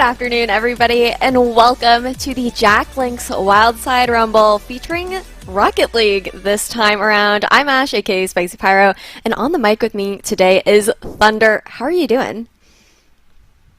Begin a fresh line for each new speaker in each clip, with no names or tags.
Good afternoon, everybody, and welcome to the Jack Link's Wildside Rumble featuring Rocket League this time around. I'm Ash, aka Spicy Pyro, and on the mic with me today is Thunder. How are you doing?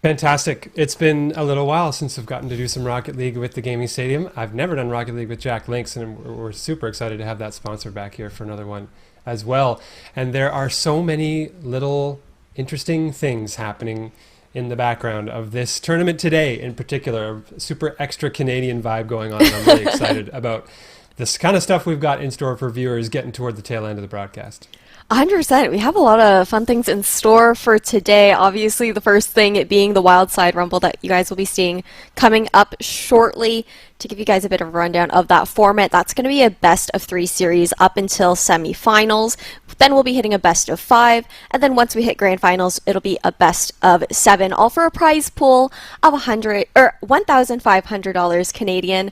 Fantastic. It's been a little while since I've gotten to do some Rocket League with the Gaming Stadium. I've never done Rocket League with Jack Links, and we're super excited to have that sponsor back here for another one as well. And there are so many little interesting things happening in the background of this tournament today in particular. A super extra Canadian vibe going on, and I'm really excited about this kind of stuff we've got in store for viewers getting toward the tail end of the broadcast.
100%. We have a lot of fun things in store for today. Obviously, the first thing being the Wildside Rumble that you guys will be seeing coming up shortly. To give you guys a bit of a rundown of that format, that's going to be a best of 3 series up until semifinals. Then we'll be hitting a best of 5, and then once we hit grand finals, it'll be a best of 7, all for a prize pool of $1,500 Canadian.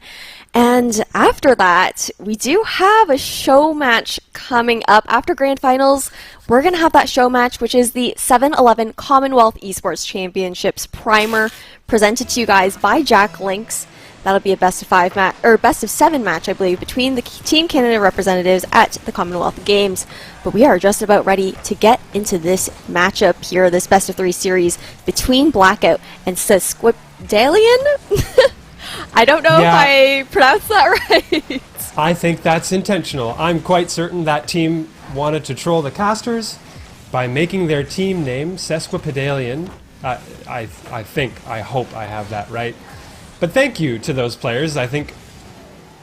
And after that, we do have a show match coming up. After grand finals, we're going to have that show match, which is the 7-Eleven Commonwealth Esports Championships primer presented to you guys by Jack Links. That'll be a best of 5 match, or best of 7 match, I believe, between the Team Canada representatives at the Commonwealth Games. But we are just about ready to get into this matchup here, this best of 3 series between Blackout and Sesquipedalian. I don't know if I pronounced that right.
I think that's intentional. I'm quite certain that team wanted to troll the casters by making their team name Sesquipedalian. I hope I have that right. But thank you to those players. I think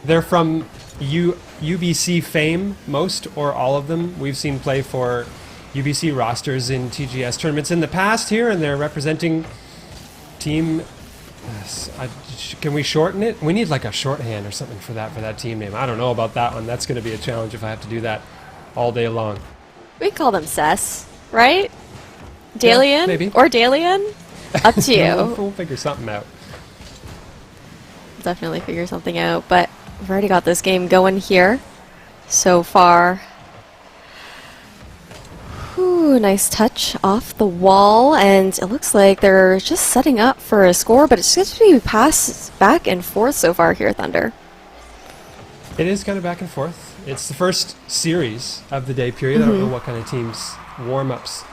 they're from UBC fame, most or all of them. We've seen play for UBC rosters in TGS tournaments in the past here, and they're representing team... can we shorten it? We need like a shorthand or something for that team name. I don't know about that one. That's going to be a challenge if I have to do that all day long.
We call them Ses, right? Dalian?
Yeah, maybe.
Or Dalian? Up to you.
We'll figure something out.
Definitely figure something out, but we've already got this game going here so far. Ooh, nice touch off the wall, and it looks like they're just setting up for a score, but it's just to be passes back and forth so far here, Thunder.
It is kind of back and forth. It's the first series of the day period. I don't know what kind of teams warm-ups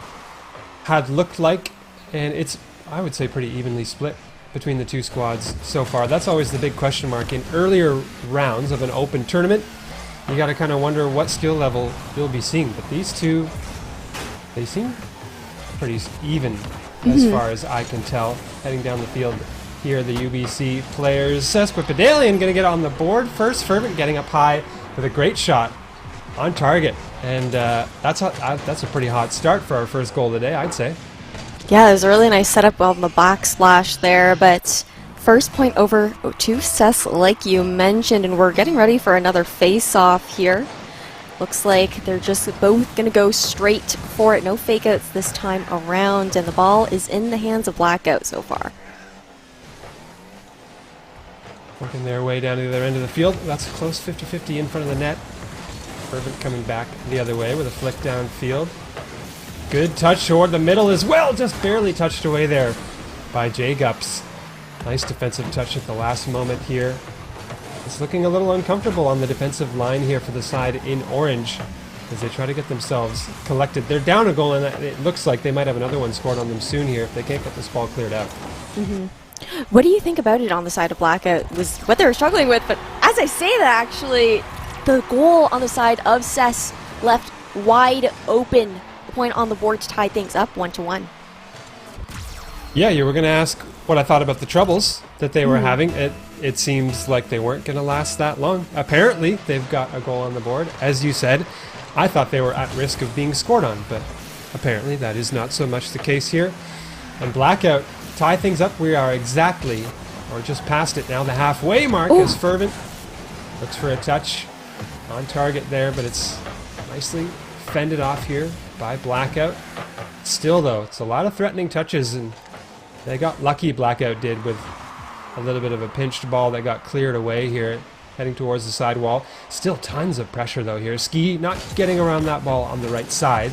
had looked like, and it's, I would say, pretty evenly split between the two squads so far. That's always the big question mark in earlier rounds of an open tournament. You got to kind of wonder what skill level you'll be seeing, but these two, they seem pretty even as far as I can tell. Heading down the field here, the UBC players. Sesquipedalian going to get on the board first. Fervent getting up high with a great shot on target, and that's a pretty hot start for our first goal of the day, I'd say.
Yeah, there's a really nice setup on the backsplash there, but first point over to Ses, like you mentioned, and we're getting ready for another face-off here. Looks like they're just both going to go straight for it. No fake-outs this time around, and the ball is in the hands of Blackout so far.
Working their way down to the other end of the field. That's a close 50-50 in front of the net. Fervent coming back the other way with a flick downfield. Good touch toward the middle as well, just barely touched away there by J-Gups. Nice defensive touch at the last moment here. It's looking a little uncomfortable on the defensive line here for the side in orange as they try to get themselves collected. They're down a goal, and it looks like they might have another one scored on them soon here if they can't get this ball cleared out.
What do you think about it on the side of Blackout? Was what they were struggling with, but as I say that, actually, the goal on the side of Ses left wide open. Point on the board to tie things up 1-1.
Yeah, you were going to ask what I thought about the troubles that they were having. It seems like they weren't going to last that long. Apparently, they've got a goal on the board. As you said, I thought they were at risk of being scored on, but apparently that is not so much the case here. And Blackout tie things up. We are exactly, or just past it now, the halfway mark as Fervent looks for a touch on target there, but it's nicely fended off here by Blackout. Still though, it's a lot of threatening touches, and they got lucky, Blackout did, with a little bit of a pinched ball that got cleared away here, heading towards the sidewall. Still tons of pressure though here. Ski not getting around that ball on the right side.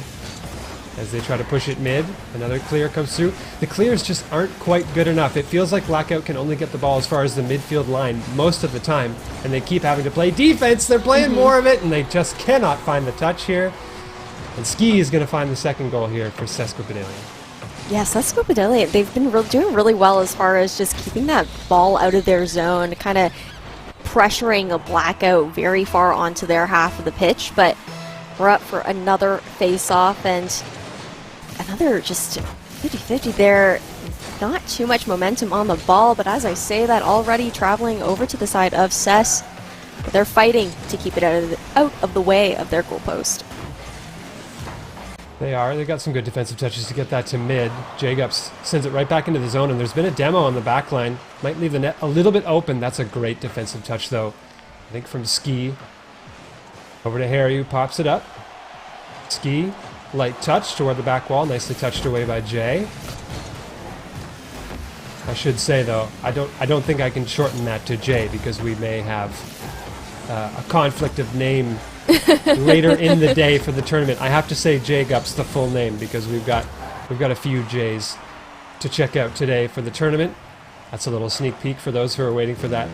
as they try to push it mid. Another clear comes through. The clears just aren't quite good enough. It feels like Blackout can only get the ball as far as the midfield line most of the time, and they keep having to play defense. They're playing more of it, and they just cannot find the touch here. And Ski is going to find the second goal here for Sesquipedalian.
Yeah, Sesquipedalian, they've been doing really well as far as just keeping that ball out of their zone, kind of pressuring a Blackout very far onto their half of the pitch, but we're up for another face-off and another just 50-50 there. Not too much momentum on the ball, but as I say that, already traveling over to the side of Ses, but they're fighting to keep it out of the way of their goalpost.
They are. They got some good defensive touches to get that to mid. Jacobs sends it right back into the zone, and there's been a demo on the back line. Might leave the net a little bit open. That's a great defensive touch, though. I think from Ski. Over to Harry, who pops it up. Ski, light touch toward the back wall. Nicely touched away by Jay. I should say, though, I don't think I can shorten that to Jay, because we may have a conflict of name later in the day for the tournament. I have to say Jacobs the full name, because we've got a few J's to check out today for the tournament. That's a little sneak peek for those who are waiting for that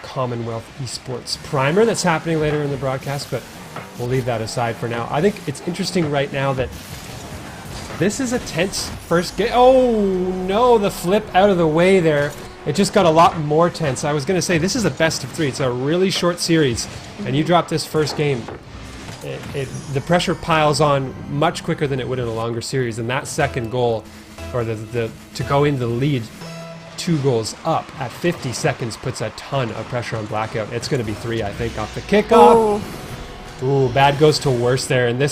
Commonwealth Esports primer that's happening later in the broadcast, but we'll leave that aside for now. I think it's interesting right now that this is a tense first game. Oh no, the flip out of the way there. It just got a lot more tense. I was going to say, this is a best of 3. It's a really short series, and you drop this first game. The pressure piles on much quicker than it would in a longer series, and that second goal, or to go in the lead 2 goals up at 50 seconds puts a ton of pressure on Blackout. It's going to be 3, I think, off the kickoff. Oh. Ooh, bad goes to worse there, and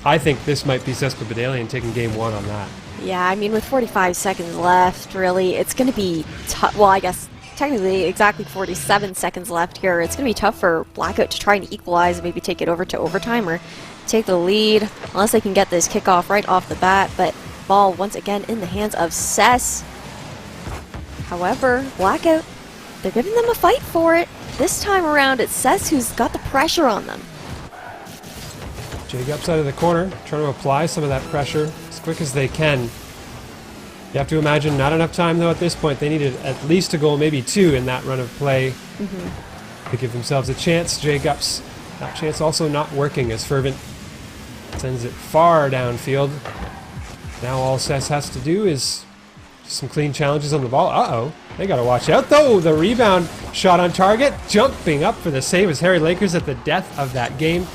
I think this might be Sesquipedalian taking game 1 on that.
Yeah, I mean, with 45 seconds left, really, it's going to be tough. Well, I guess technically exactly 47 seconds left here. It's going to be tough for Blackout to try and equalize and maybe take it over to overtime or take the lead, unless they can get this kickoff right off the bat. But ball once again in the hands of Ses. However, Blackout, they're giving them a fight for it. This time around, it's Ses who's got the pressure on them.
Jake outside of the corner, trying to apply some of that pressure as quick as they can. You have to imagine not enough time, though, at this point. They needed at least a goal, maybe 2 in that run of play to give themselves a chance. Jacobs, that chance also not working as Fervent sends it far downfield. Now all Ses has to do is some clean challenges on the ball. Uh-oh, they got to watch out, though. The rebound shot on target, jumping up for the save as Harry Lakers at the death of that game,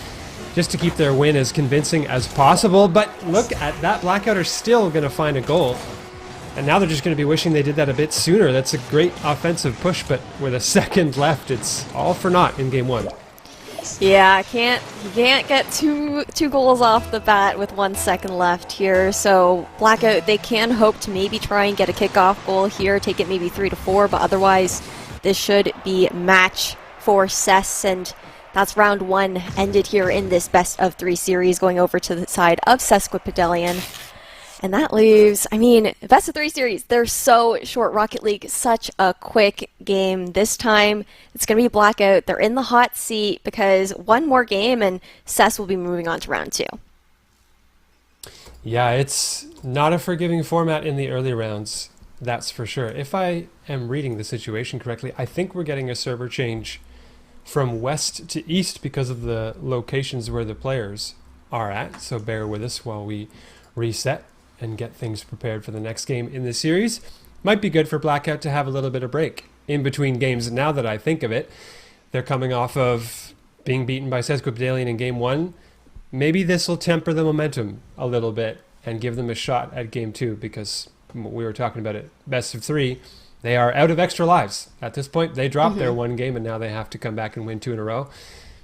just to keep their win as convincing as possible. But look at that, Blackout are still going to find a goal. And now they're just going to be wishing they did that a bit sooner. That's a great offensive push, but with a second left, it's all for naught in game 1.
Yeah, you can't get two goals off the bat with 1 second left here. So Blackout, they can hope to maybe try and get a kickoff goal here, take it maybe 3-4, but otherwise this should be match for Ses, and that's round 1 ended here in this best of 3 series, going over to the side of Sesquipedalian. And that leaves, I mean, best of 3 series, they're so short. Rocket League, such a quick game. This time, it's going to be Blackout. They're in the hot seat because 1 more game and Ses will be moving on to round 2.
Yeah, it's not a forgiving format in the early rounds, that's for sure. If I am reading the situation correctly, I think we're getting a server change from west to east because of the locations where the players are at. So bear with us while we reset and get things prepared for the next game in the series. Might be good for Blackout to have a little bit of break in between games. Now that I think of it, they're coming off of being beaten by Sesquipedalian in game 1. Maybe this will temper the momentum a little bit and give them a shot at game 2, because we were talking about it, best of 3. They are out of extra lives. At this point, they dropped their 1 game, and now they have to come back and win 2 in a row.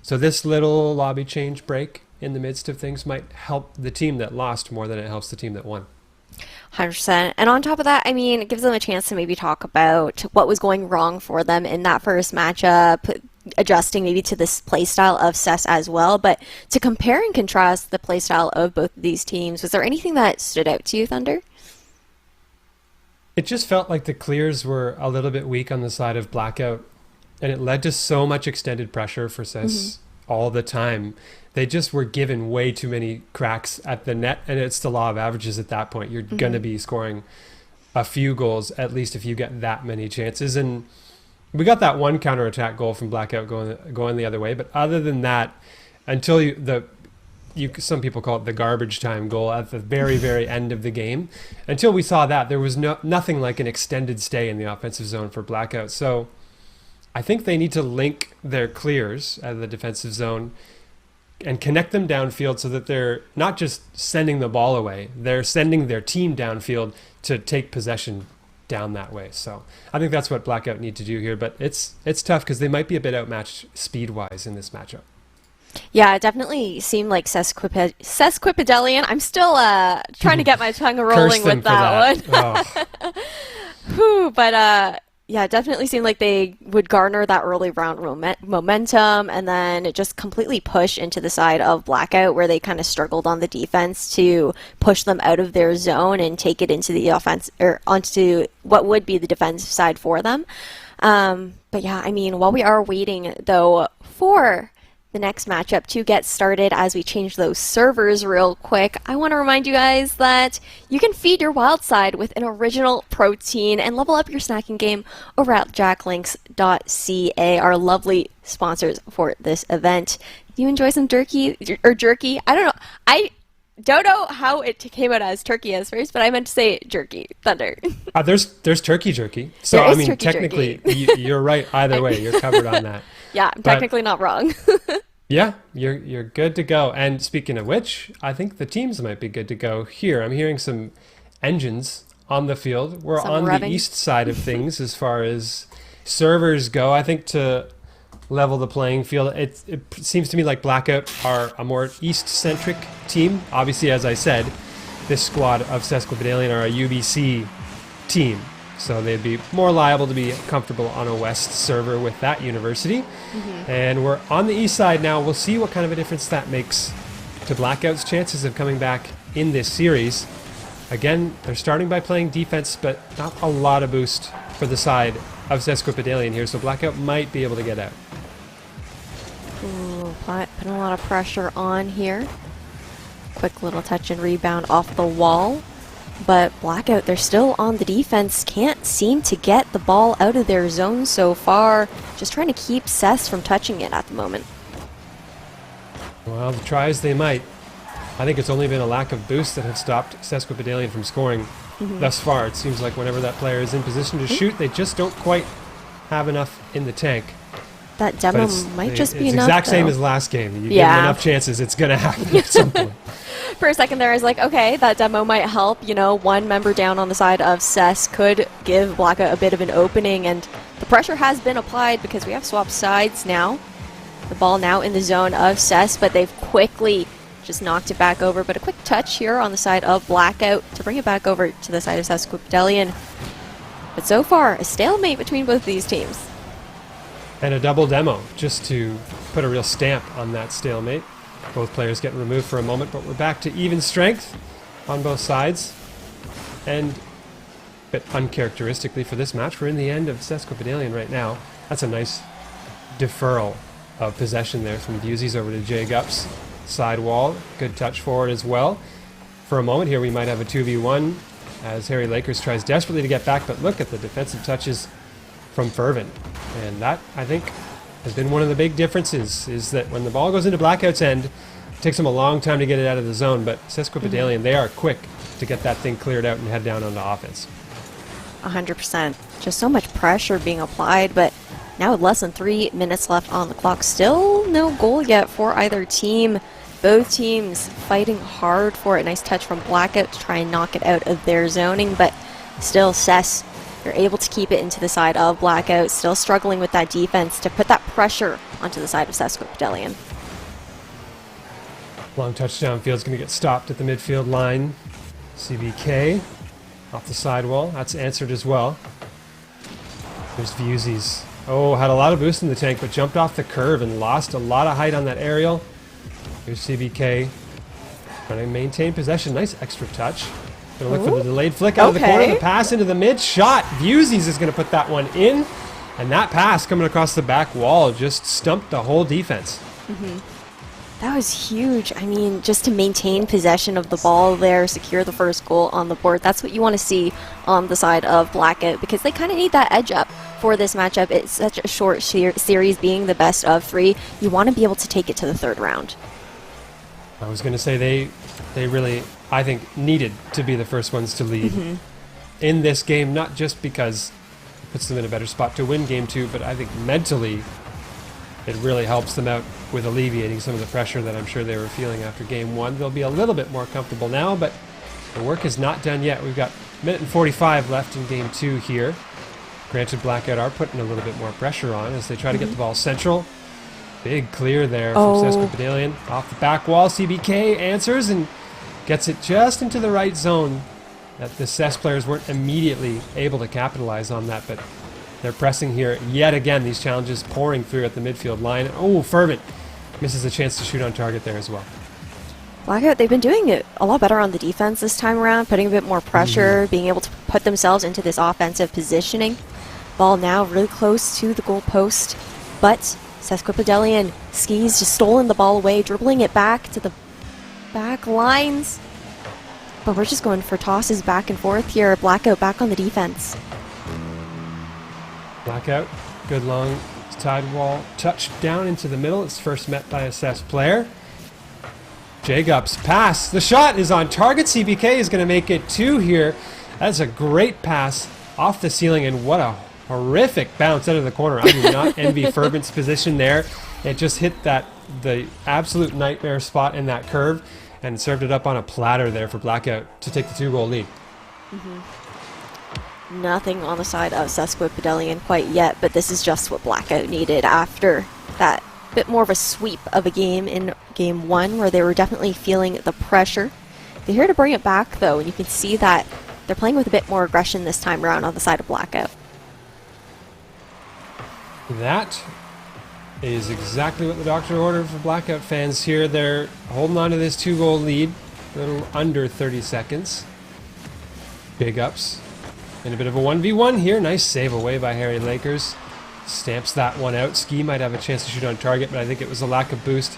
So this little lobby change break in the midst of things might help the team that lost more than it helps the team that won.
100%. And on top of that, I mean, it gives them a chance to maybe talk about what was going wrong for them in that first matchup, adjusting maybe to this playstyle of Ses as well. But to compare and contrast the playstyle of both of these teams, was there anything that stood out to you, Thunder?
It just felt like the clears were a little bit weak on the side of Blackout, and it led to so much extended pressure for Ses all the time. They just were given way too many cracks at the net, and it's the law of averages at that point. You're going to be scoring a few goals, at least if you get that many chances. And we got that one counterattack goal from Blackout going the other way. But other than that, until some people call it the garbage time goal at the very, very end of the game, until we saw that, there was nothing like an extended stay in the offensive zone for Blackout. So I think they need to link their clears out of the defensive zone and connect them downfield so that they're not just sending the ball away, they're sending their team downfield to take possession down that way. So I think that's what Blackout need to do here, but it's tough because they might be a bit outmatched speed-wise in this matchup.
Yeah, it definitely seemed like Sesquipedalian. I'm still trying to get my tongue rolling with that one.
Oh.
Whew, but yeah, it definitely seemed like they would garner that early round momentum and then just completely push into the side of Blackout, where they kind of struggled on the defense to push them out of their zone and take it into the offense, or onto what would be the defensive side for them. But yeah, I mean, while we are waiting though for the next matchup to get started, as we change those servers real quick, I want to remind you guys that you can feed your wild side with an original protein and level up your snacking game over at jacklinks.ca, our lovely sponsors for this event. Do you enjoy some jerky? I don't know how it came out as turkey as first, but I meant to say jerky. Thunder.
There's turkey jerky. So I mean, technically, you're right either way. You're covered on that.
Yeah, I'm technically not wrong.
Yeah, you're good to go. And speaking of which, I think the teams might be good to go here. I'm hearing some engines on the field. We're on the east side of things as far as servers go. I think to level the playing field, it seems to me like Blackout are a more east-centric team. Obviously, as I said, this squad of Sesquipedalian are a UBC team. So they'd be more liable to be comfortable on a West server with that university. And we're on the east side now. We'll see what kind of a difference that makes to Blackout's chances of coming back in this series. Again, they're starting by playing defense, but not a lot of boost for the side of Sesquipedalian here, so Blackout might be able to get out.
Ooh, putting a lot of pressure on here. Quick little touch and rebound off the wall. But Blackout, they're still on the defense, can't seem to get the ball out of their zone so far. Just trying to keep Ses from touching it at the moment.
Well, try as they might. I think it's only been a lack of boost that have stopped Sesquipedalian from scoring thus far. It seems like whenever that player is in position to shoot, they just don't quite have enough in the tank.
That demo might just be enough.
It's exact same as last game. You give them enough chances, it's going to happen at some point.
For a second there, I was like, okay, that demo might help. You know, one member down on the side of Ses could give Blackout a bit of an opening, and the pressure has been applied because we have swapped sides now. The ball now in the zone of Ses, but they've quickly just knocked it back over. But a quick touch here on the side of Blackout to bring it back over to the side of Sesquipedalian. But so far, a stalemate between both of these teams.
And a double demo, just to put a real stamp on that stalemate. Both players getting removed for a moment, but we're back to even strength on both sides. And a bit uncharacteristically for this match, we're in the end of Sesquipedalian right now. That's a nice deferral of possession there from Busey's over to Jay Gups. Side wall, good touch forward as well. For a moment here, we might have a 2v1 as Harry Lakers tries desperately to get back, but look at the defensive touches from Fervent. And that, I think, has been one of the big differences, is that when the ball goes into Blackout's end, it takes them a long time to get it out of the zone, but Sesquipedalian, they are quick to get that thing cleared out and head down onto offense.
100%. Just so much pressure being applied, but now with less than 3 minutes left on the clock, still no goal yet for either team. Both teams fighting hard for it. Nice touch from Blackout to try and knock it out of their zoning, but still Ses, they're able to keep it into the side of Blackout, still struggling with that defense to put that pressure onto the side of Sesquipedalian.
Long touchdown field's going to get stopped at the midfield line. CBK off the sidewall. That's answered as well. There's Busey's. Oh, had a lot of boost in the tank, but jumped off the curve and lost a lot of height on that aerial. Here's CBK trying to maintain possession. Nice extra touch. Gonna look for the delayed flick out of the corner. The pass into the mid. Shot. Busey's is going to put that one in. And that pass coming across the back wall just stumped the whole defense.
That was huge. I mean, just to maintain possession of the ball there, secure the first goal on the board. That's what you want to see on the side of Blackout, because they kind of need that edge up for this matchup. It's such a short series, being the best of 3. You want to be able to take it to the 3rd round.
I was going to say they really, I think, needed to be the first ones to lead in this game, not just because it puts them in a better spot to win game 2, but I think mentally it really helps them out with alleviating some of the pressure that I'm sure they were feeling after game 1. They'll be a little bit more comfortable now, but the work is not done yet. We've got a minute and 45 left in game 2 here. Granted, Blackout are putting a little bit more pressure on as they try to get the ball central. Big clear there from Sesquipedalian. Off the back wall, CBK answers and gets it just into the right zone. That the Ses players weren't immediately able to capitalize on that, but they're pressing here yet again. These challenges pouring through at the midfield line. Oh, Fervent misses a chance to shoot on target there as well.
Blackout, they've been doing it a lot better on the defense this time around, putting a bit more pressure, being able to put themselves into this offensive positioning. Ball now really close to the goal post, but Sesquipedalian skis just stolen the ball away, dribbling it back to the back lines. But we're just going for tosses back and forth here. Blackout back on the defense.
Blackout, good long tide wall touch down into the middle. It's first met by a Ses player. Jacobs pass. The shot is on target. CBK is going to make it 2 here. That's a great pass off the ceiling, and what a horrific bounce out of the corner. I do not envy Fervent's position there. It just hit the absolute nightmare spot in that curve and served it up on a platter there for Blackout to take the 2-goal lead.
Nothing on the side of Sesquipedalian quite yet, but this is just what Blackout needed after that bit more of a sweep of a game in game 1 where they were definitely feeling the pressure. They're here to bring it back though, and you can see that they're playing with a bit more aggression this time around on the side of Blackout.
That is exactly what the doctor ordered for Blackout fans here. They're holding on to this 2-goal lead, a little under 30 seconds. Big ups. And a bit of a 1v1 here. Nice save away by Harry Lakers. Stamps that one out. Ski might have a chance to shoot on target, but I think it was a lack of boost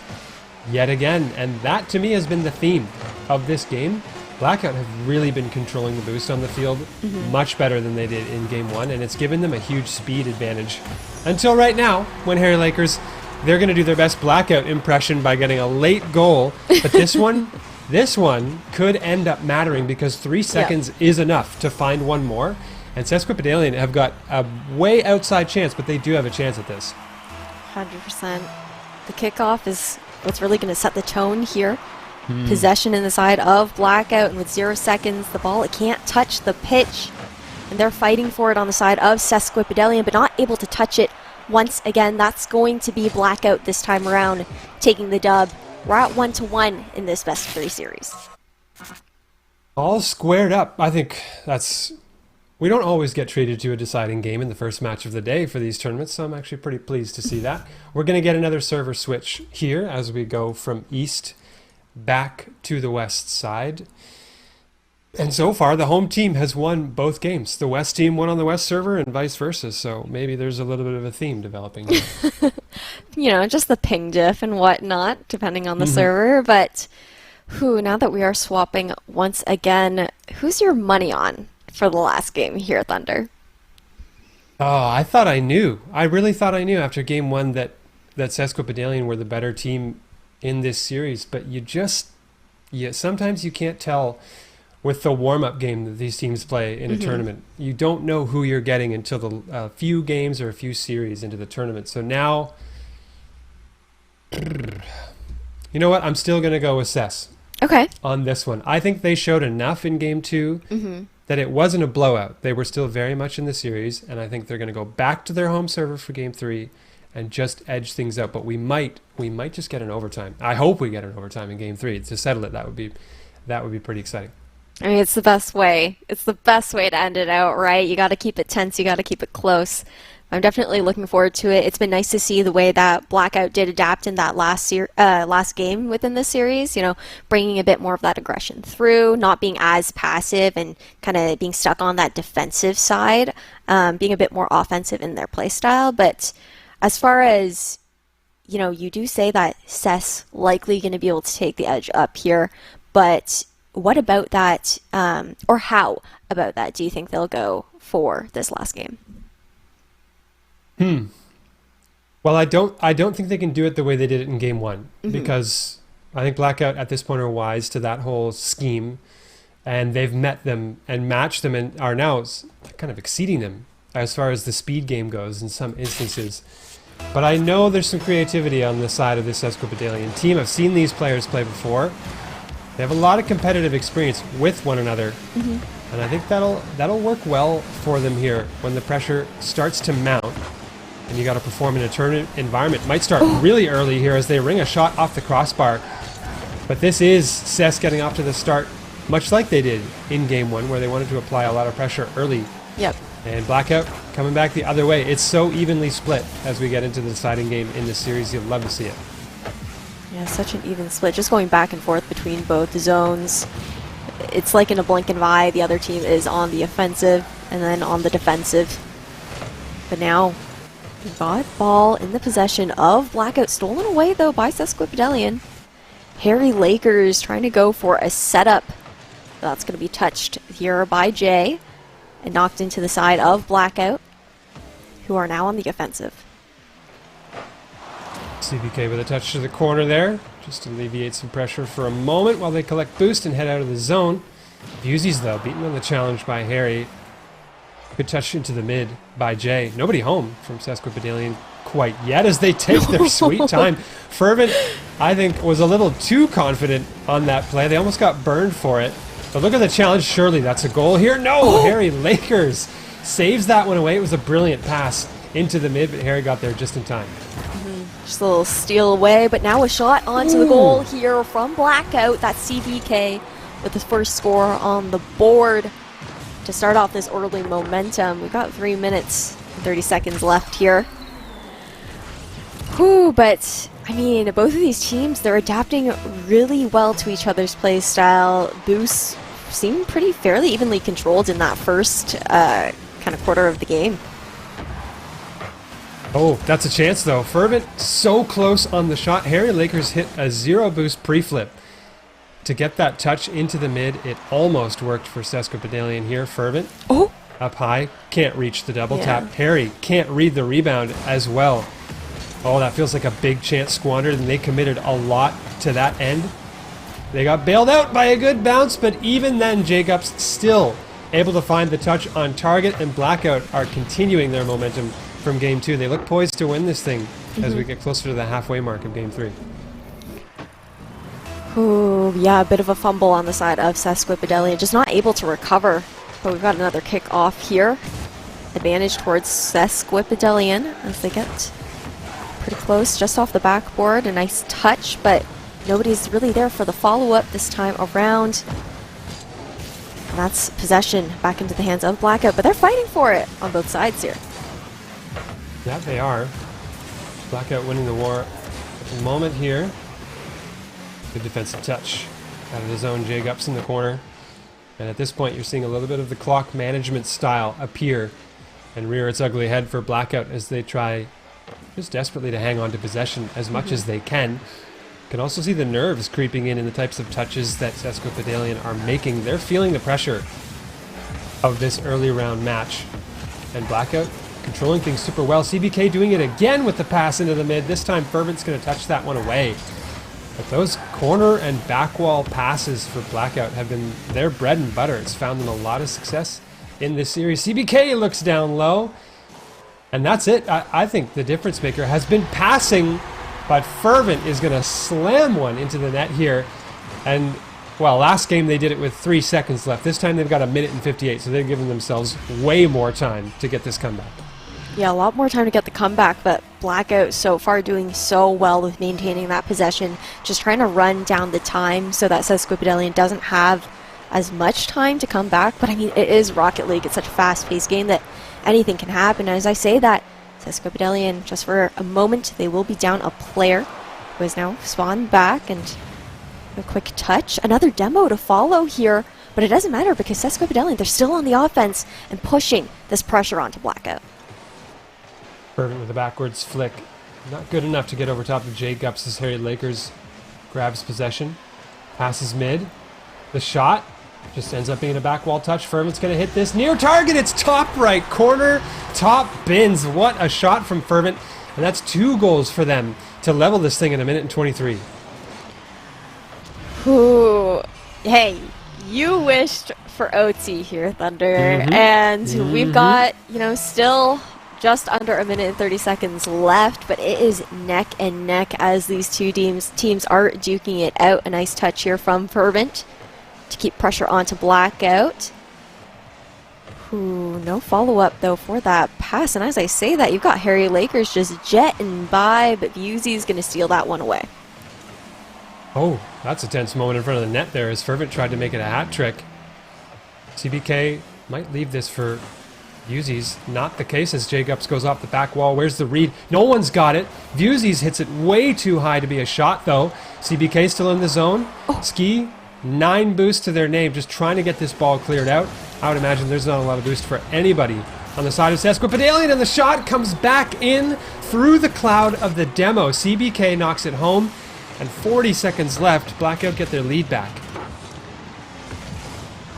yet again. And that, to me, has been the theme of this game. Blackout have really been controlling the boost on the field much better than they did in game 1, and it's given them a huge speed advantage. Until right now, when Harry Lakers, they're going to do their best Blackout impression by getting a late goal. But this one... This one could end up mattering because 3 seconds is enough to find one more. And Sesquipedalian have got a way outside chance, but they do have a chance at this.
100%. The kickoff is what's really going to set the tone here. Possession in the side of Blackout, and with 0 seconds, the ball, it can't touch the pitch. And they're fighting for it on the side of Sesquipedalian, but not able to touch it once again. That's going to be Blackout this time around, taking the dub. We're at 1-1 in this best of 3 series.
All squared up. I think that's... We don't always get treated to a deciding game in the first match of the day for these tournaments, so I'm actually pretty pleased to see that. We're going to get another server switch here as we go from east back to the west side. And so far, the home team has won both games. The west team won on the west server and vice versa, so maybe there's a little bit of a theme developing here.
You know, just the ping diff and whatnot, depending on the server. But now that we are swapping once again, who's your money on for the last game here, Thunder?
Oh, I thought I knew. I really thought I knew after game 1 that Sesquipedalian were the better team in this series. But sometimes you can't tell with the warm-up game that these teams play in a tournament. You don't know who you're getting until a few games or a few series into the tournament. So now, you know what? I'm still going to go with Ses.
Okay.
On this one. I think they showed enough in game 2 that it wasn't a blowout. They were still very much in the series, and I think they're going to go back to their home server for game 3 and just edge things out. But we might just get an overtime. I hope we get an overtime in game 3 to settle it. That would be pretty exciting.
I mean, it's the best way. It's the best way to end it out, right? You got to keep it tense. You got to keep it close. I'm definitely looking forward to it. It's been nice to see the way that Blackout did adapt in that last game within this series, you know, bringing a bit more of that aggression through, not being as passive and kind of being stuck on that defensive side, being a bit more offensive in their play style. But as far as, you know, you do say that Ses likely going to be able to take the edge up here, but what about that, or how about that do you think they'll go for this last game?
Well, I don't think they can do it the way they did it in game one, because I think Blackout at this point are wise to that whole scheme, and they've met them and matched them and are now kind of exceeding them as far as the speed game goes in some instances. But I know there's some creativity on the side of this Sesquipedalian team. I've seen these players play before. They have a lot of competitive experience with one another, and I think that'll work well for them here when the pressure starts to mount. And you got to perform in a tournament environment. Might start really early here as they ring a shot off the crossbar. But this is Ses getting off to the start, much like they did in game one, where they wanted to apply a lot of pressure early.
Yep.
And Blackout coming back the other way. It's so evenly split as we get into the deciding game in this series. You'll love to see it.
Yeah, such an even split. Just going back and forth between both zones. It's like in a blink of an eye, the other team is on the offensive and then on the defensive. But now, we got ball in the possession of Blackout, stolen away though by Sesquipedalian. Harry Lakers trying to go for a setup. That's going to be touched here by Jay and knocked into the side of Blackout, who are now on the offensive.
CBK with a touch to the corner there, just to alleviate some pressure for a moment while they collect boost and head out of the zone. Busies though, beaten on the challenge by Harry. Good touch into the mid by Jay. Nobody home from Sesquipedalian quite yet as they take their sweet time. Fervent, I think, was a little too confident on that play. They almost got burned for it. But look at the challenge. Surely that's a goal here. No! Harry Lakers saves that one away. It was a brilliant pass into the mid, but Harry got there just in time.
Just a little steal away, but now a shot onto the goal here from Blackout. That's CBK with the first score on the board to start off this early momentum. We've got 3 minutes and 30 seconds left here. But I mean, both of these teams, they're adapting really well to each other's play style. Boosts seem pretty fairly evenly controlled in that first kind of quarter of the game.
Oh, that's a chance though. Fervent so close on the shot. Harry Lakers hit a 0 boost pre-flip to get that touch into the mid. It almost worked for Sesquipedalian here. Fervent up high, can't reach the double tap. Harry can't read the rebound as well. Oh, that feels like a big chance squandered, and they committed a lot to that end. They got bailed out by a good bounce, but even then Jacobs still able to find the touch on target, and Blackout are continuing their momentum from game 2. They look poised to win this thing as we get closer to the halfway mark of game 3.
Ooh, yeah, a bit of a fumble on the side of Sesquipedalian, just not able to recover. But we've got another kick off here. Advantage towards Sesquipedalian as they get pretty close, just off the backboard. A nice touch, but nobody's really there for the follow-up this time around. And that's possession back into the hands of Blackout, but they're fighting for it on both sides here.
Yeah, they are. Blackout winning the war at the moment here. Good defensive touch out of the zone. Jacobs in the corner. And at this point, you're seeing a little bit of the clock management style appear and rear its ugly head for Blackout as they try just desperately to hang on to possession as much as they can. You can also see the nerves creeping in the types of touches that Sesquipedalian are making. They're feeling the pressure of this early round match. And Blackout controlling things super well. CBK doing it again with the pass into the mid. This time Fervent's going to touch that one away. But those corner and back wall passes for Blackout have been their bread and butter. It's found them a lot of success in this series. CBK looks down low. And that's it. I think the difference maker has been passing, but Fervent is going to slam one into the net here. And, well, last game they did it with 3 seconds left. This time they've got 1 minute and 58, so they've given themselves way more time to get this comeback.
Yeah, a lot more time to get the comeback, but Blackout so far doing so well with maintaining that possession, just trying to run down the time so that Sesquipedalian doesn't have as much time to come back. But I mean, it is Rocket League. It's such a fast-paced game that anything can happen. And as I say that, Sesquipedalian, just for a moment, they will be down a player who has now spawned back, and a quick touch. Another demo to follow here, but it doesn't matter because Sesquipedalian, they're still on the offense and pushing this pressure onto Blackout.
Fervent with a backwards flick Not good enough to get over top of J-Gups as Harry Lakers grabs possession. Passes mid. The shot just ends up being a back wall touch. Fervent's going to hit this near target. It's top right corner. Top bins. What a shot from Fervent. And that's 2 goals for them to level this thing in 1:23.
Ooh. Hey, you wished for OT here, Thunder. And we've got, still just under 1:30 left, but it is neck and neck as these two teams are duking it out. A nice touch here from Fervent to keep pressure onto Blackout. Ooh, no follow-up though for that pass, and as I say that, you've got Harry Lakers just jetting by, but Vuzy's gonna steal that one away.
Oh, that's a tense moment in front of the net there as Fervent tried to make it a hat trick. CBK might leave this for Vuzy's. Not the case as J-Gups goes off the back wall. Where's the read? No one's got it. Vuzy's hits it way too high to be a shot though. CBK still in the zone. Ski, 9 boosts to their name, just trying to get this ball cleared out. I would imagine there's not a lot of boost for anybody on the side of Sesquipedalian, and the shot comes back in through the cloud of the demo. CBK knocks it home, and 40 seconds left. Blackout get their lead back.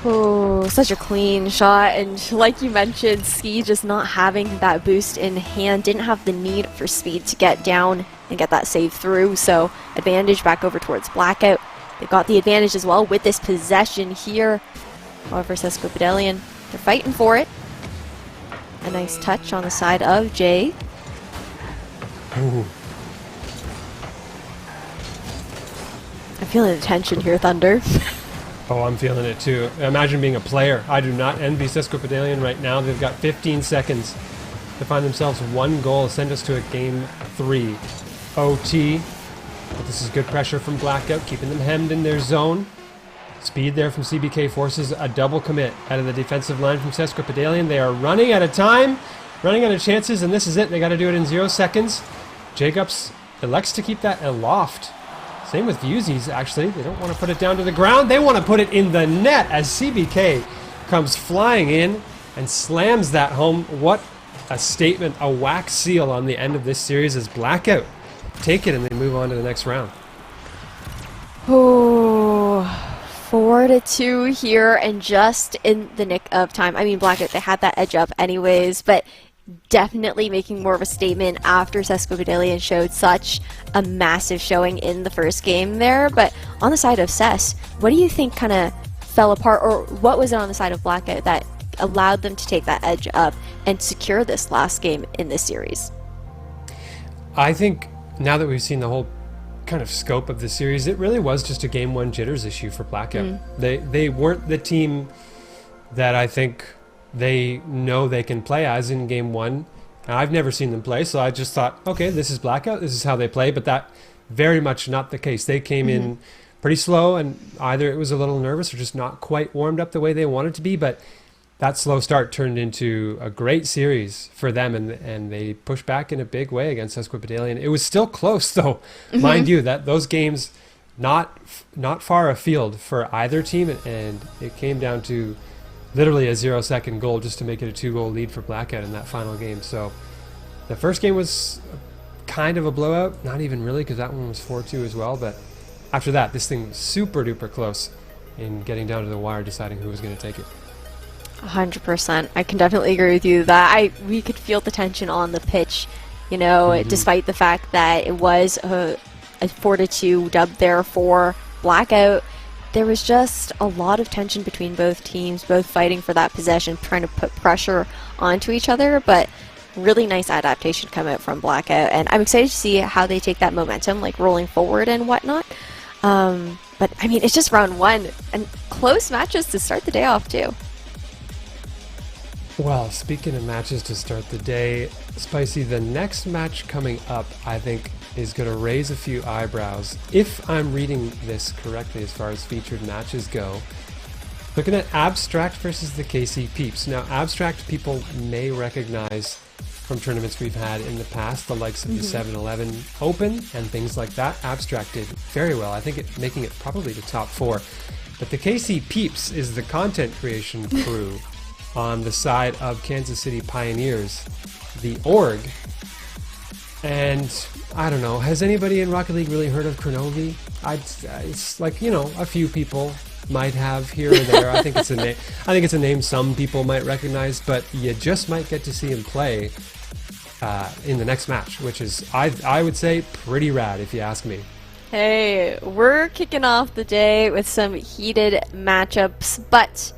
Oh, such a clean shot, and like you mentioned, Ski just not having that boost in hand, didn't have the need for speed to get down and get that save through, so advantage back over towards Blackout. They got the advantage as well with this possession here. However, Sesquipedalian, they're fighting for it. A nice touch on the side of Jay.
Ooh.
I'm feeling the tension here, Thunder.
Oh, I'm feeling it too. Imagine being a player. I do not envy Sesquipedalian right now. They've got 15 seconds to find themselves 1 goal, send us to a game 3. OT. But this is good pressure from Blackout, keeping them hemmed in their zone. Speed there from CBK forces a double commit out of the defensive line from Sesquipedalian. They are running out of time, running out of chances, and this is it. They got to do it in 0 seconds. J-Gups elects to keep that aloft. Same with Vuzy's, actually. They don't want to put it down to the ground. They want to put it in the net as CBK comes flying in and slams that home. What a statement, a wax seal on the end of this series as Blackout take it and they move on to the next round.
Oh, 4-2 here, and just in the nick of time. I mean, Blackout, they had that edge up anyways, but definitely making more of a statement after Sesquipedalian showed such a massive showing in the first game there. But on the side of Ses, what do you think kind of fell apart, or what was it on the side of Blackout that allowed them to take that edge up and secure this last game in this series?
I think now that we've seen the whole kind of scope of the series, it really was just a game 1 jitters issue for Blackout. They weren't the team that I think they know they can play as in game 1. I've never seen them play, so I just thought, okay, this is Blackout, this is how they play, but that very much not the case. They came in pretty slow, and either it was a little nervous or just not quite warmed up the way they wanted to be, but that slow start turned into a great series for them, and they pushed back in a big way against Sesquipedalian. It was still close, though, mind you, that those games not far afield for either team, and it came down to literally a 0-second goal just to make it a 2-goal lead for Blackout in that final game. So the first game was kind of a blowout, not even really, because that one was 4-2 as well, but after that, this thing was super duper close in getting down to the wire, deciding who was going to take it.
100%. I can definitely agree with you that we could feel the tension on the pitch, despite the fact that it was a 4-2 dub there for Blackout. There was just a lot of tension between both teams, both fighting for that possession, trying to put pressure onto each other, but really nice adaptation come out from Blackout, and I'm excited to see how they take that momentum, like rolling forward and whatnot. But I mean, it's just round 1, and close matches to start the day off too.
Well, speaking of matches to start the day, Spicy, the next match coming up, I think, is going to raise a few eyebrows. If I'm reading this correctly as far as featured matches go, looking at Abstract versus the KCPeeps. Now, Abstract people may recognize from tournaments we've had in the past, the likes of the 7-Eleven Open and things like that. Abstract did very well. I think making it probably the top 4. But the KCPeeps is the content creation crew on the side of Kansas City Pioneers, the org. And I don't know, has anybody in Rocket League really heard of Kronovi? It's like, you know, a few people might have here or there. I think it's a name. I think it's a name some people might recognize, but you just might get to see him play in the next match, which is, I would say, pretty rad if you ask me.
Hey, we're kicking off the day with some heated matchups, but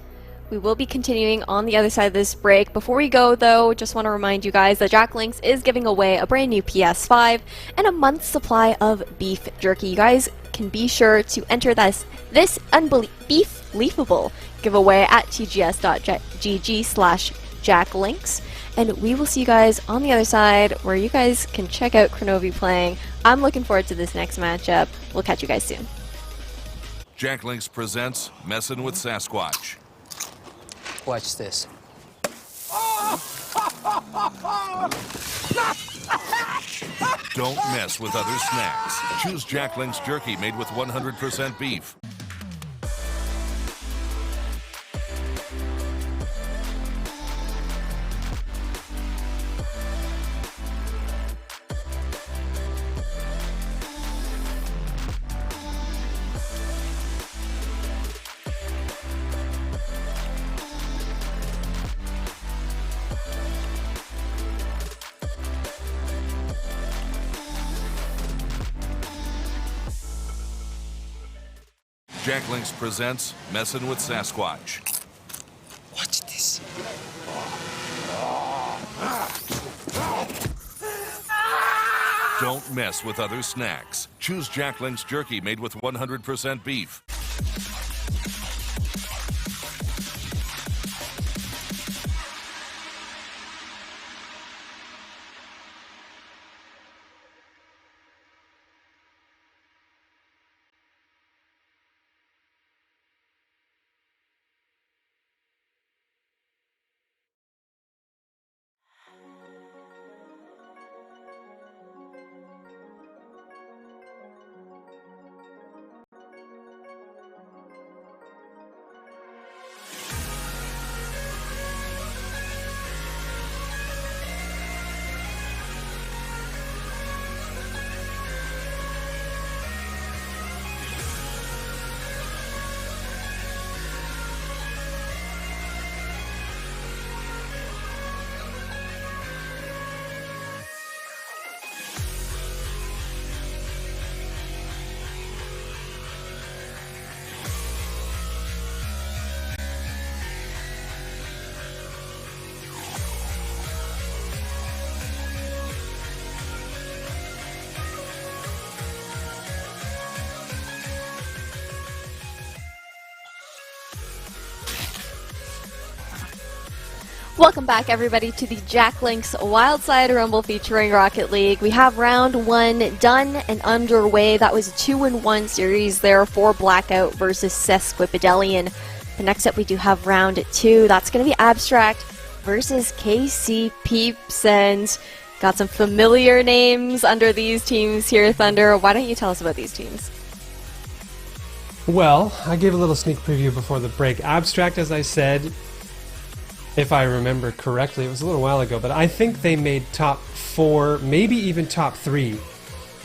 we will be continuing on the other side of this break. Before we go, though, just want to remind you guys that Jack Links is giving away a brand new PS5 and a month's supply of beef jerky. You guys can be sure to enter this beef-leafable giveaway at tgs.gg/jacklinks. And we will see you guys on the other side, where you guys can check out Kronovi playing. I'm looking forward to this next matchup. We'll catch you guys soon.
Jack Links presents Messin' with Sasquatch.
Watch this.
Don't mess with other snacks. Choose Jack Links jerky made with 100% beef. Jack Links presents Messin' with Sasquatch.
Watch this.
Don't mess with other snacks. Choose Jack Links jerky made with 100% beef.
Welcome back, everybody, to the Jack Links Wildside Rumble featuring Rocket League. We have round one done and underway. That was a 2-1 series there for Blackout versus Sesquipedalian. But next up, we do have round two. That's going to be Abstract versus KCPeeps, and got some familiar names under these teams here, Thunder. Why don't you tell us about these teams?
Well, I gave a little sneak preview before the break. Abstract, as I said, if I remember correctly, it was a little while ago, but I think they made top 4, maybe even top 3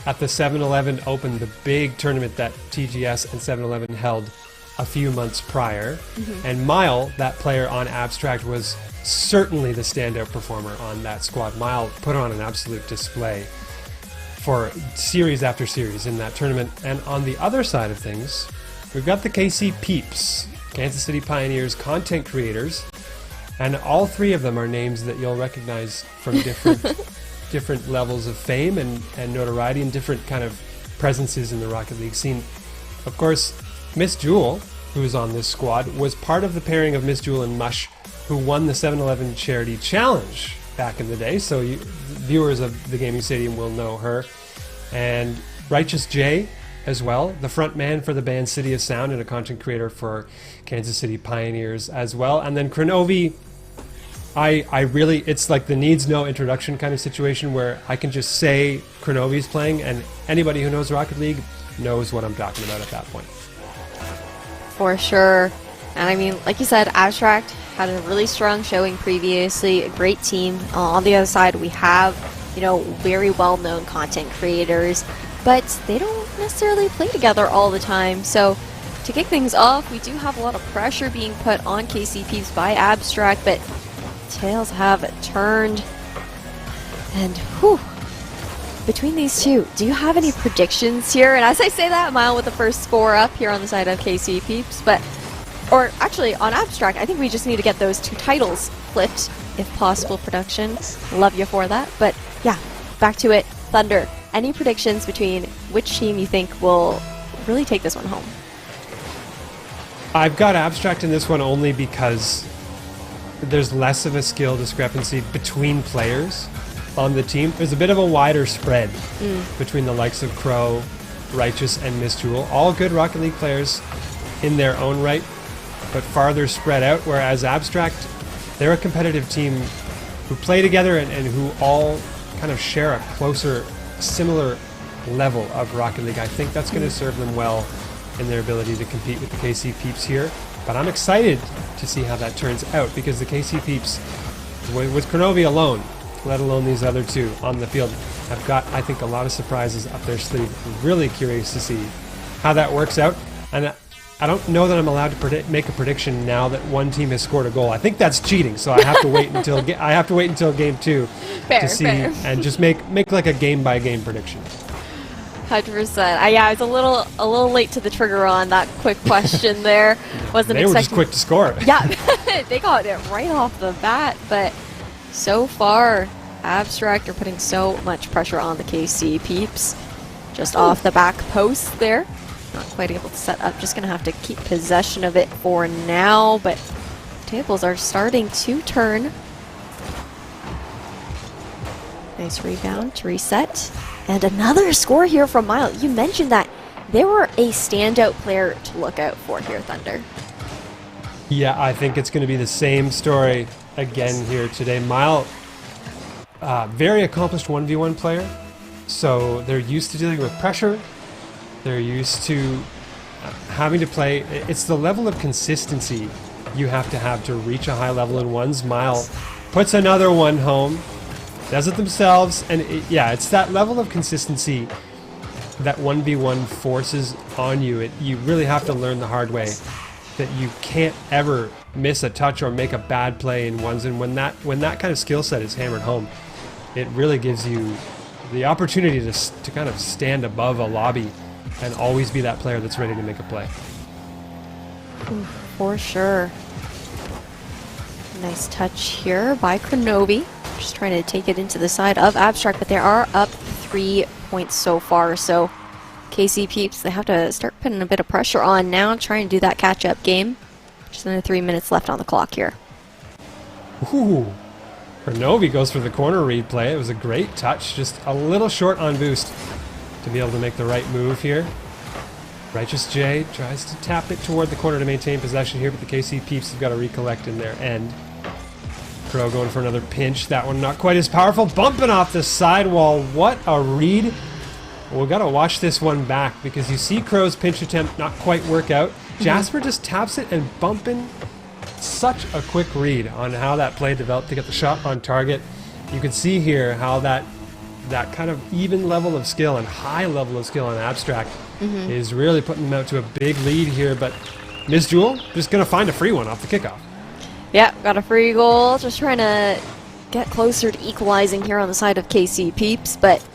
at the 7-Eleven Open, the big tournament that TGS and 7-Eleven held a few months prior. And Mile, that player on Abstract, was certainly the standout performer on that squad. Mile put on an absolute display for series after series in that tournament. And on the other side of things, we've got the KCPeeps, Kansas City Pioneers content creators. And all three of them are names that you'll recognize from different levels of fame and notoriety and different kind of presences in the Rocket League scene. Of course, Miss Jewel, who is on this squad, was part of the pairing of Miss Jewel and Mush, who won the 7-Eleven Charity Challenge back in the day. So viewers of the Gaming Stadium will know her. And Righteous J as well, the front man for the band City of Sound and a content creator for Kansas City Pioneers as well. And then Kronovi, I really, it's like the needs no introduction kind of situation where I can just say Kronovi's playing and anybody who knows Rocket League knows what I'm talking about at that point.
For sure. And I mean, like you said, Abstract had a really strong showing previously, a great team. On the other side, we have very well-known content creators, but they don't necessarily play together all the time. So to kick things off, we do have a lot of pressure being put on KCPeeps by Abstract, but tails have turned. And whew, between these two, do you have any predictions here? And as I say that, Mile with the first score up here on the side of KCPeeps, or actually on Abstract, I think we just need to get those 2 titles flipped, if possible, production. Love you for that. But yeah, back to it. Thunder, any predictions between which team you think will really take this one home?
I've got Abstract in this one only because there's less of a skill discrepancy between players on the team. There's a bit of a wider spread between the likes of Crow, Righteous, and Miss Jewel. All good Rocket League players in their own right, but farther spread out, whereas Abstract, they're a competitive team who play together and who all kind of share a closer, similar level of Rocket League. I think that's going to serve them well in their ability to compete with the KCPeeps here. But I'm excited to see how that turns out, because the KCPeeps, with Kronovi alone, let alone these other 2 on the field, have got, I think, a lot of surprises up their sleeve. Really curious to see how that works out. And I don't know that I'm allowed to make a prediction now that one team has scored a goal. I think that's cheating, so I have to wait until game 2 to see and just make like a game-by-game prediction.
100%. Yeah, I was a little late to the trigger on that quick question there.
They were just quick to score.
Yeah, they got it right off the bat, but so far, Abstract are putting so much pressure on the KCPeeps. Just off the back post there. Not quite able to set up, just gonna have to keep possession of it for now, but tables are starting to turn. Nice rebound to reset. And another score here from Mile. You mentioned that they were a standout player to look out for here, Thunder.
Yeah, I think it's going to be the same story again here today. Mile, very accomplished 1v1 player, so they're used to dealing with pressure. They're used to having to play. It's the level of consistency you have to reach a high level in ones. Mile puts another one home, does it themselves, and it's that level of consistency that 1v1 forces on you. You really have to learn the hard way that you can't ever miss a touch or make a bad play in ones, and when that kind of skill set is hammered home, it really gives you the opportunity to kind of stand above a lobby and always be that player that's ready to make a play.
For sure. Nice touch here by Kronovi. Just trying to take it into the side of Abstract, but they are up 3 points so far. So KCPeeps, they have to start putting a bit of pressure on now, trying to do that catch-up game. Just under 3 minutes left on the clock here.
Ooh. Kronovi goes for the corner read play. It was a great touch, just a little short on boost to be able to make the right move here. Righteous J tries to tap it toward the corner to maintain possession here, but the KCPeeps have got to recollect in their end. Crow going for another pinch. That one not quite as powerful. Bumping off the sidewall. What a read. We've got to watch this one back because you see Crow's pinch attempt not quite work out. Jasper just taps it and bumping. Such a quick read on how that play developed to get the shot on target. You can see here how that kind of even level of skill and high level of skill in Abstract is really putting them out to a big lead here. But Miss Jewel just going to find a free one off the kickoff.
Yeah, got a free goal. Just trying to get closer to equalizing here on the side of KCPeeps. But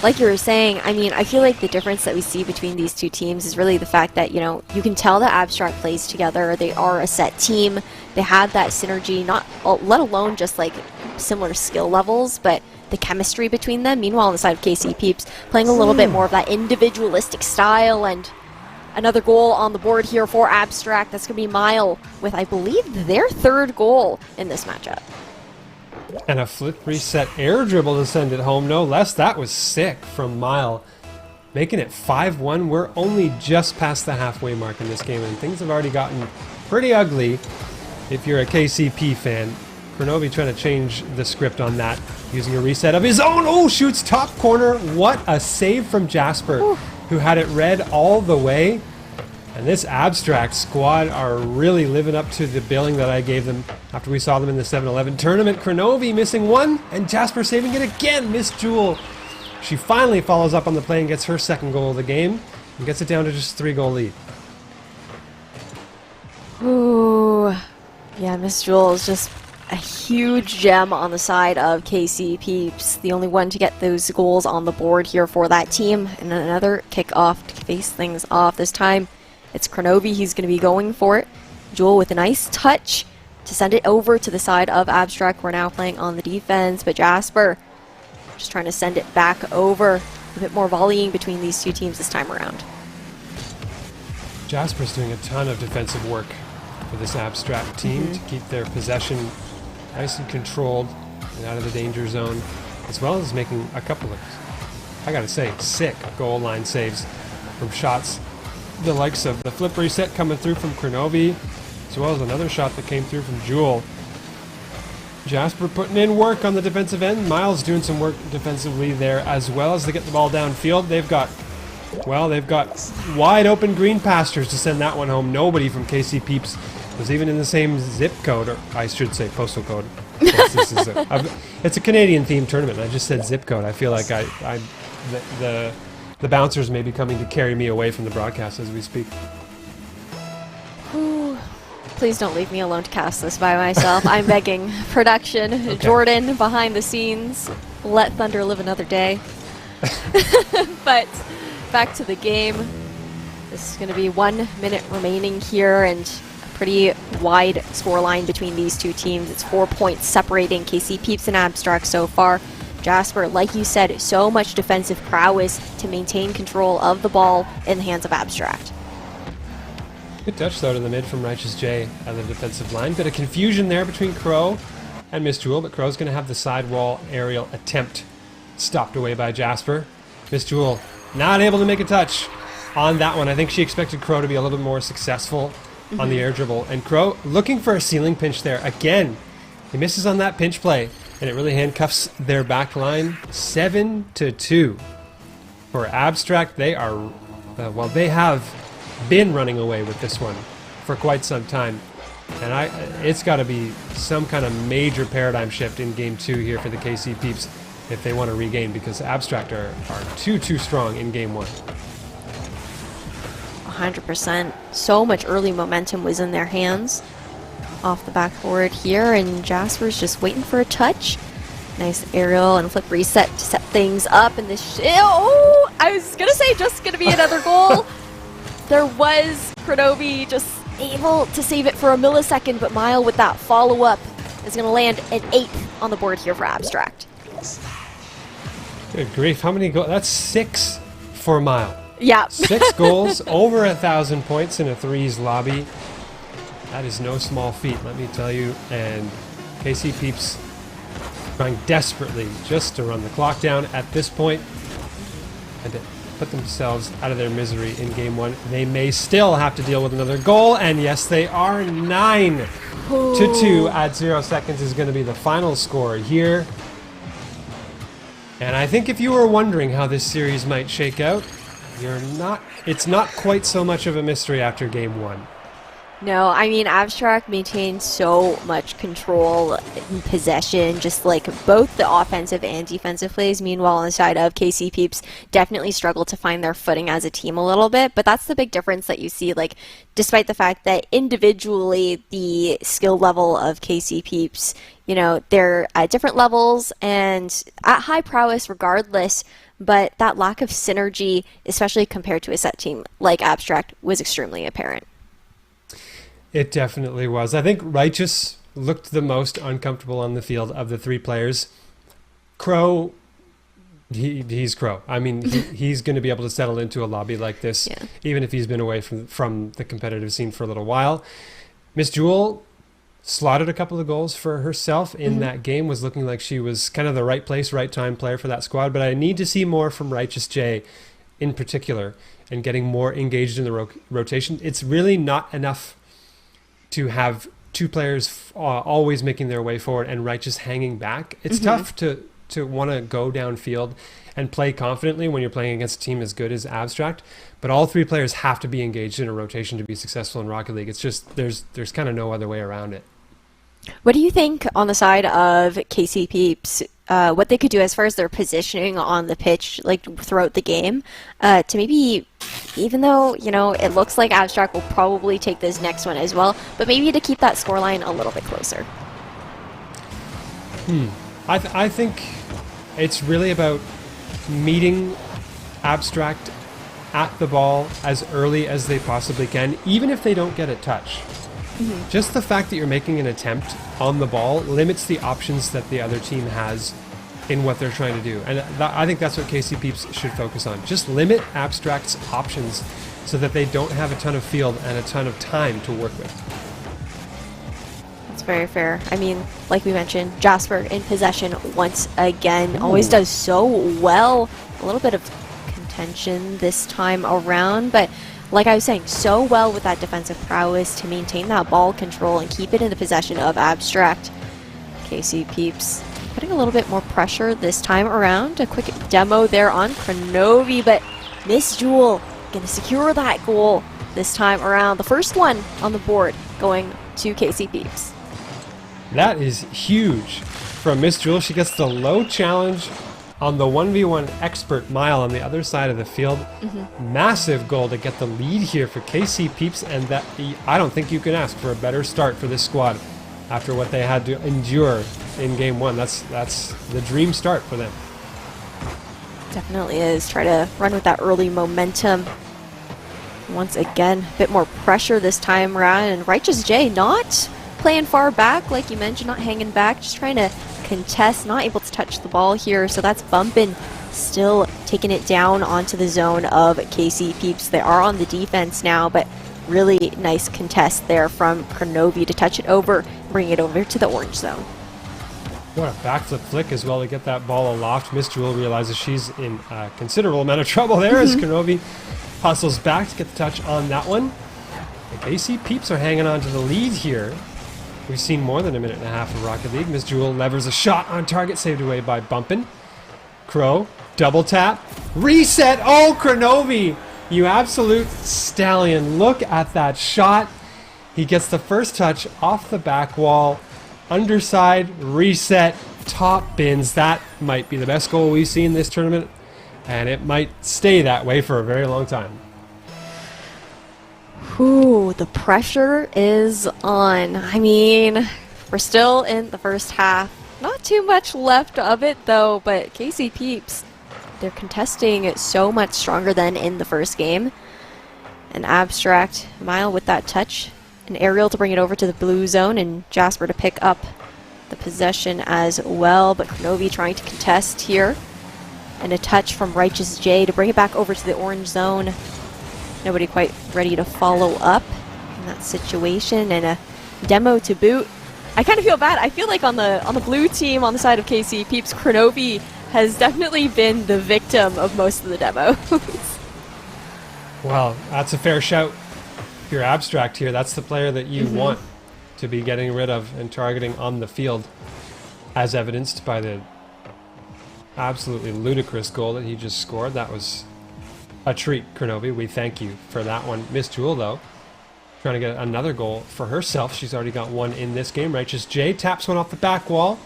like you were saying, I mean, I feel like the difference that we see between these two teams is really the fact that, you know, you can tell that Abstract plays together. They are a set team. They had that synergy, not let alone just like similar skill levels, but the chemistry between them. Meanwhile, on the side of KCPeeps, playing a little bit more of that individualistic style. And another goal on the board here for Abstract. That's going to be Mile with, I believe, their third goal in this matchup.
And a flip reset air dribble to send it home, no less. That was sick from Mile. Making it 5-1. We're only just past the halfway mark in this game, and things have already gotten pretty ugly if you're a KCP fan. Kronovi trying to change the script on that, using a reset of his own. Oh, shoots top corner. What a save from Jasper, who had it read all the way. And this Abstract squad are really living up to the billing that I gave them after we saw them in the 7-11 tournament. Kronovi missing one, and Jasper saving it again. Miss Jewel. She finally follows up on the play and gets her second goal of the game and gets it down to just a 3-goal lead.
Ooh. Yeah, Miss Jewel is just a huge gem on the side of KCPeeps. The only one to get those goals on the board here for that team. And another kickoff to face things off. This time, it's Kronovi. He's going to be going for it. Jewel with a nice touch to send it over to the side of Abstract. We're now playing on the defense, but Jasper just trying to send it back over. A bit more volleying between these two teams this time around.
Jasper's doing a ton of defensive work for this Abstract team to keep their possession nice and controlled and out of the danger zone, as well as making a couple of, I gotta say, sick goal line saves from shots. The likes of the flip reset coming through from Kronovi, as well as another shot that came through from Jewel. Jasper putting in work on the defensive end. Miles doing some work defensively there as well as they get the ball downfield. They've got wide open green pastures to send that one home. Nobody from KCPeeps was even in the same zip code, or I should say postal code. This is it's a Canadian themed tournament. I just said zip code. I feel like the bouncers may be coming to carry me away from the broadcast as we speak.
Ooh. Please don't leave me alone to cast this by myself. I'm begging. Production, okay. Jordan behind the scenes. Let Thunder live another day. But back to the game. This is going to be 1 minute remaining here, and a pretty wide scoreline between these two teams. It's 4 points separating KCPeeps and Abstract so far. Jasper, like you said, so much defensive prowess to maintain control of the ball in the hands of Abstract.
Good touch though to the mid from Righteous J at the defensive line. Bit of confusion there between Crow and Miss Jewel, but Crow's going to have the sidewall aerial attempt stopped away by Jasper. Miss Jewel not able to make a touch on that one. I think she expected Crow to be a little bit more successful on the air dribble. And Crow looking for a ceiling pinch there. Again, he misses on that pinch play, and it really handcuffs their back line. 7-2 for Abstract. They are, they have been running away with this one for quite some time. And it's got to be some kind of major paradigm shift in Game 2 here for the KCPeeps if they want to regain, because Abstract are too strong in Game 1.
100%. So much early momentum was in their hands. Off the backboard here, and Jasper's just waiting for a touch. Nice aerial and flip reset to set things up. And this, oh, I was gonna say just gonna be another goal. There was Kronovi just able to save it for a millisecond, but Mile with that follow-up is gonna land an 8th on the board here for Abstract.
Good grief, how many goals? That's 6 for Mile.
Yeah.
6 goals, over 1,000 points in a threes lobby. That is no small feat, let me tell you. And KCPeeps trying desperately just to run the clock down at this point and to put themselves out of their misery in Game 1. They may still have to deal with another goal, and yes, they are. 9-2 at 0 seconds is going to be the final score here. And I think if you were wondering how this series might shake out, it's not quite so much of a mystery after Game 1.
No, I mean, Abstract maintained so much control in possession, just like both the offensive and defensive plays. Meanwhile, on the side of KCPeeps, definitely struggled to find their footing as a team a little bit. But that's the big difference that you see, like, despite the fact that individually the skill level of KCPeeps, you know, they're at different levels and at high prowess regardless. But that lack of synergy, especially compared to a set team like Abstract, was extremely apparent.
It definitely was. I think Righteous looked the most uncomfortable on the field of the 3 players. Crow, he's Crow. I mean, he's going to be able to settle into a lobby like this, even if he's been away from the competitive scene for a little while. Miss Jewel slotted a couple of goals for herself in that game, was looking like she was kind of the right place, right time player for that squad. But I need to see more from Righteous J in particular and getting more engaged in the rotation. It's really not enough to have 2 players always making their way forward and Righteous hanging back. It's tough to to want to go downfield and play confidently when you're playing against a team as good as Abstract. But all three players have to be engaged in a rotation to be successful in Rocket League. It's just there's kind of no other way around it.
What do you think on the side of KCPeeps? What they could do as far as their positioning on the pitch, like throughout the game, to maybe, even though it looks like Abstract will probably take this next one as well, but maybe to keep that scoreline a little bit closer.
I think it's really about meeting Abstract at the ball as early as they possibly can, even if they don't get a touch. Just the fact that you're making an attempt on the ball limits the options that the other team has in what they're trying to do. And I think that's what KCPeeps should focus on. Just limit Abstract's options so that they don't have a ton of field and a ton of time to work with.
That's very fair. I mean, like we mentioned, Jasper in possession once again. Always does so well. A little bit of contention this time around, but like I was saying, so well with that defensive prowess to maintain that ball control and keep it in the possession of Abstract. KCPeeps putting a little bit more pressure this time around. A quick demo there on Kronovi, but Miss Jewel gonna secure that goal this time around. The first one on the board going to KCPeeps.
That is huge from Miss Jewel. She gets the low challenge on the 1v1 expert mile on the other side of the field. Massive goal to get the lead here for KCPeeps, and that I don't think you can ask for a better start for this squad after what they had to endure in game one. That's the dream start for them.
Definitely is. Try to run with that early momentum. Once again, a bit more pressure this time around, and Righteous J not playing far back, like you mentioned, not hanging back, just trying to contest, not able to touch the ball here, so that's bumping, still taking it down onto the zone of KCPeeps. They are on the defense now, but really nice contest there from Kronovi to touch it over, bring it over to the orange zone.
What a backflip flick as well to get that ball aloft. Miss Jewel realizes she's in a considerable amount of trouble there as Kronovi hustles back to get the touch on that one. The KCPeeps are hanging on to the lead here. We've seen more than a minute and a half of Rocket League. Miss Jewel levers a shot on target, saved away by Bumpin'. Crow, double tap, reset. Oh, Kronovi, you absolute stallion. Look at that shot. He gets the first touch off the back wall, underside, reset, top bins. That might be the best goal we've seen this tournament, and it might stay that way for a very long time.
Ooh, the pressure is on. I mean, we're still in the first half. Not too much left of it, though, but KCPeeps, they're contesting it so much stronger than in the first game. An Abstract, Mile with that touch, an aerial to bring it over to the blue zone, and Jasper to pick up the possession as well, but Kronovi trying to contest here. And a touch from Righteous J to bring it back over to the orange zone. Nobody quite ready to follow up in that situation, and a demo to boot. I kind of feel bad. I feel like on the blue team, on the side of KCPeeps, Kronovi has definitely been the victim of most of the demos.
Well, that's a fair shout. If you're Abstract here, that's the player that you want to be getting rid of and targeting on the field, as evidenced by the absolutely ludicrous goal that he just scored. That was a treat, Kronovi. We thank you for that one. Miss Jewel, though, trying to get another goal for herself. She's already got one in this game. Righteous J taps one off the back wall.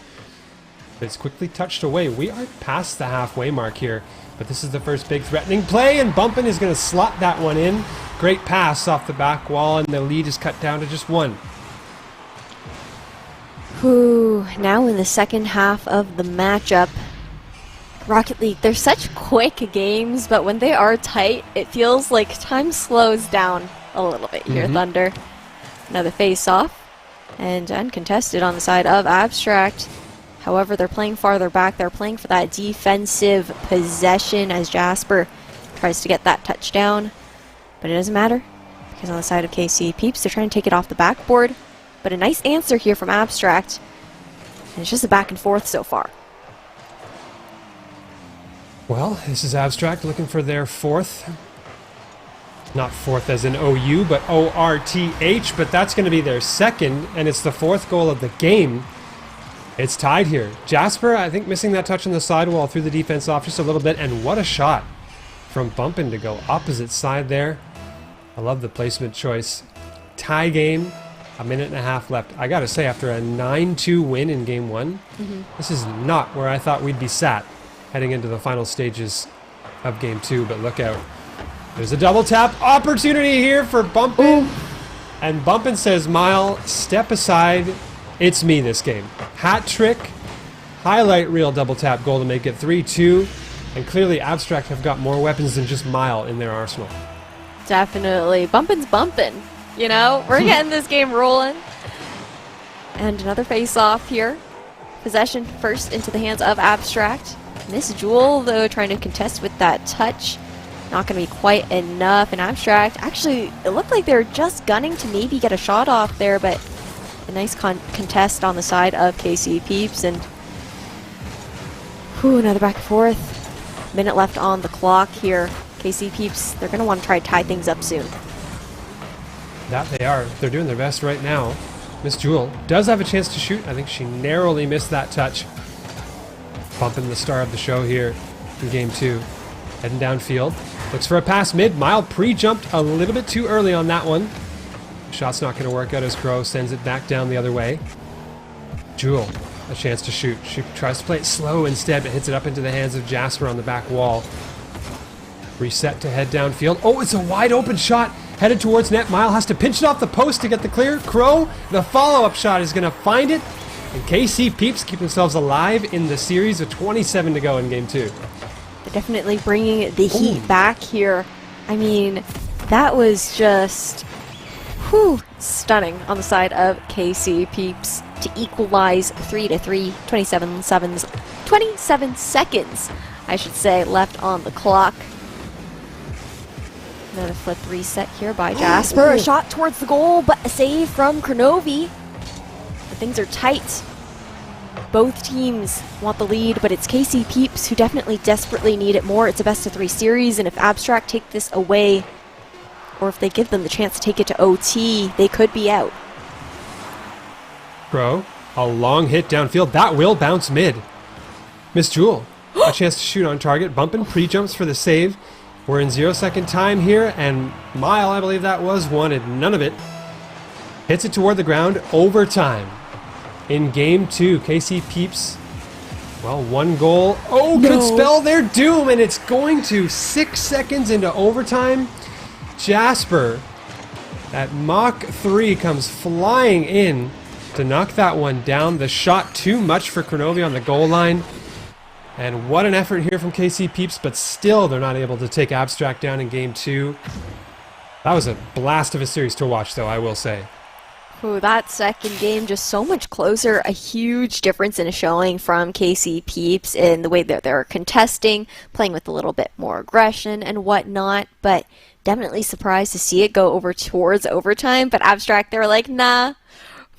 It's quickly touched away. We are past the halfway mark here, but this is the first big threatening play, and Bumpin' is going to slot that one in. Great pass off the back wall, and the lead is cut down to just one.
Ooh, now in the second half of the matchup, Rocket League, they're such quick games, but when they are tight, it feels like time slows down a little bit here, Thunder. Another face-off, and uncontested on the side of Abstract. However, they're playing farther back. They're playing for that defensive possession as Jasper tries to get that touchdown. But it doesn't matter, because on the side of KCPeeps, they're trying to take it off the backboard. But a nice answer here from Abstract. And it's just a back and forth so far.
Well, this is Abstract looking for their fourth. Not fourth as in OU, but ORTH, but that's going to be their second, and it's the fourth goal of the game. It's tied here. Jasper, I think, missing that touch on the sidewall, threw the defense off just a little bit, and what a shot from Bumpin to go opposite side there. I love the placement choice. Tie game, a minute and a half left. I gotta say, after a 9-2 win in game one, this is not where I thought we'd be sat heading into the final stages of game two, but look out. There's a double tap opportunity here for Bumpin. And Bumpin says, Mile, step aside. It's me this game. Hat trick, highlight reel double tap goal to make it 3-2. And clearly Abstract have got more weapons than just Mile in their arsenal.
Definitely. Bumpin's bumpin'. You know, we're getting this game rolling. And another face-off here. Possession first into the hands of Abstract. Miss Jewel, though, trying to contest with that touch. Not going to be quite enough. And Abstract, actually, it looked like they were just gunning to maybe get a shot off there, but a nice contest on the side of KCPeeps. And another back and forth. Minute left on the clock here. KCPeeps, they're going to want to try to tie things up soon.
That they are. They're doing their best right now. Miss Jewel does have a chance to shoot. I think she narrowly missed that touch. Bumping the star of the show here in game two. Heading downfield. Looks for a pass mid. Mile pre-jumped a little bit too early on that one. Shot's not going to work out as Crow sends it back down the other way. Jewel, a chance to shoot. She tries to play it slow instead, but hits it up into the hands of Jasper on the back wall. Reset to head downfield. Oh, it's a wide open shot headed towards net. Mile has to pinch it off the post to get the clear. Crow, the follow-up shot is going to find it. And KCPeeps keep themselves alive in the series with 27 to go in game two.
They're definitely bringing the heat back here. I mean, that was just stunning on the side of KCPeeps to equalize 3-3, 27 seconds, I should say, left on the clock. Another flip reset here by Jasper. A shot towards the goal, but a save from Kronovi. But things are tight. Both teams want the lead, but it's KCPeeps who definitely desperately need it more. It's a best-of-3 series, and if Abstract take this away, or if they give them the chance to take it to OT, they could be out.
Crow, a long hit downfield. That will bounce mid. Miss Jewel, a chance to shoot on target. Bumpin' pre-jumps for the save. We're in 0-second time here, and Mile, I believe that was, wanted none of it. Hits it toward the ground. Overtime. In game two, KCPeeps, well, one goal. Oh, could spell their doom, and it's going to 6 seconds into overtime. Jasper, at Mach 3, comes flying in to knock that one down. The shot too much for Kronovi on the goal line. And what an effort here from KCPeeps, but still they're not able to take Abstract down in game two. That was a blast of a series to watch, though, I will say.
That second game just so much closer. A huge difference in a showing from KCPeeps in the way that they're contesting, playing with a little bit more aggression and whatnot, but definitely surprised to see it go over towards overtime. But Abstract, they were like, nah,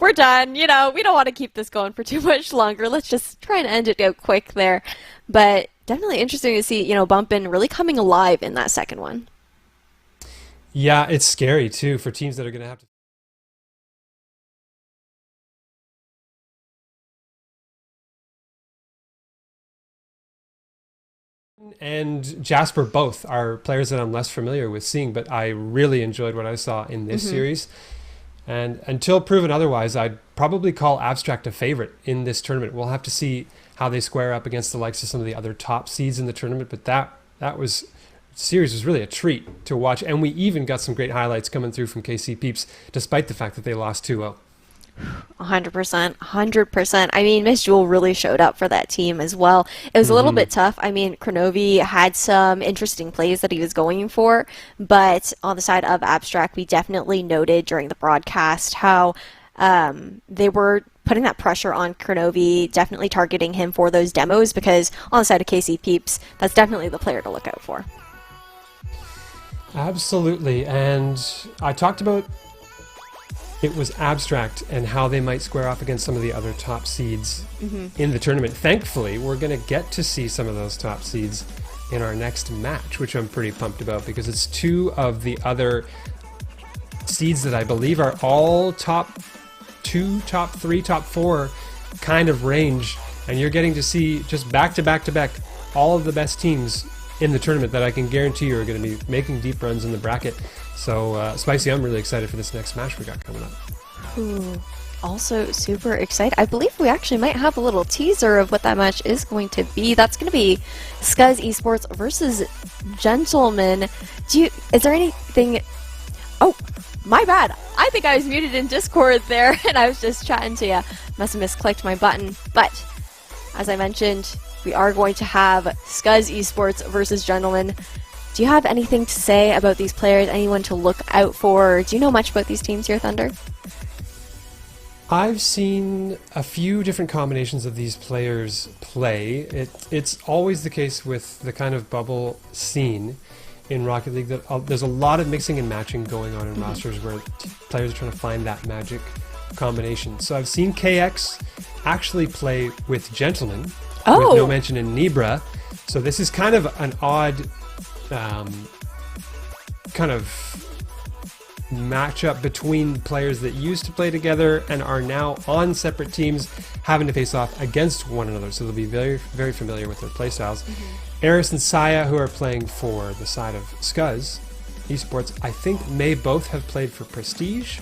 we're done. You know, we don't want to keep this going for too much longer. Let's just try and end it out quick there. But definitely interesting to see, Bumpin' really coming alive in that second one.
Yeah, it's scary, too, for teams that are going to have to... and Jasper both are players that I'm less familiar with seeing, but I really enjoyed what I saw in this series. And until proven otherwise, I'd probably call Abstract a favorite in this tournament. We'll have to see how they square up against the likes of some of the other top seeds in the tournament, but that series was really a treat to watch, and we even got some great highlights coming through from KCPeeps, despite the fact that they lost 2-0.
100%. I mean, Miss Jewel really showed up for that team as well. It was a little bit tough. I mean, Kronovi had some interesting plays that he was going for, but on the side of Abstract, we definitely noted during the broadcast how they were putting that pressure on Kronovi, definitely targeting him for those demos, because on the side of KCPeeps, that's definitely the player to look out for.
Absolutely, and I talked about it was Abstract and how they might square off against some of the other top seeds in the tournament. Thankfully, we're going to get to see some of those top seeds in our next match, which I'm pretty pumped about because it's two of the other seeds that I believe are all top 2, top 3, top 4 kind of range, and you're getting to see just back to back to back all of the best teams in the tournament that I can guarantee you are going to be making deep runs in the bracket. So Spicy, I'm really excited for this next match we got coming up.
Ooh, also super excited. I believe we actually might have a little teaser of what that match is going to be. That's going to be Scuzz Esports versus Gentlemen. Is there anything... Oh, my bad. I think I was muted in Discord there, and I was just chatting to you. Must have misclicked my button. But, as I mentioned, we are going to have Scuzz Esports versus Gentlemen. Do you have anything to say about these players? Anyone to look out for? Do you know much about these teams here, Thunder?
I've seen a few different combinations of these players play. It's always the case with the kind of bubble scene in Rocket League that there's a lot of mixing and matching going on in rosters where players are trying to find that magic combination. So I've seen KX actually play with Gentlemen, with no mention in Nibra. So this is kind of an odd kind of matchup between players that used to play together and are now on separate teams having to face off against one another. So they'll be very, very familiar with their playstyles. Eris and Saya, who are playing for the side of Scuzz Esports, I think may both have played for Prestige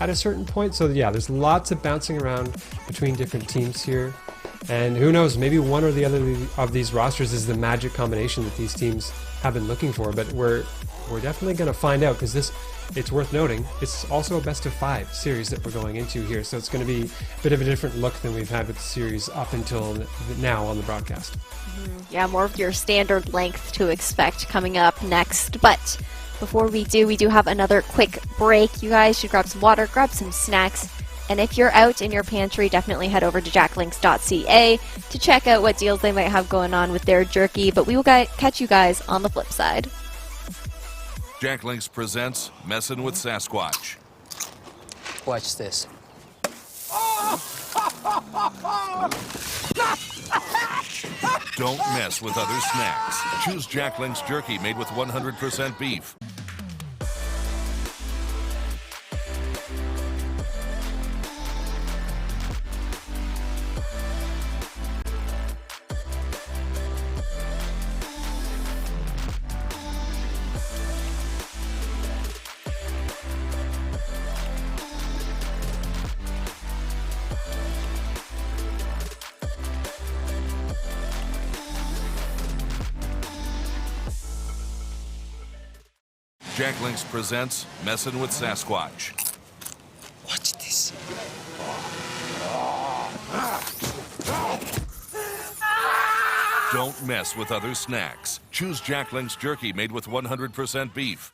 at a certain point. So yeah, there's lots of bouncing around between different teams here. And who knows, maybe one or the other of these rosters is the magic combination that these teams have been looking for. But we're definitely going to find out, because it's worth noting, it's also a best of 5 series that we're going into here. So it's going to be a bit of a different look than we've had with the series up until now on the broadcast.
Yeah, more of your standard length to expect coming up next. But before we do have another quick break. You guys should grab some water, grab some snacks, and if you're out in your pantry, definitely head over to jacklinks.ca to check out what deals they might have going on with their jerky. But we will catch you guys on the flip side.
Jacklinks presents Messin' with Sasquatch.
Watch this.
Don't mess with other snacks. Choose Jacklinks jerky made with 100% beef. Jacklinks presents Messin' with Sasquatch.
Watch this.
Don't mess with other snacks. Choose Jacklinks jerky made with 100% beef.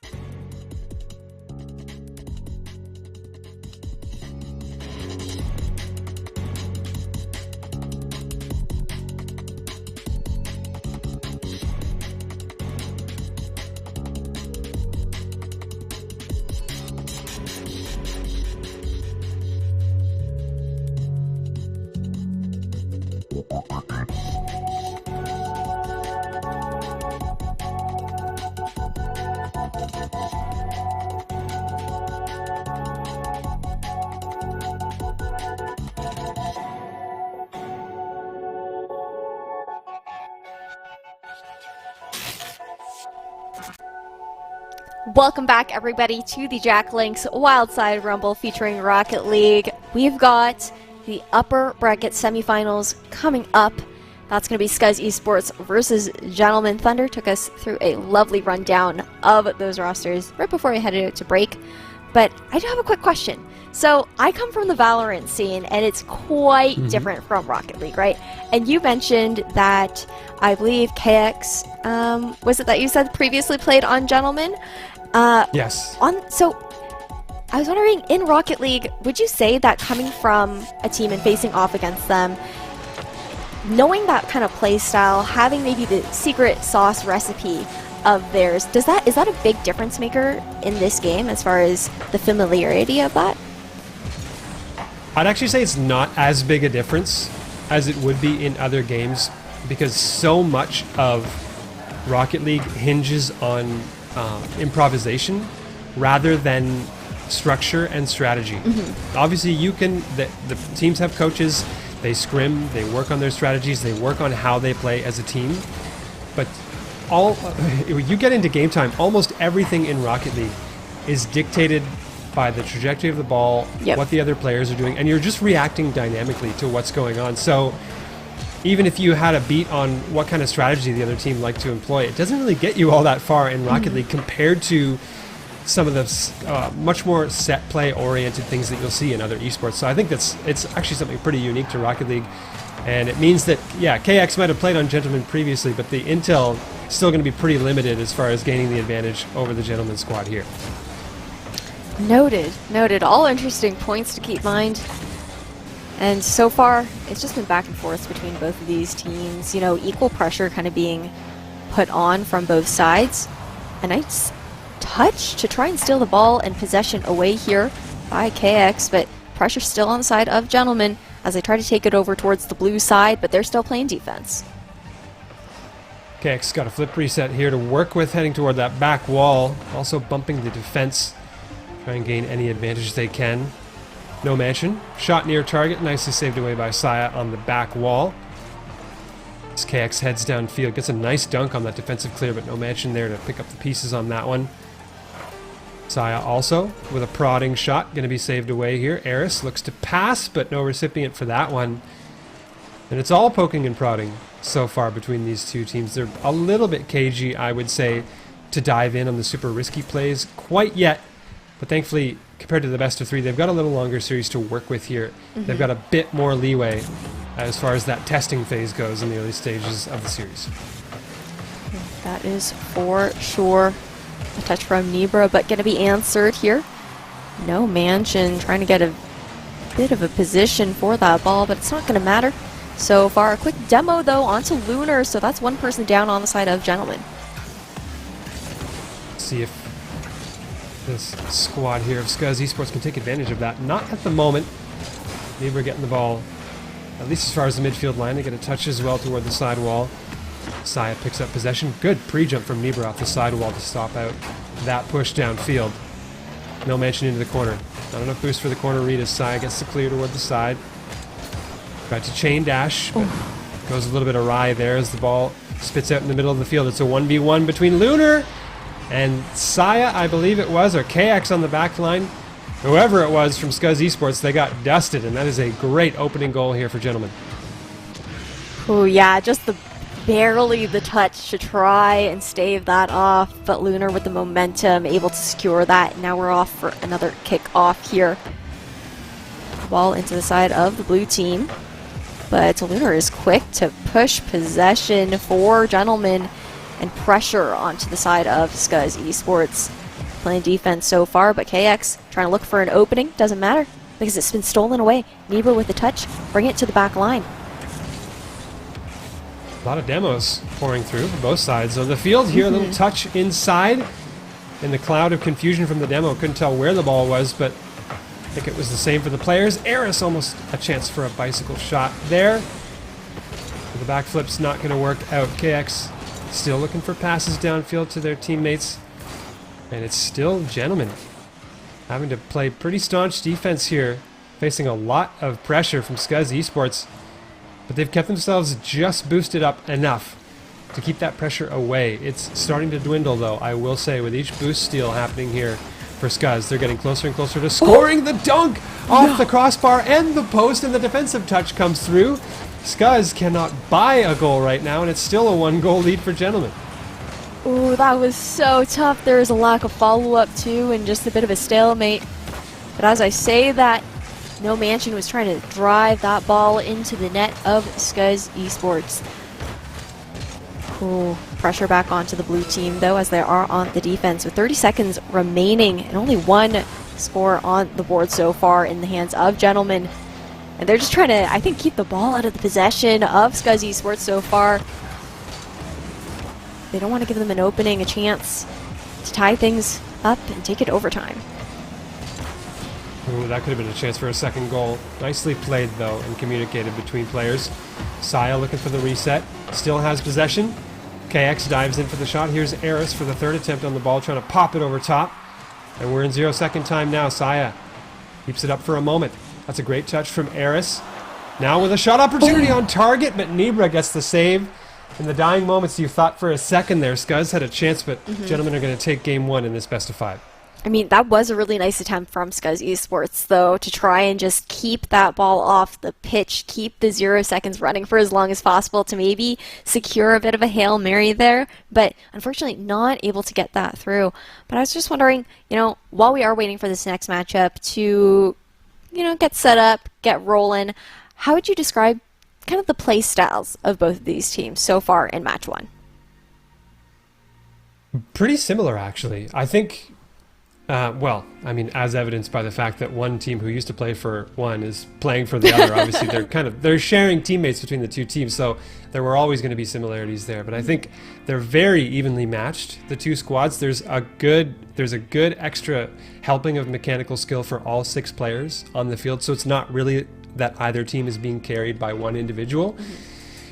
Welcome back, everybody, to the Jacklinks Wildside Rumble featuring Rocket League. We've got the upper bracket semifinals coming up. That's going to be Scuzz Esports versus Gentlemen. Thunder took us through a lovely rundown of those rosters right before we headed out to break. But I do have a quick question. So I come from the Valorant scene, and it's quite different from Rocket League, right? And you mentioned that I believe KX, was it that you said previously played on Gentlemen?
Yes.
So I was wondering, in Rocket League, would you say that coming from a team and facing off against them, knowing that kind of play style, having maybe the secret sauce recipe of theirs, is that a big difference maker in this game as far as the familiarity of that?
I'd actually say it's not as big a difference as it would be in other games, because so much of Rocket League hinges on improvisation rather than structure and strategy. Obviously, the teams have coaches They scrim, they work on their strategies, they work on how they play as a team. But you get into game time, almost everything in Rocket League is dictated by the trajectory of the ball, what the other players are doing, and you're just reacting dynamically to what's going on. So even if you had a beat on what kind of strategy the other team liked to employ, it doesn't really get you all that far in Rocket League compared to some of the much more set play oriented things that you'll see in other esports. So I think it's actually something pretty unique to Rocket League, and it means that KX might have played on Gentlemen previously, but the intel is still going to be pretty limited as far as gaining the advantage over the Gentlemen squad here.
Noted. All interesting points to keep in mind. And so far, it's just been back and forth between both of these teams. You know, equal pressure kind of being put on from both sides. A nice touch to try and steal the ball and possession away here by KX, but pressure still on the side of Gentlemen as they try to take it over towards the blue side, but they're still playing defense.
KX got a flip reset here to work with, heading toward that back wall, also bumping the defense. Try and gain any advantage they can. No mansion. Shot near target, nicely saved away by Saya on the back wall. As KX heads downfield, gets a nice dunk on that defensive clear, but no mansion there to pick up the pieces on that one. Saya also with a prodding shot, going to be saved away here. Eris looks to pass, but no recipient for that one. And it's all poking and prodding so far between these two teams. They're a little bit cagey, I would say, to dive in on the super risky plays quite yet. But thankfully, compared to the best of three, they've got a little longer series to work with here. They've got a bit more leeway as far as that testing phase goes in the early stages of the series.
That is for sure. A touch from Nebra, but going to be answered here. No mansion, trying to get a bit of a position for that ball, but it's not going to matter so far. A quick demo, though, onto Lunar, so that's one person down on the side of Gentlemen.
See if this squad here of Scuzz Esports can take advantage of that. Not at the moment. Nebra getting the ball, at least as far as the midfield line. They get a touch as well toward the side wall. Saya picks up possession. Good pre-jump from Nebra off the side wall to stop out that push downfield. No mansion into the corner. Not enough boost for the corner read as Saya gets to clear toward the side. Tried to chain dash, but goes a little bit awry there as the ball spits out in the middle of the field. It's a 1v1 between Lunar and Saya, I believe it was, or KX on the back line. Whoever it was from Scuzz Esports, they got dusted, and that is a great opening goal here for Gentlemen.
Oh yeah, just barely the touch to try and stave that off, but Lunar with the momentum, able to secure that. Now we're off for another kick off here. Ball into the side of the blue team, but Lunar is quick to push possession for Gentlemen and pressure onto the side of Scuzz Esports. Playing defense so far, but KX trying to look for an opening. Doesn't matter because it's been stolen away. Nebra with the touch, bring it to the back line.
A lot of demos pouring through from both sides of the field here. A little touch inside in the cloud of confusion from the demo. Couldn't tell where the ball was, but I think it was the same for the players. Eris almost a chance for a bicycle shot there. But the backflip's not going to work out. KX still looking for passes downfield to their teammates. And it's still Gentlemen having to play pretty staunch defense here, facing a lot of pressure from Scuzz Esports. But they've kept themselves just boosted up enough to keep that pressure away. It's starting to dwindle, though, I will say, with each boost steal happening here for Scuzz. They're getting closer and closer to scoring the dunk off the crossbar and the post, and the defensive touch comes through. Scuzz cannot buy a goal right now, and it's still a 1-goal lead for Gentlemen.
Ooh, that was so tough. There was a lack of follow-up, too, and just a bit of a stalemate. But as I say that, No Mansion was trying to drive that ball into the net of Scuzz Esports. Ooh, pressure back onto the blue team, though, as they are on the defense with 30 seconds remaining and only one score on the board so far in the hands of Gentlemen. And they're just trying to, I think, keep the ball out of the possession of Scuzz Esports so far. They don't want to give them an opening, a chance to tie things up and take it overtime.
Ooh, that could have been a chance for a second goal. Nicely played, though, and communicated between players. Saya looking for the reset. Still has possession. KX dives in for the shot. Here's Eris for the third attempt on the ball, trying to pop it over top. And we're in 0-second time now. Saya keeps it up for a moment. That's a great touch from Eris. Now with a shot opportunity on target, but Nibra gets the save. In the dying moments, you thought for a second there, Scuzz had a chance, but gentlemen are going to take game 1 in this best of 5.
I mean, that was a really nice attempt from Scuzz Esports, though, to try and just keep that ball off the pitch, keep the 0 seconds running for as long as possible to maybe secure a bit of a Hail Mary there, but unfortunately not able to get that through. But I was just wondering, while we are waiting for this next matchup to, get set up, get rolling, how would you describe kind of the play styles of both of these teams so far in match 1?
Pretty similar, actually. I think... as evidenced by the fact that one team who used to play for one is playing for the other. Obviously, they're sharing teammates between the two teams, so there were always going to be similarities there. But I think they're very evenly matched, the two squads. There's a good extra helping of mechanical skill for all 6 players on the field, so it's not really that either team is being carried by one individual.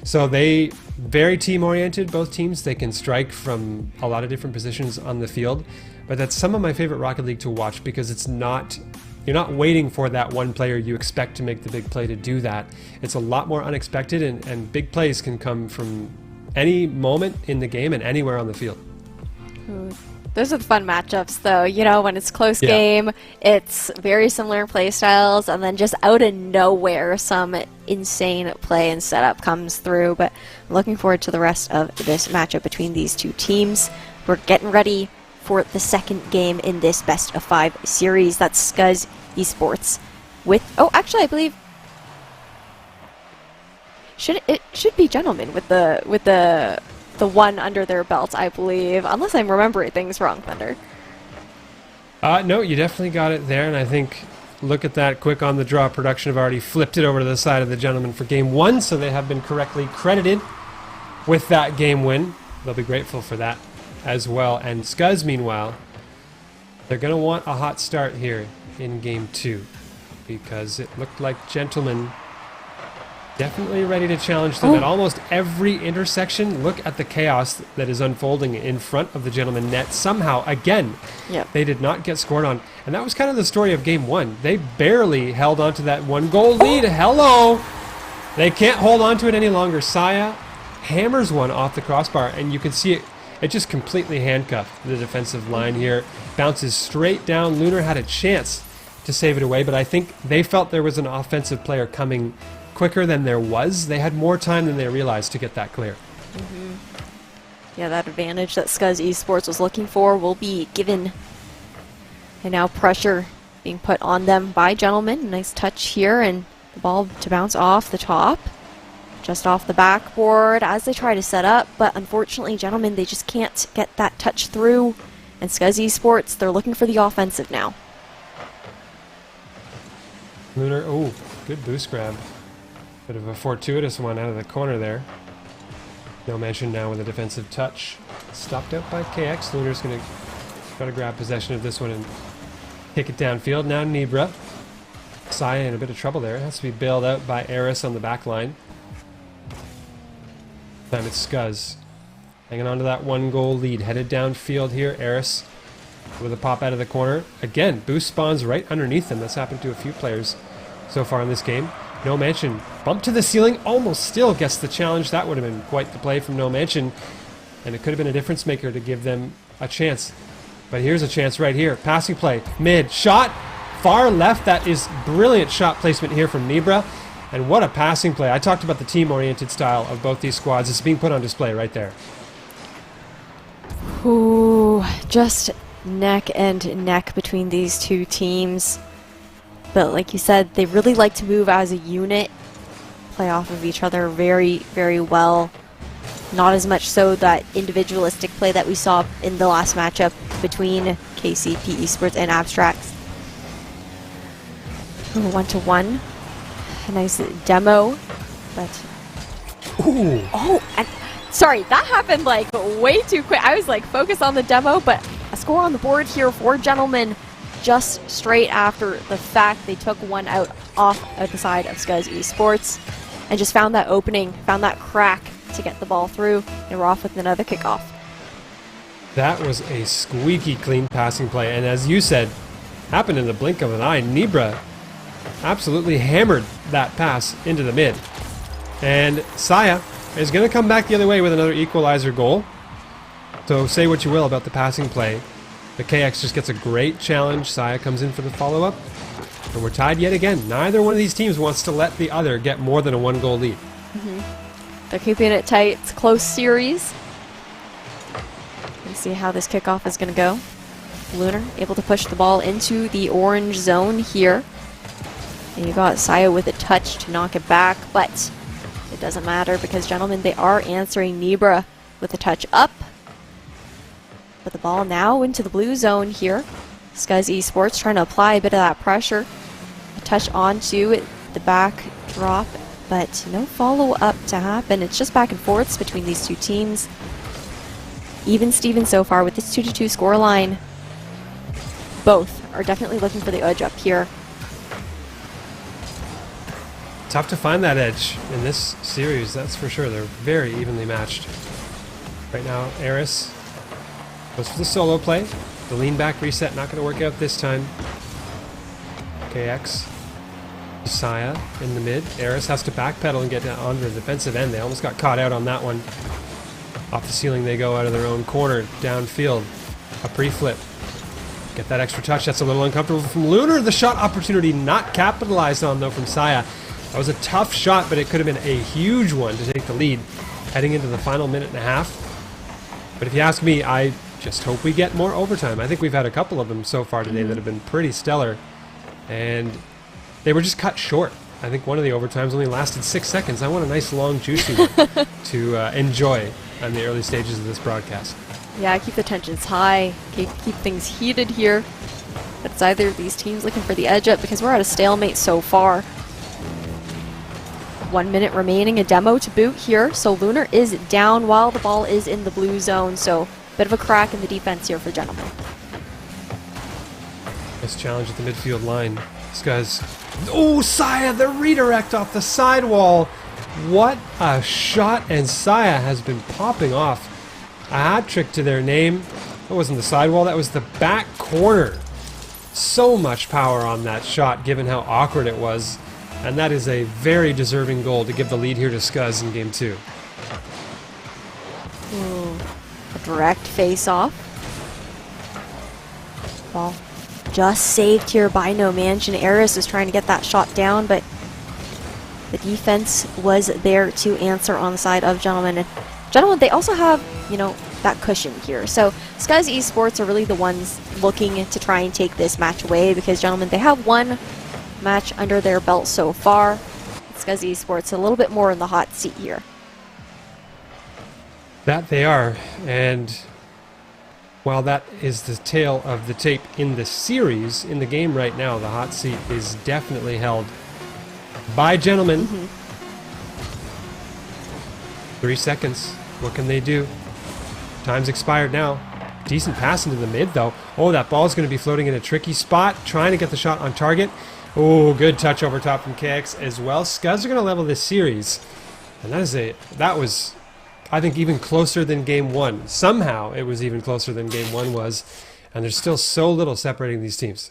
So they very team-oriented, both teams. They can strike from a lot of different positions on the field. But that's some of my favorite Rocket League to watch because you're not waiting for that one player you expect to make the big play to do that. It's a lot more unexpected, and big plays can come from any moment in the game and anywhere on the field.
Those are the fun matchups, though. When it's close game, it's very similar play styles, and then just out of nowhere, some insane play and setup comes through. But I'm looking forward to the rest of this matchup between these two teams. We're getting ready for the second game in this best of 5 series. That's Scuzz Esports with, actually I believe it should be gentlemen with the one under their belt, I believe, unless I'm remembering things wrong, Thunder.
No, you definitely got it there, and I think, look at that, quick on the draw production have already flipped it over to the side of the gentlemen for game 1, so they have been correctly credited with that game win. They'll be grateful for that as well. And Scuzz, meanwhile, they're going to want a hot start here in game 2 because it looked like gentlemen definitely ready to challenge them at almost every intersection. Look at the chaos that is unfolding in front of the gentleman net. Somehow, again, they did not get scored on. And that was kind of the story of game 1. They barely held on to that 1-goal lead. Hello! They can't hold on to it any longer. Saya hammers one off the crossbar, and you can see it. It just completely handcuffed the defensive line here. Bounces straight down. Lunar had a chance to save it away, but I think they felt there was an offensive player coming quicker than there was. They had more time than they realized to get that clear.
Yeah, that advantage that Scuzz Esports was looking for will be given. And now pressure being put on them by gentlemen. Nice touch here, and the ball to bounce off the top. Just off the backboard as they try to set up, but unfortunately, gentlemen, they just can't get that touch through. And Scuzz Esports, they're looking for the offensive now.
Lunar, good boost grab. Bit of a fortuitous one out of the corner there. No mention now with a defensive touch. Stopped out by KX. Lunar's going to try to grab possession of this one and kick it downfield. Now Nibra. Saya in a bit of trouble there. Has to be bailed out by Eris on the back line. Time it's Scuzz. Hanging on to that 1-goal lead. Headed downfield here. Eris with a pop out of the corner. Again, boost spawns right underneath them. That's happened to a few players so far in this game. No Mansion. Bump to the ceiling. Almost still gets the challenge. That would have been quite the play from No Mansion. And it could have been a difference maker to give them a chance. But here's a chance right here. Passing play. Mid. Shot. Far left. That is brilliant shot placement here from Nibra. And what a passing play. I talked about the team-oriented style of both these squads. It's being put on display right there.
Ooh, just neck and neck between these two teams. But like you said, they really like to move as a unit, play off of each other very, very well. Not as much so that individualistic play that we saw in the last matchup between KCP Esports and Abstracts. 1-to-1. A nice demo, but...
Ooh.
And sorry, that happened like way too quick. I was like focused on the demo, but a score on the board here for gentlemen just straight after the fact. They took one out off at the side of Scuzz Esports and just found that opening, found that crack to get the ball through. They were off with another kickoff.
That was a squeaky clean passing play, and as you said, happened in the blink of an eye. Nibra absolutely hammered that pass into the mid. And Saya is going to come back the other way with another equalizer goal. So say what you will about the passing play. The KX just gets a great challenge. Saya comes in for the follow-up. And we're tied yet again. Neither one of these teams wants to let the other get more than a 1-goal lead.
They're keeping it tight. It's a close series. Let's see how this kickoff is going to go. Lunar able to push the ball into the orange zone here. And you got Saya with a touch to knock it back, but it doesn't matter because, gentlemen, they are answering Nibra with a touch up. But the ball now into the blue zone here. Scuzz Esports trying to apply a bit of that pressure. A touch onto the back drop, but no follow-up to happen. It's just back and forths between these two teams. Even Steven so far with this 2-2 scoreline. Both are definitely looking for the edge up here.
Tough to find that edge in this series, that's for sure. They're very evenly matched. Right now, Eris goes for the solo play. The lean back reset not going to work out this time. KX. Saya in the mid. Eris has to backpedal and get down onto the defensive end. They almost got caught out on that one. Off the ceiling they go out of their own corner. Downfield. A pre-flip. Get that extra touch. That's a little uncomfortable from Lunar. The shot opportunity not capitalized on, though, from Saya. That was a tough shot, but it could have been a huge one to take the lead heading into the final minute and a half. But if you ask me, I just hope we get more overtime. I think we've had a couple of them so far today that have been pretty stellar. And they were just cut short. I think one of the overtimes only lasted 6 seconds. I want a nice, long, juicy one to enjoy on the early stages of this broadcast.
Yeah, keep the tensions high, keep things heated here. But it's either of these teams looking for the edge up because we're at a stalemate so far. 1 minute remaining, a demo to boot here. So Lunar is down while the ball is in the blue zone. So bit of a crack in the defense here for Gentlemen.
Nice challenge at the midfield line. Scuzz. Oh, Saya, the redirect off the sidewall. What a shot, and Saya has been popping off. A hat trick to their name. That wasn't the sidewall, that was the back corner. So much power on that shot, given how awkward it was. And that is a very deserving goal to give the lead here to Scuzz in Game 2.
Ooh, a direct face-off. Ball just saved here by No Mansion. Eris was trying to get that shot down, but the defense was there to answer on the side of Gentlemen. And Gentlemen, they also have, you know, that cushion here. So Scuzz Esports are really the ones looking to try and take this match away because, Gentlemen, they have one match under their belt so far. Scuzz Esports a little bit more in the hot seat here.
That they are, and while that is the tail of the tape in the series, in the game right now, the hot seat is definitely held by Gentlemen. 3 seconds. What can they do? Time's expired now. Decent pass into the mid, though. Oh, that ball's going to be floating in a tricky spot, trying to get the shot on target. Oh, good touch over top from KX as well. Scuzz are going to level this series, and that was, I think, even closer than Game 1. Somehow it was even closer than Game 1 was, and there's still so little separating these teams.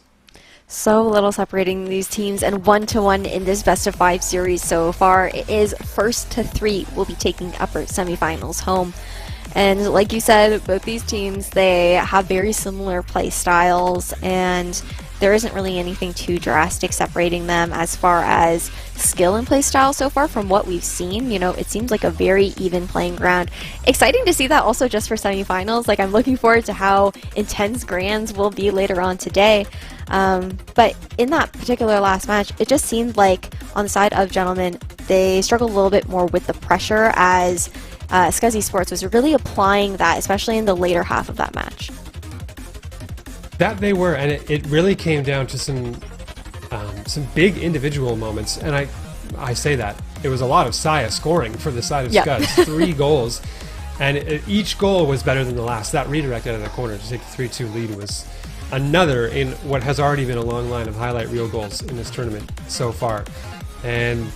So little separating these teams, and 1-1 in this best-of-5 series so far. It is first to 3 will be taking upper semifinals home. And like you said, both these teams, they have very similar play styles, and there isn't really anything too drastic separating them as far as skill and play style so far from what we've seen. You know, it seems like a very even playing ground. Exciting to see that also just for semifinals. Like, I'm looking forward to how intense grands will be later on today. But in that particular last match, it just seemed like on the side of Gentlemen, they struggled a little bit more with the pressure as Scuzz Esports was really applying that, especially in the later half of that match.
That they were, and it really came down to some big individual moments, and I say that. It was a lot of Saya scoring for the side of Scuzz. 3 goals, and each goal was better than the last. That redirect out of the corner to take the 3-2 lead was another in what has already been a long line of highlight reel goals in this tournament so far. And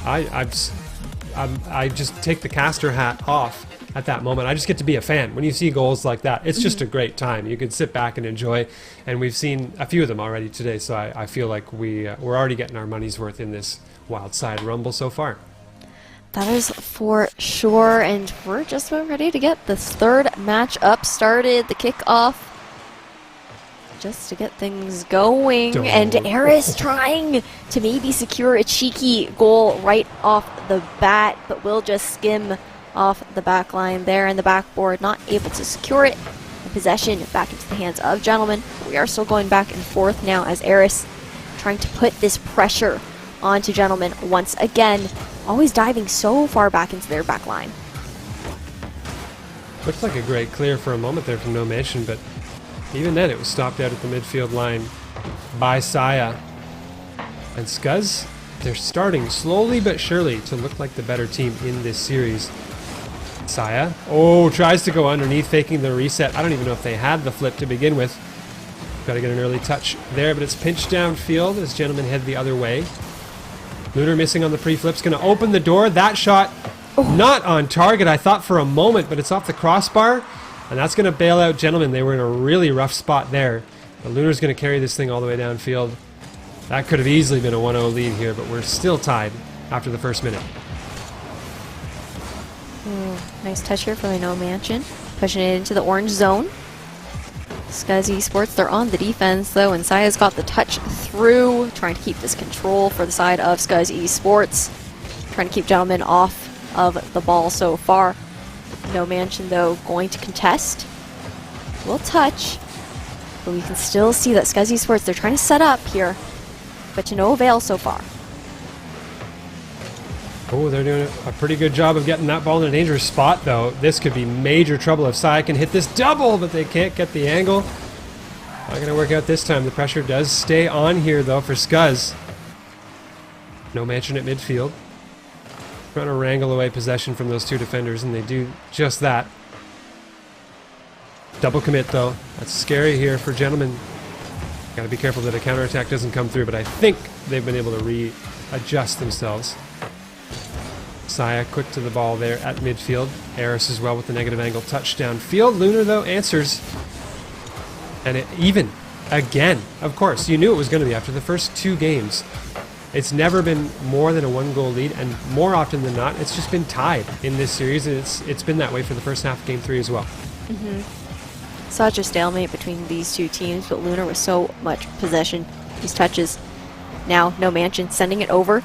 I just take the caster hat off at that moment. I just get to be a fan. When you see goals like that, it's just a great time. You can sit back and enjoy, and we've seen a few of them already today, so I feel like we're already getting our money's worth in this Wild Side Rumble so far.
That is for sure, and we're just about ready to get this third match up started, the kickoff, just to get things going. And Eris trying to maybe secure a cheeky goal right off the bat, but will just skim off the back line there, and the backboard not able to secure it. The possession back into the hands of Gentlemen. We are still going back and forth now as Eris trying to put this pressure onto Gentlemen once again, always diving so far back into their back line.
Looked like a great clear for a moment there from No Mansion, but even then it was stopped out at the midfield line by Saya. And Scuzz, they're starting slowly but surely to look like the better team in this series. Saya, tries to go underneath, faking the reset. I don't even know if they had the flip to begin with. Got to get an early touch there, but it's pinched downfield as Gentlemen head the other way. Lunar missing on the pre-flip's going to open the door. That shot not on target, I thought for a moment, but it's off the crossbar, and that's going to bail out Gentlemen. They were in a really rough spot there. But Lunar's going to carry this thing all the way downfield. That could have easily been a 1-0 lead here, but we're still tied after the first minute.
Nice touch here from the No Mansion, pushing it into the orange zone. Scuzz Esports, they're on the defense though, and Saya's got the touch through, trying to keep this control for the side of Scuzz Esports. Trying to keep Gentlemen off of the ball so far. No Mansion though going to contest. Will touch, but we can still see that Scuzz Esports, they're trying to set up here, but to no avail so far.
Oh, they're doing a pretty good job of getting that ball in a dangerous spot, though. This could be major trouble if Saya can hit this double, but they can't get the angle. Not going to work out this time. The pressure does stay on here, though, for Scuzz. No Mansion at midfield. Trying to wrangle away possession from those two defenders, and they do just that. Double commit, though. That's scary here for Gentlemen. Got to be careful that a counterattack doesn't come through, but I think they've been able to readjust themselves. Saya quick to the ball there at midfield. Eris as well with the negative angle touch downfield. Lunar, though, answers. And it even again. Of course, you knew it was going to be after the first two games. It's never been more than a 1-goal lead, and more often than not, it's just been tied in this series, and it's been that way for the first half of Game 3 as well.
Such a stalemate between these two teams, but Lunar with so much possession. These touches. Now, No Mansion sending it over,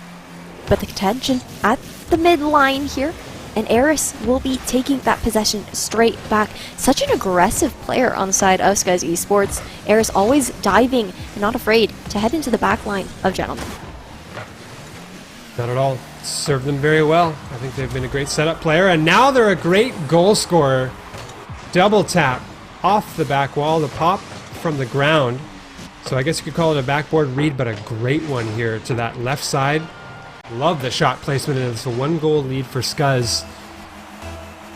but the contention at the midline here, and Eris will be taking that possession straight back. Such an aggressive player on the side of Scuzz Esports. Eris always diving and not afraid to head into the back line of Gentlemen.
Not at all. Served them very well. I think they've been a great setup player, and now they're a great goal scorer. Double tap off the back wall, the pop from the ground. So I guess you could call it a backboard read, but a great one here to that left side. Love the shot placement, and it's a 1-goal lead for Scuzz.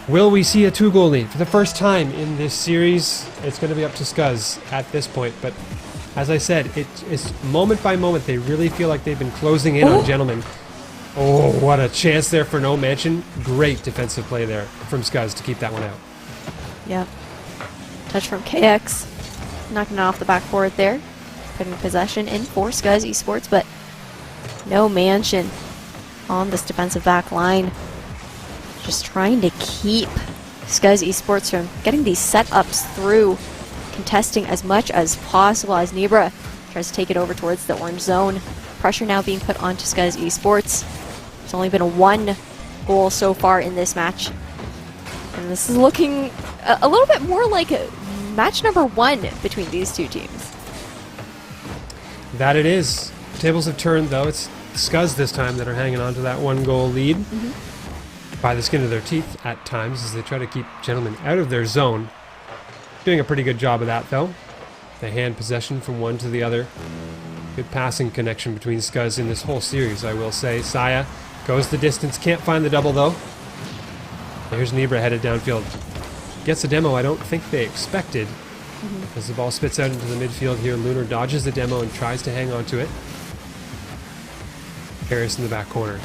Will we see a 2-goal lead for the first time in this series? It's going to be up to Scuzz at this point, but as I said, it's moment by moment. They really feel like they've been closing in on Gentlemen. Oh, what a chance there for No Mansion. Great defensive play there from Scuzz to keep that one out.
Yep. Touch from KX. Knocking it off the backboard there. Putting possession in for Scuzz Esports, but No Mansion on this defensive back line. Just trying to keep Scuzz Esports from getting these setups through. Contesting as much as possible as Nibra tries to take it over towards the orange zone. Pressure now being put onto Scuzz Esports. There's only been a 1 goal so far in this match. And this is looking a little bit more like match number 1 between these two teams.
That it is. Tables have turned, though. It's Scuzz this time that are hanging on to that 1-goal lead by the skin of their teeth at times as they try to keep Gentlemen out of their zone. Doing a pretty good job of that, though. They hand possession from one to the other. Good passing connection between Scuzz in this whole series, I will say. Saya goes the distance, can't find the double, though. Here's Nibra headed downfield. Gets a demo I don't think they expected. As the ball spits out into the midfield here, Lunar dodges the demo and tries to hang on to it. Harris in the back corner.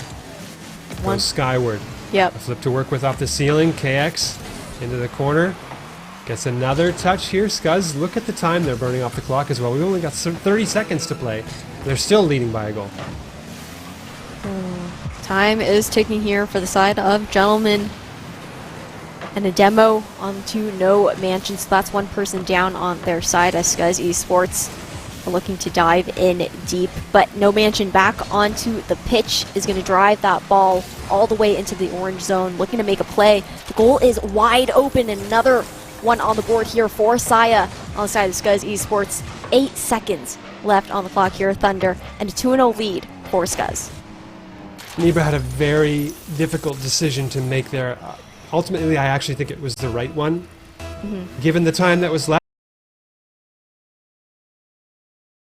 Goes skyward.
Yep.
A flip to work with off the ceiling. KX into the corner. Gets another touch here. Scuzz, look at the time they're burning off the clock as well. We've only got 30 seconds to play. They're still leading by a goal.
Time is ticking here for the side of Gentlemen. And a demo onto No Mansion. So that's one person down on their side as Scuzz Esports are looking to dive in deep. But No Mansion back onto the pitch is going to drive that ball all the way into the orange zone, looking to make a play. The goal is wide open, and another one on the board here for Saya on the side of Scuzz Esports. 8 seconds left on the clock here, Thunder, and a 2-0 lead for Scuzz.
Nebra had a very difficult decision to make there. Ultimately, I actually think it was the right one. Given the time that was left,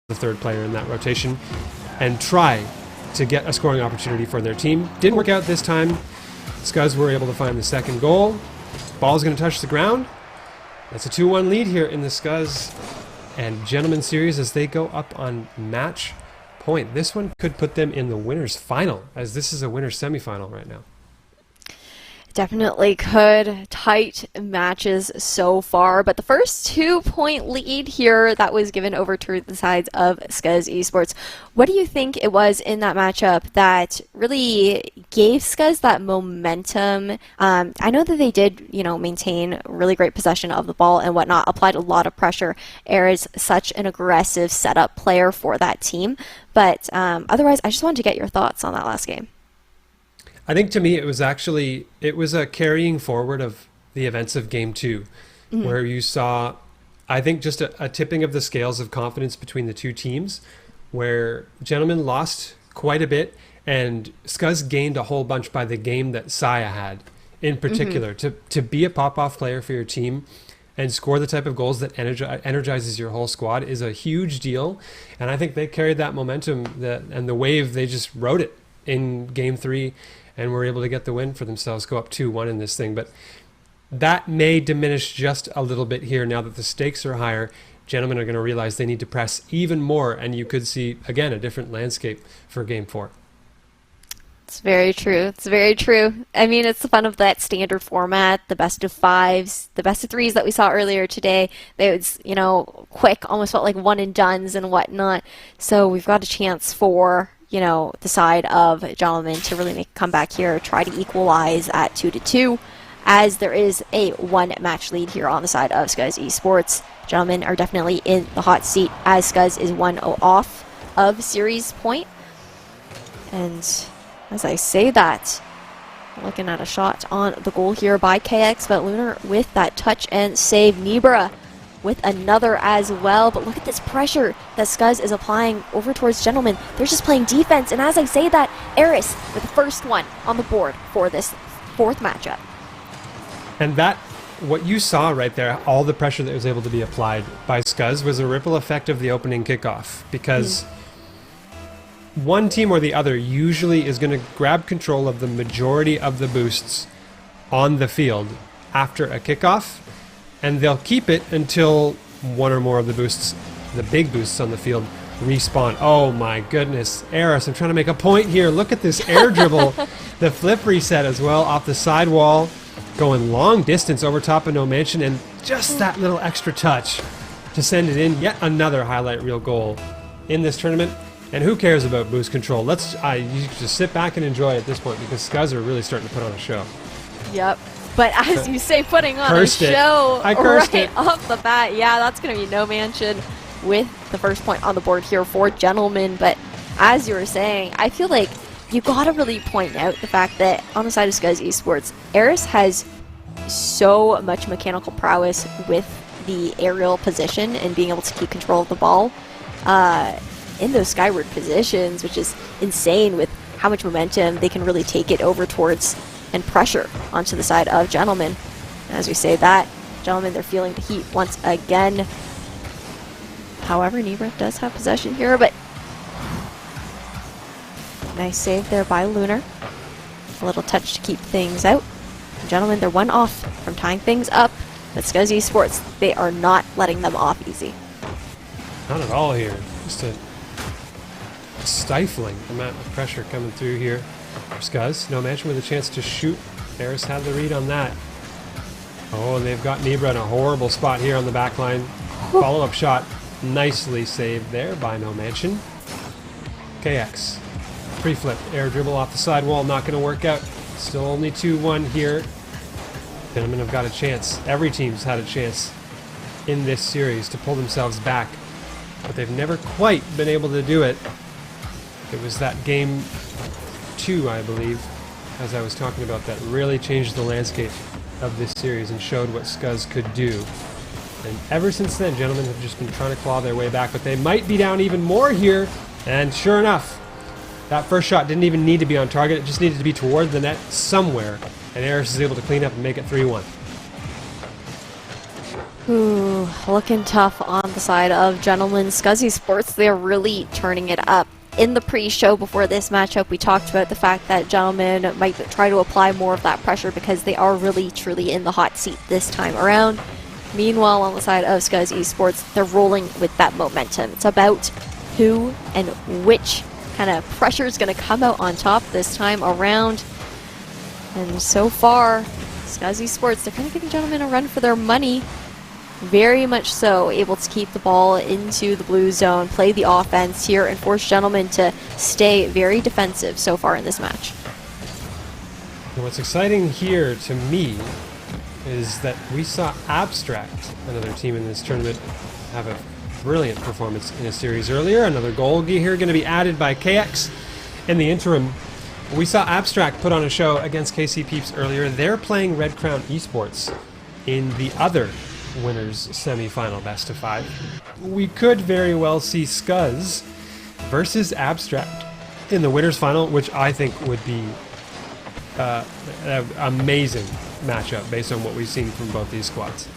the third player in that rotation, and try to get a scoring opportunity for their team. Didn't work out this time. Scuzz were able to find the second goal. Ball's going to touch the ground. That's a 2-1 lead here in the Scuzz and Gentlemen series as they go up on match point. This one could put them in the winner's final, as this is a winner's semifinal right now.
Definitely could. Tight matches so far, but the first 2-point lead here that was given over to the sides of Scuzz Esports. What do you think it was in that matchup that really gave Scuzz that momentum? I know that they did, maintain really great possession of the ball and whatnot, applied a lot of pressure. Air is such an aggressive setup player for that team, but otherwise, I just wanted to get your thoughts on that last game.
I think to me it was a carrying forward of the events of game 2, where you saw, I think, just a tipping of the scales of confidence between the two teams, where Gentlemen lost quite a bit and Scuzz gained a whole bunch by the game that Saya had in particular. To be a pop-off player for your team and score the type of goals that energizes your whole squad is a huge deal, and I think they carried that momentum and the wave. They just rode it in game 3 and were able to get the win for themselves, go up 2-1 in this thing. But that may diminish just a little bit here now that the stakes are higher. Gentlemen are going to realize they need to press even more, and you could see, again, a different landscape for game 4.
It's very true. It's very true. I mean, it's the fun of that standard format, the best of 5s, the best of 3s that we saw earlier today. They was, quick, almost felt like one and dones and whatnot. So we've got a chance for the side of Gentlemen to really make a comeback here, try to equalize at 2-2, as there is a 1-match lead here on the side of Scuzz Esports. Gentlemen are definitely in the hot seat as Scuzz is 1-0 off of series point. And as I say that, looking at a shot on the goal here by KX, but Lunar with that touch and save. Nebra with another as well, but look at this pressure that Scuzz is applying over towards Gentlemen. They're just playing defense, and as I say that, Eris with the first one on the board for this 4th matchup.
And what you saw right there, all the pressure that was able to be applied by Scuzz was a ripple effect of the opening kickoff, because one team or the other usually is going to grab control of the majority of the boosts on the field after a kickoff, and they'll keep it until one or more of the boosts, the big boosts on the field, respawn. Oh my goodness. Eris, I'm trying to make a point here. Look at this air dribble. The flip reset as well off the side wall, going long distance over top of No Mansion, and just that little extra touch to send it in. Yet another highlight reel goal in this tournament. And who cares about boost control? You just sit back and enjoy at this point, because Scuzz are really starting to put on a show.
Yep. But as you say, putting on a show right off the bat, yeah, that's going to be No Mansion with the first point on the board here for Gentlemen. But as you were saying, I feel like you got to really point out the fact that on the side of Scuzz Esports, Eris has so much mechanical prowess with the aerial position and being able to keep control of the ball in those skyward positions, which is insane with how much momentum they can really take it over towards and pressure onto the side of Gentlemen. As we say that, Gentlemen, they're feeling the heat once again. However, Nebra does have possession here, but nice save there by Lunar. A little touch to keep things out. Gentlemen, they're 1 off from tying things up, but Scuzz Esports, they are not letting them off easy.
Not at all here. Just a stifling amount of pressure coming through here. Scuzz, no mention with a chance to shoot. Eris had the read on that. Oh, and they've got Nibra in a horrible spot here on the back line. Follow-up shot nicely saved there by No Mansion. KX. Pre-flip, air dribble off the side wall, not going to work out. Still only 2-1 here. Gentlemen have got a chance. Every team's had a chance in this series to pull themselves back, but they've never quite been able to do it. It was that game 2, I believe, as I was talking about, that really changed the landscape of this series and showed what Scuzz could do. And ever since then, gentlemen have just been trying to claw their way back, but they might be down even more here. And sure enough, that first shot didn't even need to be on target. It just needed to be toward the net somewhere. And Eris is able to clean up and make it 3-1.
Ooh, looking tough on the side of Gentlemen. Scuzz Esports, they're really turning it up. In the pre-show before this matchup, we talked about the fact that Gentlemen might try to apply more of that pressure because they are really, truly in the hot seat this time around. Meanwhile, on the side of Scuzz Esports, they're rolling with that momentum. It's about who and which kind of pressure is going to come out on top this time around. And so far, Scuzz Esports, they're kind of giving Gentlemen a run for their money. Very much so, able to keep the ball into the blue zone, play the offense here, and force Gentlemen to stay very defensive so far in this match.
And what's exciting here to me is that we saw Abstract, another team in this tournament, have a brilliant performance in a series earlier. Another goal here going to be added by KX. In the interim, we saw Abstract put on a show against KCPeeps earlier. They're playing Red Crown Esports in the other winners semi-final best of 5. We could very well see Scuzz versus Abstract in the winners final, which I think would be an amazing matchup based on what we've seen from both these squads.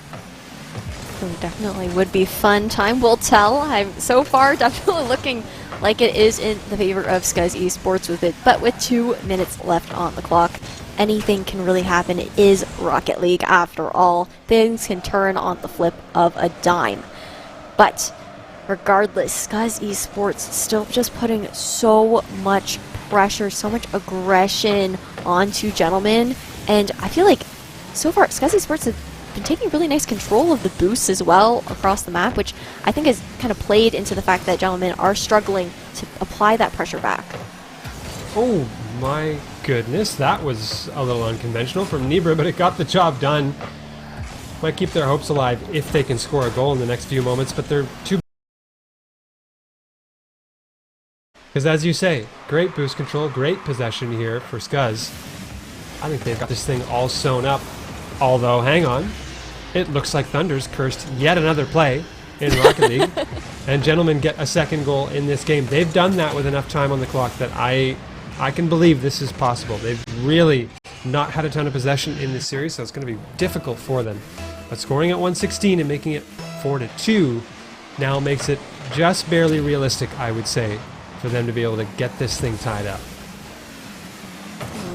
It definitely would be fun. Time will tell. I'm so far definitely looking like it is in the favor of Scuzz Esports with it, but with 2 minutes left on the clock, anything can really happen. It is Rocket League after all. Things can turn on the flip of a dime. But regardless, Scuzz Esports still just putting so much pressure, so much aggression onto Gentlemen, and I feel like so far Scuzz Esports has been taking really nice control of the boosts as well across the map, which I think has kind of played into the fact that Gentlemen are struggling to apply that pressure back.
Oh my goodness, that was a little unconventional from Nibra, but it got the job done. Might keep their hopes alive if they can score a goal in the next few moments, but they're too... Because as you say, great boost control, great possession here for Scuzz. I think they've got this thing all sewn up. Although, hang on, it looks like Thunder's cursed yet another play in Rocket League, and Gentlemen get a second goal in this game. They've done that with enough time on the clock that I can believe this is possible. They've really not had a ton of possession in this series, so it's going to be difficult for them. But scoring at 116 and making it 4-2 now makes it just barely realistic, I would say, for them to be able to get this thing tied up.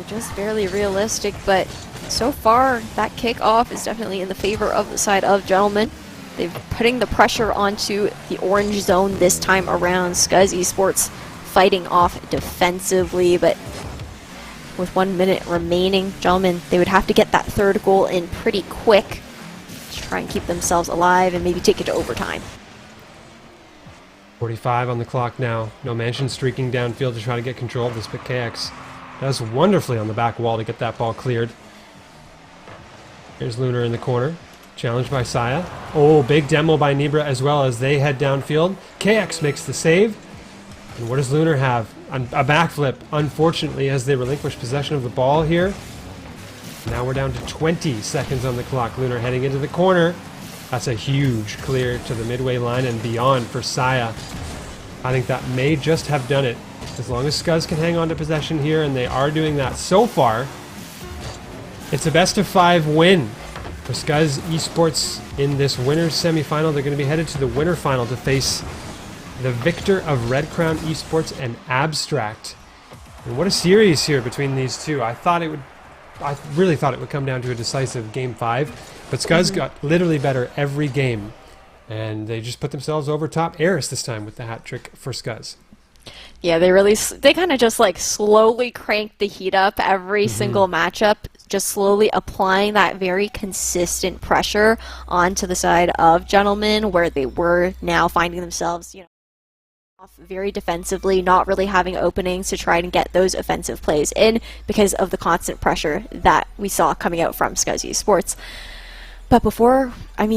Just barely realistic, but so far that kickoff is definitely in the favor of the side of Gentlemen. They're putting the pressure onto the orange zone this time around. Scuzz Esports fighting off defensively, but with 1 minute remaining, Gentlemen, they would have to get that third goal in pretty quick to try and keep themselves alive and maybe take it to overtime.
45 on the clock now. No Mansion streaking downfield to try to get control of this, but KX does wonderfully on the back wall to get that ball cleared. Here's Lunar in the corner. Challenged by Saya. Oh, big demo by Nibra as well as they head downfield. KX makes the save. And what does Lunar have? A backflip, unfortunately, as they relinquish possession of the ball here. Now we're down to 20 seconds on the clock. Lunar heading into the corner. That's a huge clear to the midway line and beyond for Saya. I think that may just have done it. As long as Scuzz can hang on to possession here, and they are doing that so far, it's a best of 5 win for Scuzz Esports in this winners semi-final. They're going to be headed to the winner final to face the victor of Red Crown Esports and Abstract. And what a series here between these two. I really thought it would come down to a decisive game 5, but Scuzz got literally better every game, and they just put themselves over top. Eris this time with the hat trick for Scuzz.
Yeah, they kind of just like slowly crank the heat up every single matchup, just slowly applying that very consistent pressure onto the side of Gentlemen, where they were now finding themselves, off very defensively, not really having openings to try and get those offensive plays in because of the constant pressure that we saw coming out from Scuzz Esports. But before, I'm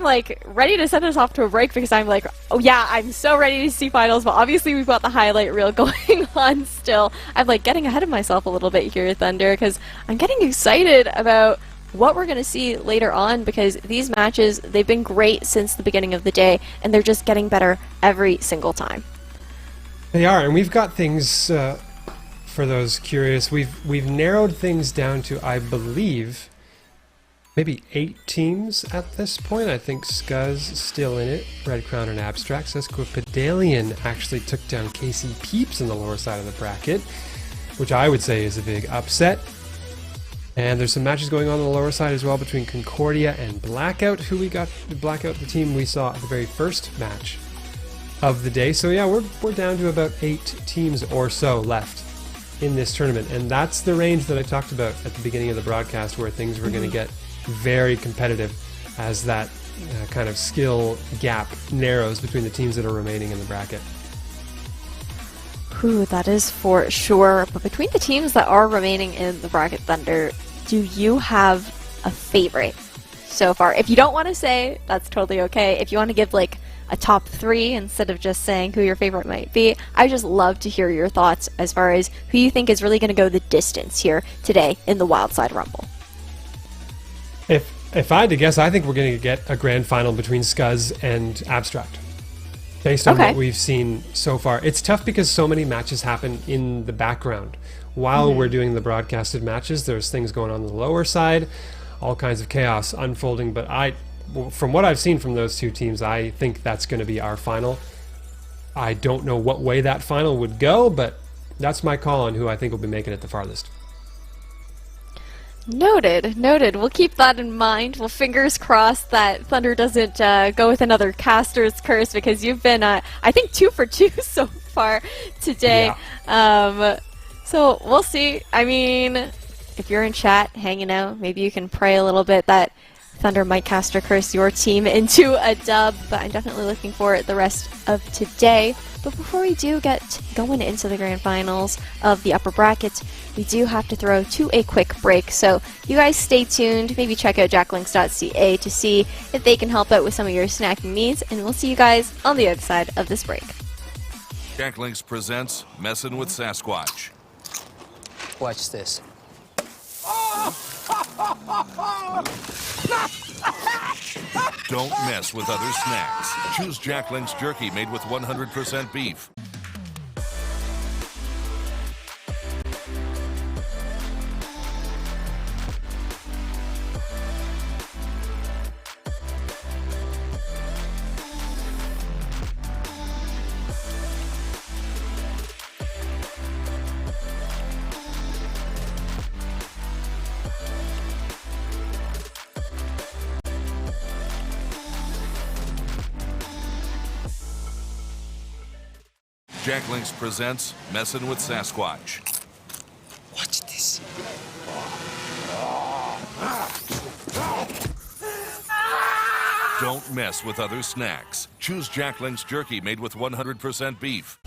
like ready to send us off to a break because I'm like, oh yeah, I'm so ready to see finals, but obviously we've got the highlight reel going on still. I'm like getting ahead of myself a little bit here, Thunder, because I'm getting excited about what we're going to see later on, because these matches, they've been great since the beginning of the day, and they're just getting better every single time.
They are, and we've got things, for those curious, we've narrowed things down to, I believe, maybe 8 teams at this point. I think Scuzz is still in it. Red Crown and Abstract. Sesquipedalian actually took down KCPeeps in the lower side of the bracket, which I would say is a big upset. And there's some matches going on the lower side as well between Concordia and Blackout, who we got. Blackout, the team we saw at the very first match of the day. So yeah, we're down to about 8 teams or so left in this tournament. And that's the range that I talked about at the beginning of the broadcast, where things were going to get very competitive as that kind of skill gap narrows between the teams that are remaining in the bracket.
Ooh, that is for sure. But between the teams that are remaining in the bracket, Thunder, do you have a favorite so far? If you don't want to say, that's totally okay. If you want to give like a top 3 instead of just saying who your favorite might be, I just love to hear your thoughts as far as who you think is really going to go the distance here today in the Wildside Rumble.
If I had to guess, I think we're going to get a grand final between Scuzz and Abstract. Based on what we've seen so far. It's tough because so many matches happen in the background. While we're doing the broadcasted matches, there's things going on the lower side, all kinds of chaos unfolding, but from what I've seen from those two teams, I think that's going to be our final. I don't know what way that final would go, but that's my call on who I think will be making it the farthest.
Noted, noted. We'll keep that in mind. Well, fingers crossed that Thunder doesn't go with another caster's curse, because you've been, I think, 2 for 2 so far today.
Yeah.
So we'll see. I mean, if you're in chat hanging out, maybe you can pray a little bit that Thunder might caster curse your team into a dub, but I'm definitely looking for the rest of today. But before we do get going into the grand finals of the upper brackets, we do have to throw to a quick break. So you guys stay tuned. Maybe check out jacklinks.ca to see if they can help out with some of your snacking needs. And we'll see you guys on the other side of this break.
Jacklinks presents Messin' with Sasquatch.
Watch this.
Don't mess with other snacks. Choose Jacklinks jerky made with 100% beef. Jacklinks presents Messin' with Sasquatch.
Watch this.
Don't mess with other snacks. Choose Jacklinks jerky made with 100% beef.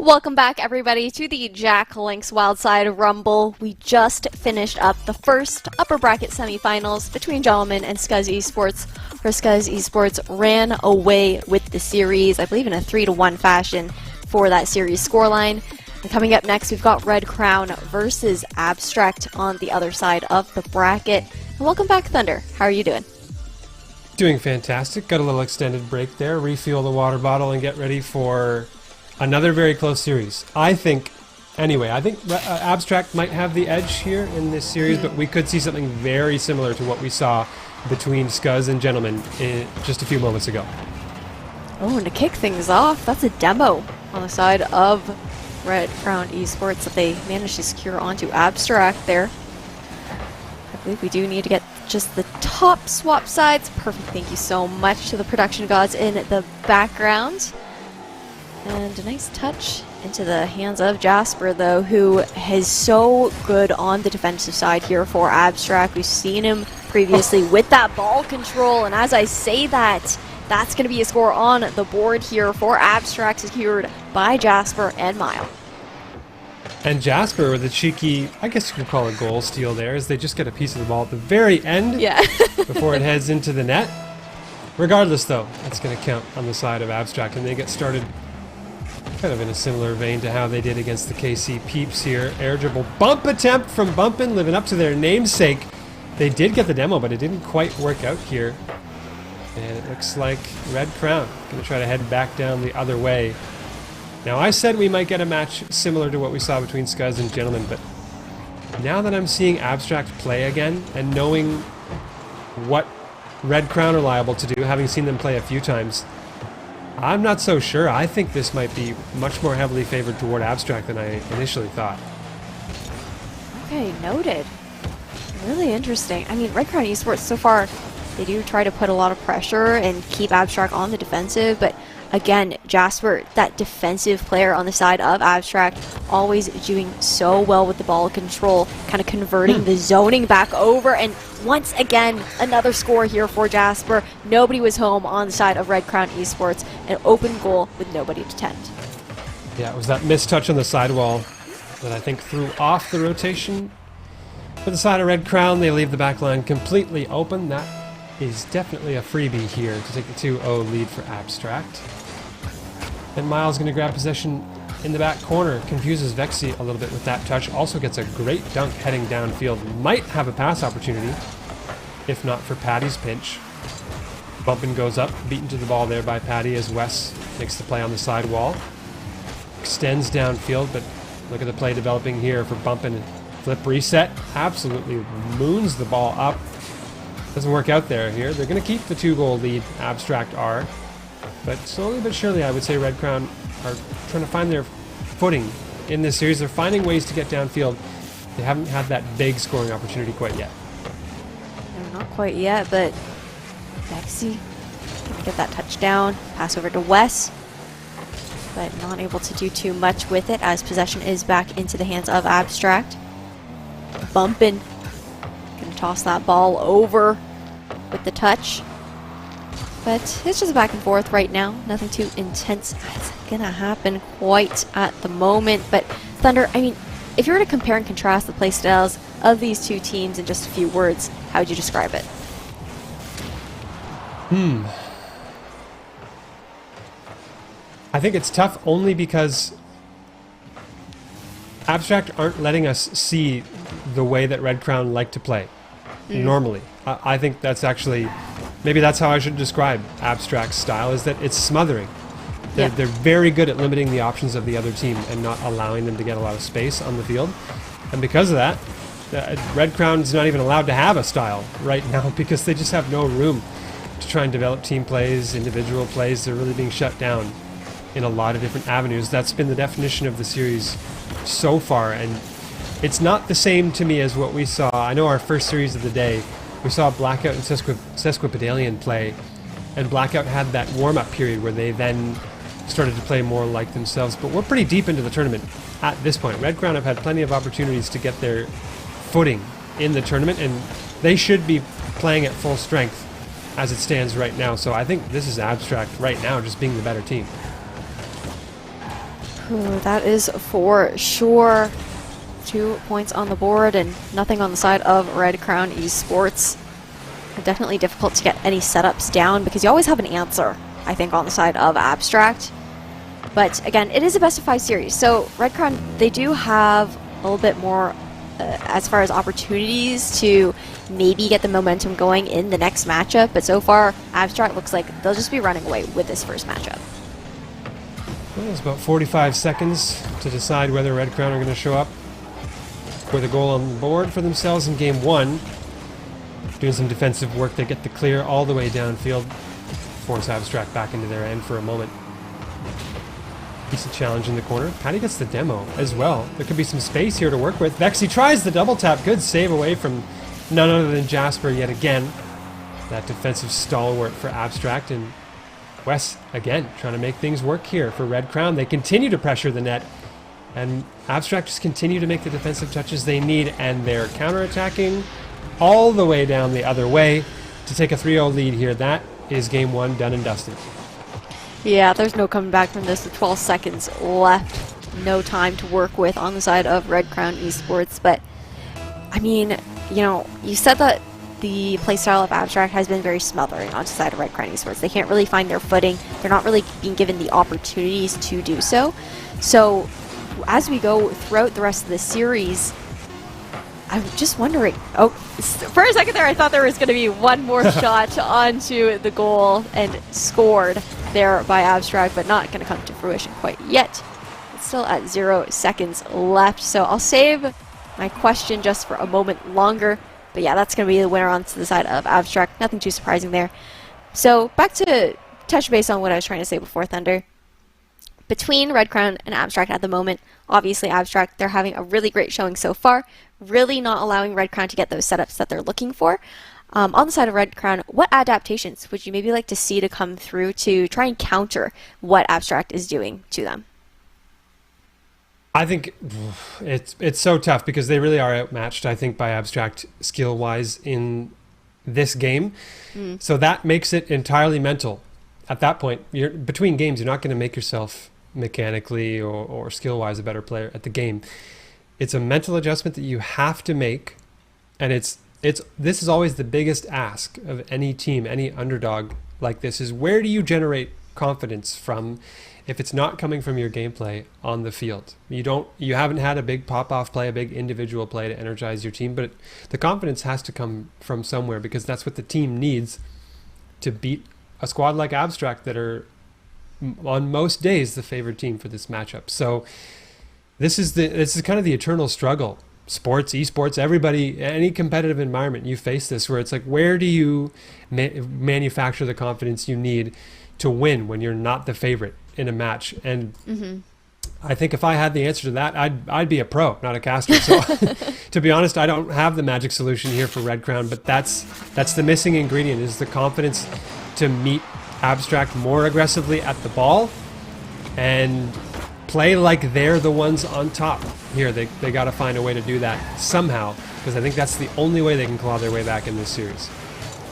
Welcome back, everybody, to the Jack Links Wildside Rumble. We just finished up the first upper bracket semifinals between Gentlemen and Scuzz Esports, where Scuzz Esports ran away with the series, I believe in a 3-1 fashion for that series scoreline. And coming up next, we've got Red Crown versus Abstract on the other side of the bracket. And welcome back, Thunder. How are you doing?
Doing fantastic. Got a little extended break there. Refuel the water bottle and get ready for another very close series. I think Abstract might have the edge here in this series, but we could see something very similar to what we saw between Scuzz and Gentlemen just a few moments ago.
Oh, and to kick things off, that's a demo on the side of Red Crown Esports that they managed to secure onto Abstract there. I believe we do need to get just the top swap sides. Perfect, thank you so much to the production gods in the background. And a nice touch into the hands of Jasper, though, who is so good on the defensive side here for Abstract. We've seen him previously with that ball control, and as I say that, that's going to be a score on the board here for Abstract, secured by Jasper and Mile.
And Jasper with a cheeky, I guess you could call it goal steal there, as they just get a piece of the ball at the very end before it heads into the net. Regardless, though, that's going to count on the side of Abstract, and they get started kind of in a similar vein to how they did against the KCPeeps here. Air dribble bump attempt from Bumpin', living up to their namesake. They did get the demo, but it didn't quite work out here. And it looks like Red Crown going to try to head back down the other way. Now, I said we might get a match similar to what we saw between Scuzz and Gentlemen, but now that I'm seeing Abstract play again and knowing what Red Crown are liable to do, having seen them play a few times, I'm not so sure. I think this might be much more heavily favored toward Abstract than I initially thought.
Okay, noted. Really interesting. I mean, Red Crown Esports so far, they do try to put a lot of pressure and keep Abstract on the defensive, but again, Jasper, that defensive player on the side of Abstract, always doing so well with the ball control, kind of converting the zoning back over, and once again, another score here for Jasper. Nobody was home on the side of Red Crown Esports, an open goal with nobody to tend.
Yeah, it was that missed touch on the sidewall that I think threw off the rotation. For the side of Red Crown, they leave the back line completely open. That is definitely a freebie here to take the 2-0 lead for Abstract. And Miles going to grab possession in the back corner, confuses Vexy a little bit with that touch, also gets a great dunk heading downfield, might have a pass opportunity, if not for Patty's pinch. Bumpin' goes up, beaten to the ball there by Patty as Wes makes the play on the sidewall. Extends downfield, but look at the play developing here for Bumpin'. Flip reset, absolutely moons the ball up. Doesn't work out there here. They're going to keep the 2-goal lead, Abstract are. But slowly but surely, I would say Red Crown are trying to find their footing in this series. They're finding ways to get downfield. They haven't had that big scoring opportunity quite yet.
No, not quite yet, but Vexy gonna get that touchdown. Pass over to Wes, but not able to do too much with it as possession is back into the hands of Abstract. Bumpin', gonna toss that ball over with the touch. But it's just back and forth right now. Nothing too intense is gonna happen quite at the moment. But Thunder, I mean, if you were to compare and contrast the play styles of these two teams in just a few words, how would you describe it?
I think it's tough only because Abstract aren't letting us see the way that Red Crown like to play normally. I think that's actually, maybe that's how I should describe Abstract's style, is that it's smothering. They're very good at limiting the options of the other team and not allowing them to get a lot of space on the field. And because of that, Red Crown's not even allowed to have a style right now because they just have no room to try and develop team plays, individual plays. They're really being shut down in a lot of different avenues. That's been the definition of the series so far, and it's not the same to me as what we saw. I know our first series of the day, we saw Blackout and Sesquipedalian play, and Blackout had that warm-up period where they then started to play more like themselves. But we're pretty deep into the tournament at this point. Red Crown have had plenty of opportunities to get their footing in the tournament, and they should be playing at full strength as it stands right now. So I think this is Abstract right now just being the better team.
Ooh, that is for sure. 2 points on the board and nothing on the side of Red Crown Esports. Definitely difficult to get any setups down because you always have an answer, I think, on the side of Abstract. But again, it is a best of 5 series, so Red Crown, they do have a little bit more as far as opportunities to maybe get the momentum going in the next matchup, but so far, Abstract looks like they'll just be running away with this first matchup.
Well, it's about 45 seconds to decide whether Red Crown are going to show up with a goal on the board for themselves in game 1. Doing some defensive work, they get the clear all the way downfield, force Abstract back into their end for a moment. Decent challenge in the corner. Patty gets the demo as well. There could be some space here to work with. Vexy tries the double tap. Good save away from none other than Jasper yet again. That defensive stalwart for Abstract, and Wes again trying to make things work here for Red Crown. They continue to pressure the net, and Abstract just continue to make the defensive touches they need, and they're counterattacking all the way down the other way to take a 3-0 lead here. That is game 1 done and dusted.
Yeah, there's no coming back from this with 12 seconds left. No time to work with on the side of Red Crown Esports. But, I mean, you know, you said that the playstyle of Abstract has been very smothering on the side of Red Crown Esports. They can't really find their footing. They're not really being given the opportunities to do so. So, as we go throughout the rest of the series, I'm just wondering, oh, for a second there I thought there was going to be one more shot onto the goal and scored there by Abstract, but not going to come to fruition quite yet. It's still at 0 seconds left, so I'll save my question just for a moment longer. But yeah, that's going to be the winner onto the side of Abstract. Nothing too surprising there. So back to touch base on what I was trying to say before, Thunder. Between Red Crown and Abstract at the moment, obviously Abstract, they're having a really great showing so far, really not allowing Red Crown to get those setups that they're looking for. On the side of Red Crown, what adaptations would you maybe like to see to come through to try and counter what Abstract is doing to them?
I think it's so tough because they really are outmatched, I think, by Abstract skill-wise in this game. So that makes it entirely mental. At that point, between games, you're not going to make yourself mechanically or skill-wise a better player at the game. It's a mental adjustment that you have to make, and this is always the biggest ask of any team, any underdog like this, is where do you generate confidence from if it's not coming from your gameplay on the field? You haven't had a big pop-off play, a big individual play to energize your team, but the confidence has to come from somewhere because that's what the team needs to beat a squad like Abstract that are on most days the favored team for this matchup. So this is kind of the eternal struggle. Sports, esports, everybody, any competitive environment, you face this where it's like, where do you manufacture the confidence you need to win when you're not the favorite in a match? And I think if I had the answer to that, I'd be a pro, not a caster. So to be honest, I don't have the magic solution here for Red Crown, but that's the missing ingredient, is the confidence to meet Abstract more aggressively at the ball and play like they're the ones on top. Here, they got to find a way to do that somehow, because I think that's the only way they can claw their way back in this series.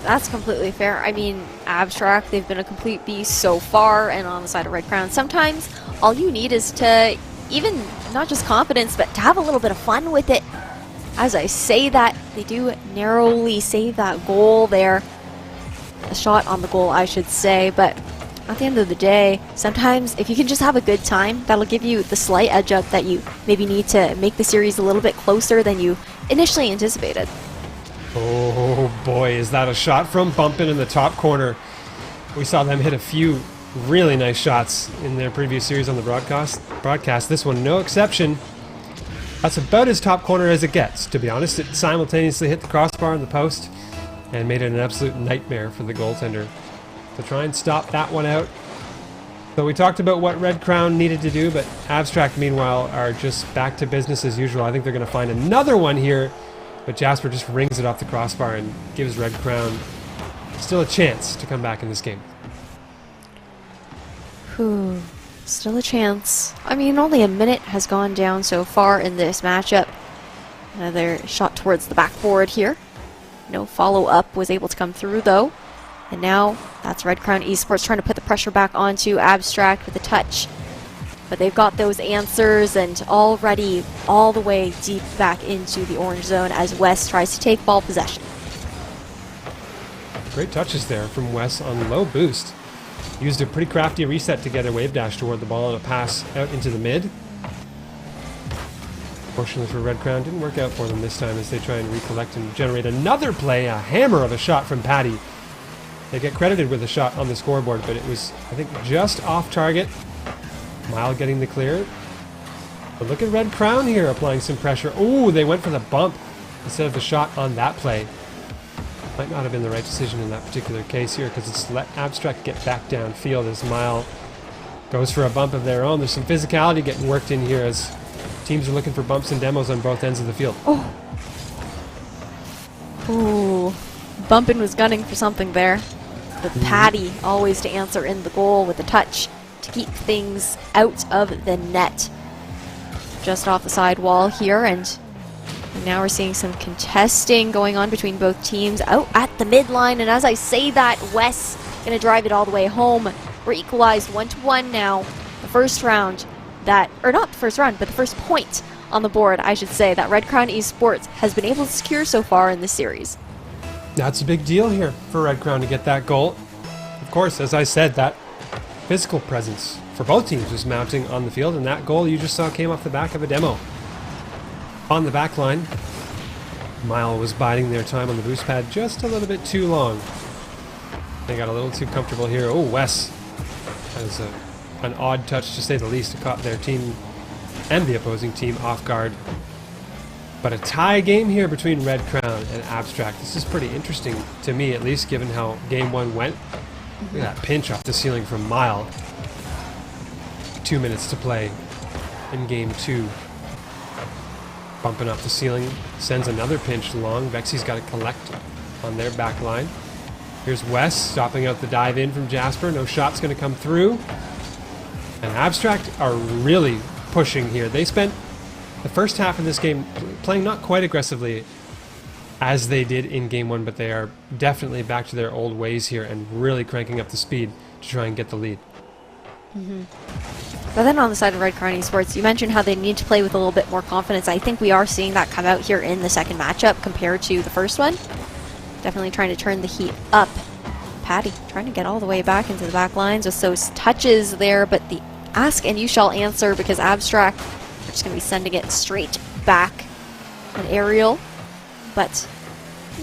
That's completely fair. I mean, Abstract, they've been a complete beast so far, and on the side of Red Crown, sometimes all you need is to, even not just confidence, but to have a little bit of fun with it. As I say that, they do narrowly save that goal there. A shot on the goal, I should say, but at the end of the day, sometimes if you can just have a good time, that'll give you the slight edge up that you maybe need to make the series a little bit closer than you initially anticipated.
Oh boy, is that a shot from Bumpin in the top corner. We saw them hit a few really nice shots in their previous series on the broadcast. This one, no exception. That's about as top corner as it gets, to be honest. It simultaneously hit the crossbar and the post and made it an absolute nightmare for the goaltender to try and stop that one out. So we talked about what Red Crown needed to do, but Abstract, meanwhile, are just back to business as usual. I think they're going to find another one here, but Jasper just rings it off the crossbar and gives Red Crown still a chance to come back in this game.
Whew, still a chance. I mean, only a minute has gone down so far in this matchup. Another shot towards the backboard here. No follow-up was able to come through, though. And now, that's Red Crown Esports trying to put the pressure back onto Abstract with a touch. But they've got those answers and already all the way deep back into the orange zone as Wes tries to take ball possession.
Great touches there from Wes on low boost. Used a pretty crafty reset to get a wave dash toward the ball and a pass out into the mid. Fortunately for Red Crown, didn't work out for them this time as they try and recollect and generate another play. A hammer of a shot from Patty. They get credited with a shot on the scoreboard, but it was, I think, just off target. Mile getting the clear. But look at Red Crown here applying some pressure. Ooh, they went for the bump instead of the shot on that play. Might not have been the right decision in that particular case here because it's let Abstract get back downfield as Mile goes for a bump of their own. There's some physicality getting worked in here as teams are looking for bumps and demos on both ends of the field.
Oh. Ooh. Bumpin was gunning for something there. But Patty always to answer in the goal with a touch to keep things out of the net. Just off the side wall here, and now we're seeing some contesting going on between both teams out at the midline. And as I say that, Wes gonna drive it all the way home. We're equalized 1-1 now. The first round that, or not the first round, but the first point on the board, I should say, that Red Crown Esports has been able to secure so far in this series.
That's a big deal here for Red Crown to get that goal. Of course, as I said, that physical presence for both teams was mounting on the field, and that goal you just saw came off the back of a demo. On the back line, Mile was biding their time on the boost pad just a little bit too long. They got a little too comfortable here. Oh, Wes has an odd touch to say the least. It caught their team and the opposing team off guard. But a tie game here between Red Crown and Abstract. This is pretty interesting to me, at least, given how game one went. Look at that pinch off the ceiling from Mile. 2 minutes to play in game two. Bumping up the ceiling, sends another pinch long. Vexy's got to collect on their back line. Here's Wes stopping out the dive in from Jasper. No shot's going to come through. And Abstract are really pushing here. They spent the first half of this game playing not quite aggressively as they did in game one, but they are definitely back to their old ways here and really cranking up the speed to try and get the lead.
But then on the side of Red Crown Esports, you mentioned how they need to play with a little bit more confidence. I think we are seeing that come out here in the second matchup compared to the first one. Definitely trying to turn the heat up. Patty trying to get all the way back into the back lines with those touches there, but the ask and you shall answer because Abstract are just going to be sending it straight back. An aerial, but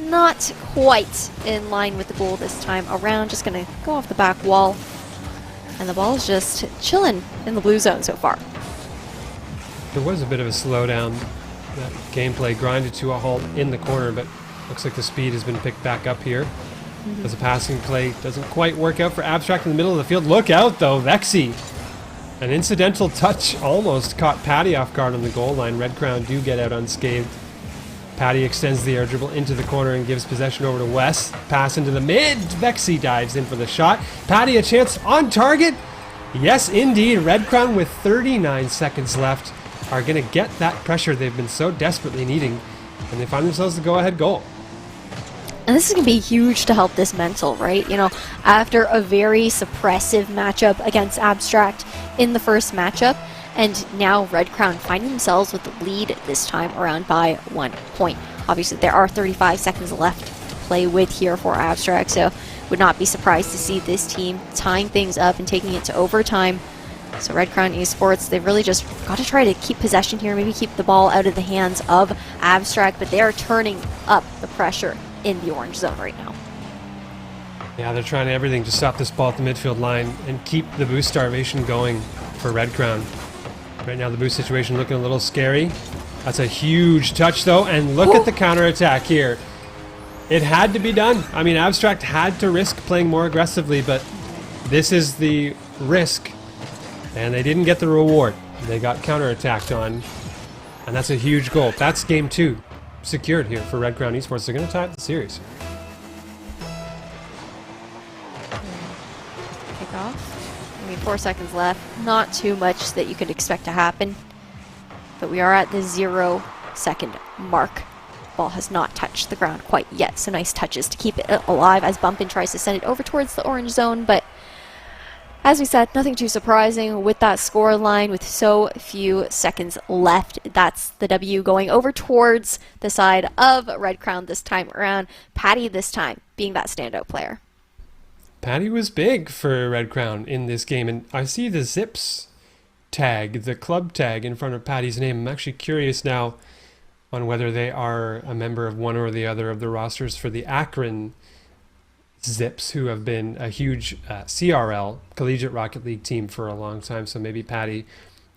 not quite in line with the goal this time around. Just going to go off the back wall. And the ball's just chilling in the blue zone so far.
There was a bit of a slowdown. That gameplay grinded to a halt in the corner, but looks like the speed has been picked back up here. As a passing play doesn't quite work out for Abstract in the middle of the field. Look out though, Vexy. An incidental touch almost caught Patty off guard on the goal line. Red Crown do get out unscathed. Patty extends the air dribble into the corner and gives possession over to Wes. Pass into the mid. Vexy dives in for the shot. Patty a chance on target. Yes, indeed. Red Crown with 39 seconds left are going to get that pressure they've been so desperately needing. And they find themselves the go-ahead goal.
And this is going to be huge to help this mental, right? You know, after a very suppressive matchup against Abstract in the first matchup, and now Red Crown find themselves with the lead this time around by 1 point. Obviously, there are 35 seconds left to play with here for Abstract, so would not be surprised to see this team tying things up and taking it to overtime. So Red Crown Esports, they've really just got to try to keep possession here, maybe keep the ball out of the hands of Abstract, but they are turning up the pressure in the orange zone right now.
Yeah, they're trying everything to stop this ball at the midfield line and keep the boost starvation going for Red Crown. Right now the boost situation looking a little scary. That's a huge touch though, and look at the counterattack here. It had to be done. I mean, Abstract had to risk playing more aggressively, but this is the risk, and they didn't get the reward. They got counterattacked on, and that's a huge goal. That's game two secured here for Red Crown Esports. They're going to tie up the series.
Kick off. 4 seconds left. Not too much that you could expect to happen. But we are at the 0 second mark. Ball has not touched the ground quite yet. So nice touches to keep it alive as Bumpin tries to send it over towards the orange zone. But As we said, nothing too surprising with that score line with so few seconds left. That's the W going over towards the side of Red Crown this time around. Patty this time being that standout player.
Patty was big for Red Crown in this game, and I see the Zips tag, the club tag in front of Patty's name. I'm actually curious now on whether they are a member of one or the other of the rosters for the Akron Zips, who have been a huge CRL, Collegiate Rocket League team for a long time. So maybe Patty,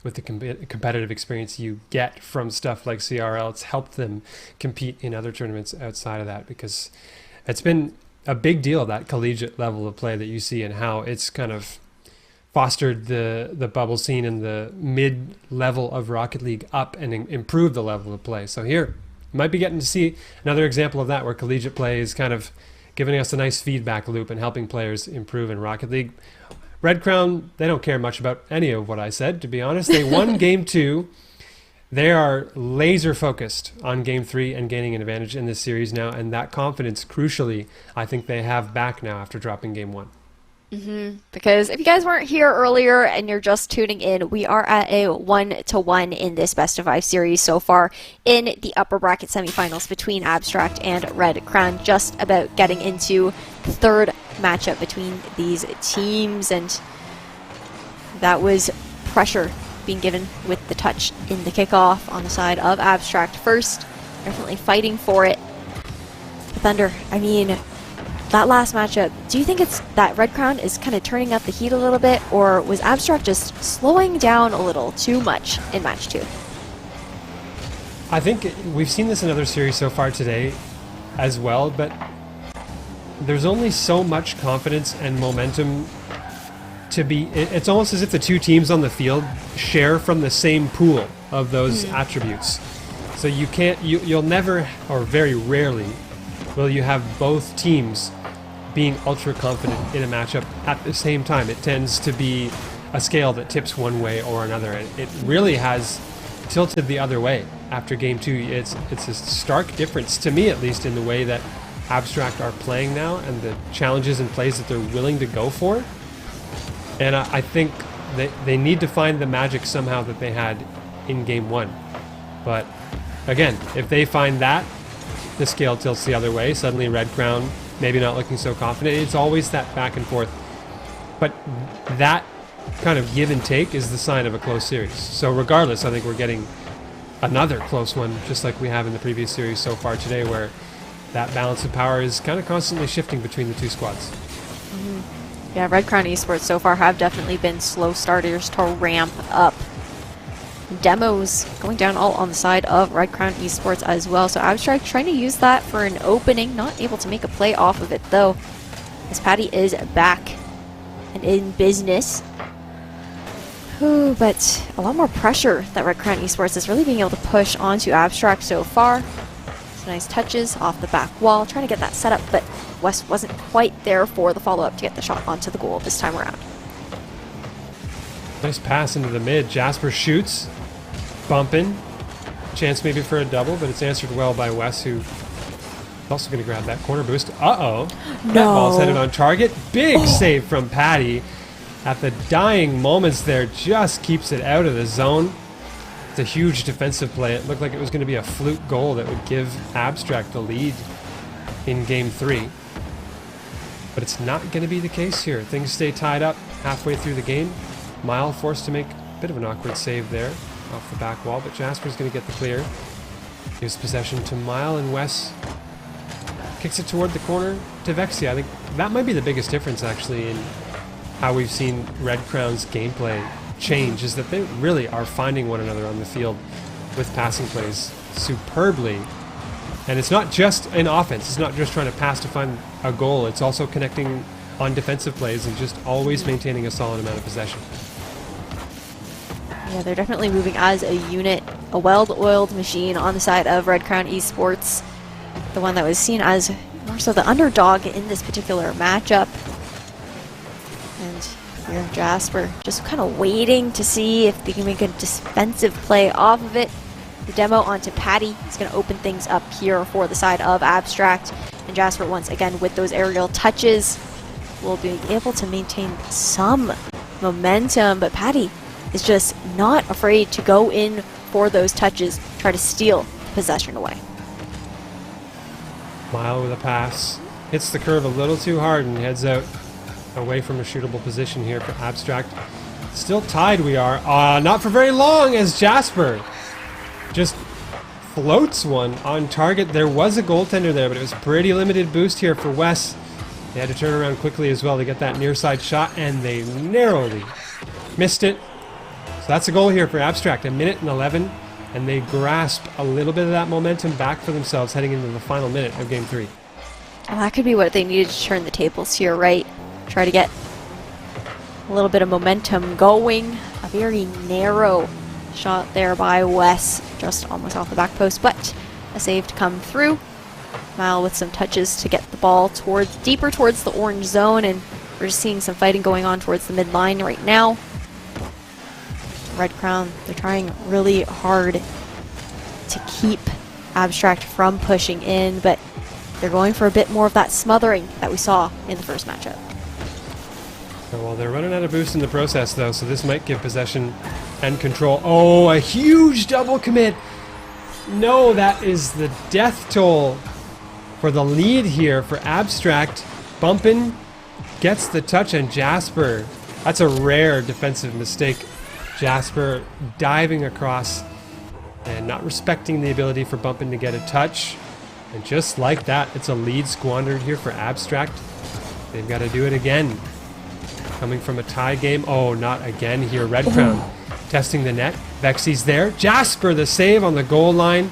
with the competitive experience you get from stuff like CRL, it's helped them compete in other tournaments outside of that, because it's been a big deal, that collegiate level of play that you see, and how it's kind of fostered the bubble scene and the mid-level of Rocket League up and improved the level of play. So here, you might be getting to see another example of that, where collegiate play is kind of giving us a nice feedback loop and helping players improve in Rocket League. Red Crown, they don't care much about any of what I said, to be honest. They won Game 2. They are laser focused on Game 3 and gaining an advantage in this series now, and that confidence, crucially, I think they have back now after dropping Game 1.
Because if you guys weren't here earlier and you're just tuning in, we are at a 1-1 in this best of 5 series so far in the upper bracket semifinals between Abstract and Red Crown, just about getting into the third matchup between these teams. And that was pressure being given with the touch in the kickoff on the side of Abstract first, definitely fighting for it. Thunder, I mean, that last matchup, do you think it's that Red Crown is kind of turning up the heat a little bit, or was Abstract just slowing down a little too much in match 2?
I think we've seen this in other series so far today as well, but there's only so much confidence and momentum to be. It's almost as if the two teams on the field share from the same pool of those attributes. So you can't, you'll never, or very rarely, will you have both teams being ultra confident in a matchup at the same time. It tends to be a scale that tips one way or another, and it really has tilted the other way after Game 2. It's a stark difference, to me at least, in the way that Abstract are playing now and the challenges and plays that they're willing to go for. And I think they need to find the magic somehow that they had in Game 1. But again, if they find that, the scale tilts the other way. Suddenly Red Crown maybe not looking so confident. It's always that back and forth. But that kind of give and take is the sign of a close series. So regardless, I think we're getting another close one, just like we have in the previous series so far today, where that balance of power is kind of constantly shifting between the two squads.
Yeah, Red Crown Esports so far have definitely been slow starters to ramp up. Demos going down all on the side of Red Crown Esports as well. So Abstract trying to use that for an opening, not able to make a play off of it though, as Patty is back and in business. Ooh, but a lot more pressure that Red Crown Esports is really being able to push onto Abstract so far. Some nice touches off the back wall, trying to get that set up, but West wasn't quite there for the follow-up to get the shot onto the goal this time around.
Nice pass into the mid. Jasper shoots. Bumping. Chance maybe for a double, but it's answered well by Wes, who is also going to grab that corner boost. Uh-oh.
No.
That ball's headed on target. Big save from Patty. At the dying moments there, just keeps it out of the zone. It's a huge defensive play. It looked like it was going to be a fluke goal that would give Abstract the lead in Game 3. But it's not going to be the case here. Things stay tied up halfway through the game. Mile forced to make a bit of an awkward save there off the back wall, but Jasper's going to get the clear. Gives possession to Mile, and Wes kicks it toward the corner to Vexia. I think that might be the biggest difference, actually, in how we've seen Red Crown's gameplay change, is that they really are finding one another on the field with passing plays superbly. And it's not just in offense. It's not just trying to pass to find a goal. It's also connecting on defensive plays and just always maintaining a solid amount of possession.
Yeah, they're definitely moving as a unit, a well-oiled machine on the side of Red Crown Esports. The one that was seen as more so the underdog in this particular matchup. And here Jasper just kind of waiting to see if they can make a defensive play off of it. The demo onto Patty. He's going to open things up here for the side of Abstract. And Jasper, once again, with those aerial touches, will be able to maintain some momentum, but Patty is just not afraid to go in for those touches, try to steal possession away.
Mile with a pass. Hits the curve a little too hard and heads out away from a shootable position here for Abstract. Still tied we are. Not for very long as Jasper just floats one on target. There was a goaltender there, but it was pretty limited boost here for Wes. They had to turn around quickly as well to get that near side shot, and they narrowly missed it. So that's a goal here for Abstract, 1:11, and they grasp a little bit of that momentum back for themselves heading into the final minute of Game 3.
And that could be what they needed to turn the tables here, right? Try to get a little bit of momentum going. A very narrow shot there by Wes, just almost off the back post, but a save to come through. Mile with some touches to get the ball deeper towards the orange zone, and we're just seeing some fighting going on towards the midline right now. Red Crown, they're trying really hard to keep Abstract from pushing in, but they're going for a bit more of that smothering that we saw in the first matchup.
Well, they're running out of boost in the process, though, so this might give possession and control. Oh, a huge double commit. No, that is the death toll for the lead here for Abstract. Bumpin gets the touch, and Jasper, that's a rare defensive mistake. Jasper diving across and not respecting the ability for Bumpin to get a touch. And just like that, it's a lead squandered here for Abstract. They've got to do it again. Coming from a tie game. Oh, not again here. Red Crown testing the net. Vexy's there. Jasper, the save on the goal line.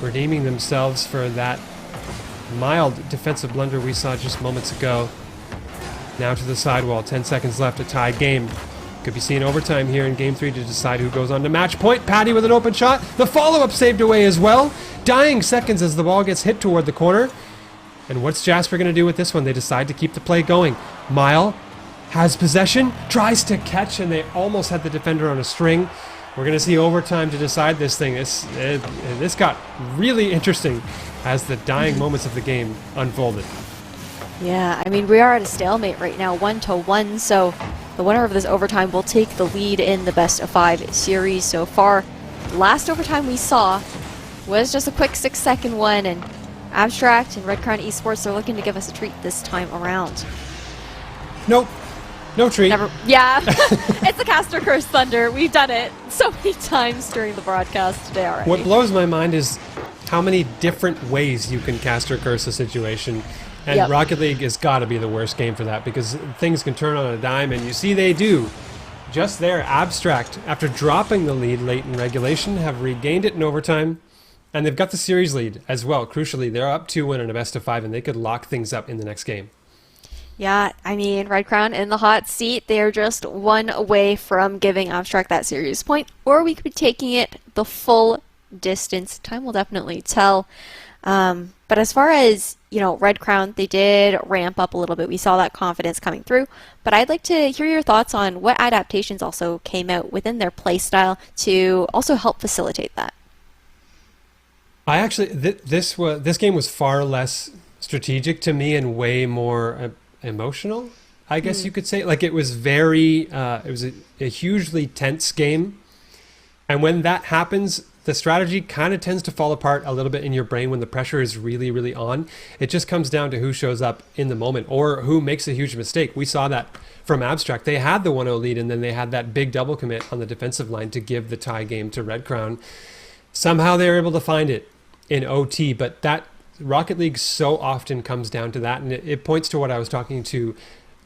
Redeeming themselves for that mild defensive blunder we saw just moments ago. Now to the sidewall. 10 seconds left. A tie game. Could be seen overtime here in Game 3 to decide who goes on to match point. Patty with an open shot. The follow-up saved away as well. Dying seconds as the ball gets hit toward the corner. And what's Jasper going to do with this one? They decide to keep the play going. Mile has possession, tries to catch, and they almost had the defender on a string. We're going to see overtime to decide this thing. This got really interesting as the dying moments of the game unfolded.
Yeah, I mean, we are at a stalemate right now, 1-1, so the winner of this overtime will take the lead in the best-of-5 series so far. Last overtime we saw was just a quick 6-second one, and Abstract and Red Crown Esports are looking to give us a treat this time around.
Nope. No treat.
Never. Yeah, it's the Caster Curse Thunder. We've done it so many times during the broadcast today already.
What blows my mind is how many different ways you can Caster Curse a situation. And
Yep.
Rocket League has got to be the worst game for that, because things can turn on a dime, and you see they do. Just there, Abstract, after dropping the lead late in regulation, have regained it in overtime, and they've got the series lead as well. Crucially, they're up 2-1 in a best-of-5, and they could lock things up in the next game.
Yeah, I mean, Red Crown in the hot seat. They're just one away from giving Abstract that series point, or we could be taking it the full distance. Time will definitely tell. But as far as, Red Crown, they did ramp up a little bit. We saw that confidence coming through. But I'd like to hear your thoughts on what adaptations also came out within their play style to also help facilitate that.
I actually, this game was far less strategic to me and way more emotional, I guess you could say. Like, it was very, it was a hugely tense game. And when that happens, the strategy kind of tends to fall apart a little bit in your brain when the pressure is really, really on. It just comes down to who shows up in the moment or who makes a huge mistake. We saw that from Abstract. They had the 1-0 lead, and then they had that big double commit on the defensive line to give the tie game to Red Crown. Somehow they were able to find it in OT, but that Rocket League so often comes down to that, and it points to what I was talking to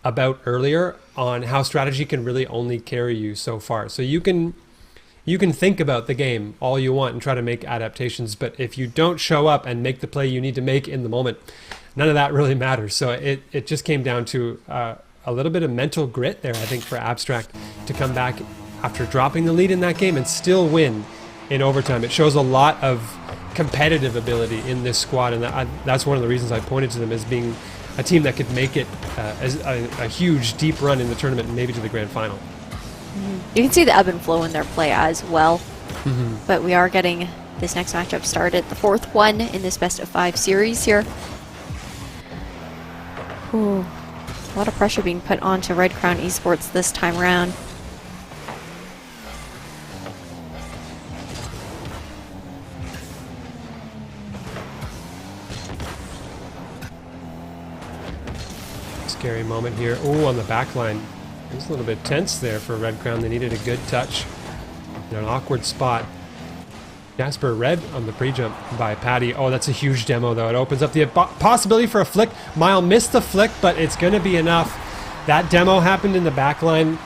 about earlier on how strategy can really only carry you so far. So you can think about the game all you want and try to make adaptations, but if you don't show up and make the play you need to make in the moment, none of that really matters. So it just came down to a little bit of mental grit there, I think, for Abstract to come back after dropping the lead in that game and still win in overtime. It shows a lot of competitive ability in this squad, and that's one of the reasons I pointed to them as being a team that could make it as a huge, deep run in the tournament and maybe to the grand final.
You can see the ebb and flow in their play as well. But we are getting this next matchup started, the fourth one in this best-of-5 series here. Ooh. A lot of pressure being put onto Red Crown Esports this time around.
Scary moment here. Oh, on the back line. It was a little bit tense there for Red Crown. They needed a good touch in an awkward spot. Jasper red on the pre-jump by Patty. Oh, that's a huge demo, though. It opens up the possibility for a flick. Mile missed the flick, but it's going to be enough. That demo happened in the back line,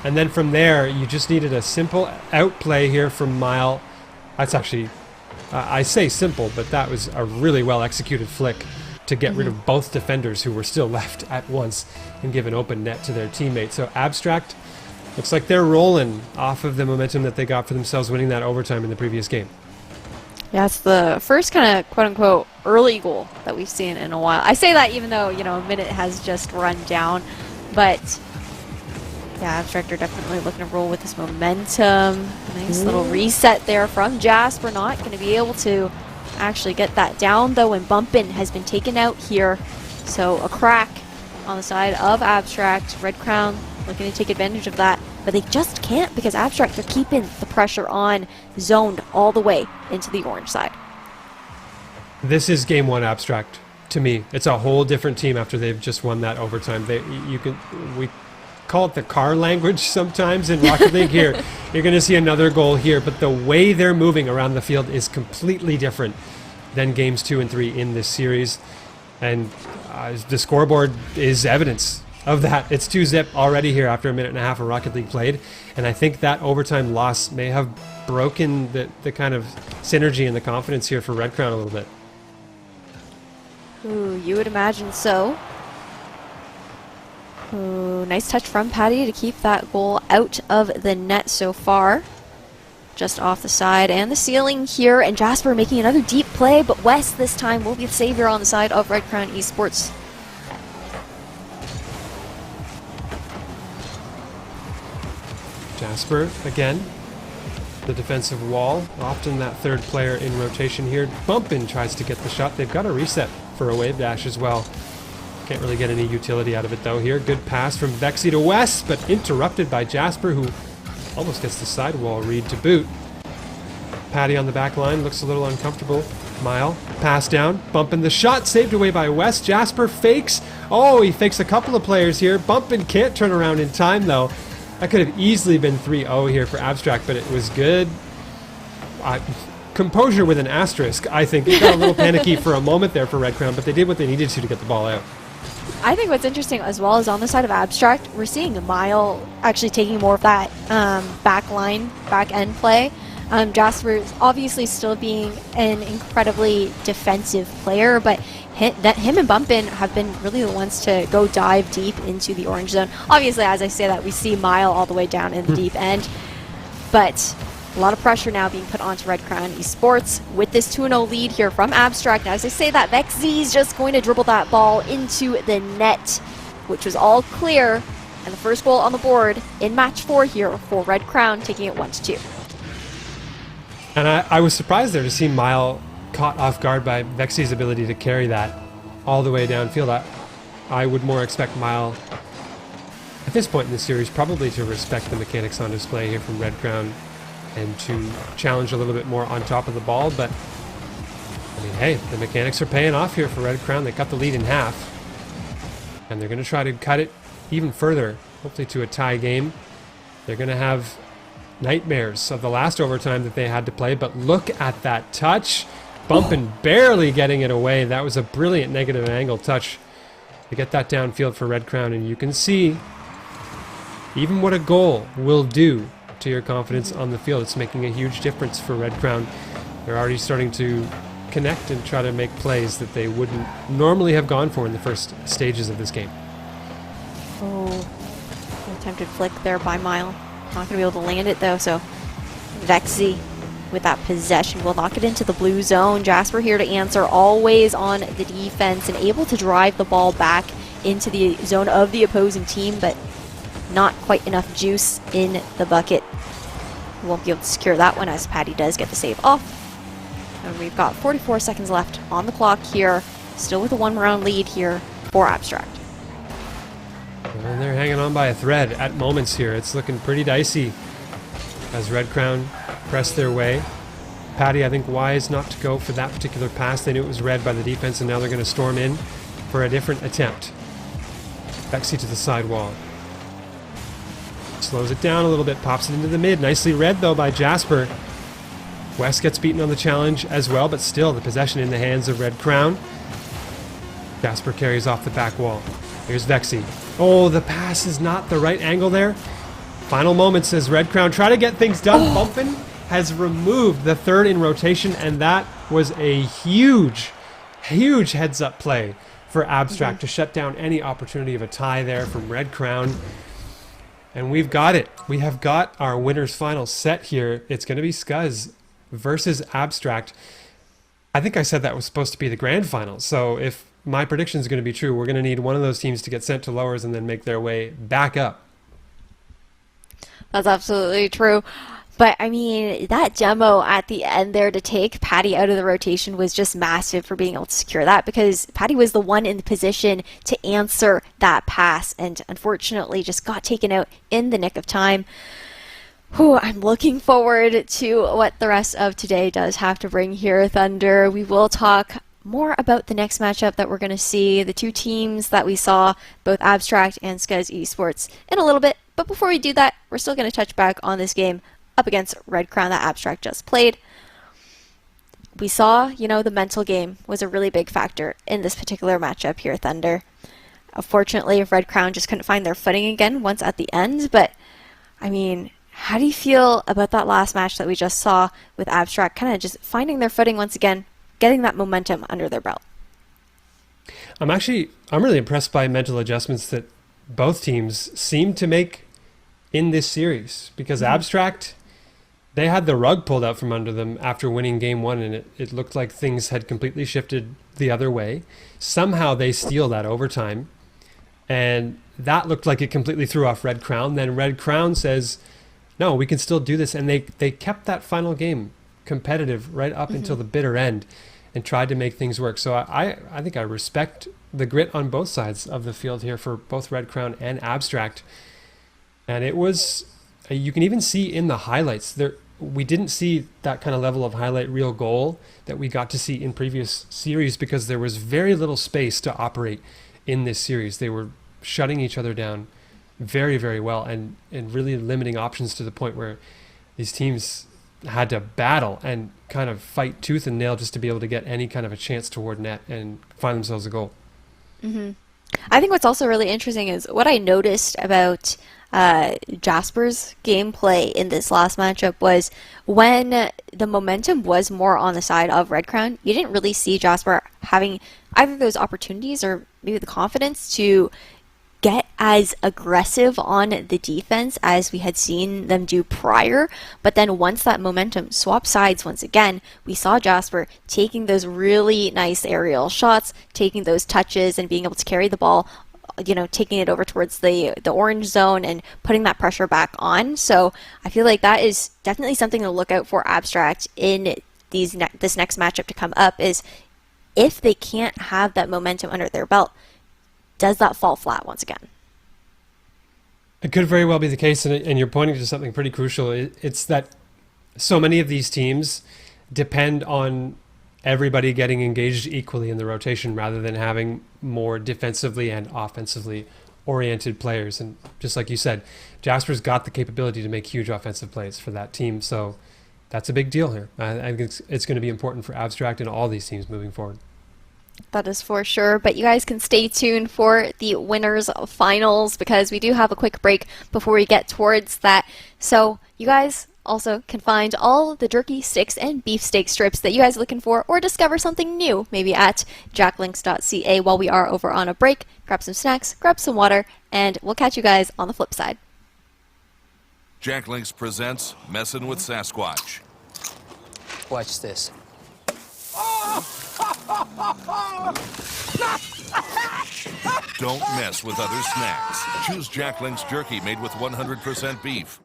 and then from there, you just needed a simple outplay here from Mile. That's actually, I say simple, but that was a really well-executed flick to get rid of both defenders who were still left at once and give an open net to their teammate. So Abstract looks like they're rolling off of the momentum that they got for themselves winning that overtime in the previous game.
Yeah, it's the first kind of quote-unquote early goal that we've seen in a while. I say that even though, you know, a minute has just run down, but yeah, Abstract are definitely looking to roll with this momentum. Nice little reset there from Jasper, not going to be able to actually get that down though, and Bumpin has been taken out here. So a crack on the side of Abstract. Red Crown looking to take advantage of that, but they just can't because Abstract are keeping the pressure on, zoned all the way into the orange side.
This is game one Abstract to me. It's a whole different team after they've just won that overtime. We call it the car language sometimes in Rocket League. Here you're going to see another goal here, but the way they're moving around the field is completely different than games 2 and 3 in this series, and the scoreboard is evidence of that. It's 2-0 already here after a minute and a half of Rocket League played, and I think that overtime loss may have broken the kind of synergy and the confidence here for Red Crown a little bit.
Ooh, you would imagine so. Ooh, nice touch from Patty to keep that goal out of the net so far. Just off the side and the ceiling here, and Jasper making another deep play, but West this time will be the savior on the side of Red Crown Esports.
Jasper again, the defensive wall, often that third player in rotation here. Bumpin tries to get the shot. They've got a reset for a wave dash as well. Can't really get any utility out of it though here. Good pass from Vexy to West, but interrupted by Jasper, who almost gets the sidewall read to boot. Patty on the back line looks a little uncomfortable. Mile, pass down, Bumpin the shot, saved away by West. Jasper fakes. Oh, he fakes a couple of players here. Bumpin can't turn around in time though. That could have easily been 3-0 here for Abstract, but it was good. Composure with an asterisk, I think. It got a little panicky for a moment there for Red Crown, but they did what they needed to get the ball out.
I think what's interesting as well is on the side of Abstract, we're seeing Mile actually taking more of that back end play. Jasper's obviously still being an incredibly defensive player, but him and Bumpin have been really the ones to go dive deep into the orange zone. Obviously, as I say that, we see Mile all the way down in the deep end, but a lot of pressure now being put onto Red Crown Esports with this 2-0 lead here from Abstract. Now, as I say that, Vexy is just going to dribble that ball into the net, which was all clear, and the first goal on the board in match 4 here for Red Crown, taking it 1-2.
And I was surprised there to see Mile caught off guard by Vexy's ability to carry that all the way downfield. I would more expect Mile at this point in the series probably to respect the mechanics on display here from Red Crown and to challenge a little bit more on top of the ball, but I mean, hey, the mechanics are paying off here for Red Crown. They cut the lead in half, and they're going to try to cut it even further, hopefully to a tie game. They're going to have nightmares of the last overtime that they had to play, but look at that touch. Bumpin barely getting it away. That was a brilliant negative angle touch to get that downfield for Red Crown, and you can see even what a goal will do to your confidence on the field. It's making a huge difference for Red Crown. They're already starting to connect and try to make plays that they wouldn't normally have gone for in the first stages of this game.
Oh, attempted flick there by Mile. Not going to be able to land it though, so Vexy with that possession will knock it into the blue zone. Jasper here to answer, always on the defense and able to drive the ball back into the zone of the opposing team, but not quite enough juice in the bucket. Won't be able to secure that one as Patty does get the save off. And we've got 44 seconds left on the clock here, still with a 1-round lead here for Abstract.
And they're hanging on by a thread at moments here. It's looking pretty dicey as Red Crown press their way. Patty, I think, wise not to go for that particular pass. They knew it was read by the defense, and now they're going to storm in for a different attempt. Vexy to the side wall. Slows it down a little bit, pops it into the mid. Nicely read, though, by Jasper. West gets beaten on the challenge as well, but still the possession in the hands of Red Crown. Jasper carries off the back wall. Here's Vexy. Oh, the pass is not the right angle there. Final moments as Red Crown try to get things done. Bumpin has removed the third in rotation, and that was a huge heads-up play for Abstract to shut down any opportunity of a tie there from Red Crown. And we've got it. We have got our winners final set here. It's going to be Scuzz versus Abstract. I think I said that was supposed to be the grand final. So if my prediction is going to be true, we're going to need one of those teams to get sent to lowers and then make their way back up.
That's absolutely true. But, I mean, that demo at the end there to take Patty out of the rotation was just massive for being able to secure that, because Patty was the one in the position to answer that pass and unfortunately just got taken out in the nick of time. Whew, I'm looking forward to what the rest of today does have to bring here, Thunder. We will talk more about the next matchup that we're going to see, the two teams that we saw, both Abstract and Scuzz Esports, in a little bit. But before we do that, we're still going to touch back on this game up against Red Crown that Abstract just played. We saw, the mental game was a really big factor in this particular matchup here, Thunder. Unfortunately, Red Crown just couldn't find their footing again once at the end, but, I mean, how do you feel about that last match that we just saw with Abstract kind of just finding their footing once again, getting that momentum under their belt?
I'm really impressed by mental adjustments that both teams seem to make in this series, because Abstract, they had the rug pulled out from under them after winning game one, and it looked like things had completely shifted the other way. Somehow they steal that overtime, and that looked like it completely threw off Red Crown. Then Red Crown says, no, we can still do this, and they kept that final game competitive right up until the bitter end and tried to make things work. So I think I respect the grit on both sides of the field here for both Red Crown and Abstract. And it was, you can even see in the highlights, we didn't see that kind of level of highlight reel goal that we got to see in previous series, because there was very little space to operate in this series. They were shutting each other down very, very well, and really limiting options to the point where these teams had to battle and kind of fight tooth and nail just to be able to get any kind of a chance toward net and find themselves a goal.
I think what's also really interesting is what I noticed about Jasper's gameplay in this last matchup was when the momentum was more on the side of Red Crown, you didn't really see Jasper having either those opportunities or maybe the confidence to get as aggressive on the defense as we had seen them do prior. But then once that momentum swapped sides once again, we saw Jasper taking those really nice aerial shots, taking those touches and being able to carry the ball, taking it over towards the orange zone and putting that pressure back on. So I feel like that is definitely something to look out for Abstract in this next matchup to come up, is if they can't have that momentum under their belt, does that fall flat once again?
It could very well be the case, and you're pointing to something pretty crucial. It's that so many of these teams depend on everybody getting engaged equally in the rotation rather than having more defensively and offensively oriented players. And just like you said, Jasper's got the capability to make huge offensive plays for that team, so that's a big deal here. I think it's going to be important for Abstract and all these teams moving forward.
That is for sure, but you guys can stay tuned for the winners finals, because we do have a quick break before we get towards that. So you guys also can find all the jerky sticks and beefsteak strips that you guys are looking for, or discover something new maybe at jacklinks.ca while we are over on a break. Grab some snacks, grab some water, and we'll catch you guys on the flip side.
Jack Links presents Messin' with Sasquatch.
Watch this.
Don't mess with other snacks. Choose Jack Link's jerky made with 100% beef.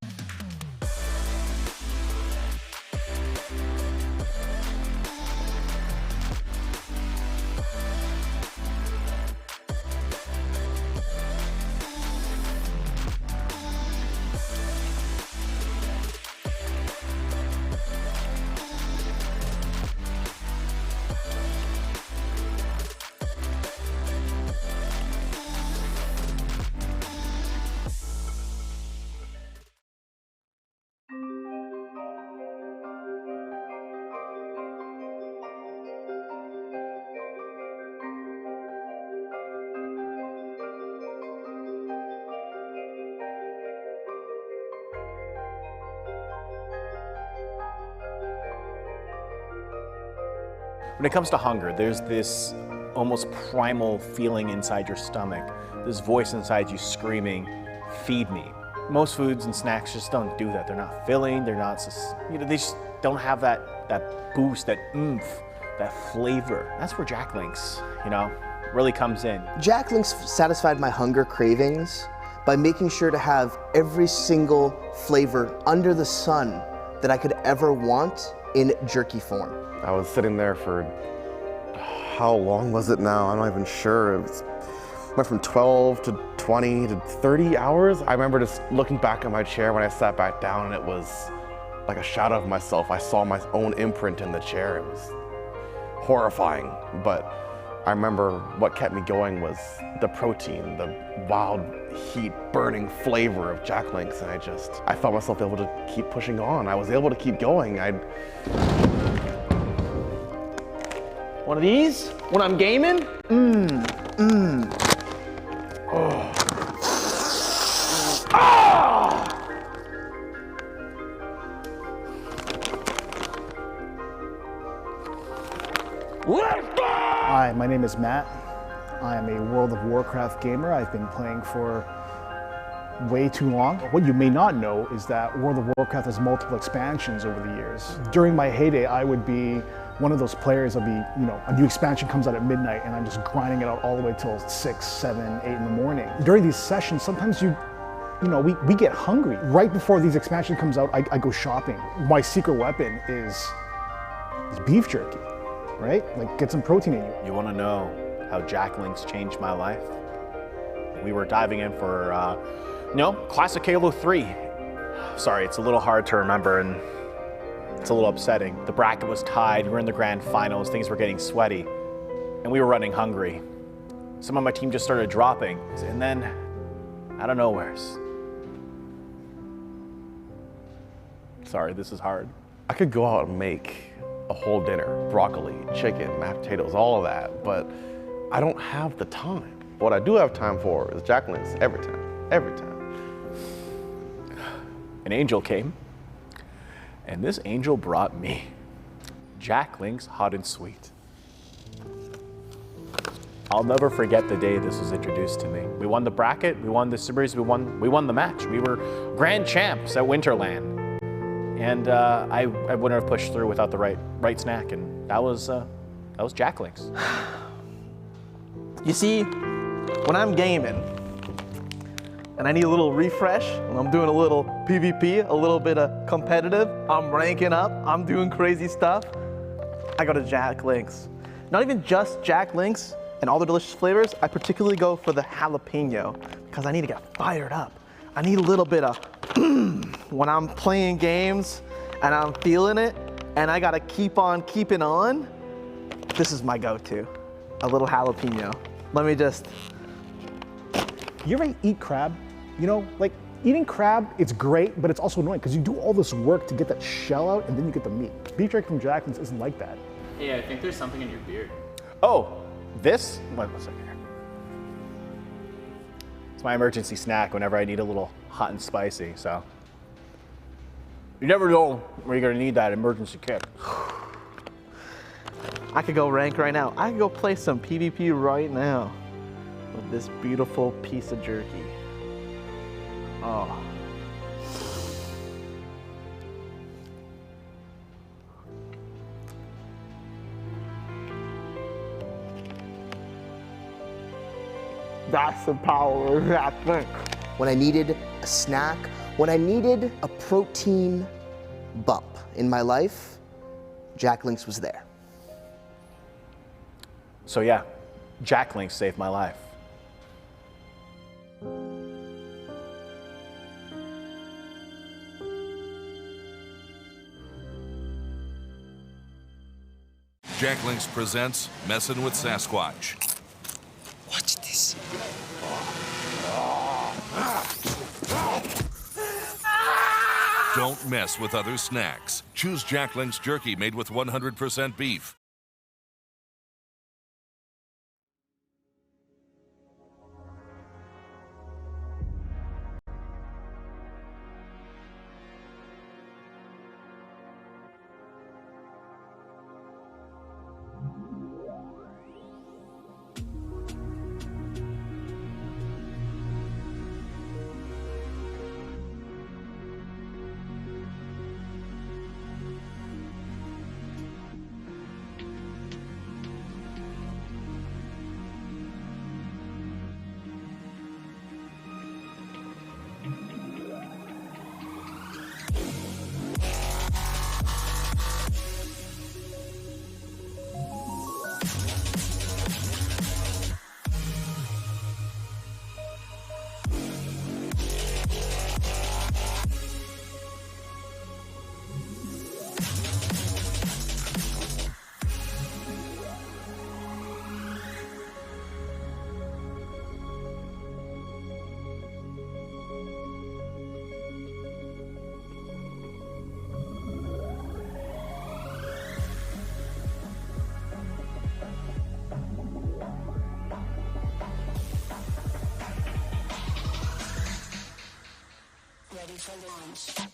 When it comes to hunger, there's this almost primal feeling inside your stomach, this voice inside you screaming, feed me. Most foods and snacks just don't do that. They're not filling, they're not, they just don't have that boost, that oomph, that flavor. That's where Jack Links, really comes in.
Jack Links satisfied my hunger cravings by making sure to have every single flavor under the sun that I could ever want in jerky form.
I was sitting there for, how long was it now? I'm not even sure. Went from 12 to 20 to 30 hours. I remember just looking back at my chair when I sat back down, and it was like a shadow of myself. I saw my own imprint in the chair. It was horrifying, but I remember what kept me going was the protein, the wild heat, burning flavor of Jack Links, and I felt myself able to keep pushing on. I was able to keep going.
One of these when I'm gaming?
Oh.
Hi, my name is Matt. I am a World of Warcraft gamer. I've been playing for way too long. What you may not know is that World of Warcraft has multiple expansions over the years. During my heyday, I would be one of those players that'll be, a new expansion comes out at midnight and I'm just grinding it out all the way till 6, 7, 8 in the morning. During these sessions, sometimes we get hungry. Right before these expansion comes out, I go shopping. My secret weapon is beef jerky, right? Like, get some protein in you.
You want to know how Jack Links changed my life? We were diving in for, Classic Halo 3. Sorry, it's a little hard to remember and it's a little upsetting. The bracket was tied, we were in the grand finals, things were getting sweaty, and we were running hungry. Some of my team just started dropping, and then, out of nowheres. Sorry, this is hard.
I could go out and make a whole dinner, broccoli, chicken, mashed potatoes, all of that, but I don't have the time. What I do have time for is Jack Links every time.
An angel came, and this angel brought me Jack Links Hot and Sweet. I'll never forget the day this was introduced to me. We won the bracket, we won the series, we won the match. We were grand champs at Winterland. And I wouldn't have pushed through without the right snack, and that was Jack Links.
You see, when I'm gaming and I need a little refresh, when I'm doing a little PvP, a little bit of competitive, I'm ranking up, I'm doing crazy stuff, I go to Jack Links. Not even just Jack Links and all the delicious flavors, I particularly go for the jalapeno because I need to get fired up. I need a little bit of when I'm playing games and I'm feeling it and I gotta keep on keeping on, this is my go-to, a little jalapeno. Let me just.
You ever eat crab? Like eating crab, it's great, but it's also annoying because you do all this work to get that shell out and then you get the meat. Beef jerky from Jack Links isn't like that.
Hey, I think there's something in your beard.
Oh, this? One second here. It's my emergency snack whenever I need a little hot and spicy, so. You never know where you're gonna need that emergency kick.
I could go rank right now. I could go play some PvP right now with this beautiful piece of jerky. Oh. That's the power of that thing.
When I needed a snack, when I needed a protein bump in my life, Jack Links was there.
So yeah, Jack Links saved my life.
Jack Links presents Messin' with Sasquatch.
Watch this.
Don't mess with other snacks. Choose Jack Links jerky made with 100% beef.
for launch.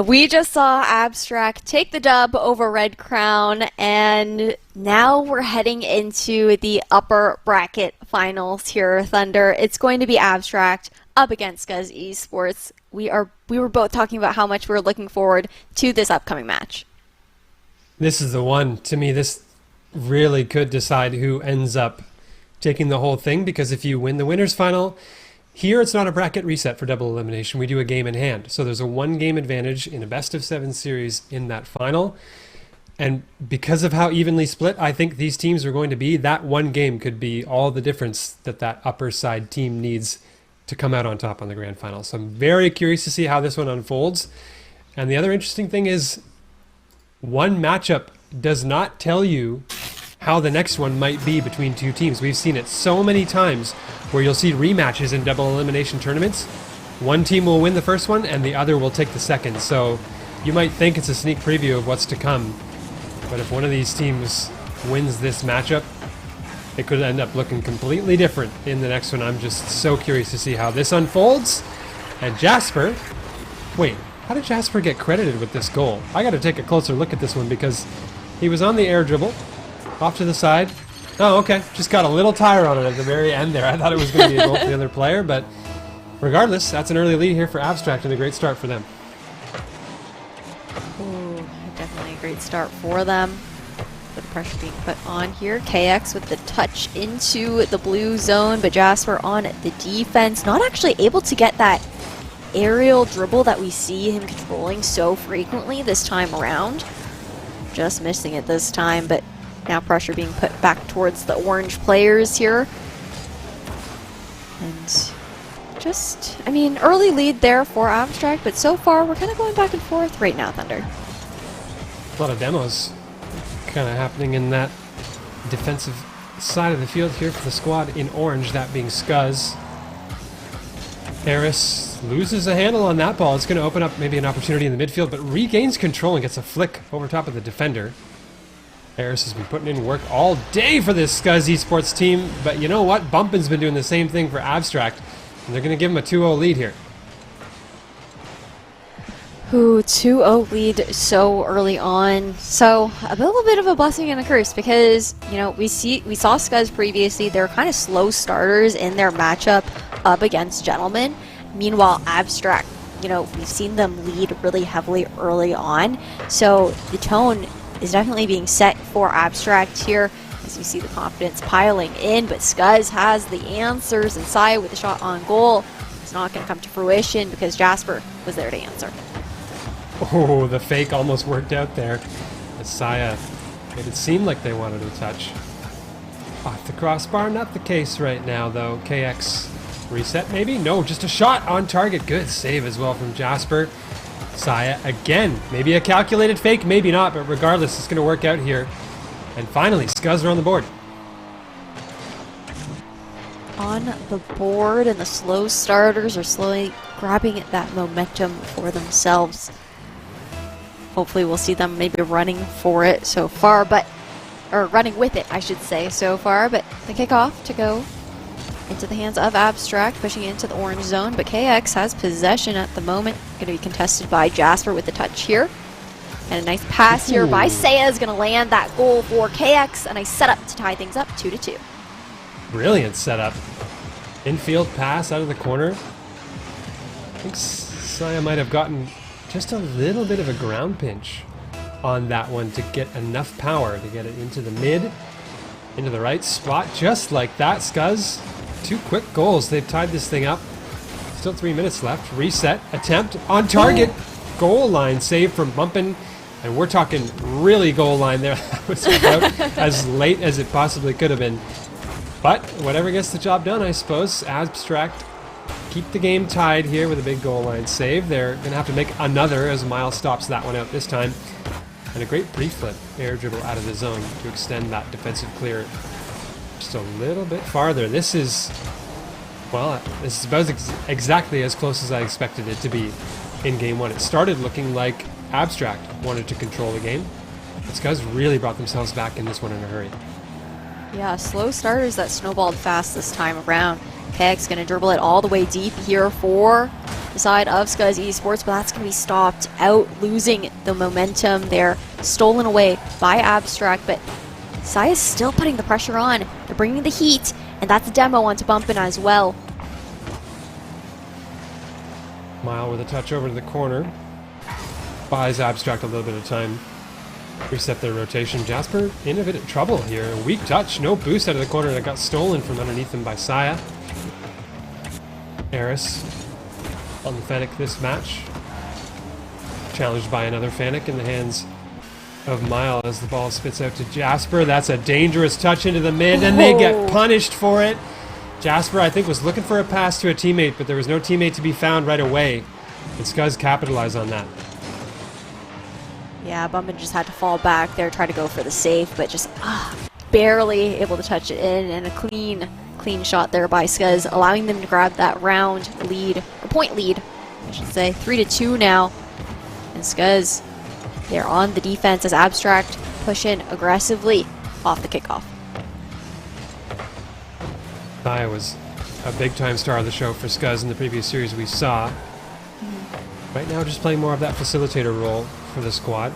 We just saw Abstract take the dub over Red Crown, and now we're heading into the upper bracket finals here, Thunder. It's going to be Abstract up against Scuzz Esports. We were both talking about how much we were looking forward to this upcoming match.
This is the one. To me, this really could decide who ends up taking the whole thing, because if you win the winners final, here it's not a bracket reset for double elimination. We do a game in hand. So there's a 1-game advantage in a best-of-7 series in that final. And because of how evenly split I think these teams are going to be, that one game could be all the difference that that upper side team needs to come out on top on the grand final. So I'm very curious to see how this one unfolds. And the other interesting thing is, one matchup does not tell you how the next one might be between two teams. We've seen it so many times where you'll see rematches in double elimination tournaments. One team will win the first one and the other will take the second. So you might think it's a sneak preview of what's to come, but if one of these teams wins this matchup, it could end up looking completely different in the next one. I'm just so curious to see how this unfolds. And Jasper, wait, how did Jasper get credited with this goal? I got to take a closer look at this one because he was on the air dribble, off to the side. Oh, okay, just got a little tire on it at the very end there. I thought it was going to be a goal for the other player, but regardless, that's an early lead here for Abstract and a great start for them.
Ooh, definitely a great start for them. The pressure being put on here. KX with the touch into the blue zone, but Jasper on the defense. Not actually able to get that aerial dribble that we see him controlling so frequently this time around. Just missing it this time, but now pressure being put back towards the orange players here. And just, I mean, early lead there for Abstract, but so far we're kind of going back and forth right now, Thunder.
A lot of demos kind of happening in that defensive side of the field here for the squad in orange, that being Scuzz. Harris loses a handle on that ball. It's going to open up maybe an opportunity in the midfield, but regains control and gets a flick over top of the defender. Harris has been putting in work all day for this Scuzz Esports team, but you know what? Bumpin's been doing the same thing for Abstract, and they're going to give him a 2-0 lead here.
Ooh, 2-0 lead so early on. So a little bit of a blessing and a curse because, you know, we saw Scuzz previously. They're kind of slow starters in their matchup up against Gentlemen. Meanwhile, Abstract, you know, we've seen them lead really heavily early on. So the tone is definitely being set for Abstract here as you see the confidence piling in, but Scuzz has the answers, and Saya with the shot on goal. It's not going to come to fruition because Jasper was there to answer.
Oh, the fake almost worked out there. Saya made it seem like they wanted a touch. Off the crossbar, not the case right now though. KX reset maybe? No, just a shot on target. Good save as well from Jasper. Saya again, maybe a calculated fake, maybe not, but regardless, it's going to work out here. And finally, Scuzz are on the board.
On the board, and the slow starters are slowly grabbing at that momentum for themselves. Hopefully we'll see them maybe running for it so far, or running with it, I should say, so far. But the kickoff to go into the hands of Abstract, pushing into the orange zone. But KX has possession at the moment. Going to be contested by Jasper with the touch here. And a nice pass here by Saya is going to land that goal for KX. A nice setup to tie things up 2-2.
Brilliant setup. Infield pass out of the corner. I think Saya might have gotten just a little bit of a ground pinch on that one to get enough power to get it into the mid, into the right spot, just like that. Scuzz, 2 quick goals. They've tied this thing up. Still 3 minutes left. Reset, attempt, on target. Goal line save from Bumpin. And we're talking really goal line there. That was about as late as it possibly could have been. But whatever gets the job done, I suppose. Abstract keep the game tied here with a big goal line save. They're going to have to make another as Miles stops that one out this time. And a great pre-flip air dribble out of the zone to extend that defensive clear just a little bit farther. This is, well, this is about exactly as close as I expected it to be in game one. It started looking like Abstract wanted to control the game. But Scuzz really brought themselves back in this one in a hurry.
Yeah, slow starters that snowballed fast this time around. KX going to dribble it all the way deep here for the side of Scuzz Esports, but that's going to be stopped out, losing the momentum there, stolen away by Abstract, but Saya's still putting the pressure on. They're bringing the heat, and that's a demo onto Bumpin' as well.
Mile with a touch over to the corner. Buys Abstract a little bit of time. Reset their rotation. Jasper in a bit of trouble here. Weak touch, no boost out of the corner that got stolen from underneath him by Saya. Eris on the Fennec this match. Challenged by another Fennec in the hands of Mile as the ball spits out to Jasper. That's a dangerous touch into the mid, and they get punished for it. Jasper, I think, was looking for a pass to a teammate, but there was no teammate to be found right away. And Scuzz capitalized on that.
Yeah, Bumpin' just had to fall back there, try to go for the save, but just barely able to touch it in, and a clean shot there by Scuzz, allowing them to grab that round lead, or point lead, I should say. 3-2 now. And Scuzz, they're on the defense as Abstract push in aggressively off the kickoff.
Saya was a big-time star of the show for Scuzz in the previous series we saw. Right now, just playing more of that facilitator role for the squad.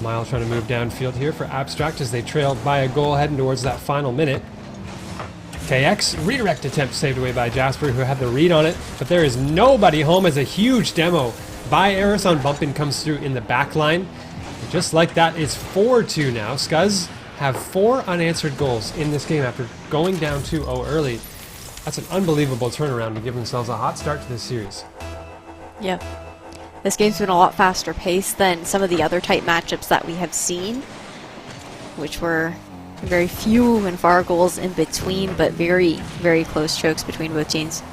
Mile trying to move downfield here for Abstract as they trail by a goal heading towards that final minute. KX, redirect attempt saved away by Jasper, who had the read on it, but there is nobody home as a huge demo by Eris on Bumpin' comes through in the back line. And just like that, it's 4-2 now. Scuzz have 4 unanswered goals in this game after going down 2-0 early. That's an unbelievable turnaround to give themselves a hot start to this series.
Yeah. This game's been a lot faster paced than some of the other type matchups that we have seen, which were very few and far goals in between, but very, very close chokes between both teams.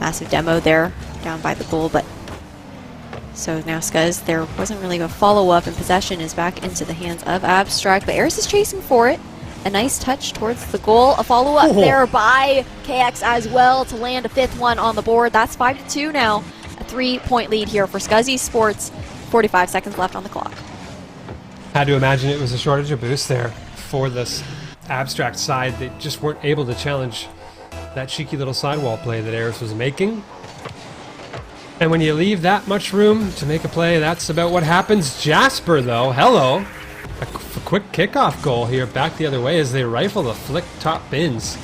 Massive demo there, down by the goal, but so now Scuzz, there wasn't really a follow-up, and possession is back into the hands of Abstract, but Eris is chasing for it. A nice touch towards the goal, a follow-up there by KX as well to land a 5th one on the board. That's 5-2 now. A 3-point lead here for Scuzz Esports. 45 seconds left on the clock.
Had to imagine it was a shortage of boost there for this Abstract side. They just weren't able to challenge that cheeky little sidewall play that Eris was making. And when you leave that much room to make a play, that's about what happens. Jasper, though, hello. A quick kickoff goal here back the other way as they rifle the flick top bins.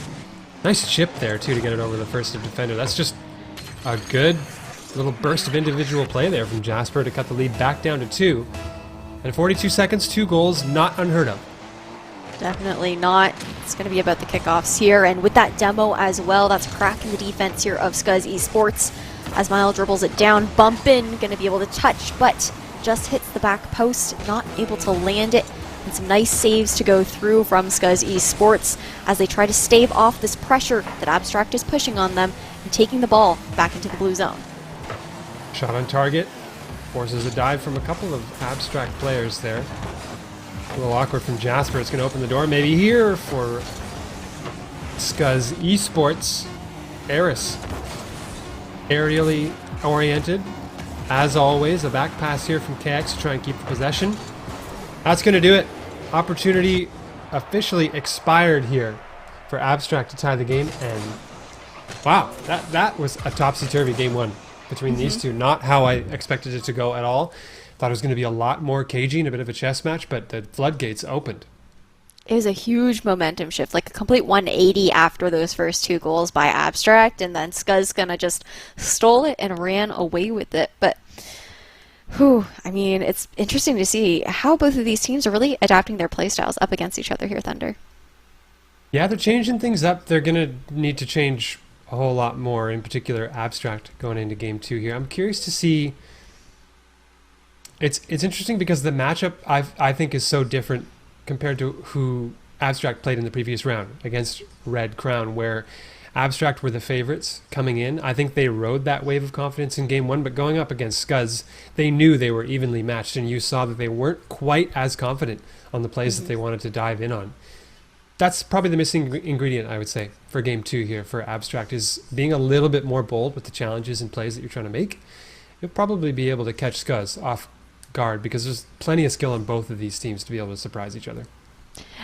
Nice chip there, too, to get it over the first defender. That's just a good little burst of individual play there from Jasper to cut the lead back down to 2. And 42 seconds, 2 goals, not unheard of.
Definitely not. It's going to be about the kickoffs here, and with that demo as well, that's a crack in the defense here of Scuzz Esports. As Mile dribbles it down, Bumpin' going to be able to touch, but just hits the back post, not able to land it. And some nice saves to go through from Scuzz Esports as they try to stave off this pressure that Abstract is pushing on them and taking the ball back into the blue zone.
Shot on target. Forces a dive from a couple of Abstract players there. A little awkward from Jasper. It's going to open the door maybe here for Scuzz Esports. Eris. Aerially oriented. As always, a back pass here from KX to try and keep the possession. That's going to do it. Opportunity officially expired here for Abstract to tie the game. And wow, that was a topsy-turvy game 1 between these two. Not how I expected it to go at all. Thought it was going to be a lot more cagey and a bit of a chess match, but the floodgates opened.
It was a huge momentum shift, like a complete 180 after those first 2 goals by Abstract, and then Scuzz gonna just stole it and ran away with it. But I mean, it's interesting to see how both of these teams are really adapting their playstyles up against each other here, Thunder.
Yeah, they're changing things up. They're going to need to change a whole lot more, in particular Abstract, going into game 2 here. I'm curious to see. It's interesting because the matchup I think is so different compared to who Abstract played in the previous round against Red Crown, where Abstract were the favorites coming in. I think they rode that wave of confidence in game 1, but going up against Scuzz, they knew they were evenly matched, and you saw that they weren't quite as confident on the plays that they wanted to dive in on. That's probably the missing ingredient, I would say, for game 2 here for Abstract, is being a little bit more bold with the challenges and plays that you're trying to make. You'll probably be able to catch Scuzz off guard because there's plenty of skill on both of these teams to be able to surprise each other.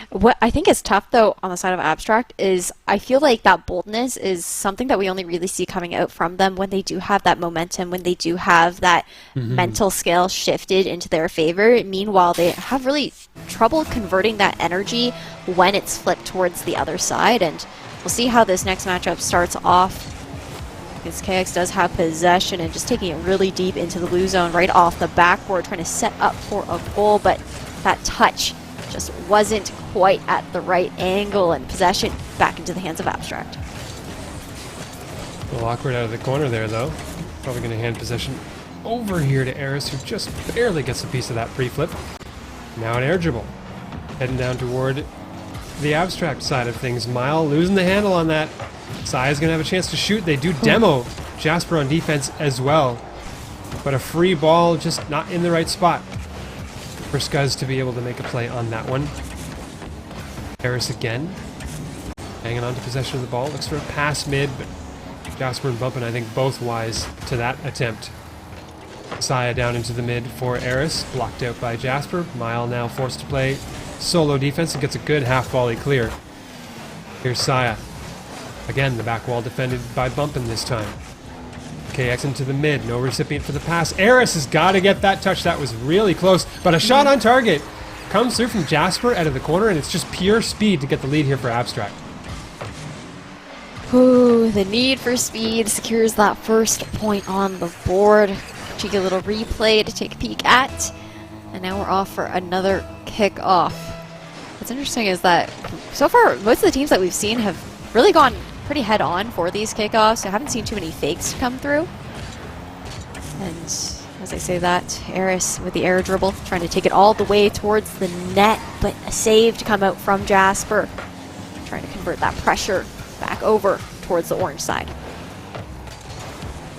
What I think is tough, though, on the side of Abstract is I feel like that boldness is something that we only really see coming out from them when they do have that momentum, when they do have that mental scale shifted into their favor. Meanwhile, they have really trouble converting that energy when it's flipped towards the other side. And we'll see how this next matchup starts off. Because KX does have possession and just taking it really deep into the blue zone right off the backboard, trying to set up for a goal, but that touch just wasn't quite at the right angle, and possession back into the hands of Abstract.
A little awkward out of the corner there, though. Probably going to hand possession over here to Eris, who just barely gets a piece of that pre-flip. Now an air dribble. Heading down toward the Abstract side of things. Mile losing the handle on that. Saya's going to have a chance to shoot. They do demo Jasper on defense as well. But a free ball just not in the right spot for Scuzz to be able to make a play on that one. Eris again. Hanging on to possession of the ball. Looks for a pass mid, but Jasper and Bumpin, I think, both wise to that attempt. Saya down into the mid for Eris. Blocked out by Jasper. Mile now forced to play solo defense and gets a good half volley clear. Here's Saya. Again, the back wall defended by Bumpin this time. KX into the mid. No recipient for the pass. Eris has got to get that touch. That was really close. But a shot on target comes through from Jasper out of the corner, and it's just pure speed to get the lead here for Abstract.
Ooh, the need for speed secures that first point on the board. Cheeky little replay to take a peek at. And now we're off for another kickoff. What's interesting is that so far, most of the teams that we've seen have really gone pretty head-on for these kickoffs. I haven't seen too many fakes come through. And as I say that, Eris with the air dribble, trying to take it all the way towards the net, but a save to come out from Jasper. Trying to convert that pressure back over towards the orange side.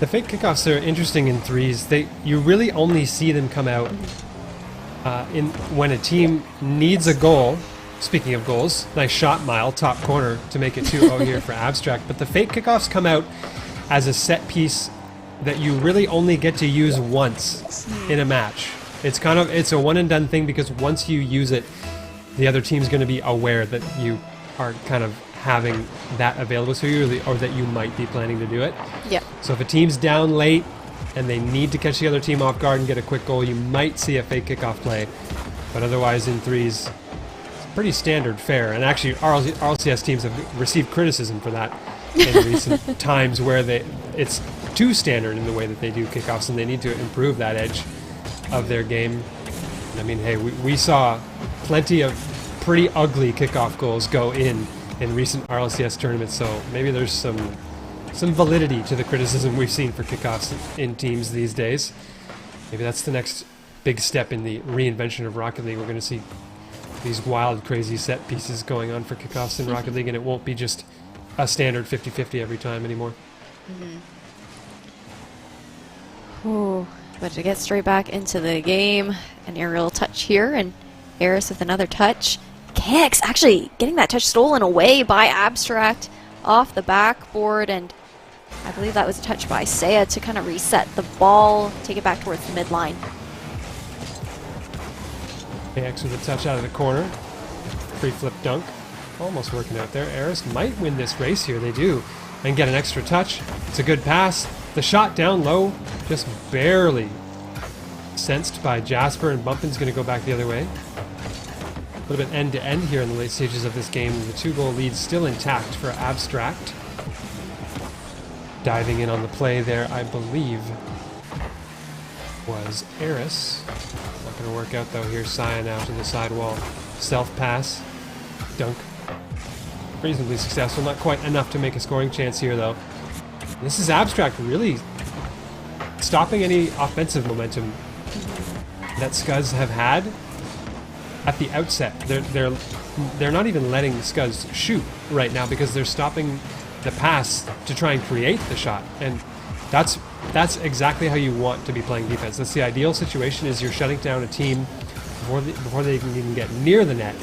The fake kickoffs are interesting in threes. You really only see them come out when a team needs a goal. Speaking of goals, nice shot, Mile, top corner to make it 2-0 here for Abstract. But the fake kickoffs come out as a set piece that you really only get to use once in a match. It's a one and done thing, because once you use it, the other team's going to be aware that you are kind of having that available to you, or that you might be planning to do it.
Yeah.
So if a team's down late and they need to catch the other team off guard and get a quick goal, you might see a fake kickoff play. But otherwise in threes, pretty standard fare, and actually RLCS teams have received criticism for that in recent times, where it's too standard in the way that they do kickoffs, and they need to improve that edge of their game. I mean, hey, we saw plenty of pretty ugly kickoff goals go in recent RLCS tournaments, so maybe there's some validity to the criticism we've seen for kickoffs in teams these days. Maybe that's the next big step in the reinvention of Rocket League. We're going to see these wild, crazy set pieces going on for kickoffs in Rocket League, and it won't be just a standard 50-50 every time anymore.
Ooh, but to get straight back into the game, an aerial touch here, and Eris with another touch. KX actually getting that touch stolen away by Abstract off the backboard, and I believe that was a touch by Saya to kind of reset the ball, take it back towards the midline.
KX with a touch out of the corner. Free flip dunk. Almost working out there. Eris might win this race here. They do. And get an extra touch. It's a good pass. The shot down low, just barely sensed by Jasper, and Bumpin's going to go back the other way. A little bit end-to-end here in the late stages of this game. The 2-goal lead still intact for Abstract. Diving in on the play there, I believe, was Eris. Not going to work out though. Here's Saya now to the side wall. Self pass. Dunk. Reasonably successful. Not quite enough to make a scoring chance here though. This is Abstract really stopping any offensive momentum that Scuzz have had at the outset. They're not even letting Scuzz shoot right now, because they're stopping the pass to try and create the shot. And that's exactly how you want to be playing defense. That's the ideal situation, is you're shutting down a team before they can even get near the net,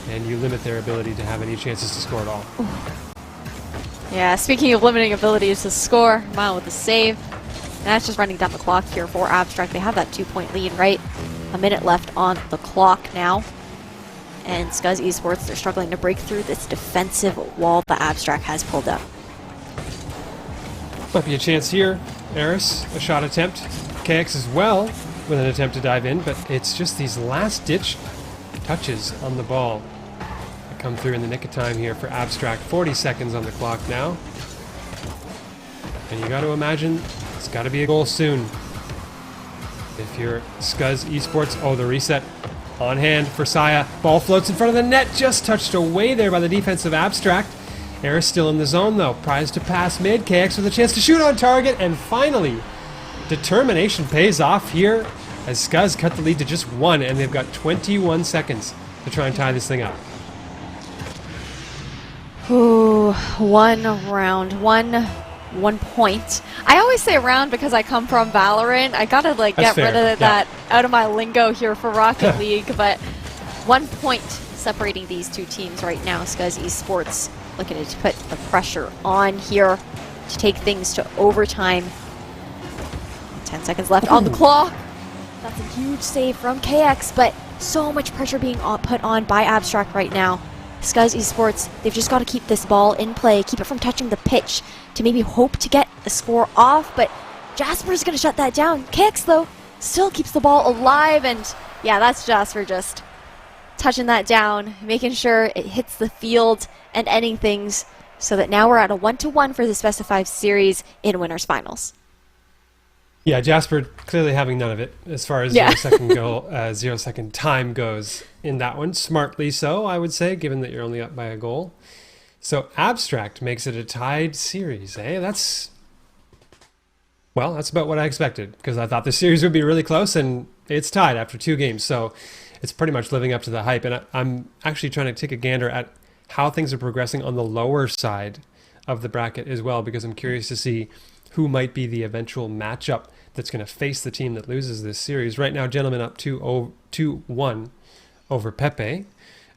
and you limit their ability to have any chances to score at all.
Yeah, speaking of limiting abilities to score, Mile with the save. And that's just running down the clock here for Abstract. They have that 2-point lead, right? A minute left on the clock now. And Scuzz Esports, they're struggling to break through this defensive wall that Abstract has pulled up.
Might be a chance here. Eris, a shot attempt. KX as well with an attempt to dive in, but it's just these last-ditch touches on the ball that come through in the nick of time here for Abstract. 40 seconds on the clock now. And you got to imagine it's got to be a goal soon. If you're Scuzz Esports, oh, the reset on hand for Saya. Ball floats in front of the net, just touched away there by the defensive Abstract. Eris still in the zone though, prize to pass mid. KX with a chance to shoot on target, and finally, determination pays off here as Scuzz cut the lead to just 1, and they've got 21 seconds to try and tie this thing up.
Ooh, one round, one point. I always say round because I come from Valorant. I gotta like
That's
get rid
fair.
of that out of my lingo here for Rocket League, but 1 point separating these two teams right now. Scuzz Esports looking to put the pressure on here to take things to overtime. 10 seconds left on the clock. That's a huge save from KX, but so much pressure being put on by Abstract right now. Scuzz Esports, they've just got to keep this ball in play, keep it from touching the pitch to maybe hope to get a score off, but Jasper's going to shut that down. KX, though, still keeps the ball alive, and yeah, that's Jasper just touching that down, making sure it hits the field and ending things so that now we're at a 1-1 for this best of 5 series in winners finals.
Yeah, Jasper clearly having none of it as far as 0-second goal, 0-second time goes in that one. Smartly so, I would say, given that you're only up by a goal. So Abstract makes it a tied series, eh? That's about what I expected, because I thought the series would be really close, and it's tied after 2 games. So it's pretty much living up to the hype. And I'm actually trying to take a gander at how things are progressing on the lower side of the bracket as well, because I'm curious to see who might be the eventual matchup that's going to face the team that loses this series. Right now, gentlemen up 2-1 over Pepe,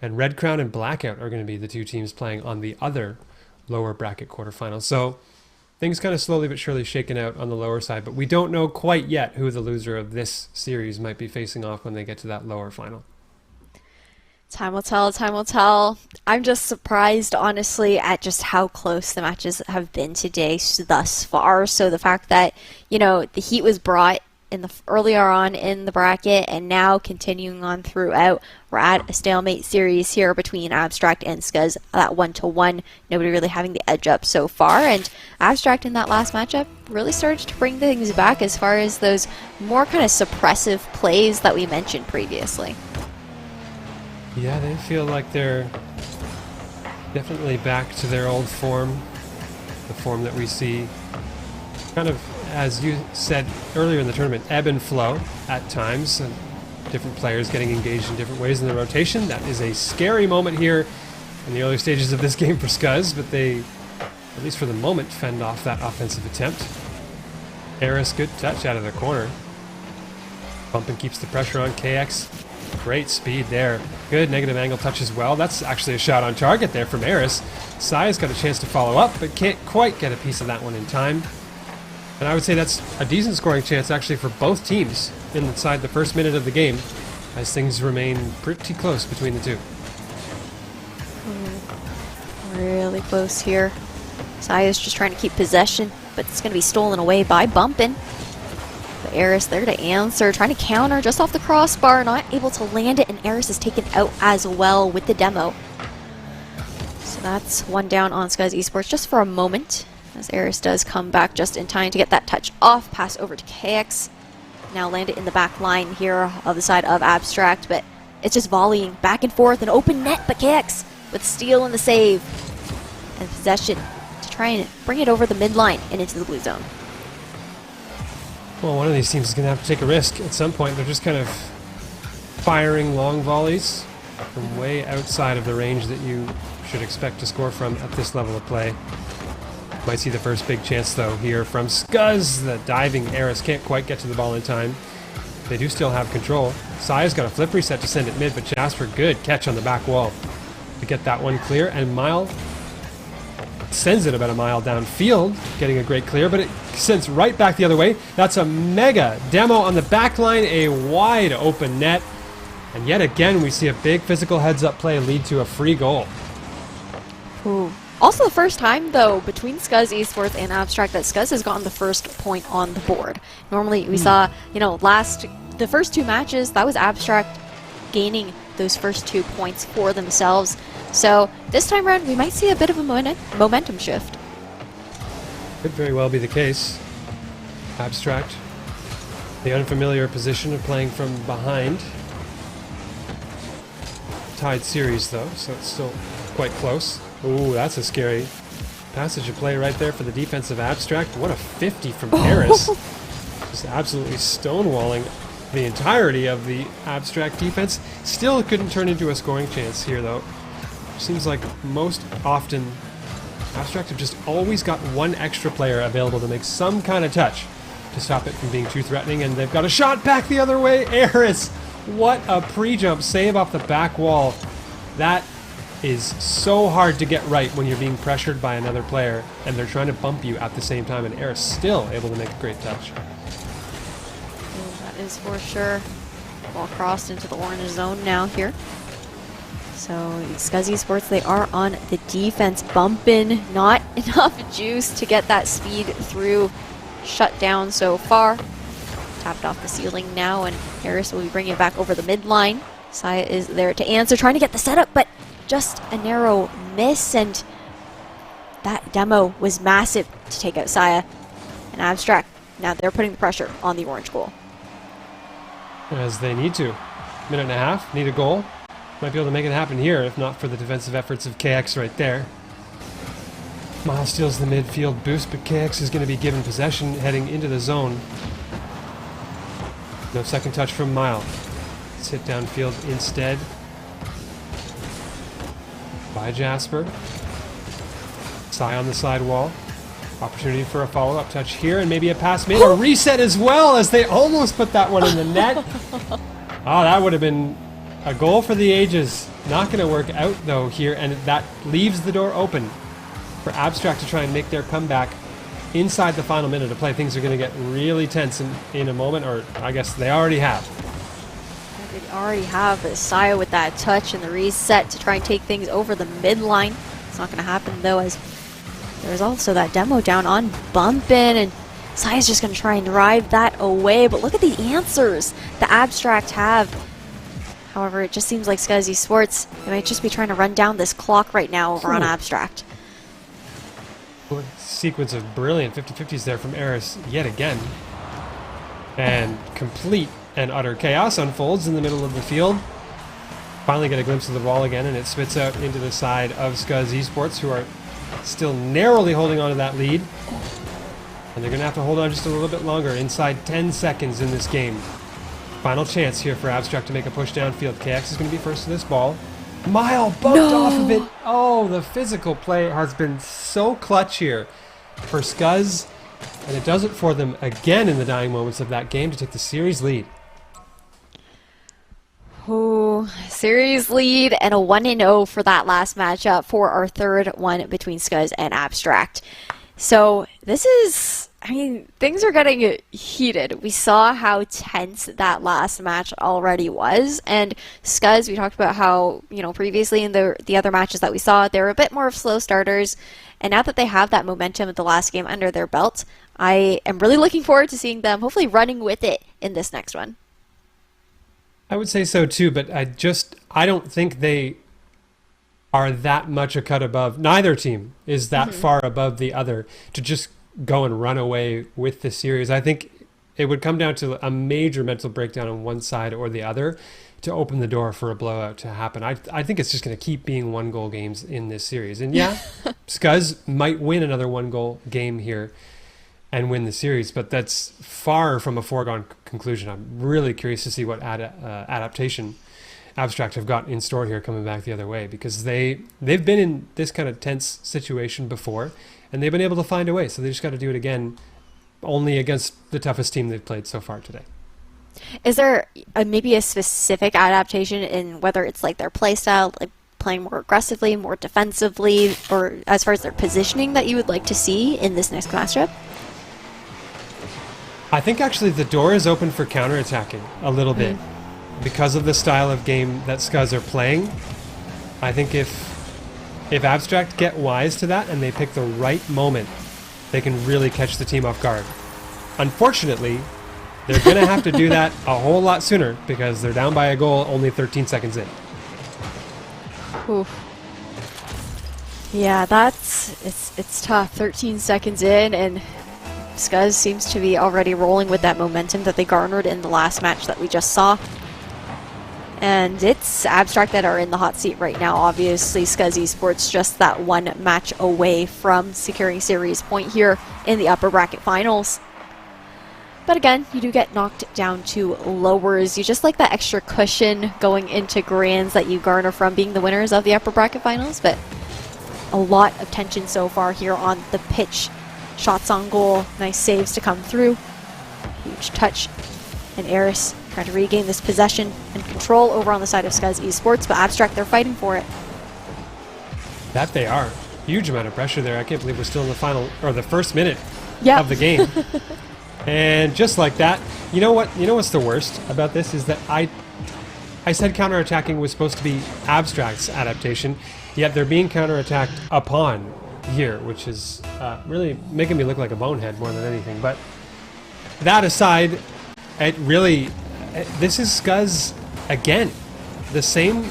and Red Crown and Blackout are going to be the 2 teams playing on the other lower bracket quarterfinals. So things kind of slowly but surely shaking out on the lower side, but we don't know quite yet who the loser of this series might be facing off when they get to that lower final.
Time will tell, time will tell. I'm just surprised, honestly, at just how close the matches have been today thus far. So the fact that, you know, the heat was brought in the earlier on in the bracket, and now continuing on throughout, we're at a stalemate series here between Abstract and Scuzz, that 1-1. Nobody really having the edge up so far, and Abstract in that last matchup really started to bring things back as far as those more kind of suppressive plays that we mentioned previously.
Yeah, they feel like they're definitely back to their old form, the form that we see kind of, as you said earlier in the tournament, ebb and flow at times, and different players getting engaged in different ways in the rotation. That is a scary moment here in the early stages of this game for Scuzz, but they, at least for the moment, fend off that offensive attempt. Eris, good touch out of the corner. Bumping keeps the pressure on KX. Great speed there. Good negative angle touch as well. That's actually a shot on target there from Eris. Saya's got a chance to follow up, but can't quite get a piece of that one in time. And I would say that's a decent scoring chance actually for both teams inside the first minute of the game, as things remain pretty close between the two.
Really close here. Saya's just trying to keep possession, but it's going to be stolen away by Bumpin'. But Eris there to answer, trying to counter just off the crossbar, not able to land it, and Eris is taken out as well with the demo. So that's one down on Scuzz Esports just for a moment, as Eris does come back just in time to get that touch off, pass over to KX. Now land it in the back line here of the side of Abstract, but it's just volleying back and forth, an open net, but KX with steal and the save. And possession to try and bring it over the midline and into the blue zone.
Well, one of these teams is going to have to take a risk at some point. They're just kind of firing long volleys from way outside of the range that you should expect to score from at this level of play. Might see the first big chance, though, here from Scuzz. The diving Eris can't quite get to the ball in time. They do still have control. Saya's got a flip reset to send it mid, but Jasper, good catch on the back wall to get that one clear. And Mile sends it about a mile downfield, getting a great clear, but it sends right back the other way. That's a mega demo on the back line, a wide open net. And yet again, we see a big physical heads-up play lead to a free goal.
Ooh. Also the first time, though, between Scuzz Esports and Abstract that Scuzz has gotten the first point on the board. Normally, we saw, you know, the first 2 matches, that was Abstract gaining those first 2 points for themselves. So this time around, we might see a bit of a momentum shift.
Could very well be the case. Abstract, the unfamiliar position of playing from behind. Tied series, though, so it's still quite close. Ooh, that's a scary passage of play right there for the defensive Abstract. What a 50 from Harris. Just absolutely stonewalling the entirety of the Abstract defense. Still couldn't turn into a scoring chance here, though. Seems like most often Abstract have just always got one extra player available to make some kind of touch to stop it from being too threatening, and they've got a shot back the other way. Harris, what a pre-jump save off the back wall. That is so hard to get right when you're being pressured by another player and they're trying to bump you at the same time, and Harris still able to make a great touch.
That is for sure. Ball crossed into the orange zone now here. So Scuzz Esports, they are on the defense, bumping, not enough juice to get that speed through. Shut down so far. Tapped off the ceiling now, and Harris will be bringing it back over the midline. Saya is there to answer, trying to get the setup, but just a narrow miss, and that demo was massive to take out Saya and Abstract. Now they're putting the pressure on the orange goal.
As they need to. Minute and a half, need a goal. Might be able to make it happen here, if not for the defensive efforts of KX right there. Miles steals the midfield boost, but KX is going to be given possession heading into the zone. No second touch from Mile. Let's hit downfield instead by Jasper. Sai on the sidewall. Opportunity for a follow-up touch here, and maybe a pass made. A reset as well, as they almost put that one in the net. Oh, that would have been a goal for the ages. Not going to work out, though, here, and that leaves the door open for Abstract to try and make their comeback inside the final minute of play. Things are going to get really tense in a moment, or I guess they already have.
They already have, but Saya with that touch and the reset to try and take things over the midline. It's not going to happen, though, as there's also that demo down on Bumpin', and Saya's just going to try and drive that away. But look at the answers the Abstract have. However, it just seems like Scuzz Esports, they might just be trying to run down this clock right now over on Abstract.
Sequence of brilliant 50-50s there from Eris yet again. And complete and utter chaos unfolds in the middle of the field. Finally get a glimpse of the ball again, and it spits out into the side of Scuzz Esports, who are still narrowly holding on to that lead. And they're going to have to hold on just a little bit longer, inside 10 seconds in this game. Final chance here for Abstract to make a push downfield. KX is going to be first to this ball. Mile bumped off of it. Oh, the physical play has been so clutch here for Scuzz, and it does it for them again in the dying moments of that game to take the series lead.
Ooh, series lead and a 1-0 for that last matchup for our third one between Scuzz and Abstract. So this is, I mean, things are getting heated. We saw how tense that last match already was, and Scuzz, we talked about how, you know, previously in the other matches that we saw, they were a bit more of slow starters, and now that they have that momentum of the last game under their belt, I am really looking forward to seeing them hopefully running with it in this next one.
I would say so too, but I don't think they are that much a cut above. Neither team is that far above the other to just go and run away with the series. I think it would come down to a major mental breakdown on one side or the other to open the door for a blowout to happen. I think it's just going to keep being 1-goal games in this series. And yeah, Scuzz might win another 1-goal game here and win the series, but that's far from a foregone conclusion. I'm really curious to see what adaptation Abstract have got in store here coming back the other way, because they've been in this kind of tense situation before, and they've been able to find a way, so they just got to do it again, only against the toughest team they've played so far today.
Is there maybe a specific adaptation in whether it's like their play style, like playing more aggressively, more defensively, or as far as their positioning that you would like to see in this next matchup?
I think actually the door is open for counterattacking a little bit. because of the style of game that Scuzz are playing, I think if Abstract get wise to that and they pick the right moment, they can really catch the team off guard. Unfortunately, they're going to have to do that a whole lot sooner because they're down by a goal only 13 seconds in.
Oof. Yeah, it's tough. 13 seconds in, and Scuzz seems to be already rolling with that momentum that they garnered in the last match that we just saw. And it's Abstract that are in the hot seat right now. Obviously, Scuzz Esports just that one match away from securing series point here in the upper bracket finals. But again, you do get knocked down to lowers. You just like that extra cushion going into grands that you garner from being the winners of the upper bracket finals. But a lot of tension so far here on the pitch. Shots on goal, nice saves to come through. Huge touch. And Eris trying to regain this possession and control over on the side of Scuzz Esports, but Abstract, they're fighting for it.
That they are. Huge amount of pressure there. I can't believe we're still in the final, or the first minute
Yep.
of the game. And just like that, you know what? You know what's the worst about this is that I said counterattacking was supposed to be Abstract's adaptation, yet they're being counterattacked upon here, which is really making me look like a bonehead more than anything. But that aside, this is Scuzz again. The same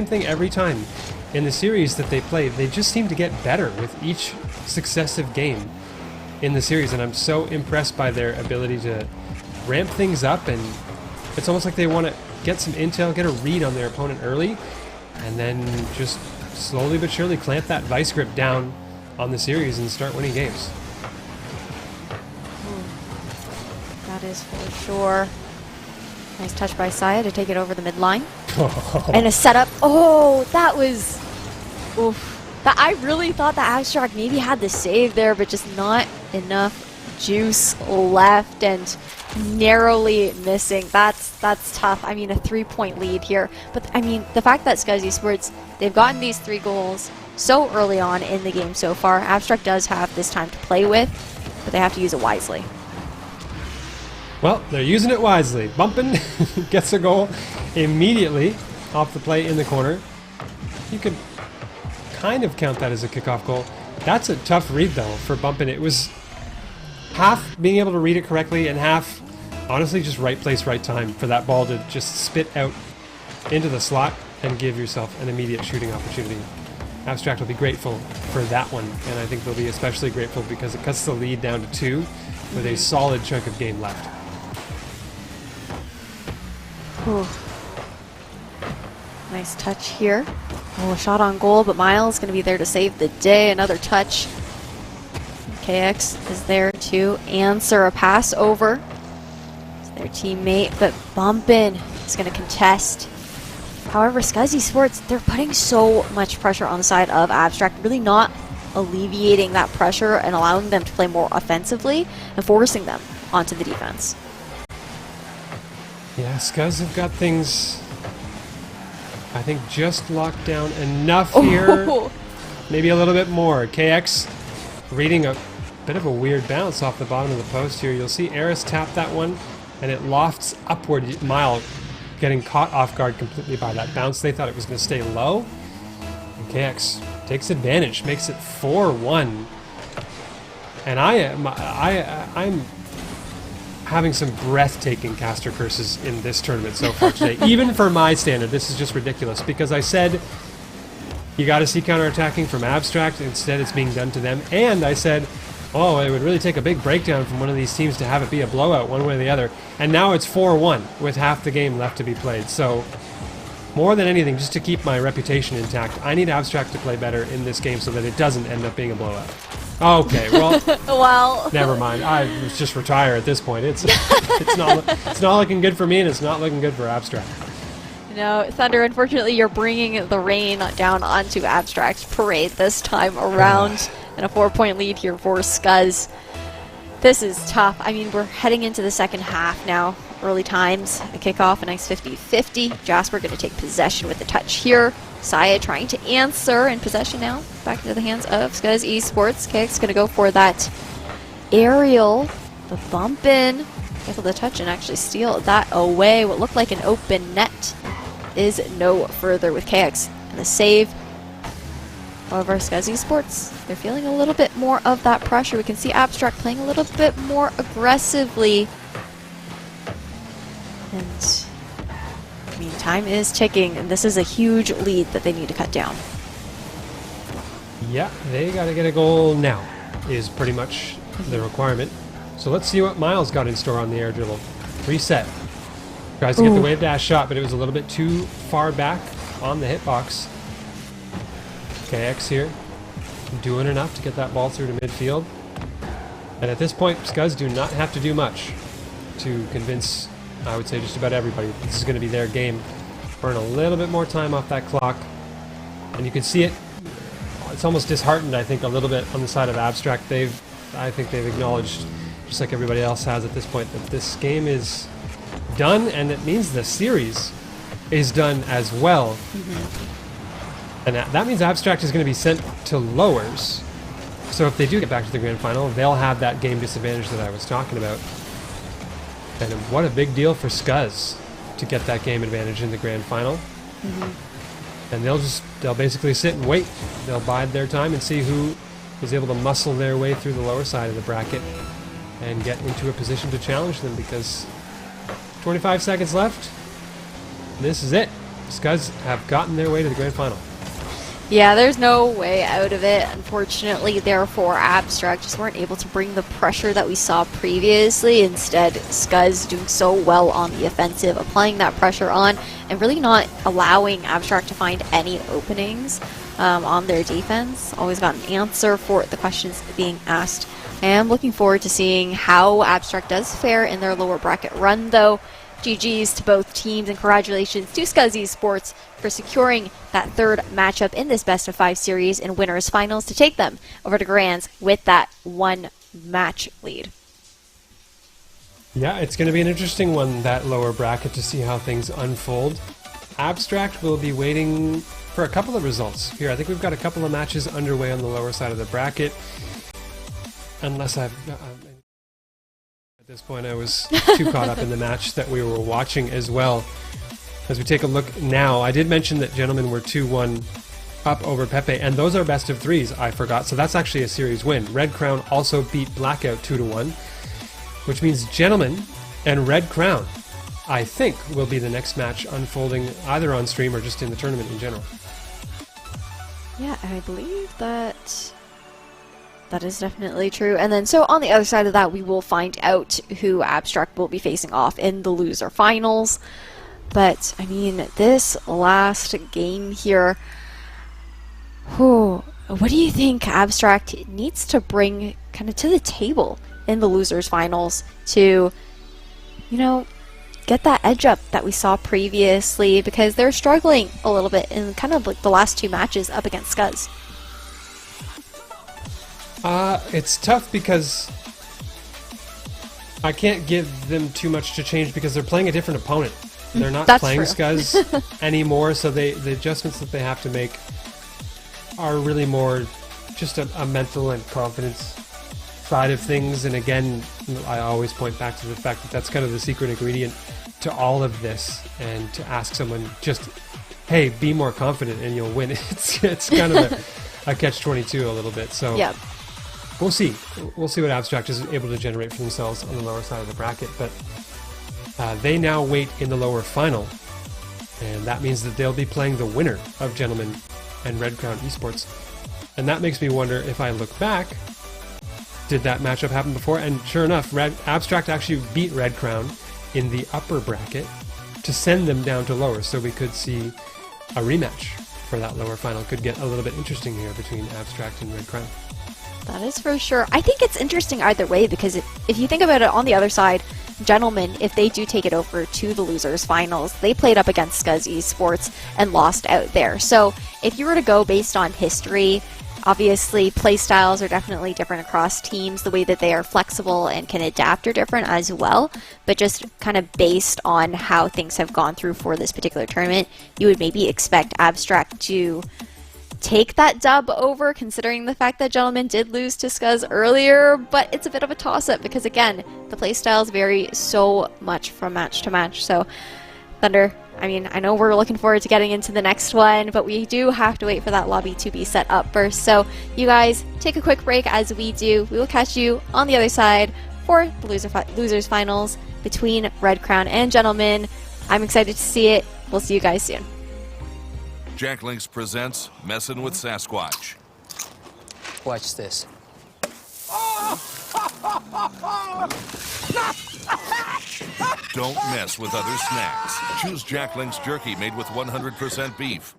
thing every time in the series that they play. They just seem to get better with each successive game in the series, and I'm so impressed by their ability to ramp things up, and it's almost like they want to get some intel, get a read on their opponent early, and then just slowly but surely clamp that vice grip down on the series and start winning games.
That is for sure. Nice touch by Saya to take it over the midline. And a setup. Oh, that was... Oof. I really thought that Abstract maybe had the save there, but just not enough juice left and narrowly missing. That's tough. I mean, a 3-point lead here. But, I mean, the fact that Scuzz Esports, they've gotten these 3 goals so early on in the game so far. Abstract does have this time to play with, but they have to use it wisely.
Well, they're using it wisely. Bumpin gets a goal immediately off the play in the corner. You could kind of count that as a kickoff goal. That's a tough read, though, for Bumpin. It was half being able to read it correctly and half, honestly, just right place, right time for that ball to just spit out into the slot and give yourself an immediate shooting opportunity. Abstract will be grateful for that one, and I think they'll be especially grateful because it cuts the lead down to 2 with a solid chunk of game left.
Ooh. Nice touch here. Oh, a shot on goal, but Miles going to be there to save the day. Another touch. KX is there to answer a pass over. It's their teammate, but Bumpin is going to contest. However, Scuzz Esports, they're putting so much pressure on the side of Abstract, really not alleviating that pressure and allowing them to play more offensively and forcing them onto the defense.
Yeah, Scuzz have got things, I think, just locked down enough here. Maybe a little bit more. KX reading a bit of a weird bounce off the bottom of the post here. You'll see Eris tap that one, and it lofts upward. Mile getting caught off guard completely by that bounce. They thought it was going to stay low. And KX takes advantage, makes it 4-1. And I'm having some breathtaking caster curses in this tournament so far today. Even for my standard, this is just ridiculous, because I said you got to see counterattacking from Abstract. Instead, it's being done to them. And I said, oh, it would really take a big breakdown from one of these teams to have it be a blowout one way or the other. And now it's 4-1 with half the game left to be played. So more than anything, just to keep my reputation intact, I need Abstract to play better in this game so that it doesn't end up being a blowout. Okay, well,
well,
never mind. I was just retire at this point. It's not looking good for me, and it's not looking good for Abstract.
No, Thunder, unfortunately, you're bringing the rain down onto Abstract's parade this time around, and a 4-point lead here for Scuzz. This is tough. I mean, we're heading into the second half now. Early times, a kickoff, a nice 50-50. Jasper going to take possession with the touch here. Saya trying to answer in possession now. Back into the hands of Scuzz Esports. Kicks going to go for that aerial. The bump in. able to touch and actually steal that away. What looked like an open net is no further with KX and the save. However, Scuzz Esports, they're feeling a little bit more of that pressure. We can see Abstract playing a little bit more aggressively. And I mean, time is ticking, and this is a huge lead that they need to cut down.
Yeah, they got to get a goal now, is pretty much the requirement. So let's see what Miles got in store on the air dribble. Reset. Tries to get the wave dash shot, but it was a little bit too far back on the hitbox. KX here, doing enough to get that ball through to midfield. And at this point, Scuzz do not have to do much to convince, I would say, just about everybody. This is going to be their game. Burn a little bit more time off that clock. And you can see it. It's almost disheartened, I think, a little bit on the side of Abstract. I think they've acknowledged, just like everybody else has at this point, that this game is done, and it means the series is done as well. And that means Abstract is going to be sent to lowers. So if they do get back to the grand final, they'll have that game disadvantage that I was talking about. And what a big deal for Scuzz to get that game advantage in the grand final. And they'll basically sit and wait. They'll bide their time and see who is able to muscle their way through the lower side of the bracket and get into a position to challenge them, because 25 seconds left. This is it. Scuzz have gotten their way to the grand final.
Yeah, there's no way out of it, unfortunately. Therefore, Abstract just weren't able to bring the pressure that we saw previously. Instead, Scuzz doing so well on the offensive, applying that pressure on, and really not allowing Abstract to find any openings on their defense. Always got an answer for the questions being asked. I am looking forward to seeing how Abstract does fare in their lower bracket run, though. GG's to both teams, and congratulations to Scuzz Esports for securing that third matchup in this best-of-5 series in winners finals to take them over to Grands with that one match lead.
Yeah, it's going to be an interesting one, that lower bracket, to see how things unfold. Abstract will be waiting for a couple of results here. I think we've got a couple of matches underway on the lower side of the bracket. Unless at this point I was too caught up in the match that we were watching as well. As we take a look now, I did mention that Gentlemen were 2-1 up over Pepe, and those are best of threes, I forgot. So that's actually a series win. Red Crown also beat Blackout 2-1, which means Gentlemen and Red Crown, I think, will be the next match unfolding either on stream or just in the tournament in general.
Yeah, I believe that is definitely true. And then, so on the other side of that, we will find out who Abstract will be facing off in the loser finals. But, I mean, this last game here, what do you think Abstract needs to bring kind of to the table in the losers finals to, you know, get that edge up that we saw previously? Because they're struggling a little bit in kind of like the last two matches up against Scuzz.
It's tough because I can't give them too much to change because they're playing a different opponent. They're not playing Scuzz anymore, so the adjustments that they have to make are really more just a mental and confidence side of things. And again, I always point back to the fact that that's kind of the secret ingredient to all of this, and to ask someone just, hey, be more confident and you'll win. It's kind of a catch-22 a little bit. So
yeah.
We'll see. We'll see what Abstract is able to generate for themselves on the lower side of the bracket. But they now wait in the lower final, and that means that they'll be playing the winner of Gentlemen and Red Crown Esports. And that makes me wonder, if I look back, did that matchup happen before? And sure enough, Abstract actually beat Red Crown in the upper bracket to send them down to lower. So we could see a rematch for that lower final. Could get a little bit interesting here between Abstract and Red Crown.
That is for sure. I think it's interesting either way, because if you think about it, on the other side, Gentlemen, if they do take it over to the losers finals, they played up against Scuzz Esports and lost out there. So if you were to go based on history, obviously play styles are definitely different across teams. The way that they are flexible and can adapt are different as well. But just kind of based on how things have gone through for this particular tournament, you would maybe expect Abstract to take that dub over, considering the fact that Gentlemen did lose to Scuzz earlier, but it's a bit of a toss-up because, again, the playstyles vary so much from match to match. So, Thunder, I mean, I know we're looking forward to getting into the next one, but we do have to wait for that lobby to be set up first. So, you guys, take a quick break as we do. We will catch you on the other side for the losers finals between Red Crown and Gentlemen. I'm excited to see it. We'll see you guys soon.
Jack Links presents Messin' with Sasquatch.
Watch this.
Don't mess with other snacks. Choose Jack Links jerky made with 100% beef.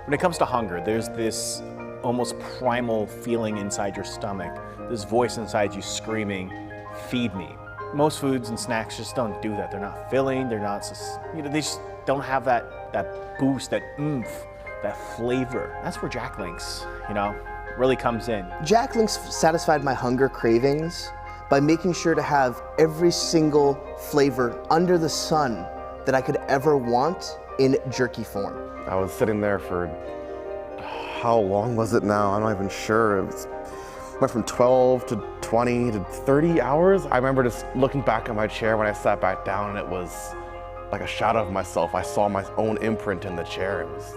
When it comes to hunger, there's this almost primal feeling inside your stomach, this voice inside you screaming, feed me. Most foods and snacks just don't do that. They're not filling, they're not, they just don't have that boost, that oomph, that flavor. That's where Jack Links, really comes in.
Jack Links satisfied my hunger cravings by making sure to have every single flavor under the sun that I could ever want in jerky form.
I was sitting there for, how long was it now? I'm not even sure. Went from 12 to 20 to 30 hours. I remember just looking back at my chair when I sat back down, and it was like a shadow of myself. I saw my own imprint in the chair. It was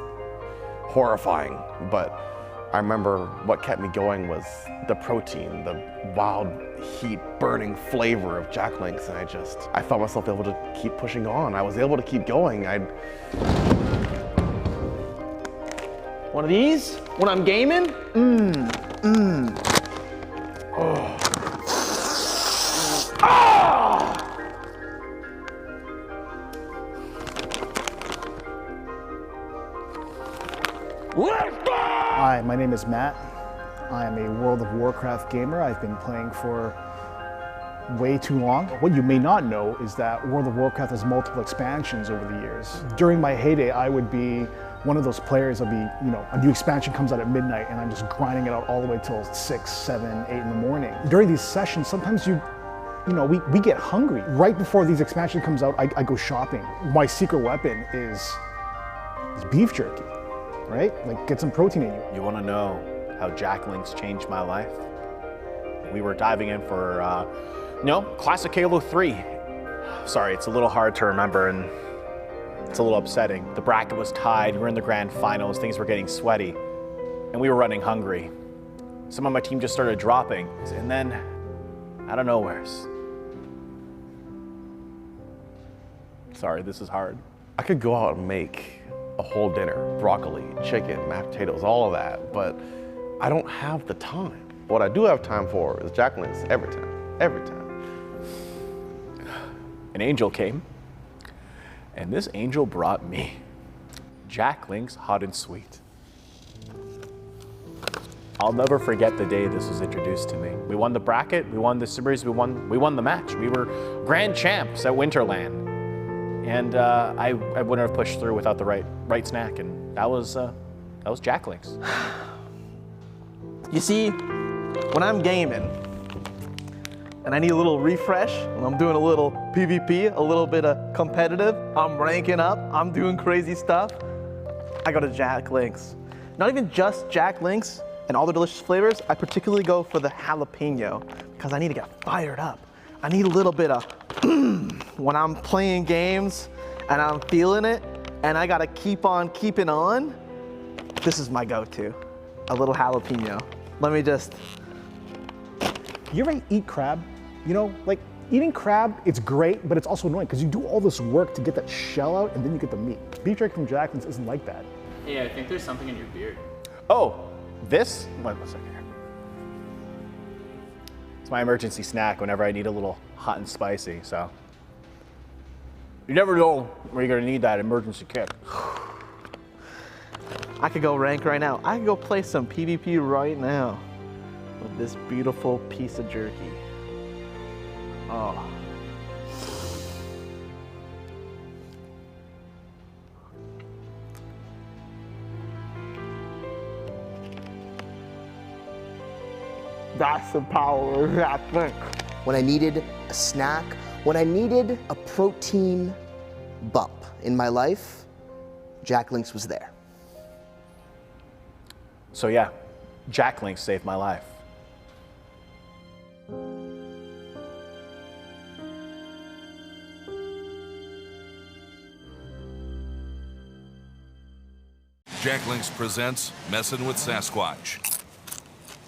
horrifying, but I remember what kept me going was the protein, the wild heat, burning flavor of Jack Links, and I felt myself able to keep pushing on. I was able to keep going.
One of these when I'm gaming.
Hi, my name is Matt. I am a World of Warcraft gamer. I've been playing for way too long. What you may not know is that World of Warcraft has multiple expansions over the years. During my heyday, I would be one of those players. I'll be, a new expansion comes out at midnight and I'm just grinding it out all the way till 6, 7, 8 in the morning. During these sessions, sometimes we get hungry. Right before these expansion comes out, I go shopping. My secret weapon is beef jerky, right? Like, get some protein in you.
You want to know how Jack Links changed my life? We were diving in for, Classic Halo 3. Sorry, it's a little hard to remember and it's a little upsetting. The bracket was tied, we were in the grand finals, things were getting sweaty, and we were running hungry. Some of my team just started dropping, and then, out of nowheres. Sorry, this is hard.
I could go out and make a whole dinner, broccoli, chicken, mashed potatoes, all of that, but I don't have the time. What I do have time for is Jack Links every time.
An angel came, and this angel brought me Jack Links Hot and Sweet. I'll never forget the day this was introduced to me. We won the bracket, we won the series, we won the match. We were grand champs at Winterland. And I wouldn't have pushed through without the right snack, and that was Jack Links.
You see, when I'm gaming and I need a little refresh, and I'm doing a little PvP, a little bit of competitive, I'm ranking up, I'm doing crazy stuff, I go to Jack Links. Not even just Jack Links and all the delicious flavors, I particularly go for the jalapeno because I need to get fired up. I need a little bit of when I'm playing games and I'm feeling it and I gotta keep on keeping on, this is my go-to, a little jalapeno. Let me just.
You ever eat crab? Eating crab, it's great, but it's also annoying because you do all this work to get that shell out and then you get the meat. Beef jerky from Jacqueline's isn't like that.
Hey, I think there's something in your beard.
Oh, this? One second here. It's my emergency snack whenever I need a little hot and spicy, so. You never know where you're gonna need that emergency kick.
I could go rank right now. I could go play some PvP right now with this beautiful piece of jerky. Oh. That's the power of that thing.
When I needed a snack, when I needed a protein bump in my life, Jack Links was there.
So yeah, Jack Links saved my life.
Jack Links presents Messin' with Sasquatch.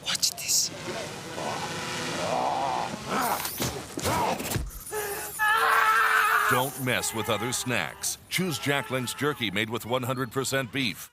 Watch this.
Don't mess with other snacks. Choose Jack Links jerky made with 100% beef.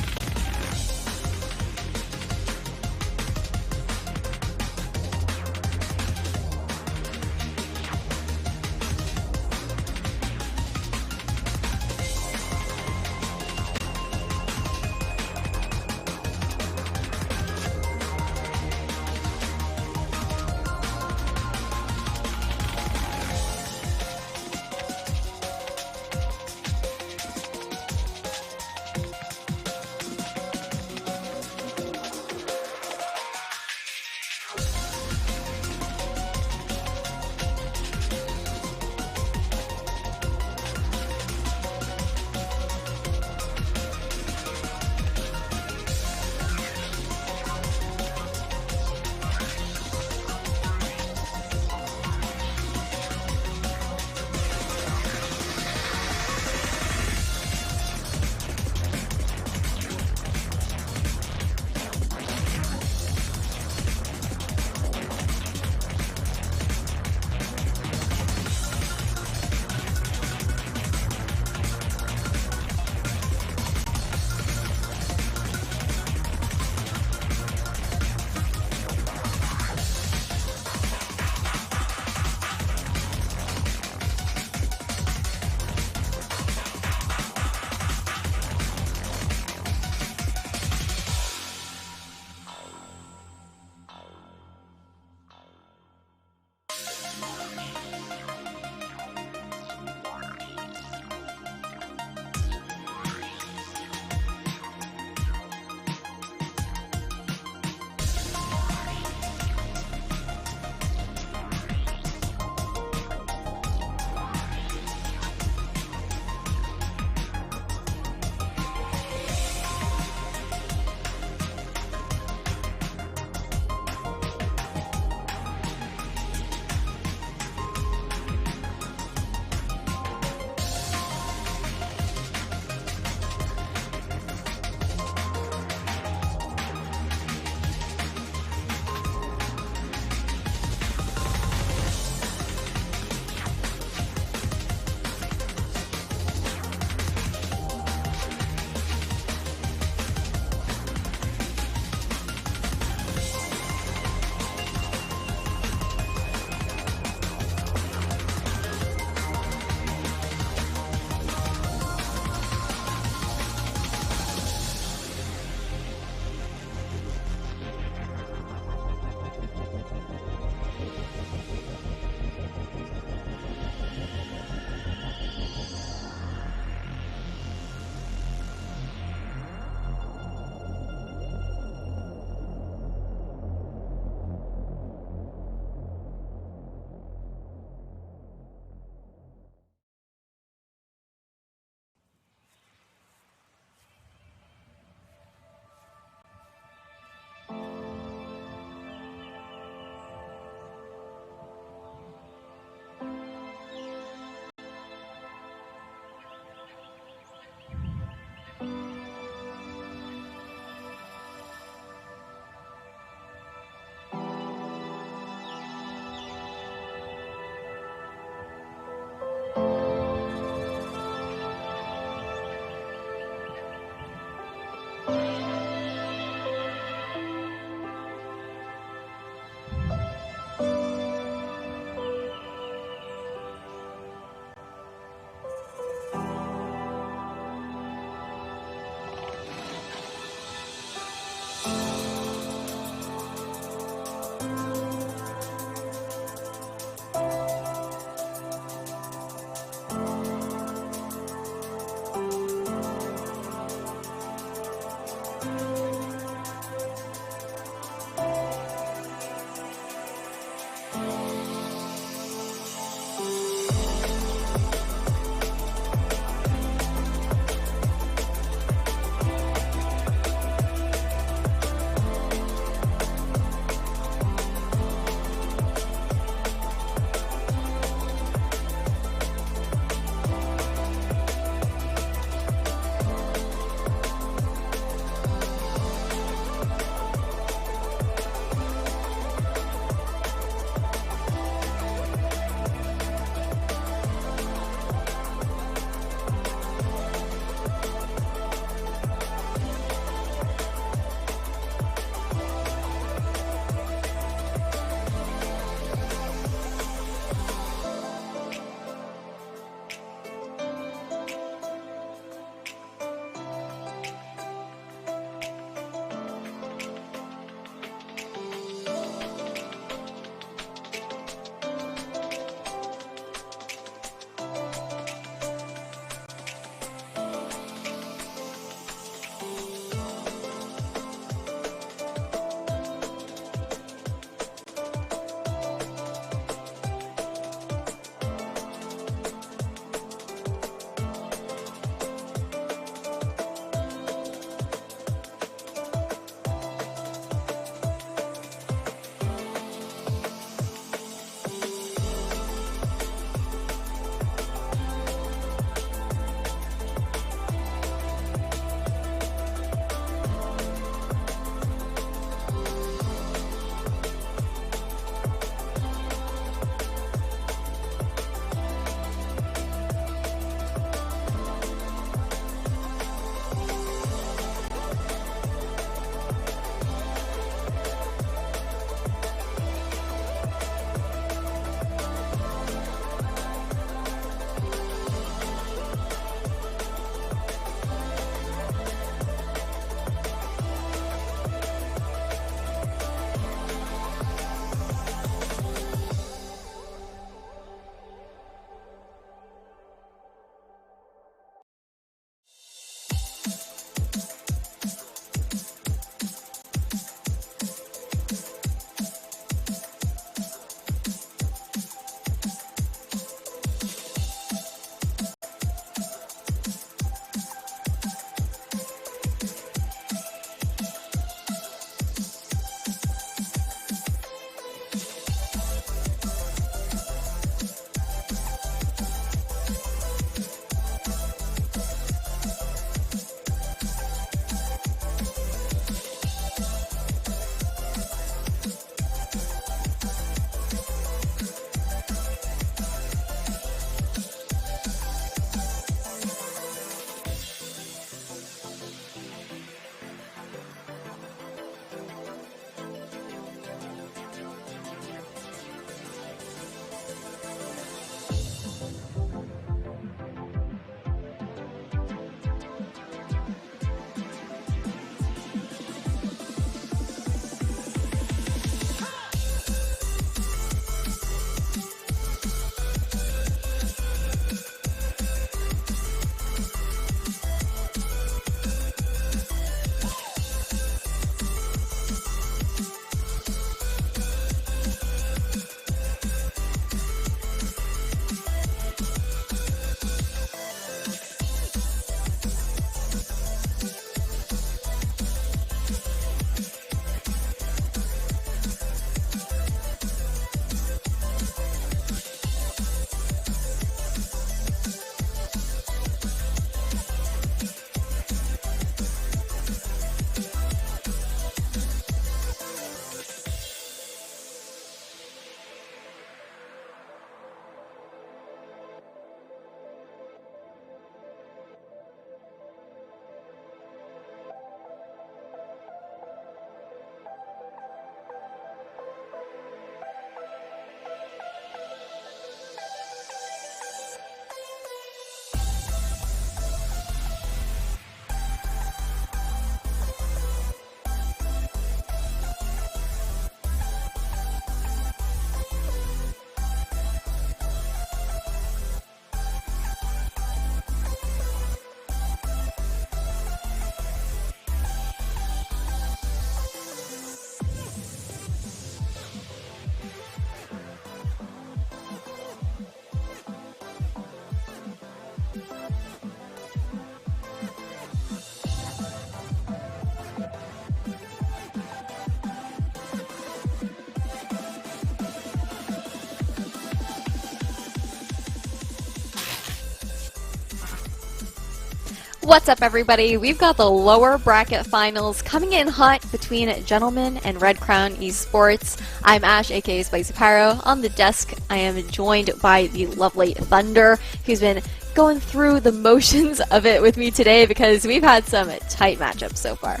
What's up, everybody? We've got the lower bracket finals coming in hot between Gentlemen and Red Crown Esports. I'm Ash, aka Spicy Pyro. On the desk, I am joined by the lovely Thunder, who's been going through the motions of it with me today because we've had some tight matchups so far.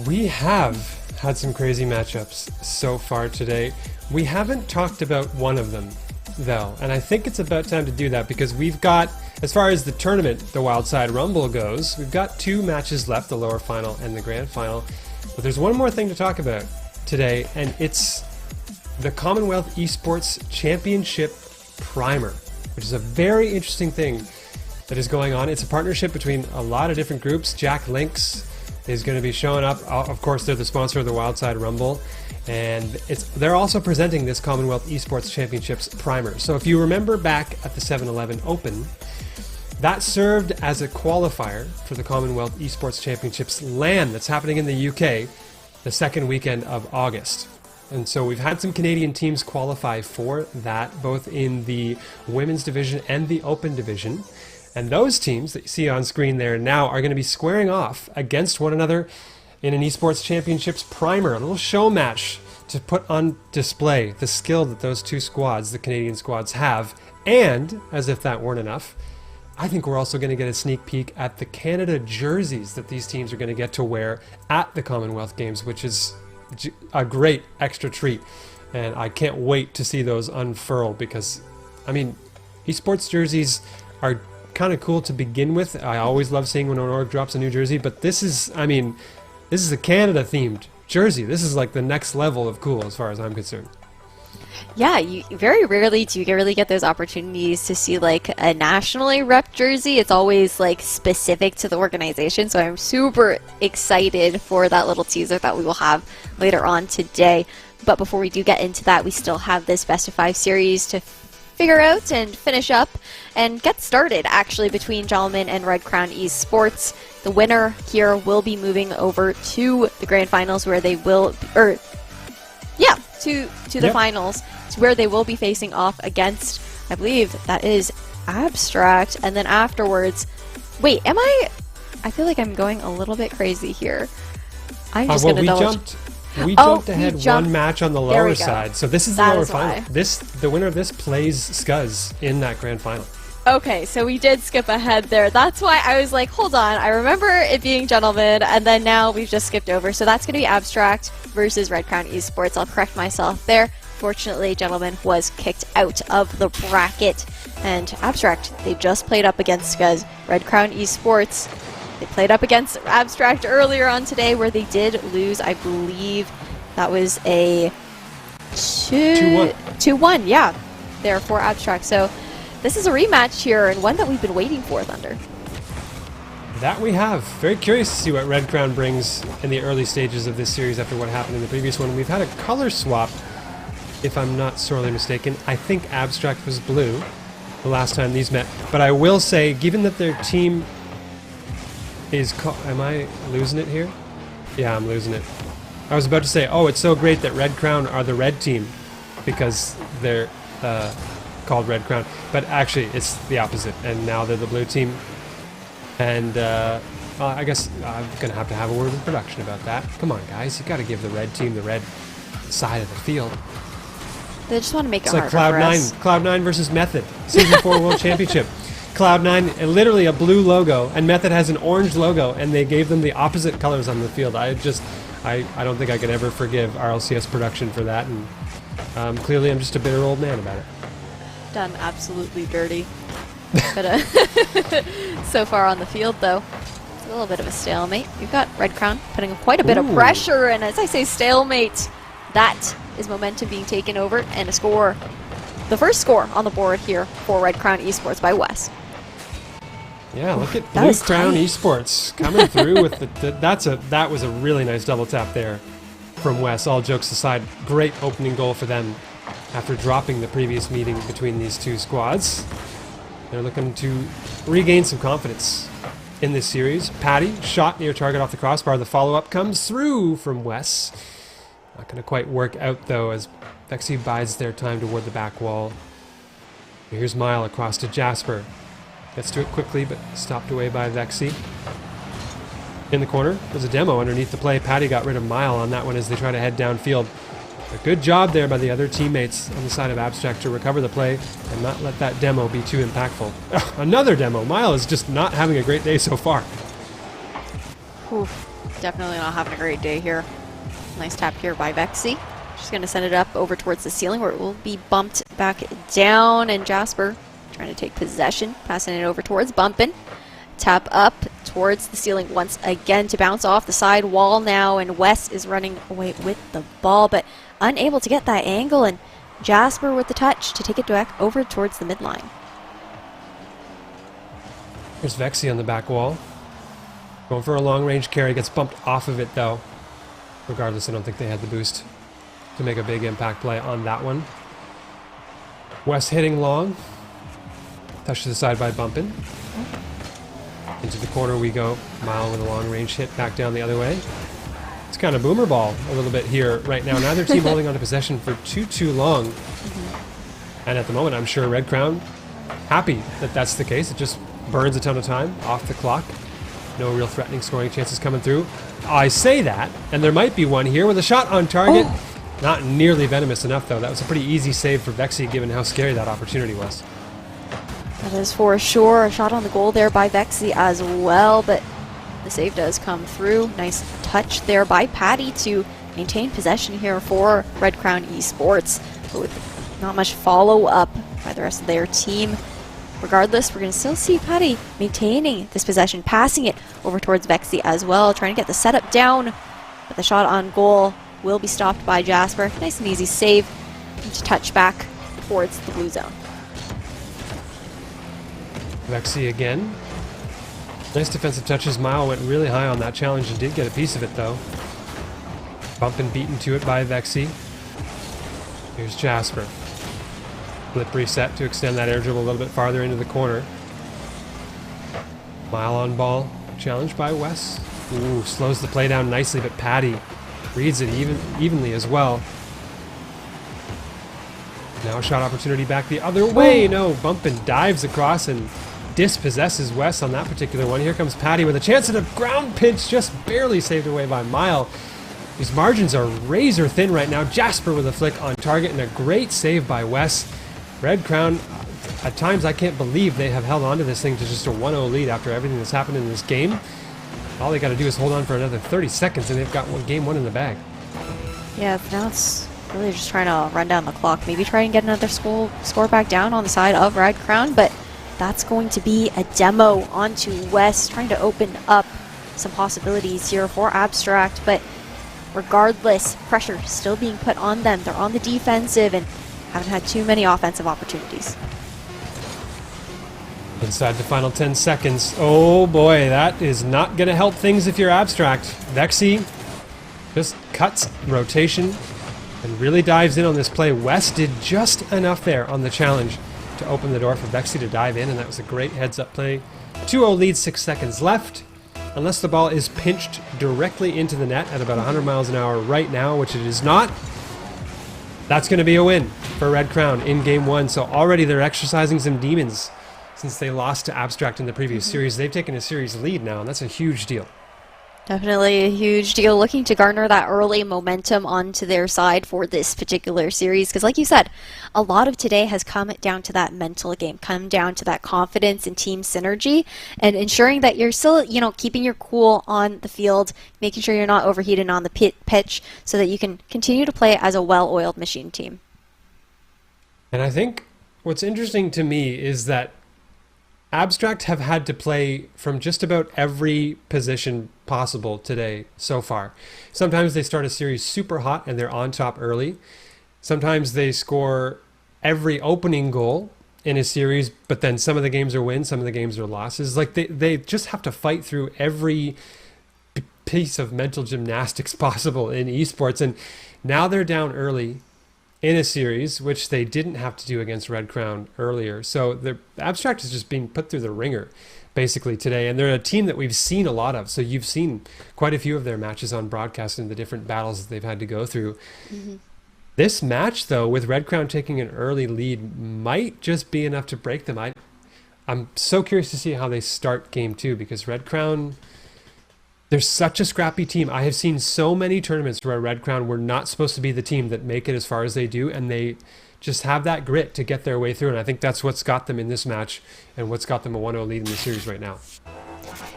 We have had some crazy matchups so far today. We haven't talked about one of them, though, and I think it's about time to do that because we've got, as far as the tournament, the Wildside Rumble goes, we've got 2 matches left, the lower final and the grand final. But there's one more thing to talk about today, and it's the Commonwealth Esports Championship Primer, which is a very interesting thing that is going on. It's a partnership between a lot of different groups. Jack Links is going to be showing up. Of course, they're the sponsor of the Wildside Rumble. And they're also presenting this Commonwealth Esports Championships Primer. So if you remember back at the 7-Eleven Open, that served as a qualifier for the Commonwealth Esports Championships LAN that's happening in the UK the second weekend of August. And so we've had some Canadian teams qualify for that, both in the women's division and the open division. And those teams that you see on screen there now are going to be squaring off against one another in an Esports Championships Primer, a little show match to put on display the skill that those 2 squads, the Canadian squads, have. And, as if that weren't enough, I think we're also going to get a sneak peek at the Canada jerseys that these teams are going to get to wear at the Commonwealth Games, which is a great extra treat. And I can't wait to see those unfurl because, I mean, esports jerseys are kind of cool to begin with. I always love seeing when an org drops a new jersey, but this is, I mean, this is a Canada-themed jersey. This is like the next level of cool as far as I'm concerned.
Yeah, you very rarely do you really get those opportunities to see like a nationally rep jersey. It's always like specific to the organization, so I'm super excited for that little teaser that we will have later on today. But before we do get into that, we still have this best of 5 series to figure out and finish up and get started actually between Gentlemen and Red Crown Esports. The winner here will be moving over to the grand finals where they will, to the finals, where they will be facing off against, I believe that is Abstract, and then afterwards, wait, I feel like I'm going a little bit crazy here. I'm just gonna
We jumped ahead one match on the lower side, so this is the lower final. The winner of this plays Scuzz in that grand final.
Okay, so we did skip ahead there. That's why I was like, hold on, I remember it being Gentlemen, and then now we've just skipped over. So that's going to be Abstract versus Red Crown Esports. I'll correct myself there. Fortunately, Gentlemen was kicked out of the bracket, and Abstract, they just played up against Scuzz. Red Crown Esports, they played up against Abstract earlier on today where they did lose. I believe that was a 2-1, yeah, there for Abstract. So this is a rematch here, and one that we've been waiting for, Thunder.
That we have. Very curious to see what Red Crown brings in the early stages of this series after what happened in the previous one. We've had a color swap, if I'm not sorely mistaken. I think Abstract was blue the last time these met. But I will say, given that their team is... Am I losing it here? Yeah, I'm losing it. I was about to say, oh, it's so great that Red Crown are the red team because they're called Red Crown. But actually, it's the opposite, and now they're the blue team. And I guess I'm going to have a word with production about that. Come on, guys. You got to give the red team the red side of the field.
They just want to make it
harder
for us.
Cloud9 versus Method. Season 4 World Championship. Cloud9, literally a blue logo, and Method has an orange logo, and they gave them the opposite colors on the field. I don't think I could ever forgive RLCS production for that, and clearly I'm just a bitter old man about it.
Done absolutely dirty. But so far on the field, though, it's a little bit of a stalemate. You've got Red Crown putting quite a bit of pressure, and as I say stalemate, that is momentum being taken over, and a score, the first score on the board here for Red Crown Esports by Wes.
Yeah, look at Blue Crown Esports coming through with that was a really nice double tap there from Wes. All jokes aside, great opening goal for them after dropping the previous meeting between these 2 squads. They're looking to regain some confidence in this series. Patty, shot near target off the crossbar. The follow-up comes through from Wes. Not going to quite work out, though, as Vexy bides their time toward the back wall. Here's Mile across to Jasper. Gets to it quickly, but stopped away by Vexy. In the corner, there's a demo underneath the play. Patty got rid of Mile on that one as they try to head downfield. A good job there by the other teammates on the side of Abstract to recover the play and not let that demo be too impactful. Ugh, another demo. Mile is just not having a great day so far.
Oof, definitely not having a great day here. Nice tap here by Vexy. She's going to send it up over towards the ceiling where it will be bumped back down, and Jasper trying to take possession, passing it over towards Bumpin'. Tap up towards the ceiling once again to bounce off the side wall now, and Wes is running away with the ball but unable to get that angle, and Jasper with the touch to take it back over towards the midline.
Here's Vexy on the back wall. Going for a long range carry, gets bumped off of it though. Regardless, I don't think they had the boost to make a big impact play on that one. Wes hitting long. Touch to the side by Bumpin'. Into the corner we go. Mile with a long range hit back down the other way. It's kind of boomer ball a little bit here right now. Neither team holding on to possession for too long. And at the moment, I'm sure Red Crown happy that that's the case. It just burns a ton of time off the clock. No real threatening scoring chances coming through. I say that, and there might be one here with a shot on target. Not nearly venomous enough, though. That was a pretty easy save for Vexy, given how scary that opportunity was.
That is for sure a shot on the goal there by Vexy as well, but the save does come through. Nice touch there by Patty to maintain possession here for Red Crown Esports, but with not much follow-up by the rest of their team. Regardless, we're going to still see Patty maintaining this possession, passing it over towards Vexy as well, trying to get the setup down, but the shot on goal will be stopped by Jasper. Nice and easy save to touch back towards the blue zone.
Vexy again. Nice defensive touches. Mile went really high on that challenge and did get a piece of it though. Bump and beaten to it by Vexy. Here's Jasper. Flip reset to extend that air dribble a little bit farther into the corner. Mile on ball. Challenged by Wes. Ooh, slows the play down nicely, but Patty reads it evenly as well. Now a shot opportunity back the other way. No, Bumpin' dives across and dispossesses Wes on that particular one. Here comes Patty with a chance at a ground pinch, just barely saved away by Mile. These margins are razor thin right now. Jasper with a flick on target and a great save by Wes. Red Crown, at times I can't believe they have held on to this thing to just a 1-0 lead after everything that's happened in this game. All they got to do is hold on for another 30 seconds and they've got game one in the bag.
Yeah, now it's really just trying to run down the clock. Maybe try and get another score back down on the side of Red Crown, but that's going to be a demo onto West, trying to open up some possibilities here for Abstract, but regardless, pressure still being put on them. They're on the defensive and haven't had too many offensive opportunities.
Inside the final 10 seconds. Oh boy, that is not going to help things if you're Abstract. Vexy just cuts rotation and really dives in on this play. West did just enough there on the challenge to open the door for Vexy to dive in, and that was a great heads-up play. 2-0 lead, 6 seconds left. Unless the ball is pinched directly into the net at about 100 miles an hour right now, which it is not, that's going to be a win for Red Crown in Game 1. So already they're exercising some demons since they lost to Abstract in the previous series. They've taken a series lead now, and that's a huge deal.
Definitely a huge deal, looking to garner that early momentum onto their side for this particular series. Because like you said, a lot of today has come down to that mental game, come down to that confidence and team synergy, and ensuring that you're still, keeping your cool on the field, making sure you're not overheated on the pitch so that you can continue to play as a well-oiled machine team.
And I think what's interesting to me is that Abstract have had to play from just about every position possible today so far. Sometimes they start a series super hot and they're on top early. Sometimes they score every opening goal in a series, but then some of the games are wins, some of the games are losses. Like they just have to fight through every piece of mental gymnastics possible in esports. And now they're down early in a series, which they didn't have to do against Red Crown earlier. So the Abstract is just being put through the ringer basically today, and they're a team that we've seen a lot of. So you've seen quite a few of their matches on broadcast and the different battles that they've had to go through. This match, though, with Red Crown taking an early lead, might just be enough to break them. I I'm so curious to see how they start game 2, because Red Crown, they're such a scrappy team. I have seen so many tournaments where Red Crown were not supposed to be the team that make it as far as they do, and they just have that grit to get their way through, and I think that's what's got them in this match and what's got them a 1-0 lead in the series right now.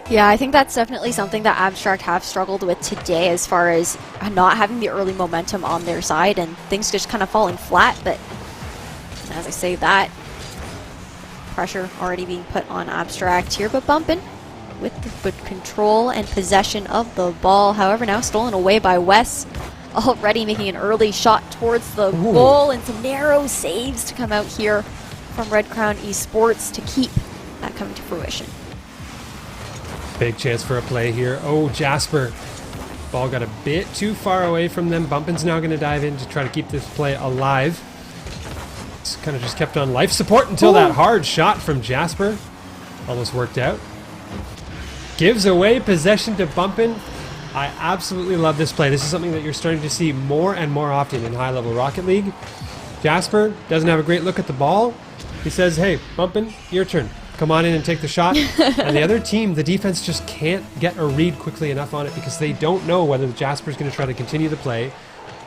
Yeah, I think that's definitely something that Abstract have struggled with today, as far as not having the early momentum on their side and things just kind of falling flat. But as I say that, pressure already being put on Abstract here, but bumping with the good control and possession of the ball. However, now stolen away by Wes, already making an early shot towards the goal, and some narrow saves to come out here from Red Crown Esports to keep that coming to fruition.
Big chance for a play here. Oh, Jasper. Ball got a bit too far away from them. Bumpin's now going to dive in to try to keep this play alive. It's kind of just kept on life support until that hard shot from Jasper almost worked out. Gives away possession to Bumpin. I absolutely love this play. This is something that you're starting to see more and more often in high-level Rocket League. Jasper doesn't have a great look at the ball. He says, hey, Bumpin, your turn. Come on in and take the shot. And the other team, the defense just can't get a read quickly enough on it, because they don't know whether Jasper's going to try to continue the play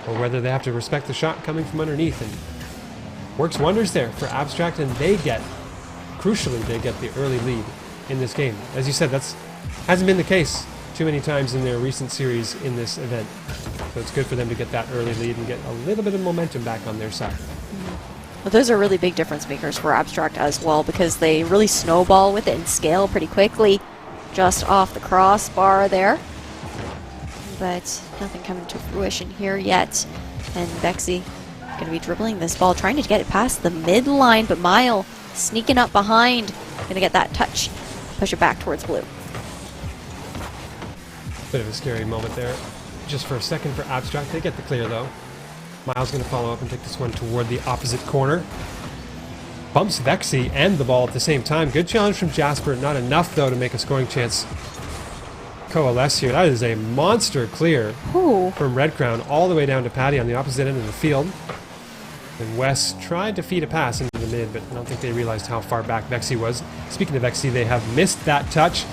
or whether they have to respect the shot coming from underneath. And works wonders there for Abstract, and crucially, they get the early lead in this game. As you said, that's hasn't been the case too many times in their recent series in this event. So it's good for them to get that early lead and get a little bit of momentum back on their side.
Well, those are really big difference makers for Abstract as well, because they really snowball with it and scale pretty quickly just off the crossbar there. But nothing coming to fruition here yet. And Bexy going to be dribbling this ball, trying to get it past the midline, but Mile sneaking up behind. Going to get that touch, push it back towards blue.
Bit of a scary moment there, just for a second for Abstract. They get the clear though. Miles going to follow up and take this one toward the opposite corner. Bumps Vexy and the ball at the same time. Good challenge from Jasper. Not enough though to make a scoring chance coalesce here. That is a monster clear from Red Crown all the way down to Patty on the opposite end of the field. And Wes tried to feed a pass into the mid, but I don't think they realized how far back Vexy was. Speaking of Vexy, they have missed that touch,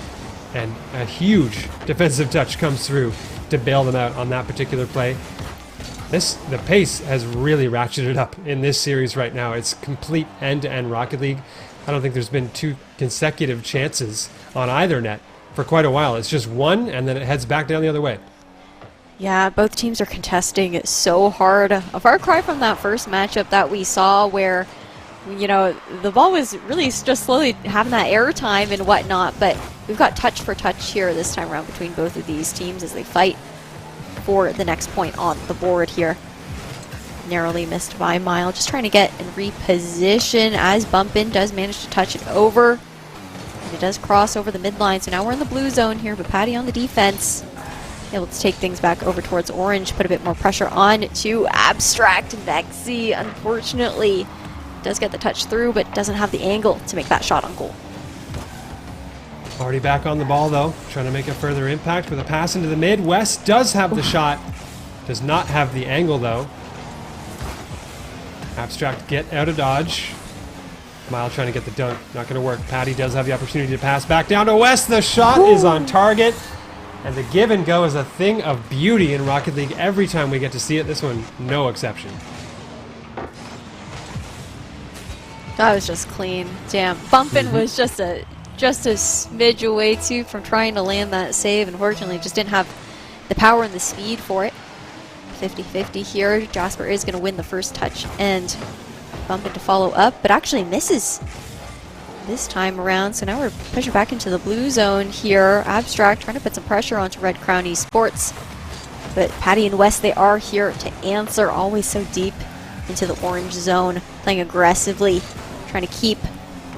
and a huge defensive touch comes through to bail them out on that particular play. The pace has really ratcheted up in this series right now. It's complete end-to-end Rocket League. I don't think there's been 2 consecutive chances on either net for quite a while. It's just one, and then it heads back down the other way.
Yeah, both teams are contesting it so hard. A far cry from that first matchup that we saw where, you know, the ball was really just slowly having that air time and whatnot, but we've got touch for touch here this time around between both of these teams as they fight for the next point on the board here. Narrowly missed by Mile, just trying to get in reposition as Bumpin does manage to touch it over. And it does cross over the midline, so now we're in the blue zone here, but Patty on the defense, able to take things back over towards orange, put a bit more pressure on to Abstract. Vexy, unfortunately, does get the touch through, but doesn't have the angle to make that shot on goal.
Already back on the ball though, trying to make a further impact with a pass into the mid. West does have the shot, does not have the angle though. Abstract get out of dodge. Mile trying to get the dunk, not going to work. Patty does have the opportunity to pass back down to West. The shot is on target, and the give and go is a thing of beauty in Rocket League every time we get to see it. This one, no exception.
That was just clean. Damn, Bumpin was just a smidge away too from trying to land that save. Unfortunately, just didn't have the power and the speed for it. 50-50 here. Jasper is going to win the first touch and Bumpin to follow up, but actually misses this time around. So now we're pushing back into the blue zone here. Abstract trying to put some pressure onto Red Crown Esports, but Patty and West, they are here to answer, always so deep into the orange zone, playing aggressively, trying to keep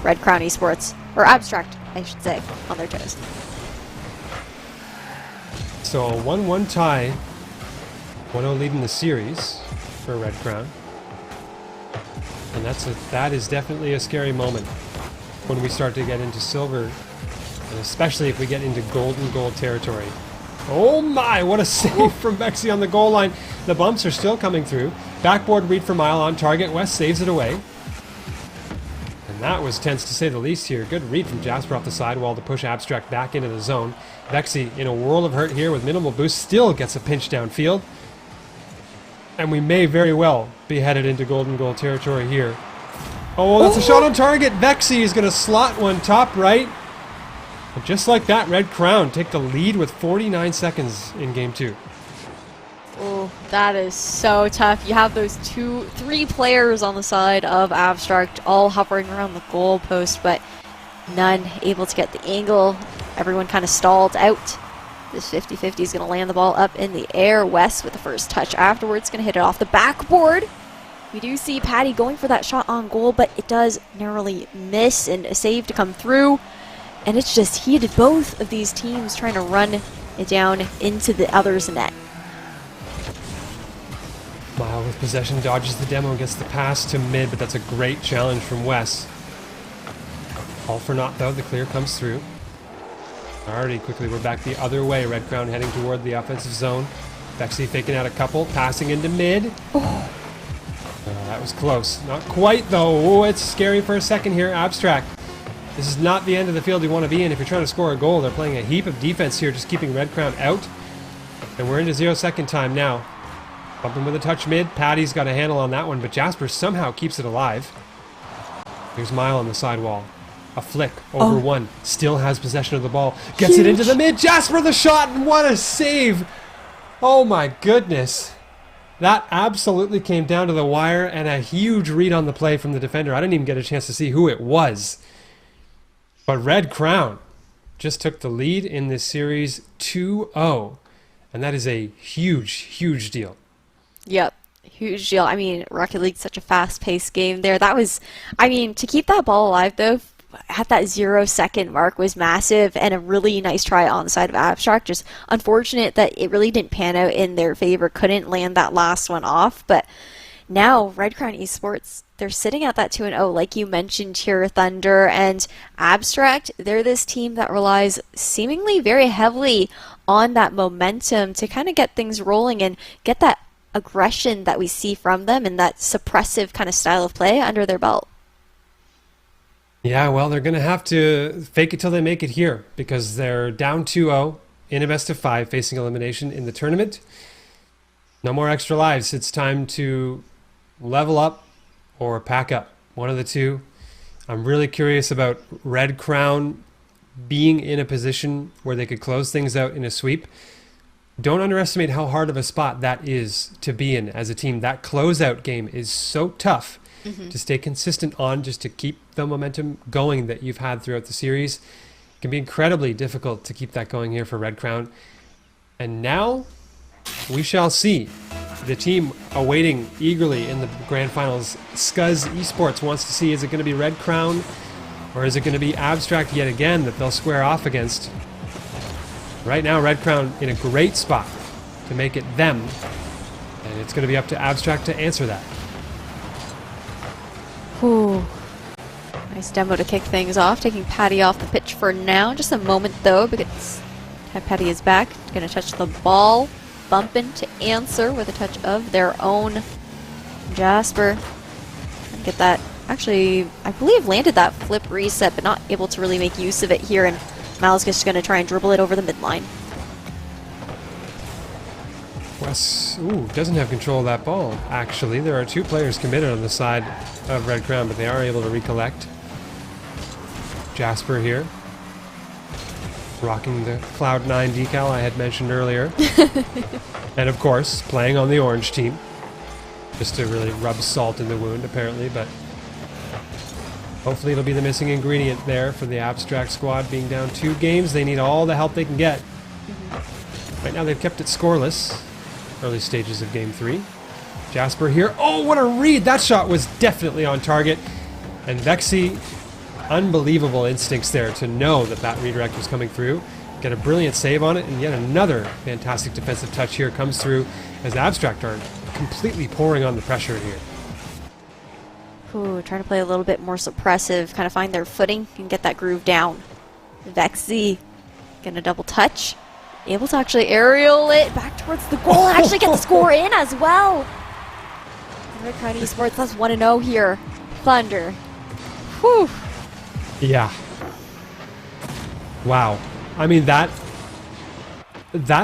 Red Crown Esports, or Abstract, I should say, on their toes.
So a 1-1 tie, 1-0 lead in the series for Red Crown. And that is definitely a scary moment when we start to get into silver, and especially if we get into gold and gold territory. Oh my, what a save from Vexy on the goal line. The bumps are still coming through. Backboard read for Mile on target. West saves it away. And That was tense to say the least here. Good read from Jasper off the sidewall to push Abstract back into the zone. Vexy, in a world of hurt here with minimal boost, still gets a pinch downfield. And we may very well be headed into golden goal territory here. Oh, that's a shot on target. Vexy is going to slot one top right. And just like that, Red Crown take the lead with 49 seconds in game 2.
Oh, that is so tough. You have those 3 players on the side of Abstract all hovering around the goal post, but none able to get the angle. Everyone kind of stalled out. This 50-50 is going to land the ball up in the air. West with the first touch afterwards, going to hit it off the backboard. We do see Patty going for that shot on goal, but it does narrowly miss, and a save to come through. And it's just heated, both of these teams trying to run it down into the other's net.
Mile with possession, dodges the demo and gets the pass to mid, but that's a great challenge from Wes. All for naught though, the clear comes through. Alrighty, quickly we're back the other way. Red Crown heading toward the offensive zone. Vexy faking out a couple, passing into mid. That was close. Not quite though. Oh, it's scary for a second here. Abstract. This is not the end of the field you want to be in if you're trying to score a goal. They're playing a heap of defense here, just keeping Red Crown out. And we're into 0-second time now. Bumping with a touch mid. Patty's got a handle on that one, but Jasper somehow keeps it alive. Here's Mile on the sidewall. A flick over one. Still has possession of the ball. Gets it into the mid. Jasper the shot, and what a save! Oh my goodness. That absolutely came down to the wire, and a huge read on the play from the defender. I didn't even get a chance to see who it was. But Red Crown just took the lead in this series 2-0. And that is a huge, huge deal.
Yep. Huge deal. I mean, Rocket League's such a fast-paced game there. That was, I mean, to keep that ball alive, though, at that 0-second mark was massive, and a really nice try on the side of Abstract. Just unfortunate that it really didn't pan out in their favor. Couldn't land that last one off. But now, Red Crown Esports, they're sitting at that 2-0, like you mentioned here, Thunder. And Abstract, they're this team that relies seemingly very heavily on that momentum to kind of get things rolling and get that aggression that we see from them and that suppressive kind of style of play under their belt.
Yeah, well, they're going to have to fake it till they make it here because they're down 2-0 in a best of 5 facing elimination in the tournament. No more extra lives. It's time to level up or pack up. One of the two. I'm really curious about Red Crown being in a position where they could close things out in a sweep. Don't underestimate how hard of a spot that is to be in as a team. That closeout game is so tough to stay consistent on, just to keep the momentum going that you've had throughout the series. It can be incredibly difficult to keep that going here for Red Crown. And now we shall see. The team awaiting eagerly in the grand finals, Scuzz Esports wants to see, is it going to be Red Crown or is it going to be Abstract yet again that they'll square off against? Right now, Red Crown in a great spot to make it them, and it's going to be up to Abstract to answer that.
Ooh. Nice demo to kick things off, taking Patty off the pitch for now. Just a moment though, because Patty is back. Going to touch the ball, bumping to answer with a touch of their own. Jasper, get that. Actually, I believe landed that flip reset, but not able to really make use of it here. And Miles is just going to try and dribble it over the midline.
Wes, doesn't have control of that ball, actually. There are 2 players committed on the side of Red Crown, but they are able to recollect. Jasper here, rocking the Cloud9 decal I had mentioned earlier. And of course, playing on the orange team. Just to really rub salt in the wound, apparently, but hopefully it'll be the missing ingredient there for the Abstract squad. Being down 2 games, they need all the help they can get. Right now they've kept it scoreless. Early stages of game 3. Jasper here. Oh, what a read! That shot was definitely on target. And Vexy, unbelievable instincts there to know that that redirect was coming through. Get a brilliant save on it, and yet another fantastic defensive touch here comes through as Abstract are completely pouring on the pressure here.
Ooh, trying to play a little bit more suppressive, kind of find their footing and get that groove down. Vexy gonna double touch. Able to actually aerial it back towards the goal and actually get the score in as well. Red Crown Esports, that's 1-0 here. Thunder. Whew.
Yeah. Wow. I mean, that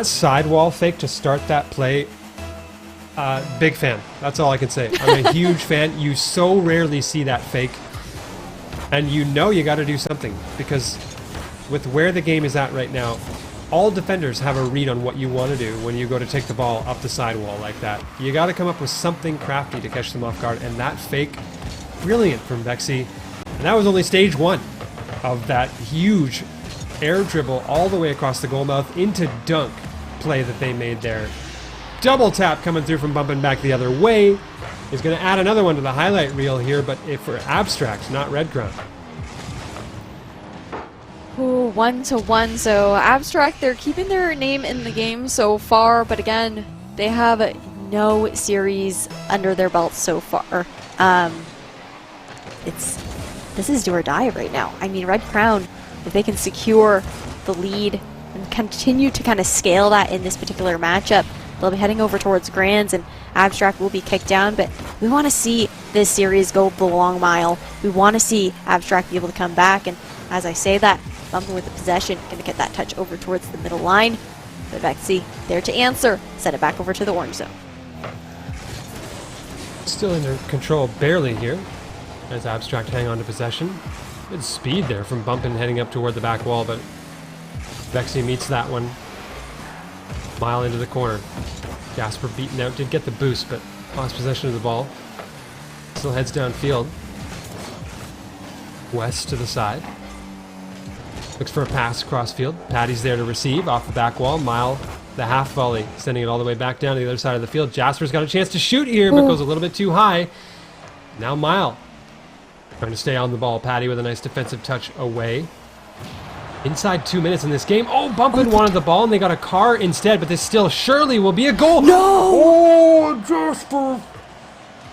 sidewall fake to start that play, big fan. That's all I can say. I'm a huge fan. You so rarely see that fake. And you know you got to do something, because with where the game is at right now, all defenders have a read on what you want to do when you go to take the ball up the sidewall like that. You got to come up with something crafty to catch them off guard, and that fake, brilliant from Vexy. And that was only stage one of that huge air dribble all the way across the goal mouth into dunk play that they made there. Double tap coming through from bumping back the other way. Is going to add another one to the highlight reel here, but if for Abstract, not Red Crown.
Ooh, 1-1. So Abstract, they're keeping their name in the game so far, but again, they have no series under their belt so far. This is do or die right now. I mean, Red Crown, if they can secure the lead and continue to kind of scale that in this particular matchup, they'll be heading over towards Grands, and Abstract will be kicked down, but we want to see this series go the long mile. We want to see Abstract be able to come back, and as I say that, bumping with the possession, going to get that touch over towards the middle line. But Vexy there to answer, send it back over to the orange zone.
Still under control barely here, as Abstract hang on to possession. Good speed there from Bumpin heading up toward the back wall, but Vexy meets that one. Mile into the corner. Jasper beaten out, did get the boost, but lost possession of the ball. Still heads downfield. West to the side. Looks for a pass across field. Patty's there to receive off the back wall. Mile, the half volley, sending it all the way back down to the other side of the field. Jasper's got a chance to shoot here, but goes a little bit too high. Now Mile trying to stay on the ball. Patty with a nice defensive touch away. Inside 2 minutes in this game. Oh, Bumpin wanted the ball, and they got a car instead, but this still surely will be a goal.
No!
Oh, Jasper!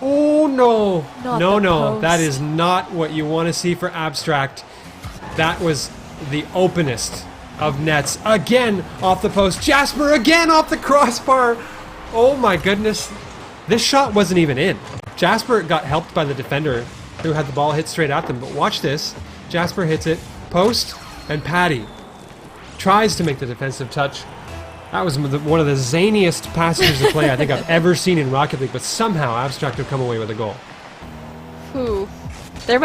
Oh, no. No.
Post.
That is not what you want to see for Abstract. That was the openest of nets. Again off the post. Jasper again off the crossbar. Oh, my goodness. This shot wasn't even in. Jasper got helped by the defender who had the ball hit straight at them, but watch this. Jasper hits it. Post. And Patty tries to make the defensive touch. That was one of the zaniest passages of play I think I've ever seen in Rocket League, but somehow Abstract have come away with a goal.
Ooh. They're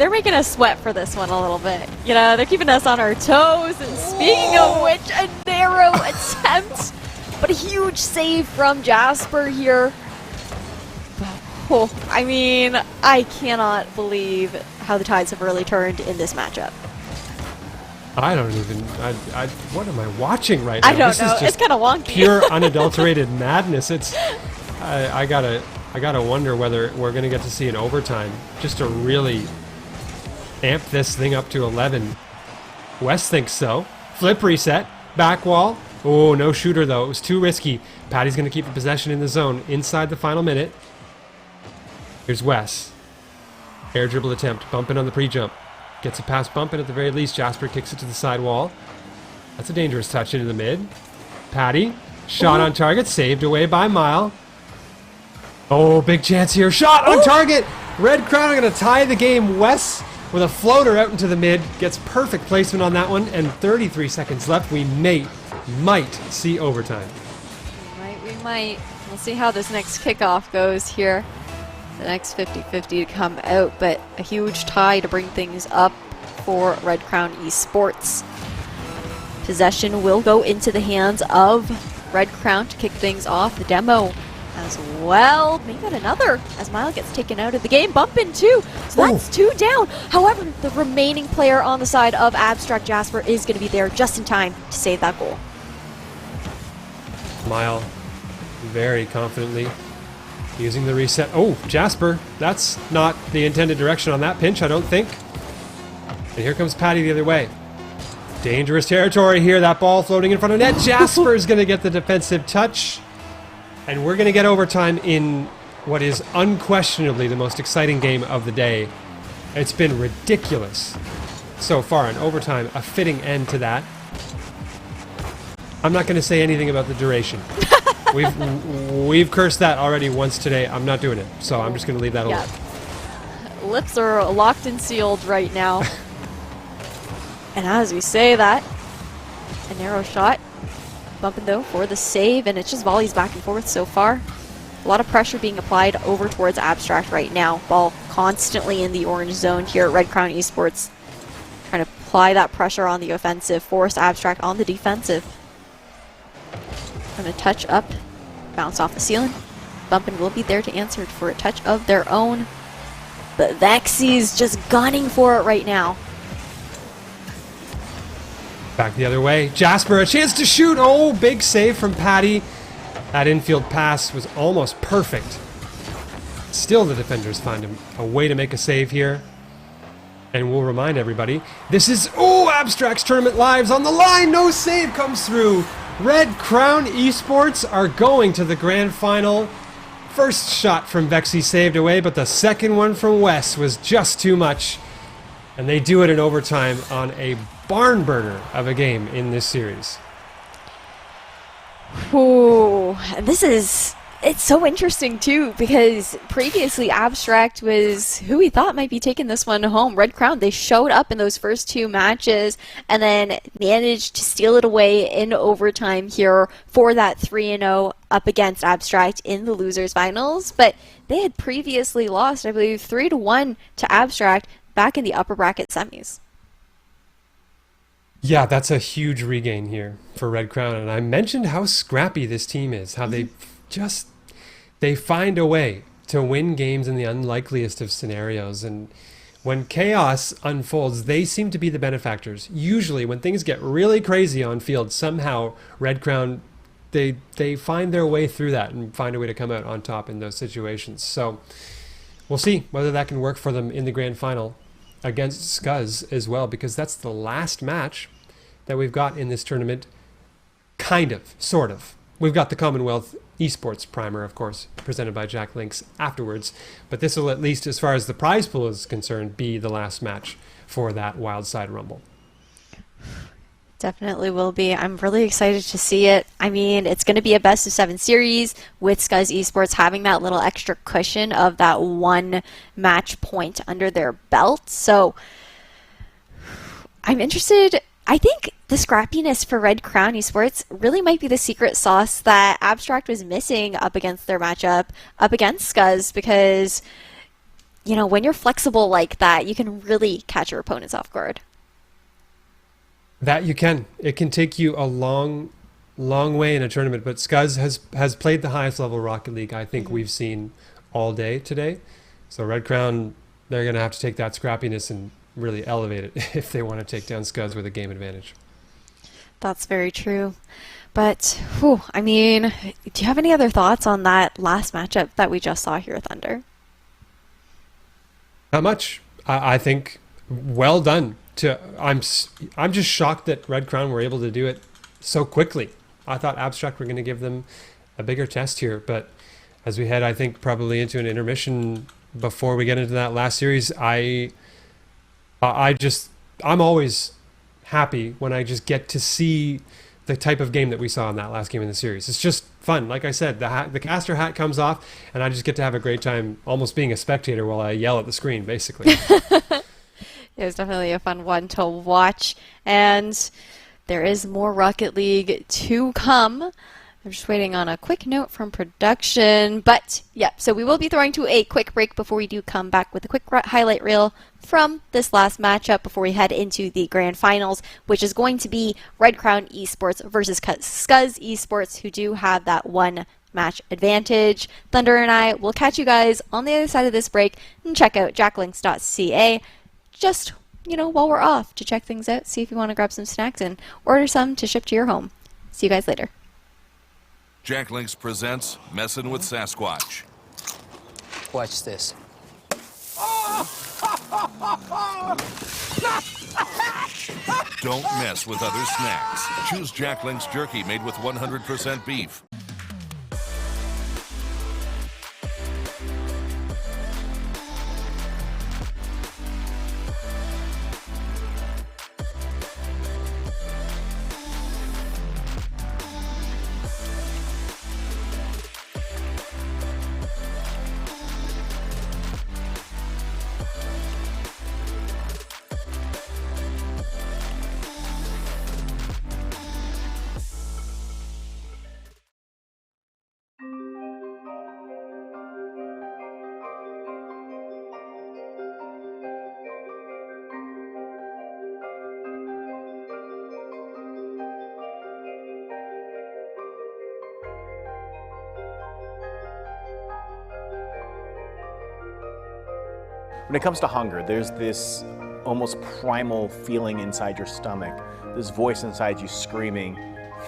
making us sweat for this one a little bit. You know, they're keeping us on our toes, and speaking of which, a narrow attempt, but a huge save from Jasper here. Oh, I mean, I cannot believe how the tides have really turned in this matchup.
I don't even. What am I watching right now?
I don't
this
know.
Is just
it's kind of wonky.
Pure unadulterated madness. It's. I gotta wonder whether we're gonna get to see an overtime just to really amp this thing up to 11. West thinks so. Flip reset. Back wall. Oh, no shooter though. It was too risky. Patty's gonna keep the possession in the zone inside the final minute. Here's Wes. Air dribble attempt. Bumping on the pre-jump. Gets it past Bumpin at the very least. Jasper kicks it to the sidewall. That's a dangerous touch into the mid. Patty. Shot on target. Saved away by Mile. Oh, big chance here. Shot on target. Red Crown are going to tie the game. Wes with a floater out into the mid. Gets perfect placement on that one. And 33 seconds left. We might see overtime.
We might. We'll see how this next kickoff goes here. The next 50-50 to come out, but a huge tie to bring things up for Red Crown Esports. Possession will go into the hands of Red Crown to kick things off. The demo as well. Maybe got another as Mile gets taken out of the game. Bumpin' too. So that's two down. However, the remaining player on the side of Abstract, Jasper, is going to be there just in time to save that goal.
Mile very confidently using the reset. Oh, Jasper. That's not the intended direction on that pinch, I don't think. And here comes Patty the other way. Dangerous territory here. That ball floating in front of net. Jasper's going to get the defensive touch. And we're going to get overtime in what is unquestionably the most exciting game of the day. It's been ridiculous so far in overtime. A fitting end to that. I'm not going to say anything about the duration. We've cursed that already once today. I'm not doing it, so I'm just going to leave that alone.
lips are locked and sealed right now. And as we say that, a narrow shot. Bumping though for the save, and it's just volleys back and forth so far. A lot of pressure being applied over towards Abstract right now. Ball constantly in the orange zone here at Red Crown Esports. Trying to apply that pressure on the offensive, force Abstract on the defensive. Gonna touch up, bounce off the ceiling. Bumpin will be there to answer for a touch of their own. But Vexy's just gunning for it right now.
Back the other way. Jasper, a chance to shoot. Oh, big save from Patty. That infield pass was almost perfect. Still, the defenders find a way to make a save here. And we'll remind everybody, this is, oh, Abstract's tournament lives on the line. No save comes through. Red Crown Esports are going to the grand final. First shot from Vexy saved away, but the second one from Wes was just too much. And they do it in overtime on a barn burner of a game in this series.
Ooh, it's so interesting too, because previously Abstract was who we thought might be taking this one home. Red Crown, they showed up in those first two matches and then managed to steal it away in overtime here for that 3-0 up against Abstract in the losers finals. But they had previously lost, I believe, 3-1 to Abstract back in the upper bracket semis.
Yeah, that's a huge regain here for Red Crown. And I mentioned how scrappy this team is, how they find a way to win games in the unlikeliest of scenarios. And when chaos unfolds, they seem to be the benefactors. Usually when things get really crazy on field, somehow Red Crown, they find their way through that and find a way to come out on top in those situations. So we'll see whether that can work for them in the grand final against Scuzz as well, because that's the last match that we've got in this tournament. Kind of, sort of. We've got the Commonwealth Esports Primer, of course, presented by Jack Links afterwards, but this will, at least as far as the prize pool is concerned, be the last match for that Wildside Rumble.
Definitely will be. I'm really excited to see it. I mean, it's going to be a best of 7 series with Scuzz Esports having that little extra cushion of that one match point under their belt. So I'm interested. I think the scrappiness for Red Crown Esports really might be the secret sauce that Abstract was missing up against their matchup up against Scuzz, because, you know, when you're flexible like that, you can really catch your opponents off guard.
That you can. It can take you a long way in a tournament, but Scuzz has played the highest level Rocket League I think we've seen all day today. So Red Crown, they're going to have to take that scrappiness and really elevate it if they want to take down Scuzz with a game advantage.
That's very true. But, whew, I mean, do you have any other thoughts on that last matchup that we just saw here, Thunder?
Not much. I think well done. I'm just shocked that Red Crown were able to do it so quickly. I thought Abstract were going to give them a bigger test here, but as we head, I think, probably into an intermission before we get into that last series, I'm always happy when I just get to see the type of game that we saw in that last game in the series. It's just fun. Like I said, the caster hat comes off, and I just get to have a great time almost being a spectator while I yell at the screen, basically.
It was definitely a fun one to watch, and there is more Rocket League to come. I'm just waiting on a quick note from production, but yeah, so we will be throwing to a quick break before we do come back with a quick highlight reel from this last matchup before we head into the grand finals, which is going to be Red Crown Esports versus Scuzz Esports, who do have that one match advantage. Thunder and I will catch you guys on the other side of this break, and check out jacklinks.ca. Just, you know, while we're off to check things out, see if you want to grab some snacks and order some to ship to your home. See you guys later.
Jack Links presents Messin' with Sasquatch.
Watch this.
Don't mess with other snacks. Choose Jack Links jerky made with 100% beef.
When it comes to hunger, there's this almost primal feeling inside your stomach, this voice inside you screaming,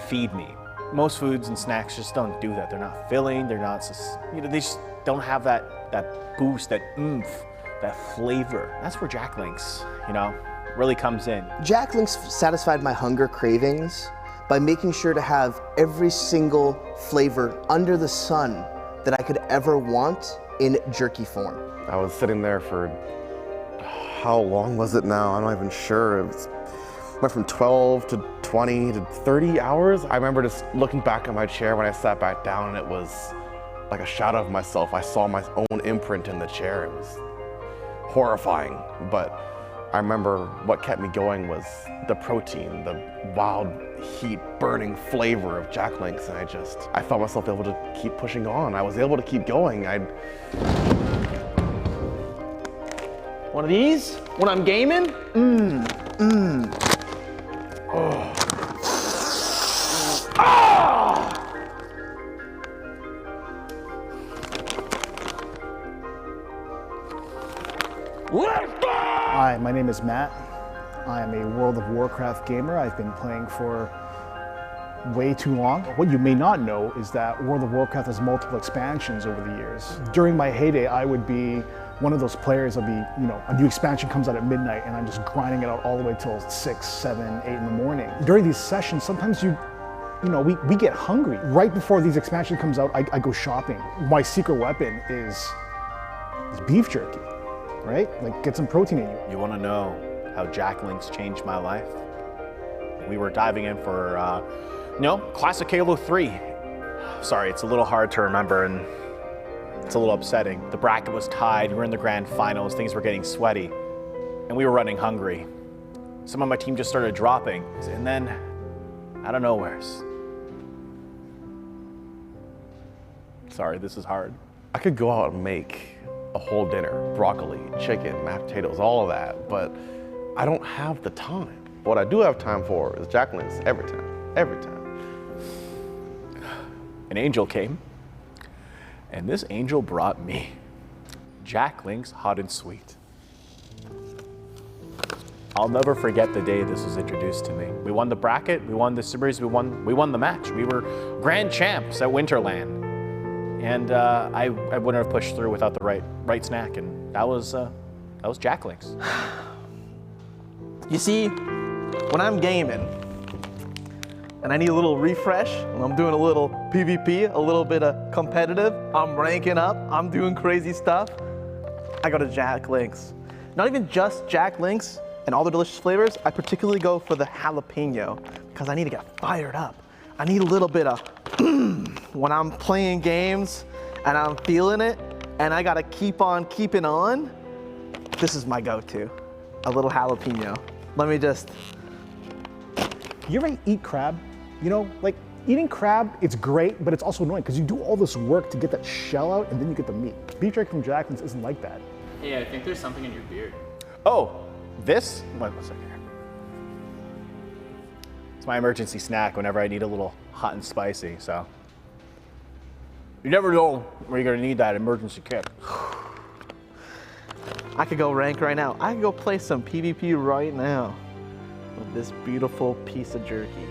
feed me. Most foods and snacks just don't do that. They're not filling, they're not, they just don't have that boost, that oomph, that flavor. That's where Jack Links, really comes in.
Jack Links satisfied my hunger cravings by making sure to have every single flavor under the sun that I could ever want in jerky form.
I was sitting there for, how long was it now? I'm not even sure. Went from 12 to 20 to 30 hours. I remember just looking back at my chair when I sat back down, and it was like a shadow of myself. I saw my own imprint in the chair. It was horrifying, but I remember what kept me going was the protein, the wild heat, burning flavor of Jack Links, and I felt myself able to keep pushing on. I was able to keep going.
One of these when I'm gaming.
Hi, my name is Matt. I am a World of Warcraft gamer. I've been playing for way too long. What you may not know is that World of Warcraft has multiple expansions over the years. During my heyday, I would be one of those players. I'll be, a new expansion comes out at midnight and I'm just grinding it out all the way till 6, 7, 8 in the morning. During these sessions, sometimes we get hungry. Right before these expansion comes out, I go shopping. My secret weapon is beef jerky, right? Like, get some protein in you.
You want to know how Jack Links changed my life? We were diving in for, Classic Halo 3. Sorry, it's a little hard to remember and it's a little upsetting. The bracket was tied, we were in the grand finals, things were getting sweaty, and we were running hungry. Some of my team just started dropping, and then, out of nowheres. Sorry, this is hard.
I could go out and make a whole dinner, broccoli, chicken, mashed potatoes, all of that, but I don't have the time. What I do have time for is Jack Links every time.
An angel came, and this angel brought me Jack Links Hot and Sweet. I'll never forget the day this was introduced to me. We won the bracket, we won the series, we won the match. We were grand champs at Winterland. And I wouldn't have pushed through without the right snack, and that was Jack Links.
You see, when I'm gaming and I need a little refresh, and I'm doing a little PvP, a little bit of competitive, I'm ranking up, I'm doing crazy stuff, I go to Jack Links. Not even just Jack Links and all the delicious flavors, I particularly go for the jalapeno because I need to get fired up. I need a little bit of when I'm playing games and I'm feeling it and I gotta keep on keeping on, this is my go-to, a little jalapeno. Let me just.
You ever eat crab? Like eating crab, it's great, but it's also annoying because you do all this work to get that shell out and then you get the meat. Beef jerky from Jack Links isn't like that.
Hey, I think there's something in your beard.
Oh, this? One second here. It's my emergency snack whenever I need a little hot and spicy, so. You never know where you're gonna need that emergency kick.
I could go rank right now. I could go play some PvP right now with this beautiful piece of jerky.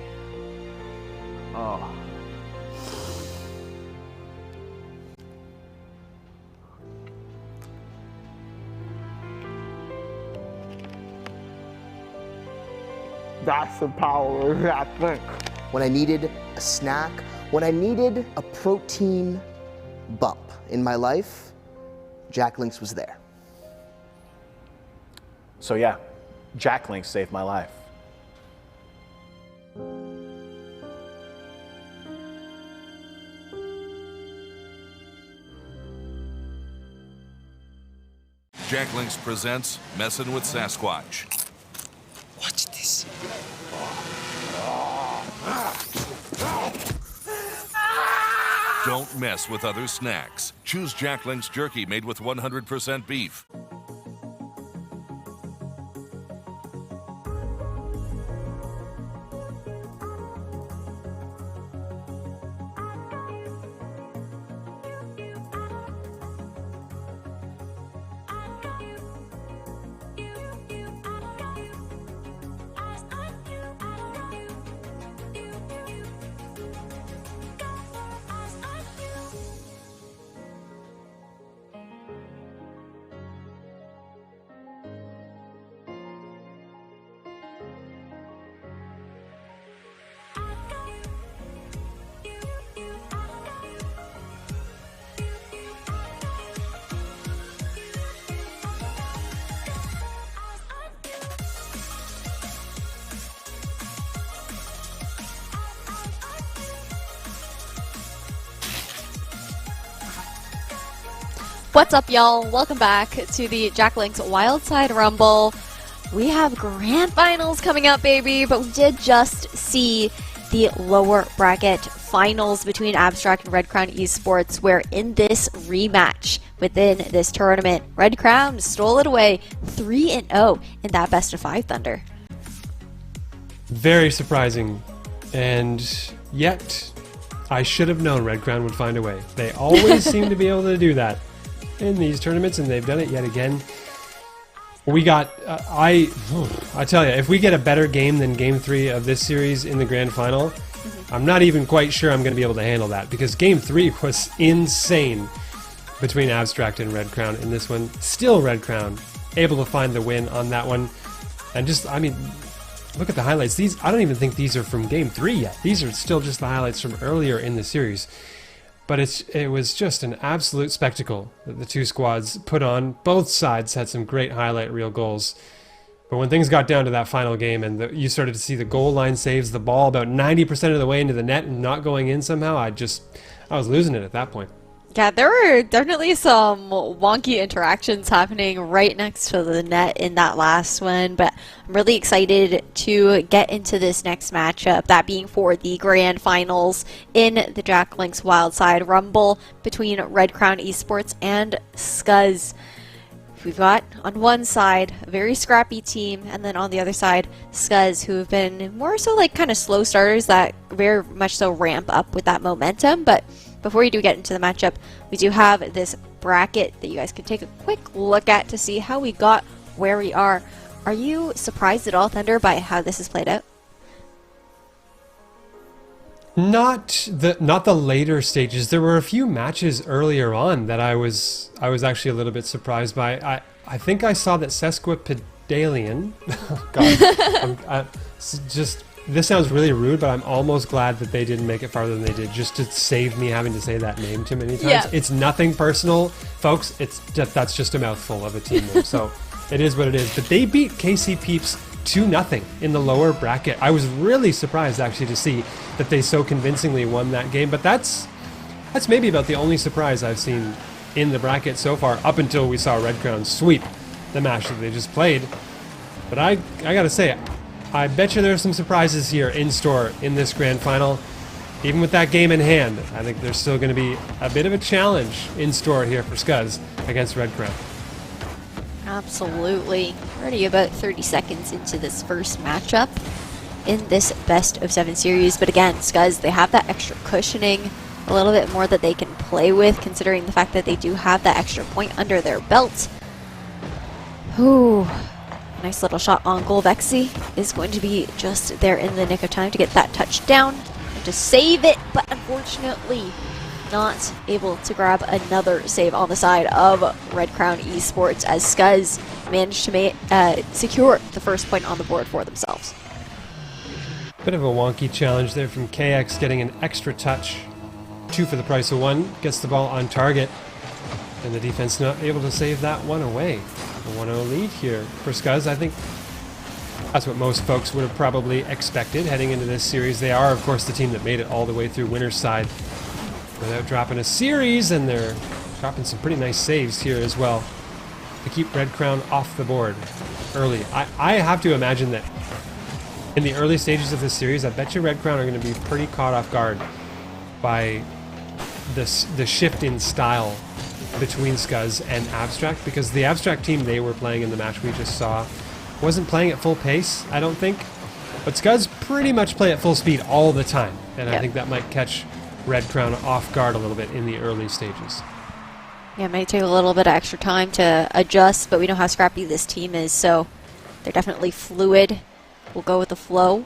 Oh. That's the power of that thing.
When I needed a snack, when I needed a protein bump in my life, Jack Links was there.
So yeah, Jack Links saved my life.
Jack Links presents Messin' with Sasquatch.
Watch this.
Don't mess with other snacks. Choose Jack Links jerky made with 100% beef.
What's up, y'all? Welcome back to the Jack Link's Wildside Rumble. We have grand finals coming up, baby, but we did just see the lower bracket finals between Abstract and Red Crown Esports, where in this rematch within this tournament, Red Crown stole it away 3-0 in that best of 5 Thunder.
Very surprising, and yet I should have known Red Crown would find a way. They always seem to be able to do that in these tournaments, and they've done it yet again. We got, I tell you, if we get a better game than Game 3 of this series in the grand final, I'm not even quite sure I'm going to be able to handle that, because Game 3 was insane between Abstract and Red Crown in this one. Still Red Crown able to find the win on that one. And just, I mean, look at the highlights. These, I don't even think these are from Game 3 yet. These are still just the highlights from earlier in the series. But it was just an absolute spectacle that the two squads put on. Both sides had some great highlight reel goals. But when things got down to that final game and you started to see the goal line saves, the ball about 90% of the way into the net and not going in somehow, I was losing it at that point.
Yeah, there were definitely some wonky interactions happening right next to the net in that last one, but I'm really excited to get into this next matchup, that being for the grand finals in the Jack Link's Wildside Rumble between Red Crown Esports and Scuzz. We've got on one side a very scrappy team, and then on the other side Scuzz, who have been more so like kind of slow starters that very much so ramp up with that momentum. But before we do get into the matchup, we do have this bracket that you guys can take a quick look at to see how we got where we are. Are you surprised at all, Thunder, by how this has played out?
Not the later stages. There were a few matches earlier on that I was actually a little bit surprised by. I think I saw that Sesquipedalian. God, this sounds really rude, but I'm almost glad that they didn't make it farther than they did, just to save me having to say that name too many times. Yeah. It's nothing personal, folks. That's just a mouthful of a team name, so it is what it is. But they beat KCPeeps 2-0 in the lower bracket. I was really surprised actually to see that they so convincingly won that game, but that's maybe about the only surprise I've seen in the bracket so far, up until we saw Red Crown sweep the match that they just played. But I gotta say, I bet you there's some surprises here in store in this grand final. Even with that game in hand, I think there's still going to be a bit of a challenge in store here for Scuzz against Red Crown.
Absolutely. Already about 30 seconds into this first matchup in this best of 7 series. But again, Scuzz, they have that extra cushioning, a little bit more that they can play with, considering the fact that they do have that extra point under their belt. Ooh. Nice little shot on goal. Vexy is going to be just there in the nick of time to get that touchdown and to save it, but unfortunately not able to grab another save on the side of Red Crown Esports, as Scuzz managed to secure the first point on the board for themselves.
Bit of a wonky challenge there from KX, getting an extra touch. 2 for the price of 1. Gets the ball on target, and the defense not able to save that one away. A 1-0 lead here for Scuzz. I think that's what most folks would have probably expected heading into this series. They are, of course, the team that made it all the way through winner's side without dropping a series, and they're dropping some pretty nice saves here as well to keep Red Crown off the board early. I have to imagine that in the early stages of this series, I bet you Red Crown are going to be pretty caught off guard by the shift in style between Scuzz and Abstract, because the Abstract team they were playing in the match we just saw wasn't playing at full pace, I don't think. But Scuzz pretty much play at full speed all the time, and I think that might catch Red Crown off guard a little bit in the early stages.
Yeah, it might take a little bit of extra time to adjust, but we know how scrappy this team is, so they're definitely fluid. We'll go with the flow.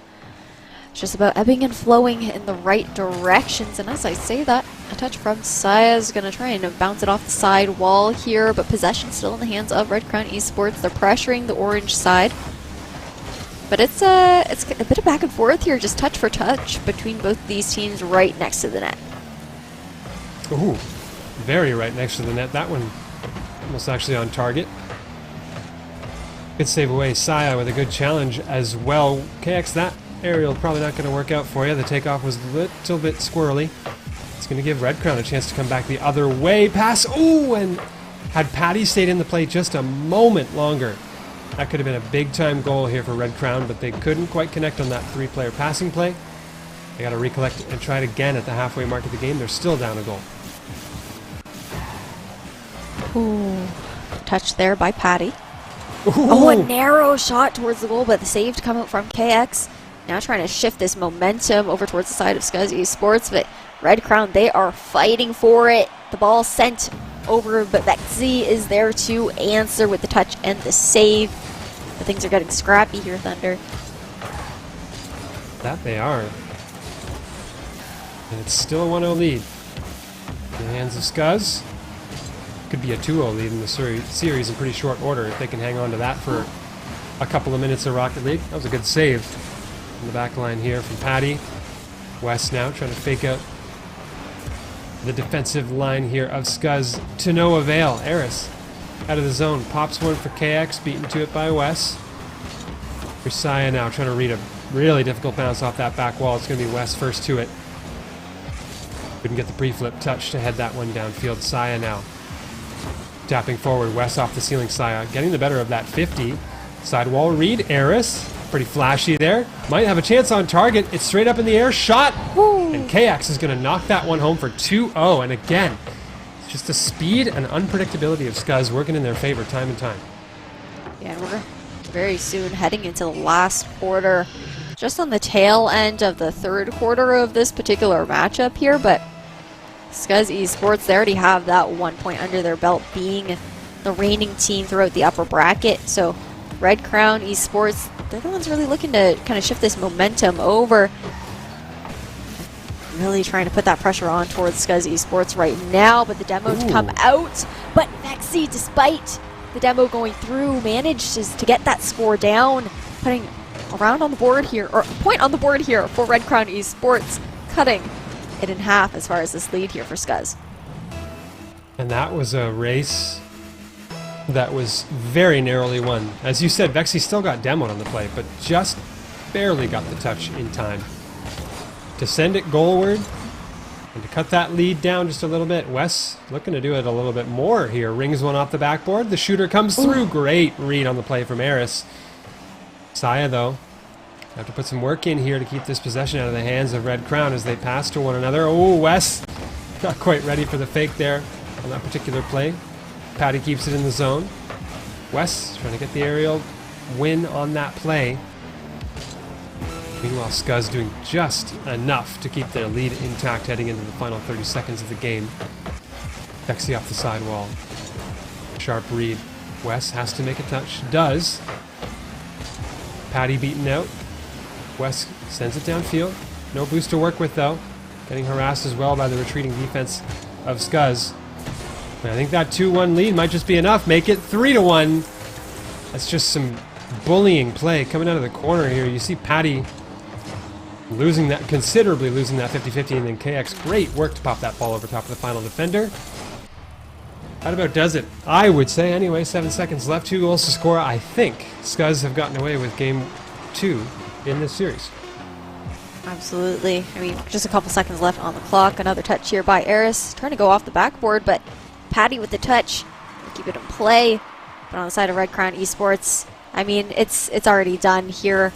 It's just about ebbing and flowing in the right directions. And as I say that, a touch from Saya is going to try and bounce it off the side wall here, but possession still in the hands of Red Crown Esports. They're pressuring the orange side. But it's a bit of back and forth here, just touch for touch between both these teams right next to the net.
Ooh, very right next to the net. That one almost actually on target. Good save away. Saya with a good challenge as well. KX, that aerial probably not going to work out for you. The takeoff was a little bit squirrely. It's going to give Red Crown a chance to come back the other way. Pass. Ooh, and Had Patty stayed in the play just a moment longer, that could have been a big-time goal here for Red Crown, but they couldn't quite connect on that three-player passing play. They got to recollect and try it again at the halfway mark of the game. They're still down a goal.
Ooh, touch there by Patty.
Ooh.
Oh, a narrow shot towards the goal, but the save to come out from KX. Now trying to shift this momentum over towards the side of Scuzz Esports, but Red Crown, they are fighting for it. The ball sent over, but Vexy is there to answer with the touch and the save. But things are getting scrappy here, Thunder.
That they are. And it's still a 1-0 lead. In the hands of Scuzz. Could be a 2-0 lead in the series in pretty short order if they can hang on to that for a couple of minutes of Rocket League. That was a good save in the back line here from Patty. West now trying to fake out the defensive line here of Scuzz to no avail. Eris out of the zone. Pops one for KX, beaten to it by Wes. Josiah now trying to read a really difficult bounce off that back wall. It's going to be Wes first to it. Couldn't get the pre-flip touch to head that one downfield. Saya now tapping forward. Wes off the ceiling. Saya getting the better of that 50. Sidewall read. Eris. Pretty flashy there. Might have a chance on target. It's straight up in the air. Shot.
Woo.
And KX is going to knock that one home for 2-0. And again, it's just the speed and unpredictability of Scuzz working in their favor time and time.
Yeah, we're very soon heading into the last quarter. Just on the tail end of the third quarter of this particular matchup here, but Scuzz Esports, they already have that 1 point under their belt, being the reigning team throughout the upper bracket. So Red Crown Esports, they're the ones really looking to kind of shift this momentum over. Really trying to put that pressure on towards Scuzz Esports right now, but the demo to come out. But Vexy, despite the demo going through, manages to get that score down, putting around on the board here, or a point on the board here for Red Crown Esports, cutting it in half as far as this lead here for Scuzz.
And that was a race that was very narrowly won. As you said, Vexy still got demoed on the play, but just barely got the touch in time to send it goalward and to cut that lead down just a little bit. Wes looking to do it a little bit more here. Rings one off the backboard. The shooter comes through. Great read on the play from Eris. Saya, though, have to put some work in here to keep this possession out of the hands of Red Crown as they pass to one another. Oh, Wes not quite ready for the fake there on that particular play. Patty keeps it in the zone. Wes trying to get the aerial win on that play. Meanwhile, Scuzz doing just enough to keep their lead intact heading into the final 30 seconds of the game. Vexy off the sidewall. Sharp read. Wes has to make a touch. Does. Patty beaten out. Wes sends it downfield. No boost to work with, though. Getting harassed as well by the retreating defense of Scuzz. But I think that 2-1 lead might just be enough. Make it 3-1. That's just some bullying play coming out of the corner here. You see Patty losing that, considerably losing that 50-50, and then KX, great work to pop that ball over top of the final defender. That about does it, I would say. Anyway, 7 seconds left, 2 goals to score. I think Scuzz have gotten away with game 2 in this series.
Absolutely. I mean, just a couple seconds left on the clock. Another touch here by Eris, trying to go off the backboard, but Patty with the touch, keep it in play. But on the side of Red Crown Esports, I mean, it's already done here.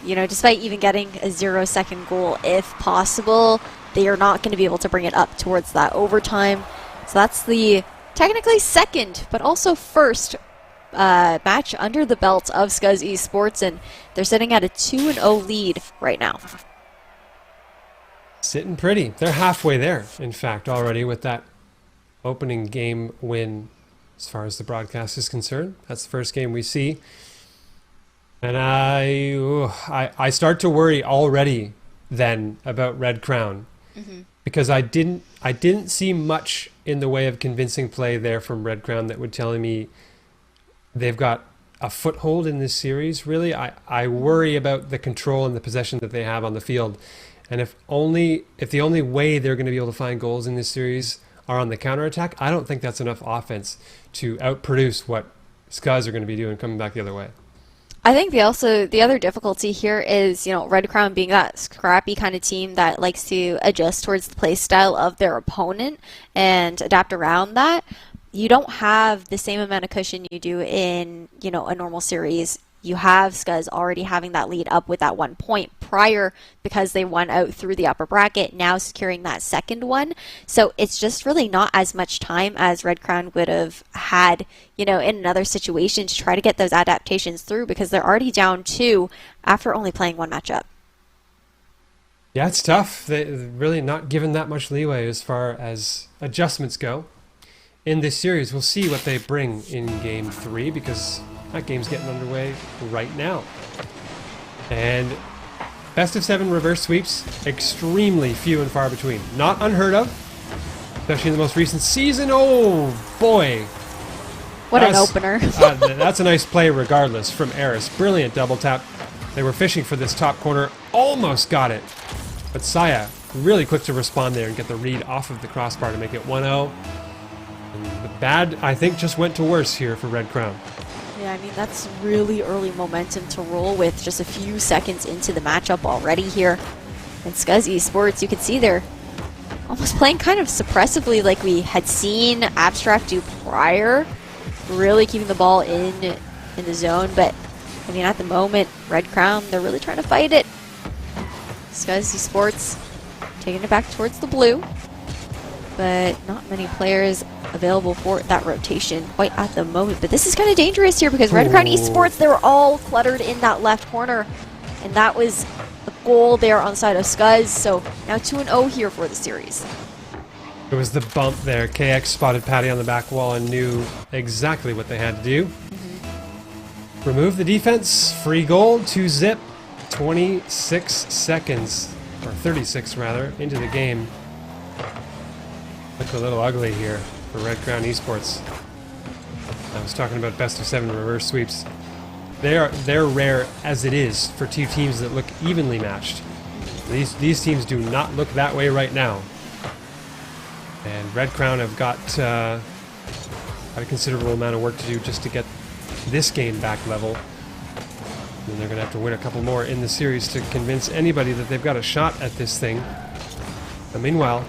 You know, despite even getting a 0-second goal, if possible, they are not going to be able to bring it up towards that overtime. So that's the technically second, but also first match under the belt of Scuzz Esports, and they're sitting at a 2-0 lead right now.
Sitting pretty. They're halfway there, in fact, already with that opening game win as far as the broadcast is concerned. That's the first game we see. And I start to worry already then about Red Crown. Because I didn't see much in the way of convincing play there from Red Crown that would tell me they've got a foothold in this series, really. I worry about the control and the possession that they have on the field. And if the only way they're going to be able to find goals in this series are on the counterattack, I don't think that's enough offense to outproduce what Scuzz are going to be doing coming back the other way.
I think the other difficulty here is, you know, Red Crown being that scrappy kind of team that likes to adjust towards the play style of their opponent and adapt around that. you don't have the same amount of cushion you do in, you know, a normal series. You have Scuzz already having that lead up with that 1 point prior because they won out through the upper bracket, now securing that second one. So it's just really not as much time as Red Crown would have had, you know, in another situation to try to get those adaptations through because they're already down 2 after only playing 1 matchup.
Yeah, it's tough. They're really not given that much leeway as far as adjustments go. In this series, we'll see what they bring in Game 3 because that game's getting underway right now. And best of 7 reverse sweeps, extremely few and far between. Not unheard of, especially in the most recent season. Oh boy.
What an opener.
That's a nice play regardless from Eris. Brilliant double tap. They were fishing for this top corner, almost got it. But Saya really quick to respond there and get the read off of the crossbar to make it 1-0. And the bad, I think, just went to worse here for Red Crown.
Yeah, I mean, that's really early momentum to roll with just a few seconds into the matchup already here. And Scuzz Esports, you can see they're almost playing kind of suppressively like we had seen Abstract do prior. Really keeping the ball in the zone, but I mean, at the moment, Red Crown, they're really trying to fight it. Scuzz Esports taking it back towards the blue, but not many players available for that rotation quite at the moment. But this is kind of dangerous here because Red Crown Esports, they were all cluttered in that left corner, and that was a goal there on the side of Scuzz. So now 2-0 here for the series.
It was the bump there. KX spotted Patty on the back wall and knew exactly what they had to do. Remove the defense, free goal, 2-zip, 26 seconds, or 36 rather, into the game. Looked a little ugly here for Red Crown Esports. I was talking about best of 7 reverse sweeps. They're rare as it is for two teams that look evenly matched. These teams do not look that way right now. And Red Crown have got a considerable amount of work to do just to get this game back level. And they're going to have to win a couple more in the series to convince anybody that they've got a shot at this thing. But meanwhile,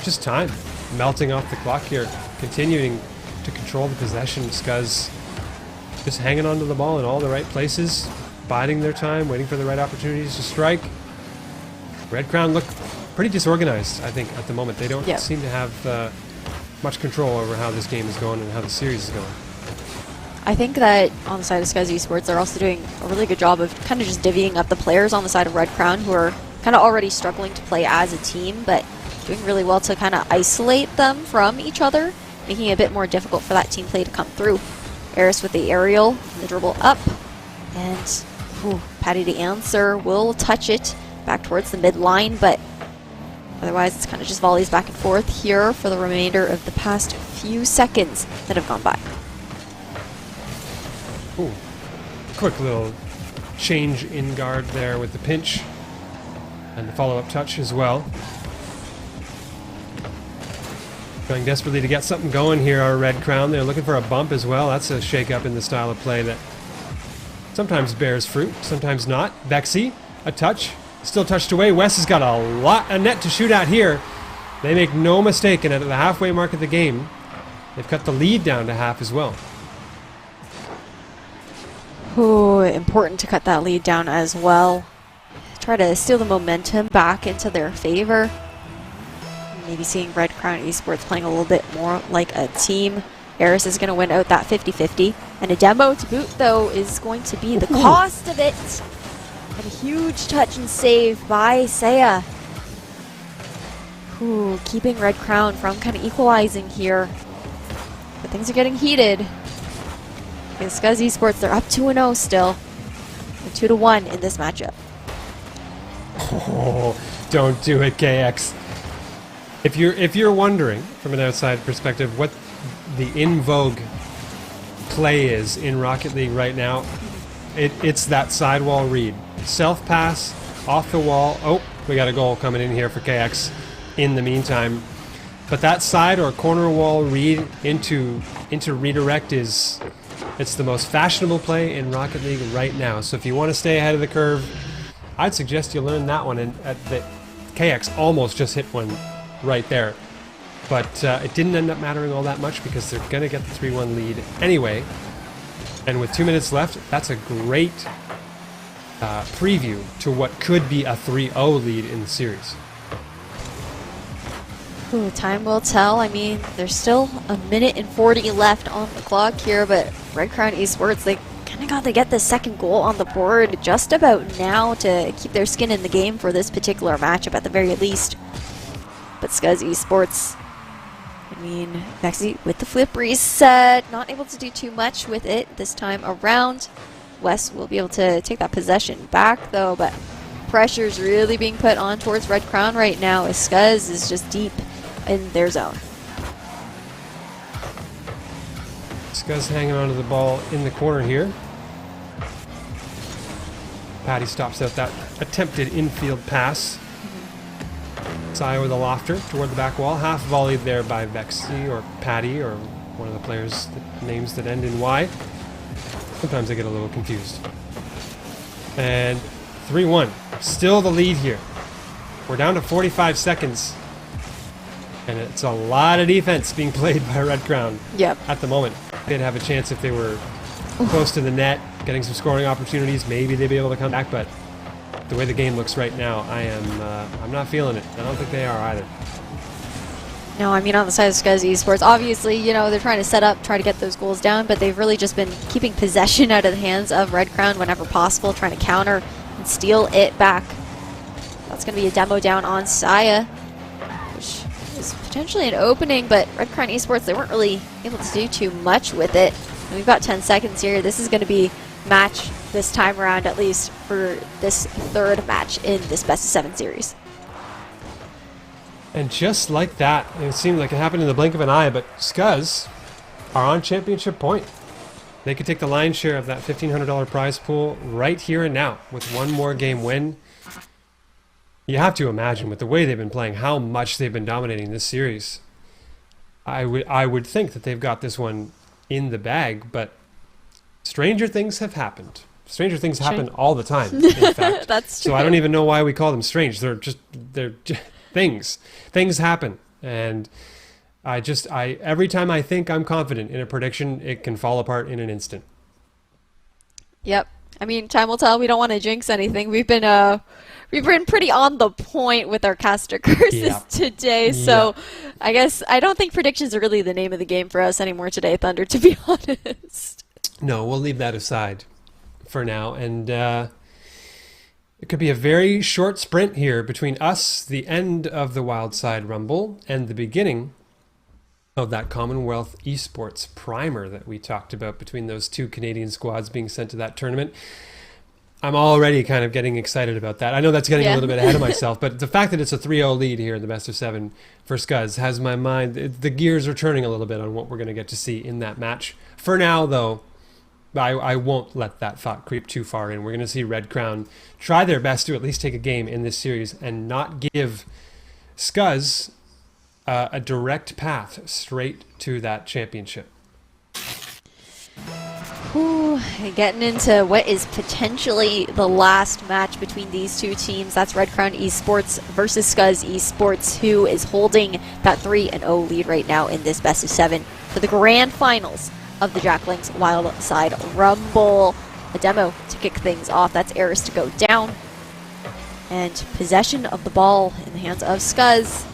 just time. Melting off the clock here. Continuing to control the possession. Scuzz just hanging onto the ball in all the right places. Biding their time, waiting for the right opportunities to strike. Red Crown look pretty disorganized, I think, at the moment. They don't seem to have much control over how this game is going and how the series is going.
I think that on the side of Scuzz Esports, they're also doing a really good job of kind of just divvying up the players on the side of Red Crown who are kind of already struggling to play as a team, but doing really well to kind of isolate them from each other, making it a bit more difficult for that team play to come through. Eris with the aerial, the dribble up, and Patty to answer, will touch it back towards the midline, but otherwise it's kind of just volleys back and forth here for the remainder of the past few seconds that have gone by.
Ooh. Quick little change in guard there with the pinch and the follow-up touch as well. Trying desperately to get something going here, our Red Crown. They're looking for a bump as well. That's a shake-up in the style of play that sometimes bears fruit, sometimes not. Vexy, a touch, still touched away. Wes has got a net to shoot at here. They make no mistake, and at the halfway mark of the game, they've cut the lead down to half as well.
Ooh, important to cut that lead down as well. Try to steal the momentum back into their favor. Maybe seeing Red Crown Esports playing a little bit more like a team. Eris is going to win out that 50-50. And a demo to boot, though, is going to be the cost of it. And a huge touch and save by Saya. Ooh, keeping Red Crown from kind of equalizing here. But things are getting heated. Against Scuzz Esports, they're up 2-0 still. And 2-1 in this matchup.
Oh, don't do it, KX. If you're wondering from an outside perspective what the in vogue play is in Rocket League right now, it's that sidewall read. Self pass off the wall. Oh, we got a goal coming in here for KX in the meantime. But that side or corner wall read into redirect it's the most fashionable play in Rocket League right now. So if you want to stay ahead of the curve, I'd suggest you learn that one. And that KX almost just hit one right there. But it didn't end up mattering all that much because they're going to get the 3-1 lead anyway. And with 2 minutes left, that's a great preview to what could be a 3-0 lead in the series.
Ooh, time will tell. I mean, there's still a minute and 40 left on the clock here, but Red Crown Esports, they kind of got to get the second goal on the board just about now to keep their skin in the game for this particular matchup at the very least. But Scuzz Esports, I mean, Vexy with the flip reset, not able to do too much with it this time around. West will be able to take that possession back though, but pressure's really being put on towards Red Crown right now as Scuzz is just deep in their zone.
Scuzz hanging onto the ball in the corner here. Patty stops out that attempted infield pass. Saya with a lofter toward the back wall. Half volleyed there by Vexy or Patty or one of the players' names that end in Y. Sometimes I get a little confused. And 3-1. Still the lead here. We're down to 45 seconds. And it's a lot of defense being played by Red Crown at the moment. They'd have a chance if they were close to the net, getting some scoring opportunities. Maybe they'd be able to come back, but the way the game looks right now, I'm not feeling it. I don't think they are either.
No, I mean, on the side of Scuzz Esports, obviously, you know, they're trying to set up, try to get those goals down, but they've really just been keeping possession out of the hands of Red Crown whenever possible, trying to counter and steal it back. That's going to be a demo down on Saya, which is potentially an opening, but Red Crown Esports, they weren't really able to do too much with it. And we've got 10 seconds here. This is going to be match this time around, at least for this third match in this best-of-7 series.
And just like that, it seemed like it happened in the blink of an eye, but Scuzz are on championship point. They could take the lion's share of that $1,500 prize pool right here and now with one more game win. You have to imagine, with the way they've been playing, how much they've been dominating this series. I would think that they've got this one in the bag, but stranger things have happened. Stranger things happen all the time, in fact.
That's true.
So I don't even know why we call them strange. They're just things. Things happen. And every time I think I'm confident in a prediction, it can fall apart in an instant.
Yep. I mean, time will tell. We don't want to jinx anything. We've been pretty on the point with our caster curses today, so I guess I don't think predictions are really the name of the game for us anymore today, Thunder, to be honest.
No, we'll leave that aside for now, and it could be a very short sprint here between us, the end of the Wildside Rumble, and the beginning of that Commonwealth Esports primer that we talked about between those two Canadian squads being sent to that tournament. I'm already kind of getting excited about that. I know that's getting a little bit ahead of myself, but the fact that it's a 3-0 lead here in the best-of-7 for Scuzz has my mind. The gears are turning a little bit on what we're going to get to see in that match. For now, though, I won't let that thought creep too far in. We're going to see Red Crown try their best to at least take a game in this series and not give Scuzz a direct path straight to that championship.
Ooh, getting into what is potentially the last match between these two teams. That's Red Crown Esports versus Scuzz Esports, who is holding that 3-0 lead right now in this best-of-7 for the grand finals of the Jacklings Wildside Rumble. A demo to kick things off. That's Eris to go down. And possession of the ball in the hands of Scuzz.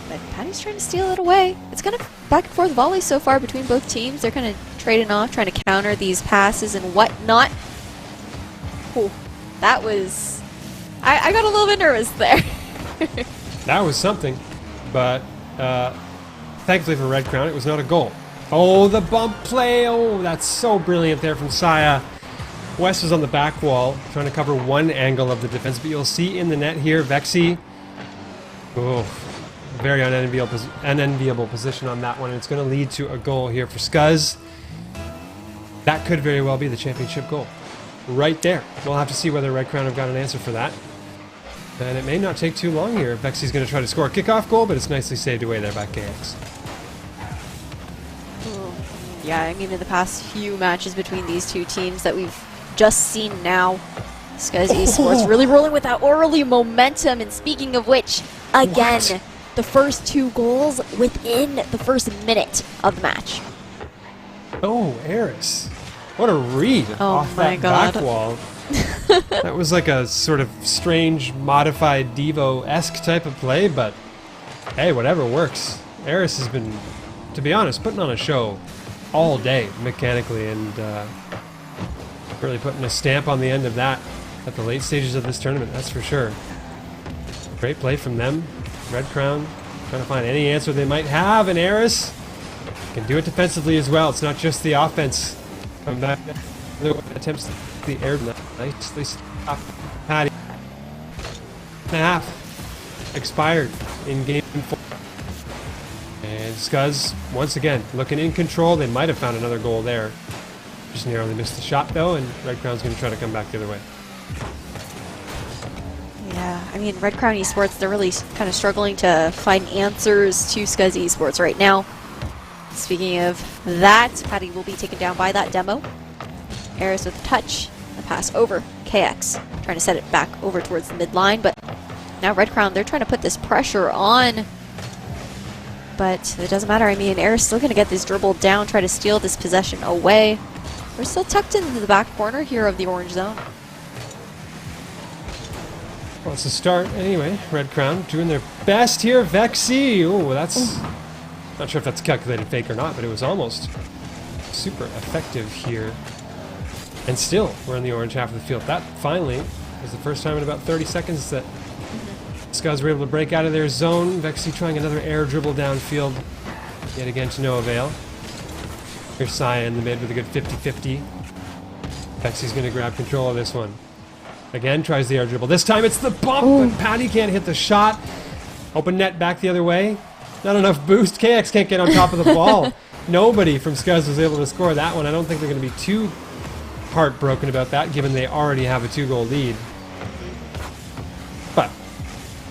But Patty's trying to steal it away. It's kind of back and forth volley so far between both teams. They're kind of trading off, trying to counter these passes and whatnot. Ooh, that was... I got a little bit nervous there.
That was something, but thankfully for Red Crown, it was not a goal. Oh, the bump play. Oh, that's so brilliant there from Saya. West was on the back wall, trying to cover one angle of the defense, but you'll see in the net here, Vexy. Oh, very unenviable position on that one, and it's going to lead to a goal here for Scuzz. That could very well be the championship goal. Right there. We'll have to see whether Red Crown have got an answer for that. And it may not take too long here. Vexy's going to try to score a kickoff goal, but it's nicely saved away there by KX.
Yeah, I mean, in the past few matches between these two teams that we've just seen now, Scuzz Esports really rolling with that early momentum. And speaking of which, again, the first 2 goals within the first minute of the match.
Oh, Eris. What a read off
my
that
God.
back wall. That was like a sort of strange, modified Devo-esque type of play, but hey, whatever works. Eris has been, to be honest, putting on a show all day mechanically, and really putting a stamp on the end of that at the late stages of this tournament, that's for sure. Great play from them. Red Crown trying to find any answer they might have, and Eris can do it defensively as well. It's not just the offense. Come back. Attempts the air nicely stop. Patty. Half expired in game 4. And Scuzz, once again, looking in control. They might have found another goal there. Just narrowly missed the shot, though, and Red Crown's going to try to come back the other way.
Yeah, I mean, Red Crown Esports, they're really kind of struggling to find answers to Scuzz Esports right now. Speaking of that, Patty will be taken down by that demo. Eris with the touch, the pass over. KX trying to set it back over towards the midline, but now Red Crown, they're trying to put this pressure on. But it doesn't matter. I mean, Eris still going to get this dribble down, try to steal this possession away. We're still tucked into the back corner here of the orange zone.
Well, it's a start anyway. Red Crown doing their best here. Vexy. Oh, that's... Not sure if that's a calculated fake or not, but it was almost super effective here. And still, we're in the orange half of the field. That finally was the first time in about 30 seconds that Scuzz were able to break out of their zone. Vexy trying another air dribble downfield, yet again to no avail. Here's Saya in the mid with a good 50-50. Vexy's going to grab control of this one. Again, tries the air dribble. This time it's the bump, but Patty can't hit the shot. Open net back the other way. Not enough boost. KX can't get on top of the ball. Nobody from Scuzz was able to score that one. I don't think they're going to be too heartbroken about that, given they already have a 2-goal lead. But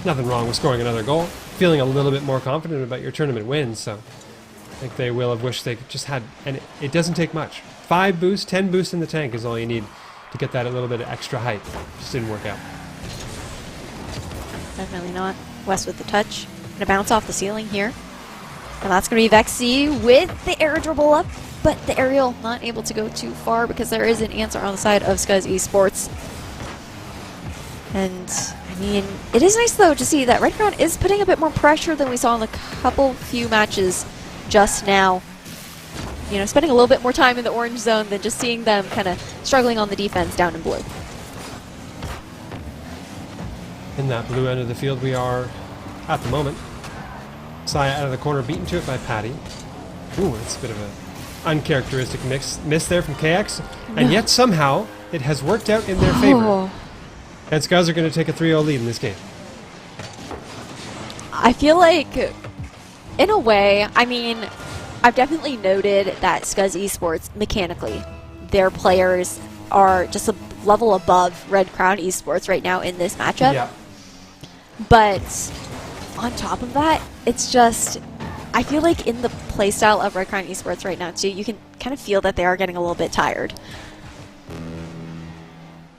nothing wrong with scoring another goal. Feeling a little bit more confident about your tournament wins, so I think they will have wished they just had, and it doesn't take much. 5 boosts, 10 boosts in the tank is all you need to get that a little bit of extra height. Just didn't work out.
Definitely not. West with the touch. Gonna bounce off the ceiling here. And that's gonna be Vexy with the air dribble up, but the aerial not able to go too far because there is an answer on the side of Scuzz Esports. And I mean, it is nice though to see that Red Crown is putting a bit more pressure than we saw in the few matches just now. You know, spending a little bit more time in the orange zone than just seeing them kind of struggling on the defense down in blue.
In that blue end of the field we are at the moment. Saya out of the corner, beaten to it by Patty. Ooh, that's a bit of an uncharacteristic miss there from KX. And yet somehow it has worked out in their favor. And Scuzz are going to take a 3-0 lead in this game.
I feel like, in a way, I mean, I've definitely noted that Scuzz Esports, mechanically, their players are just a level above Red Crown Esports right now in this matchup.
Yeah.
But on top of that, it's just, I feel like in the playstyle of Red Crown Esports right now too, you can kind of feel that they are getting a little bit tired.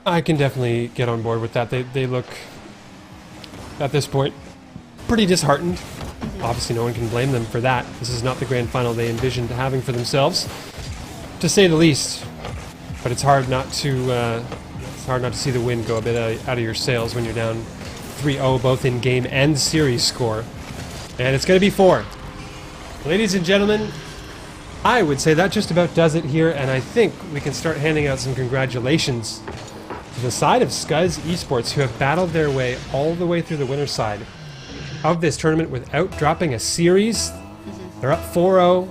I can definitely get on board with that. They look, at this point, pretty disheartened. Obviously no one can blame them for that. This is not the grand final they envisioned having for themselves, to say the least. But it's hard not to see the wind go a bit out of your sails when you're down 3-0 both in game and series score. And it's going to be 4. Ladies and gentlemen, I would say that just about does it here, and I think we can start handing out some congratulations to the side of Scuzz Esports, who have battled their way all the way through the winner's side of this tournament without dropping a series. They're up 4-0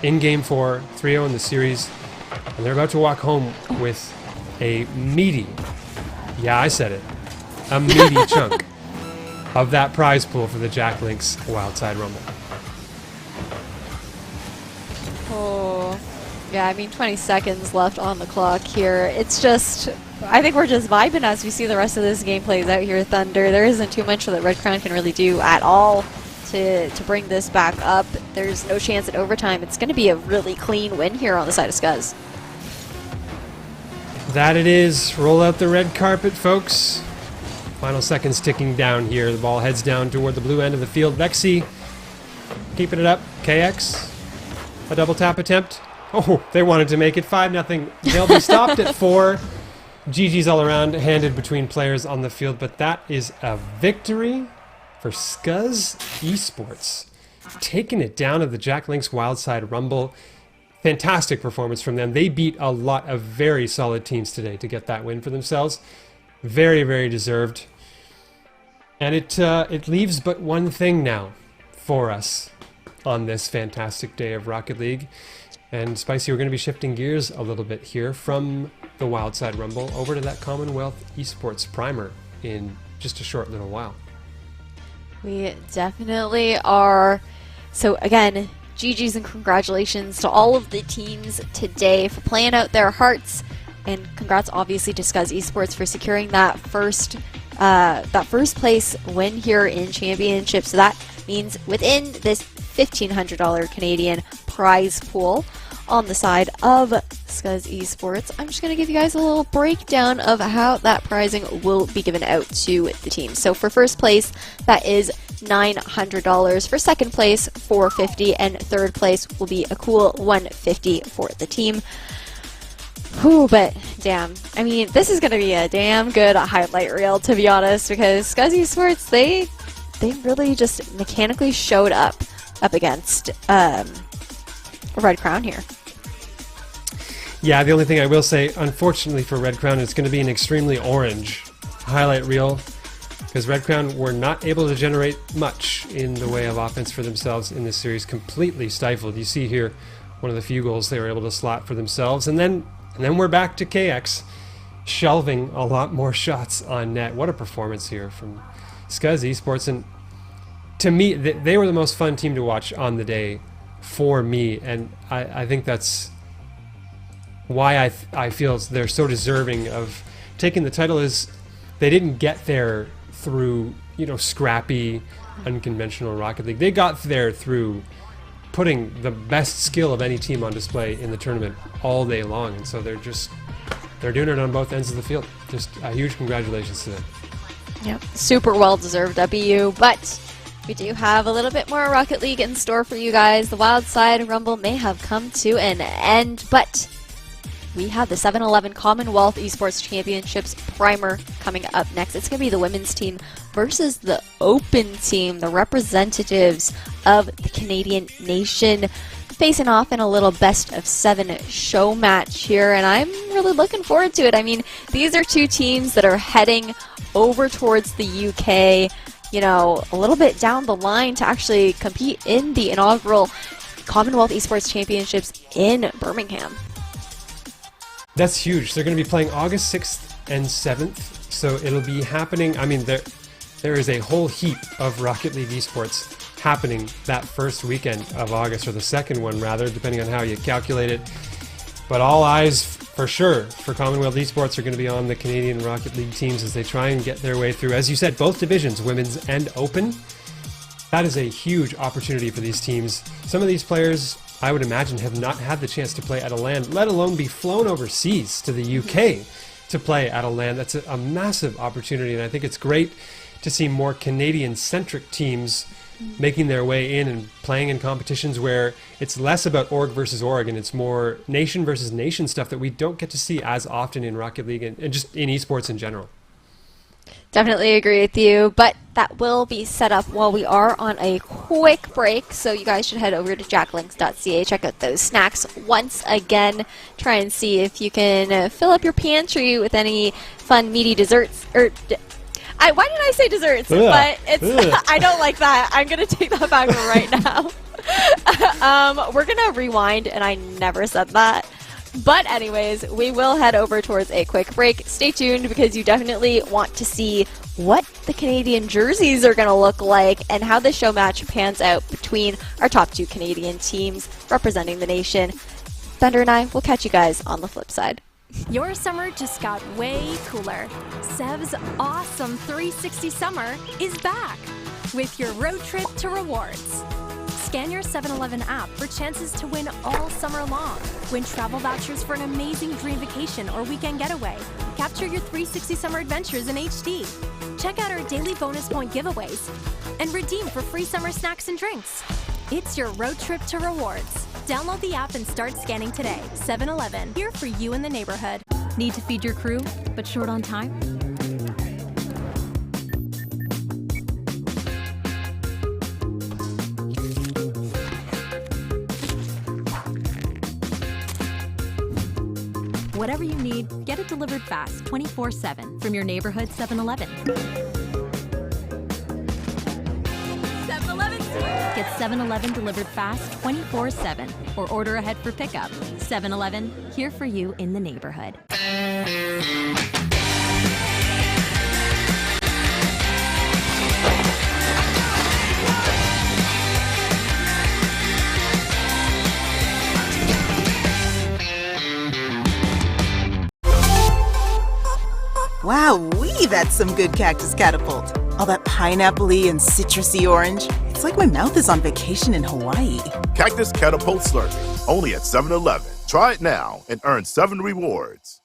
in game 4, 3-0 in the series, and they're about to walk home with a meaty, yeah, I said it, a meaty chunk of that prize pool for the Jack Links Wildside Rumble.
Oh, yeah, I mean, 20 seconds left on the clock here. It's just, I think we're just vibing as we see the rest of this game plays out here, Thunder. There isn't too much that Red Crown can really do at all to bring this back up. There's no chance at overtime. It's going to be a really clean win here on the side of Scuzz.
That it is. Roll out the red carpet, folks. Final seconds ticking down here. The ball heads down toward the blue end of the field. Vexy keeping it up. KX, a double tap attempt. Oh, they wanted to make it 5-0. They'll be stopped at 4. GG's all around, handed between players on the field, but that is a victory for Scuzz Esports. Taking it down to the Jack Link's Wildside Rumble. Fantastic performance from them. They beat a lot of very solid teams today to get that win for themselves. Very, very deserved. And it leaves but one thing now for us on this fantastic day of Rocket League. And Spicy, we're going to be shifting gears a little bit here from the Wildside Rumble over to that Commonwealth Esports Primer in just a short little while.
We definitely are. So again, GG's and congratulations to all of the teams today for playing out their hearts. And congrats obviously to Scuzz Esports for securing that first place win here in Championship. So that means within this $1,500 Canadian prize pool on the side of Scuzz Esports, I'm just going to give you guys a little breakdown of how that prizing will be given out to the team. So for first place, that is $900. For second place, $450, and third place will be a cool $150 for the team. Whew, but damn, I mean, this is going to be a damn good highlight reel, to be honest, because Scuzz Esports, they really just mechanically showed up against Red Crown here.
Yeah, the only thing I will say, unfortunately for Red Crown, it's going to be an extremely orange highlight reel, because Red Crown were not able to generate much in the way of offense for themselves in this series, completely stifled. You see here one of the few goals they were able to slot for themselves, and then we're back to KX shelving a lot more shots on net. What a performance here from Scuzz Esports, and to me, they were the most fun team to watch on the day for me, and I think that's why I feel they're so deserving of taking the title. Is they didn't get there through, you know, scrappy, unconventional Rocket League. They got there through putting the best skill of any team on display in the tournament all day long, and so they're doing it on both ends of the field. Just a huge congratulations to them.
Yep, super well deserved W, but we do have a little bit more Rocket League in store for you guys. The Wildside Rumble may have come to an end, but we have the 7-11 Commonwealth Esports Championships Primer coming up next. It's going to be the women's team versus the open team, the representatives of the Canadian nation, facing off in a little best-of-7 show match here, and I'm really looking forward to it. I mean, these are two teams that are heading over towards the UK, you know, a little bit down the line to actually compete in the inaugural Commonwealth Esports Championships in Birmingham.
That's huge. They're going to be playing August 6th and 7th, so it'll be happening. I mean, there is a whole heap of Rocket League esports happening that first weekend of August, or the second one rather, depending on how you calculate it. But all eyes for sure for Commonwealth Esports are going to be on the Canadian Rocket League teams as they try and get their way through, as you said, both divisions, women's and open. That is a huge opportunity for these teams. Some of these players, I would imagine, have not had the chance to play at a LAN, let alone be flown overseas to the UK to play at a LAN. That's a massive opportunity, and I think it's great to see more Canadian-centric teams making their way in and playing in competitions where it's less about org versus org and it's more nation versus nation stuff that we don't get to see as often in Rocket League and just in esports in general.
Definitely agree with you, but that will be set up while we are on a quick break, so you guys should head over to jacklinks.ca, check out those snacks once again, try and see if you can fill up your pantry with any fun meaty desserts, or why did I say desserts?
Ugh.
But it's I don't like that. I'm going to take that back right now. We're going to rewind, and I never said that. But anyways, we will head over towards a quick break. Stay tuned because you definitely want to see what the Canadian jerseys are going to look like and how the show match pans out between our top two Canadian teams representing the nation. Thunder and I will catch you guys on the flip side.
Your summer just got way cooler. Sev's awesome 360 summer is back with your road trip to rewards. Scan your 7-Eleven app for chances to win all summer long. Win travel vouchers for an amazing dream vacation or weekend getaway. Capture your 360 summer adventures in HD. Check out our daily bonus point giveaways and redeem for free summer snacks and drinks. It's your road trip to rewards. Download the app and start scanning today. 7-Eleven, here for you in the neighborhood. Need to feed your crew, but short on time? Whatever you need, get it delivered fast, 24/7 from your neighborhood 7-Eleven. 7-Eleven! Get 7-Eleven delivered fast, 24/7, or order ahead for pickup. 7-Eleven, here for you in the neighborhood.
Wowee, that's some good cactus catapult. All that pineapple-y and citrusy orange. It's like my mouth is on vacation in Hawaii.
Cactus Catapult Slurpee, only at 7-Eleven. Try it now and earn 7 rewards.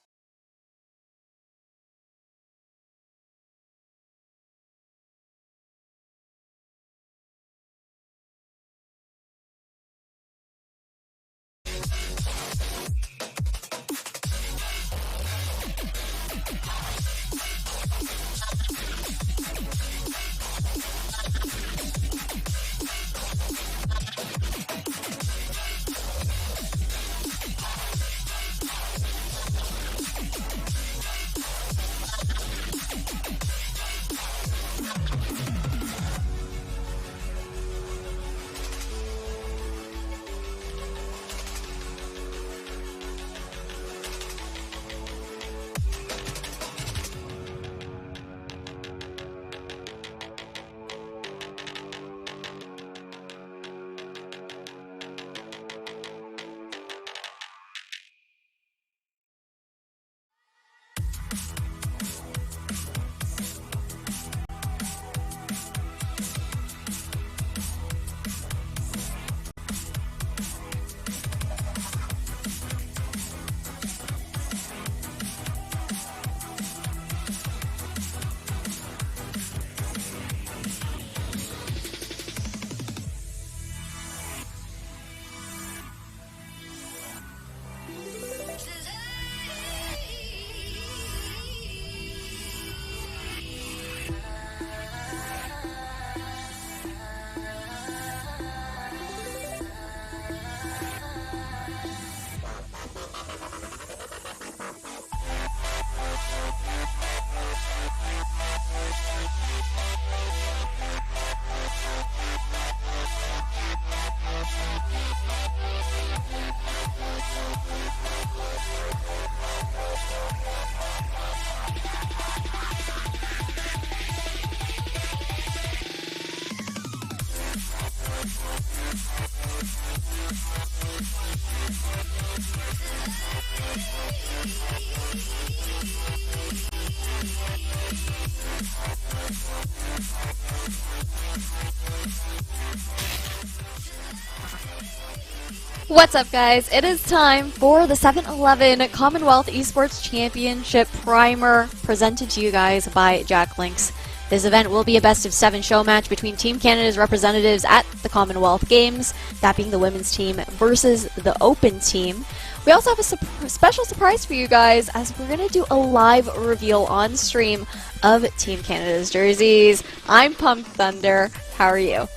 What's up, guys? It is time for the 7-Eleven Commonwealth Esports Championship Primer presented to you guys by Jack Links. This event will be a best-of-7 show match between Team Canada's representatives at the Commonwealth Games, that being the women's team versus the open team. We also have a special surprise for you guys, as we're going to do a live reveal on stream of Team Canada's jerseys. I'm pumped, Thunder. How are you?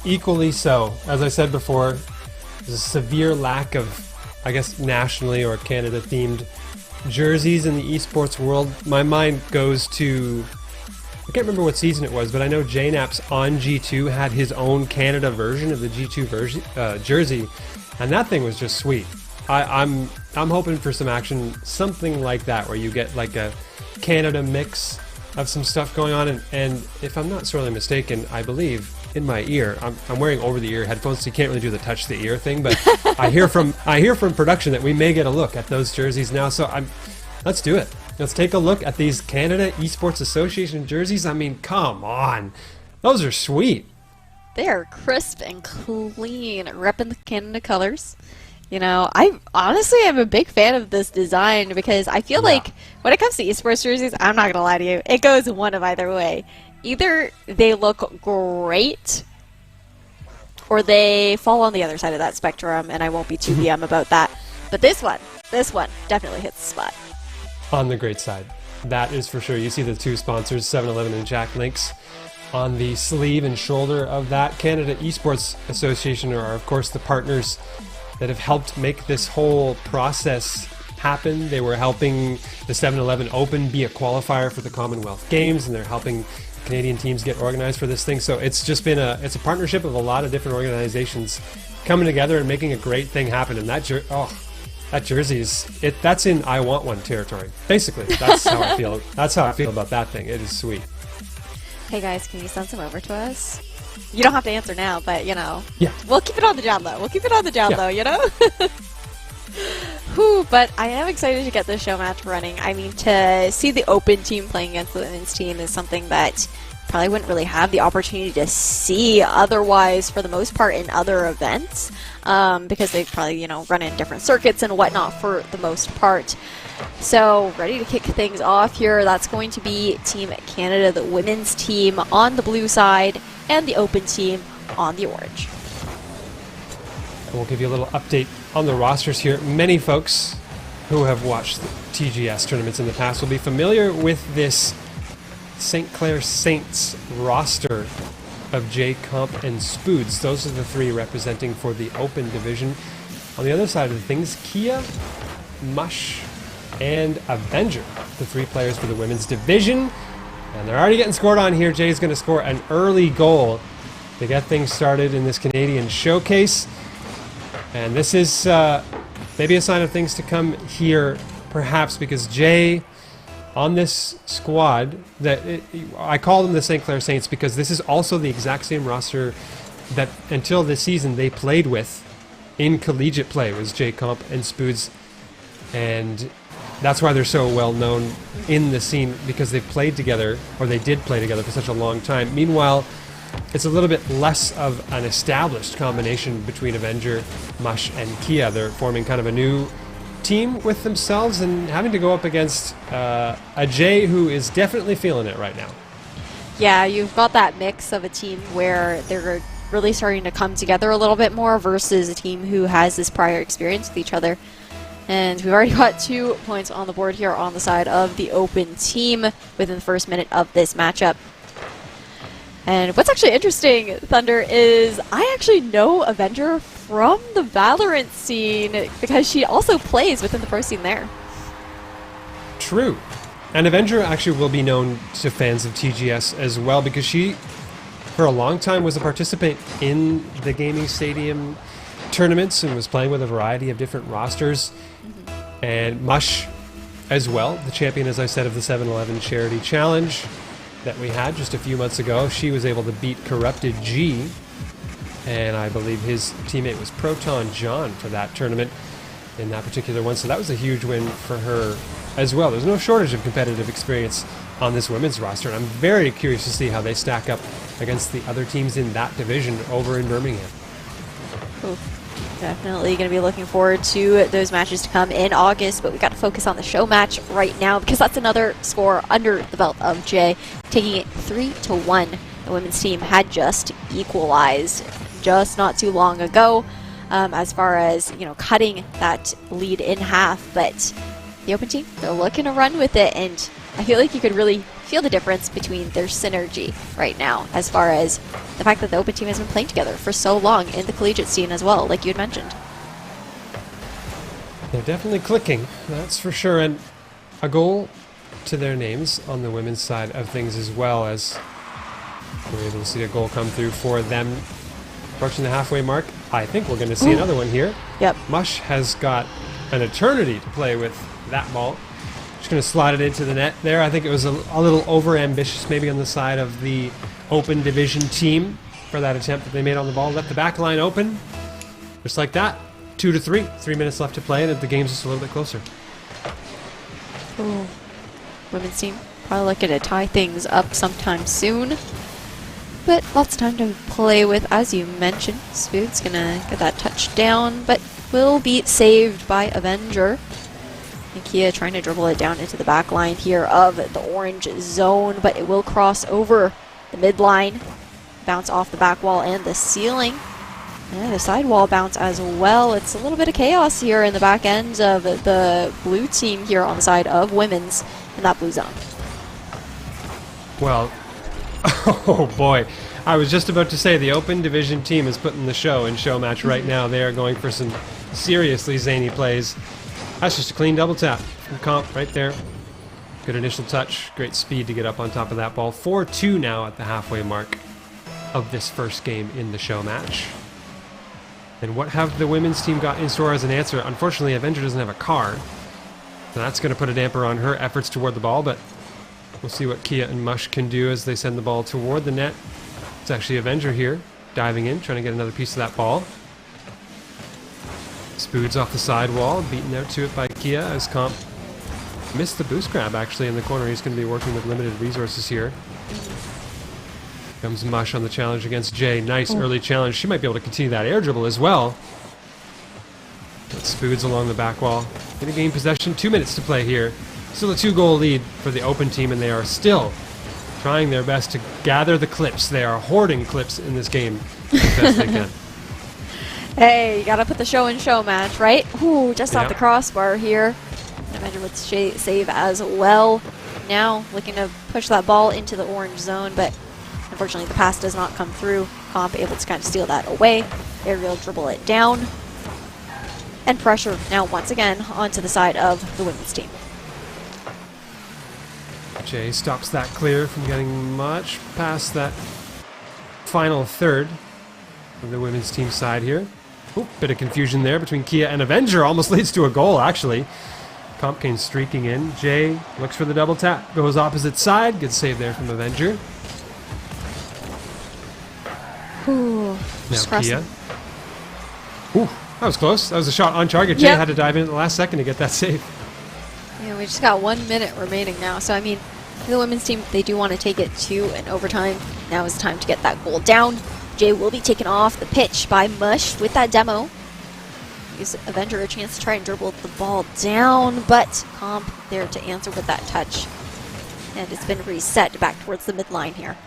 Equally so. As I said before, there's a severe lack of, I guess, nationally or Canada-themed jerseys in the esports world. My mind goes to, I can't remember what season it was, but I know JNAP's on G2 had his own Canada version of the G2 jersey, and that thing was just sweet. I'm hoping for some action, something like that, where you get like a Canada mix of some stuff going on, and if I'm not sorely mistaken, I believe in my ear, I'm wearing over-the-ear headphones, so you can't really do the touch the ear thing, but I hear from production that we may get a look at those jerseys now, so let's do it. Let's take a look at these Canada Esports Association jerseys. I mean, come on. Those are sweet.
They are crisp and clean, repping the Canada colors. You know, I honestly am a big fan of this design because I feel like when it comes to esports jerseys, I'm not gonna lie to you, it goes one of either way. Either they look great, or they fall on the other side of that spectrum, and I won't be too BM about that. But this one definitely hits the spot.
On the great side. That is for sure. You see the two sponsors, 7-Eleven and Jack Links, on the sleeve and shoulder of that. Canada Esports Association are, of course, the partners that have helped make this whole process happen. They were helping the 7-Eleven Open be a qualifier for the Commonwealth Games, and they're helping Canadian teams get organized for this thing. So it's just been it's a partnership of a lot of different organizations coming together and making a great thing happen. And that jersey that's in I want one territory. Basically, that's how I feel. That's how I feel about that thing. It is sweet.
Hey guys, can you send some over to us? You don't have to answer now, but you know.
Yeah.
We'll keep it on the down low. You know? Whew, but I am excited to get this show match running. I mean, to see the open team playing against the women's team is something that probably wouldn't really have the opportunity to see otherwise for the most part in other events, because they probably, you know, run in different circuits and whatnot for the most part. So, ready to kick things off here. That's going to be Team Canada, the women's team on the blue side, and the open team on the orange.
We'll give you a little update on the rosters here. Many folks who have watched the TGS tournaments in the past will be familiar with this St. Clair Saints roster of J Comp and Scuzz. Those are the three representing for the open division. On the other side of things, Kia, Mush, and Avenger, the three players for the women's division. And they're already getting scored on here. Jay's going to score an early goal to get things started in this Canadian showcase. And this is maybe a sign of things to come here, perhaps, because Jay, on this squad, I call them the St. Clair Saints because this is also the exact same roster that until this season they played with in collegiate play, was J Comp and Scuzz. And that's why they're so well known in the scene, because they've played together, or they did play together for such a long time. Meanwhile, it's a little bit less of an established combination between Avenger, Mush, and Kia. They're forming kind of a new team with themselves and having to go up against a Jay who is definitely feeling it right now.
Yeah, you've got that mix of a team where they're really starting to come together a little bit more versus a team who has this prior experience with each other. And we've already got 2 points on the board here on the side of the open team within the first minute of this matchup. And what's actually interesting, Thunder, is I actually know Avenger from the Valorant scene because she also plays within the pro scene there.
True. And Avenger actually will be known to fans of TGS as well, because she, for a long time, was a participant in the gaming stadium tournaments and was playing with a variety of different rosters. And Mush as well, the champion, as I said, of the 7-Eleven Charity Challenge that we had just a few months ago. She was able to beat Corrupted G, and I believe his teammate was Proton John for that tournament in that particular one. So that was a huge win for her as well. There's no shortage of competitive experience on this women's roster, and I'm very curious to see how they stack up against the other teams in that division over in Birmingham.
Ooh. Definitely going to be looking forward to those matches to come in August, but we got to focus on the show match right now because that's another score under the belt of Jay, taking it 3-1. The women's team had just equalized just not too long ago, as far as, you know, cutting that lead in half, but the open team, they're looking to run with it, and I feel like you could really feel the difference between their synergy right now, as far as the fact that the open team has been playing together for so long in the collegiate scene as well, like you had mentioned.
They're definitely clicking, that's for sure, and a goal to their names on the women's side of things as well, as we're able to see a goal come through for them approaching the halfway mark. I think we're going to see another one here.
Yep.
Mush has got an eternity to play with that ball. Just going to slide it into the net there. I think it was a little over-ambitious maybe on the side of the open division team for that attempt that they made on the ball. Left the back line open. Just like that. 2-3. 3 minutes left to play, and the game's just a little bit closer.
Ooh. Women's team probably looking to tie things up sometime soon. but lots of time to play with, as you mentioned. Spood's gonna get that touchdown, but will be saved by Avenger. Kia trying to dribble it down into the back line here of the orange zone, but it will cross over the midline, bounce off the back wall and the ceiling. And the sidewall bounce as well. It's a little bit of chaos here in the back end of the blue team here on the side of women's in that blue zone.
Well, oh boy. I was just about to say the open division team is putting the show in show match right now. They are going for some seriously zany plays. That's just a clean double tap from Comp right there. Good initial touch. Great speed to get up on top of that ball. 4-2 now at the halfway mark of this first game in the show match. And what have the women's team got in store as an answer? Unfortunately, Avenger doesn't have a car. So that's going to put a damper on her efforts toward the ball, but we'll see what Kia and Mush can do as they send the ball toward the net. It's actually Avenger here, diving in, trying to get another piece of that ball. Spoods off the sidewall, beaten out to it by Kia as Comp missed the boost grab actually in the corner. He's going to be working with limited resources here. Comes Mush on the challenge against Jay. Nice early challenge. She might be able to continue that air dribble as well. But Spoods along the back wall. Gonna gain possession. 2 minutes to play here. Still a 2-goal lead for the open team, and they are still trying their best to gather the clips. They are hoarding clips in this game as best they can.
Hey, you gotta put the show in show match, right? Ooh, just off
Yeah.
the crossbar here. Avenger with save as well. Now looking to push that ball into the orange zone, but unfortunately, the pass does not come through. Comp able to kind of steal that away. Aerial dribble it down. And pressure now once again onto the side of the women's team.
Jay stops that clear from getting much past that final third of the women's team side here. Oop, bit of confusion there between Kia and Avenger. Almost leads to a goal, actually. Comp came streaking in. Jay looks for the double tap. Goes opposite side. Good save there from Avenger.
Ooh,
Now Kia. Ooh, that was close. That was a shot on target. Jay had to dive in at the last second to get that save.
Yeah, we just got 1 minute remaining now. So, I mean, the women's team, they do want to take it to an overtime. Now is the time to get that goal down. Jay will be taken off the pitch by Mush with that demo. Gives Avenger a chance to try and dribble the ball down, but Comp there to answer with that touch. And it's been reset back towards the midline here.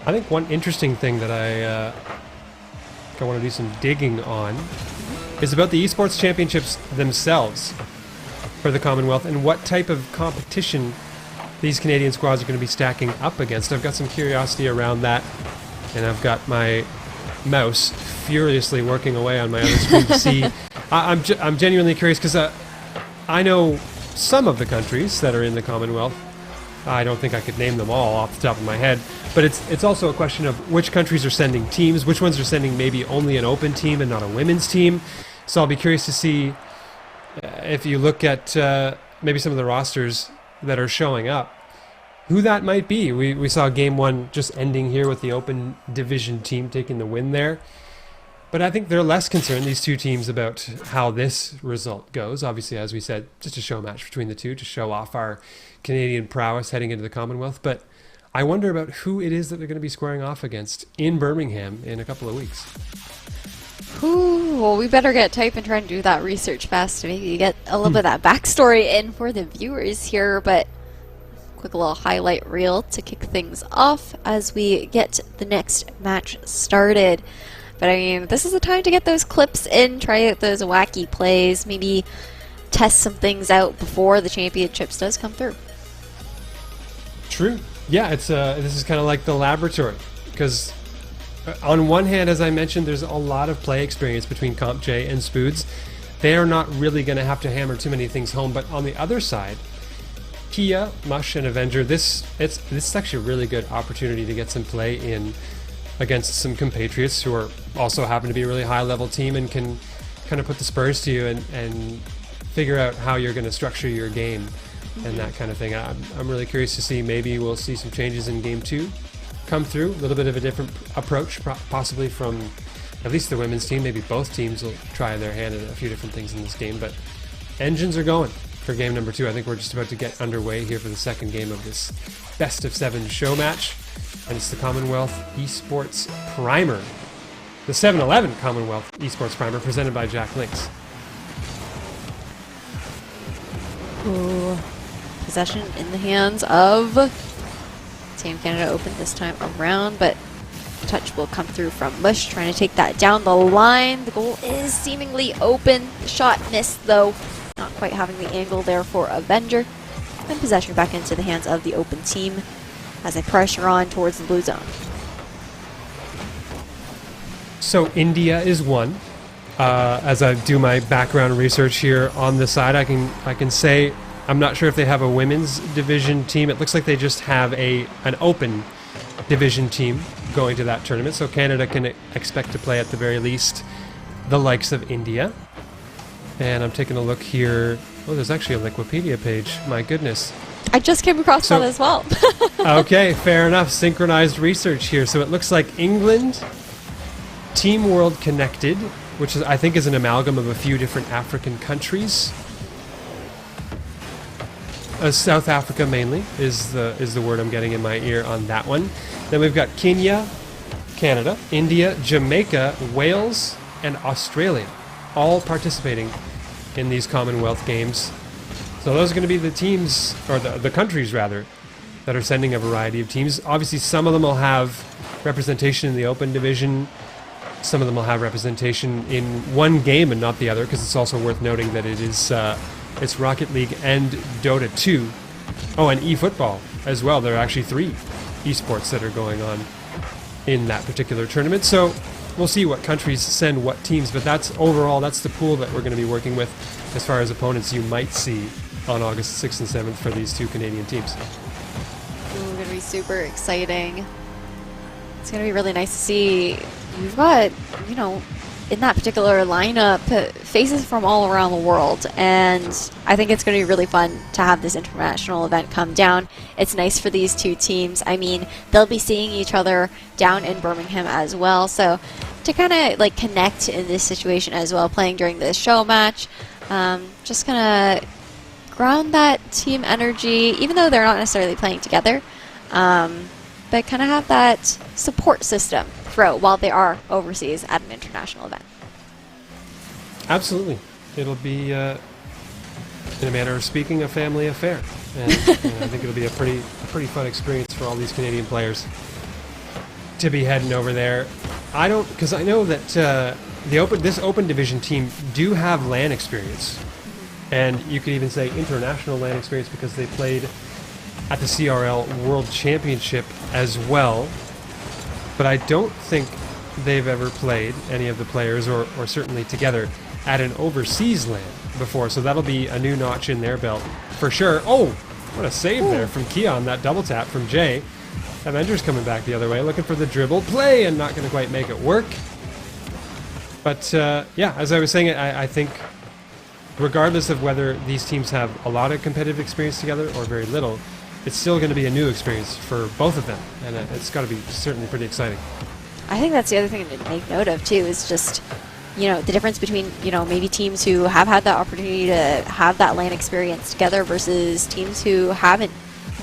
I think one interesting thing that I want to do some digging on is about the esports championships themselves for the Commonwealth and what type of competition these Canadian squads are going to be stacking up against. I've got some curiosity around that, and I've got my mouse furiously working away on my other screen to see. I'm genuinely curious because I know some of the countries that are in the Commonwealth. I don't think I could name them all off the top of my head, but it's also a question of which countries are sending teams, which ones are sending maybe only an open team and not a women's team. So I'll be curious to see if you look at maybe some of the rosters that are showing up, who that might be. We saw game one just ending here with the open division team taking the win there. But I think they're less concerned, these two teams, about how this result goes. Obviously, as we said, just a show match between the two to show off our Canadian prowess heading into the Commonwealth. But I wonder about who it is that they're going to be squaring off against in Birmingham in a couple of weeks.
Ooh, well, we better get type and try and do that research fast. Maybe get a little bit of that backstory in for the viewers here, but quick little highlight reel to kick things off as we get the next match started. But I mean, this is the time to get those clips in, try out those wacky plays, maybe test some things out before the championships does come through.
True. Yeah, it's this is kind of like the laboratory, because on one hand, as I mentioned, there's a lot of play experience between Comp J and Spoods. They are not really going to have to hammer too many things home, but on the other side, Kia, Mush, and Avenger, this is actually a really good opportunity to get some play in against some compatriots who are also happen to be a really high-level team and can kind of put the spurs to you and figure out how you're going to structure your game and that kind of thing. I'm really curious to see, maybe we'll see some changes in game two come through, a little bit of a different approach possibly from at least the women's team. Maybe both teams will try their hand at a few different things in this game, but engines are going for game number two. I think we're just about to get underway here for the second game of this best of 7 show match. and it's the Commonwealth Esports Primer. The 7-Eleven Commonwealth Esports Primer presented by Jack Links.
Ooh. Possession in the hands of Team Canada Open this time around, but touch will come through from Mush, trying to take that down the line. The goal is seemingly open. The shot missed, though. Not quite having the angle there for Avenger. And possession back into the hands of the Open team as they pressure on towards the blue zone.
So India is one. As I do my background research here on the side, I can say I'm not sure if they have a women's division team. It looks like they just have an open division team going to that tournament. So Canada can expect to play at the very least the likes of India. And I'm taking a look here. Oh, there's actually a Wikipedia page. My goodness.
I just came across that as well.
Okay, fair enough. Synchronized research here. So it looks like England, Team World Connected, which I think is an amalgam of a few different African countries. South Africa mainly is the word I'm getting in my ear on that one. Then we've got Kenya, Canada, India, Jamaica, Wales, and Australia, all participating in these Commonwealth Games. So those are going to be the teams, or the countries rather, that are sending a variety of teams. Obviously, some of them will have representation in the Open Division. Some of them will have representation in one game and not the other, because it's also worth noting that it is it's Rocket League and Dota 2. Oh, and eFootball as well. There are actually 3 esports that are going on in that particular tournament. So we'll see what countries send what teams, but that's the pool that we're going to be working with as far as opponents you might see on August 6th and 7th for these 2 Canadian teams.
Ooh, going to be super exciting. It's going to be really nice to see. We've got, in that particular lineup, faces from all around the world, and I think it's going to be really fun to have this international event come down. It's nice for these 2 teams. I mean, they'll be seeing each other down in Birmingham as well, so to kind of connect in this situation as well, playing during this show match, just kind of ground that team energy, even though they're not necessarily playing together, but kind of have that support system throughout while they are overseas at an international event.
Absolutely. It'll be, in a manner of speaking, a family affair. And I think it'll be a pretty fun experience for all these Canadian players to be heading over there. Because I know that this Open Division team do have LAN experience. And you could even say international LAN experience, because they played at the CRL World Championship as well. But I don't think they've ever played, any of the players, or certainly together, at an overseas LAN before. So that'll be a new notch in their belt for sure. Oh, what a save there from Keon, that double tap from Jay. Avenger's coming back the other way, looking for the dribble play, and not going to quite make it work. But yeah, as I was saying, I think regardless of whether these teams have a lot of competitive experience together or very little, it's still going to be a new experience for both of them, and it's got to be certainly pretty exciting.
I think that's the other thing to make note of too, is just the difference between maybe teams who have had that opportunity to have that LAN experience together versus teams who haven't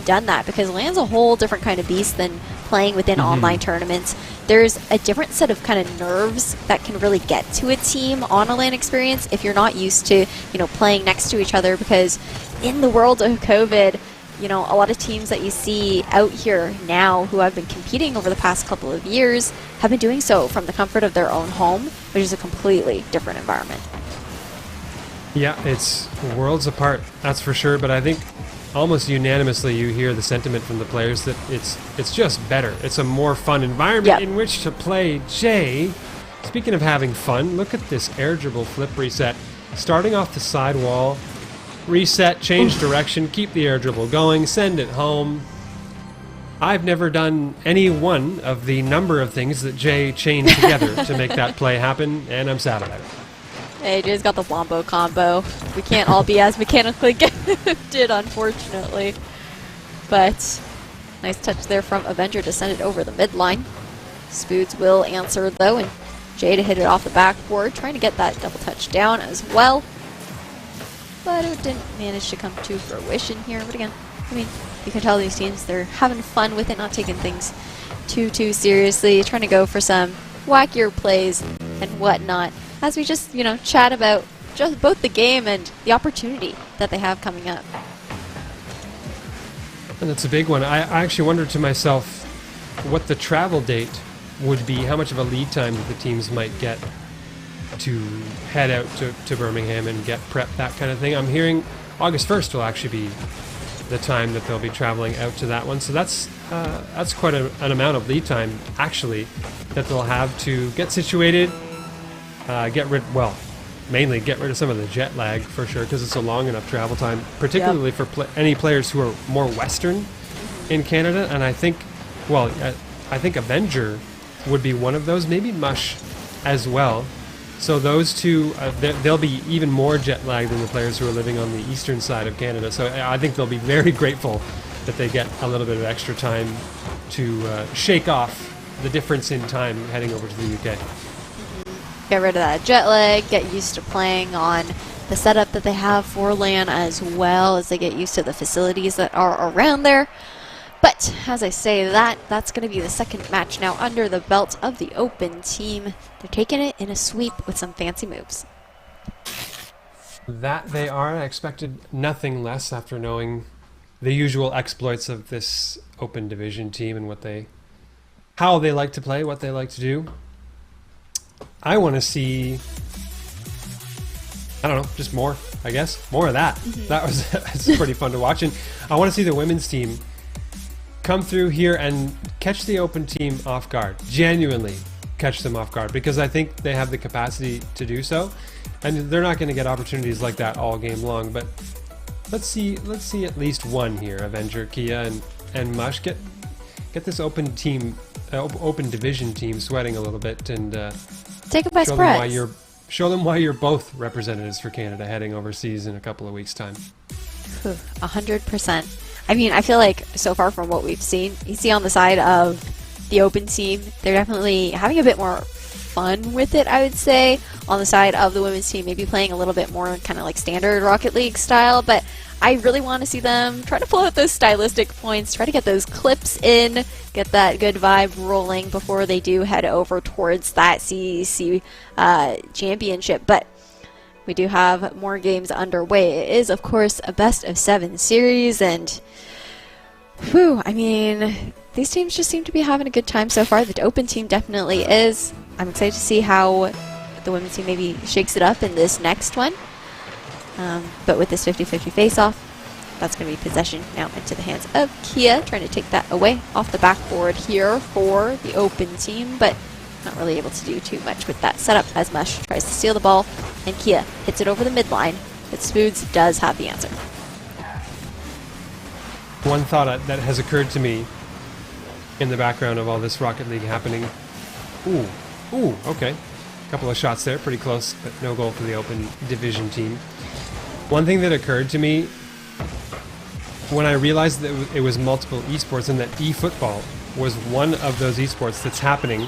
done that, because LAN's a whole different kind of beast than playing within online tournaments. There's a different set of kind of nerves that can really get to a team on a LAN experience if you're not used to playing next to each other, because in the world of COVID, a lot of teams that you see out here now who have been competing over the past couple of years have been doing so from the comfort of their own home, which is a completely different environment.
Yeah, it's worlds apart, that's for sure, but I think almost unanimously you hear the sentiment from the players that it's just better. It's a more fun environment in which to play. Jay, speaking of having fun, look at this air dribble flip reset. Starting off the side wall, reset, change direction, keep the air dribble going, send it home. I've never done any one of the number of things that Jay chained together to make that play happen, and I'm sad about it.
Hey, Jay's got the Wombo combo. We can't all be as mechanically gifted, unfortunately. But nice touch there from Avenger to send it over the midline. Spoods will answer though, and Jay to hit it off the backboard, trying to get that double touch down as well. But it didn't manage to come to fruition here. But again, I mean, you can tell these teams, they're having fun with it, not taking things too seriously, trying to go for some wackier plays and whatnot, as we just, chat about just both the game and the opportunity that they have coming up.
And that's a big one. I actually wondered to myself what the travel date would be, how much of a lead time that the teams might get to head out to Birmingham and get prepped, that kind of thing. I'm hearing August 1st will actually be the time that they'll be traveling out to that one. So that's quite an amount of lead time, actually, that they'll have to get situated, mainly get rid of some of the jet lag, for sure, because it's a long enough travel time, particularly for any players who are more Western in Canada. And I think Avenger would be one of those, maybe Mush as well. So those two, they'll be even more jet lagged than the players who are living on the eastern side of Canada. So I think they'll be very grateful that they get a little bit of extra time to shake off the difference in time heading over to the UK.
Get rid of that jet lag, get used to playing on the setup that they have for LAN, as well as they get used to the facilities that are around there. But as I say, that's going to be the second match now under the belt of the Open team. They're taking it in a sweep with some fancy moves.
That they are. I expected nothing less after knowing the usual exploits of this Open Division team and how they like to play, what they like to do. I want to see, I don't know, just more, I guess. More of that. That's pretty fun to watch. And I want to see the women's team come through here and catch the Open team off guard. Genuinely catch them off guard, because I think they have the capacity to do so. And they're not going to get opportunities like that all game long, but let's see at least one here. Avenger, Kia, and Mush get this Open team, Open Division team sweating a little bit, and
take it by surprise.
Show them why you're both representatives for Canada heading overseas in a couple of weeks' time.
100%. I mean, I feel like so far from what we've seen, you see on the side of the Open team, they're definitely having a bit more fun with it, I would say. On the side of the women's team, maybe playing a little bit more kind of like standard Rocket League style, but I really want to see them try to pull out those stylistic points, try to get those clips in, get that good vibe rolling before they do head over towards that CEC championship. But we do have more games underway. It is, of course, a best-of-7 series, and I mean, these teams just seem to be having a good time so far. The Open team definitely is. I'm excited to see how the women's team maybe shakes it up in this next one. But with this 50-50 face-off, that's going to be possession now into the hands of Kia, trying to take that away off the backboard here for the Open team, but not really able to do too much with that setup as Mush tries to steal the ball, and Kia hits it over the midline, but Scuzz does have the answer.
One thought that has occurred to me in the background of all this Rocket League happening. Ooh, okay. A couple of shots there, pretty close, but no goal for the Open Division team. One thing that occurred to me when I realized that it was multiple esports and that eFootball was one of those esports that's happening.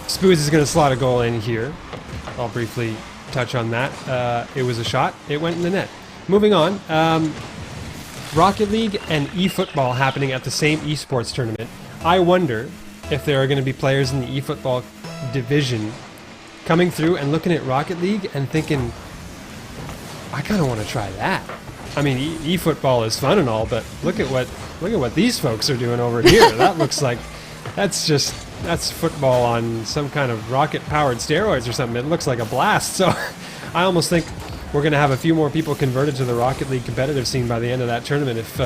Scuzz is going to slot a goal in here. I'll briefly touch on that. It was a shot. It went in the net. Moving on. Rocket League and eFootball happening at the same esports tournament. I wonder if there are going to be players in the eFootball division coming through and looking at Rocket League and thinking, I kind of want to try that. I mean, eFootball is fun and all, but look at what these folks are doing over here. That looks like that's football on some kind of rocket-powered steroids or something. It looks like a blast. So I almost think we're going to have a few more people converted to the Rocket League competitive scene by the end of that tournament if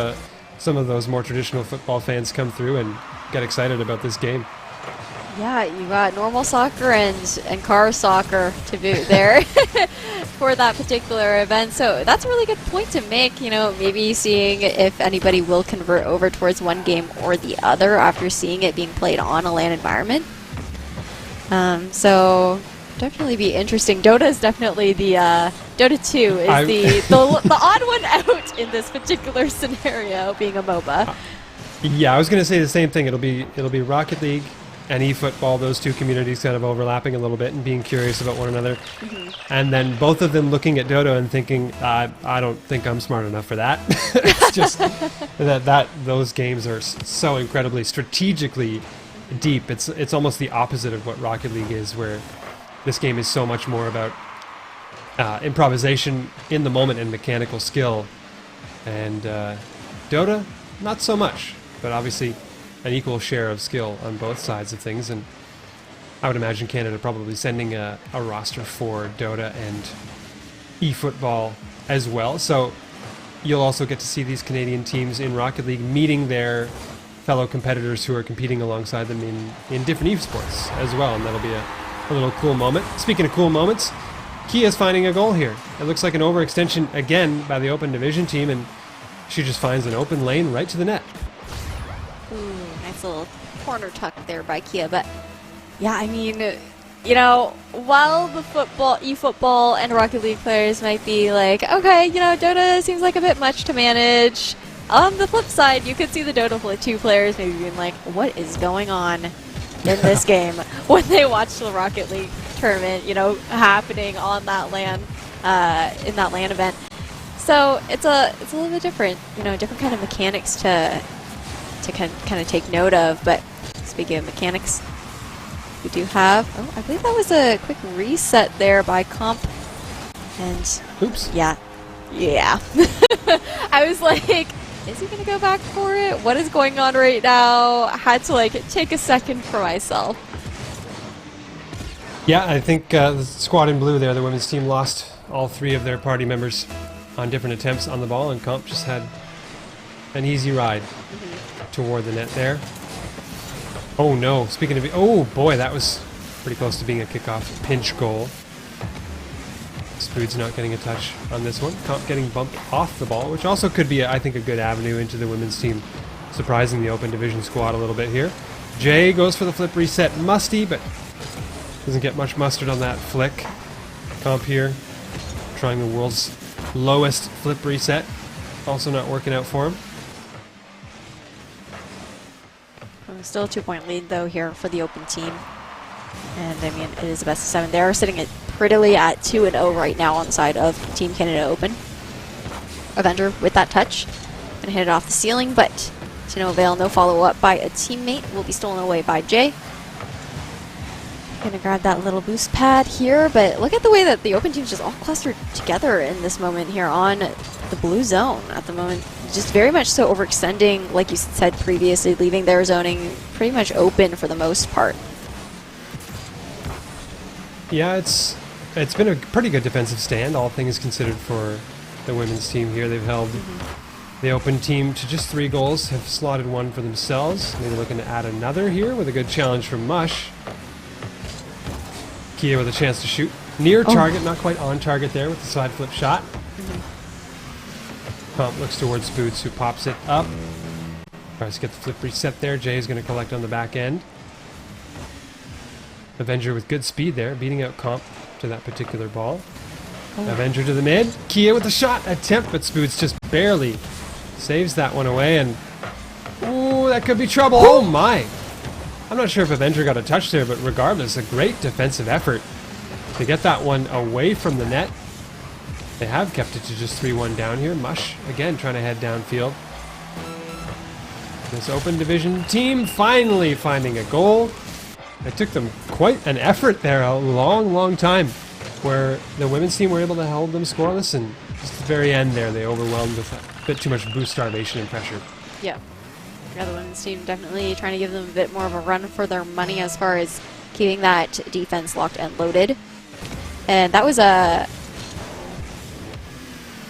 some of those more traditional football fans come through and get excited about this game.
Yeah, you got normal soccer and car soccer to boot there for that particular event. So that's a really good point to make, maybe seeing if anybody will convert over towards one game or the other after seeing it being played on a LAN environment. So definitely be interesting. Dota is definitely the Dota 2 is the odd one out in this particular scenario, being a MOBA.
Yeah, I was going to say the same thing. It'll be Rocket League and eFootball, those two communities kind of overlapping a little bit and being curious about one another. And then both of them looking at Dota and thinking, I don't think I'm smart enough for that. It's just that those games are so incredibly strategically deep. It's almost the opposite of what Rocket League is, where this game is so much more about improvisation in the moment and mechanical skill. And Dota, not so much, but obviously an equal share of skill on both sides of things. And I would imagine Canada probably sending a roster for Dota and eFootball as well. So you'll also get to see these Canadian teams in Rocket League meeting their fellow competitors who are competing alongside them in different esports as well, and that'll be a little cool moment. Speaking of cool moments, Kia's finding a goal here. It looks like an overextension again by the Open Division team, and she just finds an open lane right to the net.
Ooh, nice little corner tuck there by Kia, but yeah, I mean, you know, while the eFootball and Rocket League players might be like, okay, you know, Dota seems like a bit much to manage, on the flip side, you could see the Dota 2 players maybe being like, what is going on in this game when they watch the Rocket League tournament, you know, happening on that LAN, in that LAN event. So it's a little bit different, you know, different kind of mechanics to kind of take note of. But speaking of mechanics, we do have, oh, I believe that was a quick reset there by Comp. And
oops.
Yeah. I was like, is he gonna go back for it? What is going on right now? I had to like take a second for myself.
Yeah, I think the squad in blue there, the women's team, lost all 3 of their party members on different attempts on the ball, and Comp just had an easy ride toward the net there. Oh no, speaking of, oh boy, that was pretty close to being a kickoff pinch goal. Spood's not getting a touch on this one. Comp getting bumped off the ball, which also could be, I think, a good avenue into the women's team, surprising the Open Division squad a little bit here. Jay goes for the flip reset. Musty, but doesn't get much mustard on that flick. Comp here, trying the world's lowest flip reset. Also not working out for him.
Still a 2-point lead, though, here for the Open team. And, I mean, it is a best of 7. They are sitting at prettily at 2-0 right now on the side of Team Canada Open. Avenger with that touch. Gonna hit it off the ceiling, but to no avail. No follow-up by a teammate. Will be stolen away by Jay. Gonna grab that little boost pad here, but look at the way that the Open team's just all clustered together in this moment here on the blue zone at the moment. Just very much so overextending, like you said previously, leaving their zoning pretty much open for the most part.
Yeah, it's been a pretty good defensive stand, all things considered, for the women's team here. They've held the Open team to just 3 goals, have slotted 1 for themselves. Maybe looking to add another here with a good challenge from Mush. Kia with a chance to shoot. Near target, not quite on target there with the side flip shot. Comp looks towards Boots, who pops it up. Tries to get the flip reset there. Jay's going to collect on the back end. Avenger with good speed there, beating out Comp to that particular ball. Avenger to the mid. Kia with the shot attempt, but Spoots just barely saves that one away, and ooh, that could be trouble. Oh my! I'm not sure if Avenger got a touch there, but regardless, a great defensive effort to get that one away from the net. They have kept it to just 3-1 down here. Mush, again, trying to head downfield. This Open Division team finally finding a goal. It took them quite an effort there, a long time, where the women's team were able to hold them scoreless, and just at the very end there, they overwhelmed with a bit too much boost starvation and pressure.
Yeah. The women's team definitely trying to give them a bit more of a run for their money as far as keeping that defense locked and loaded. And that was a...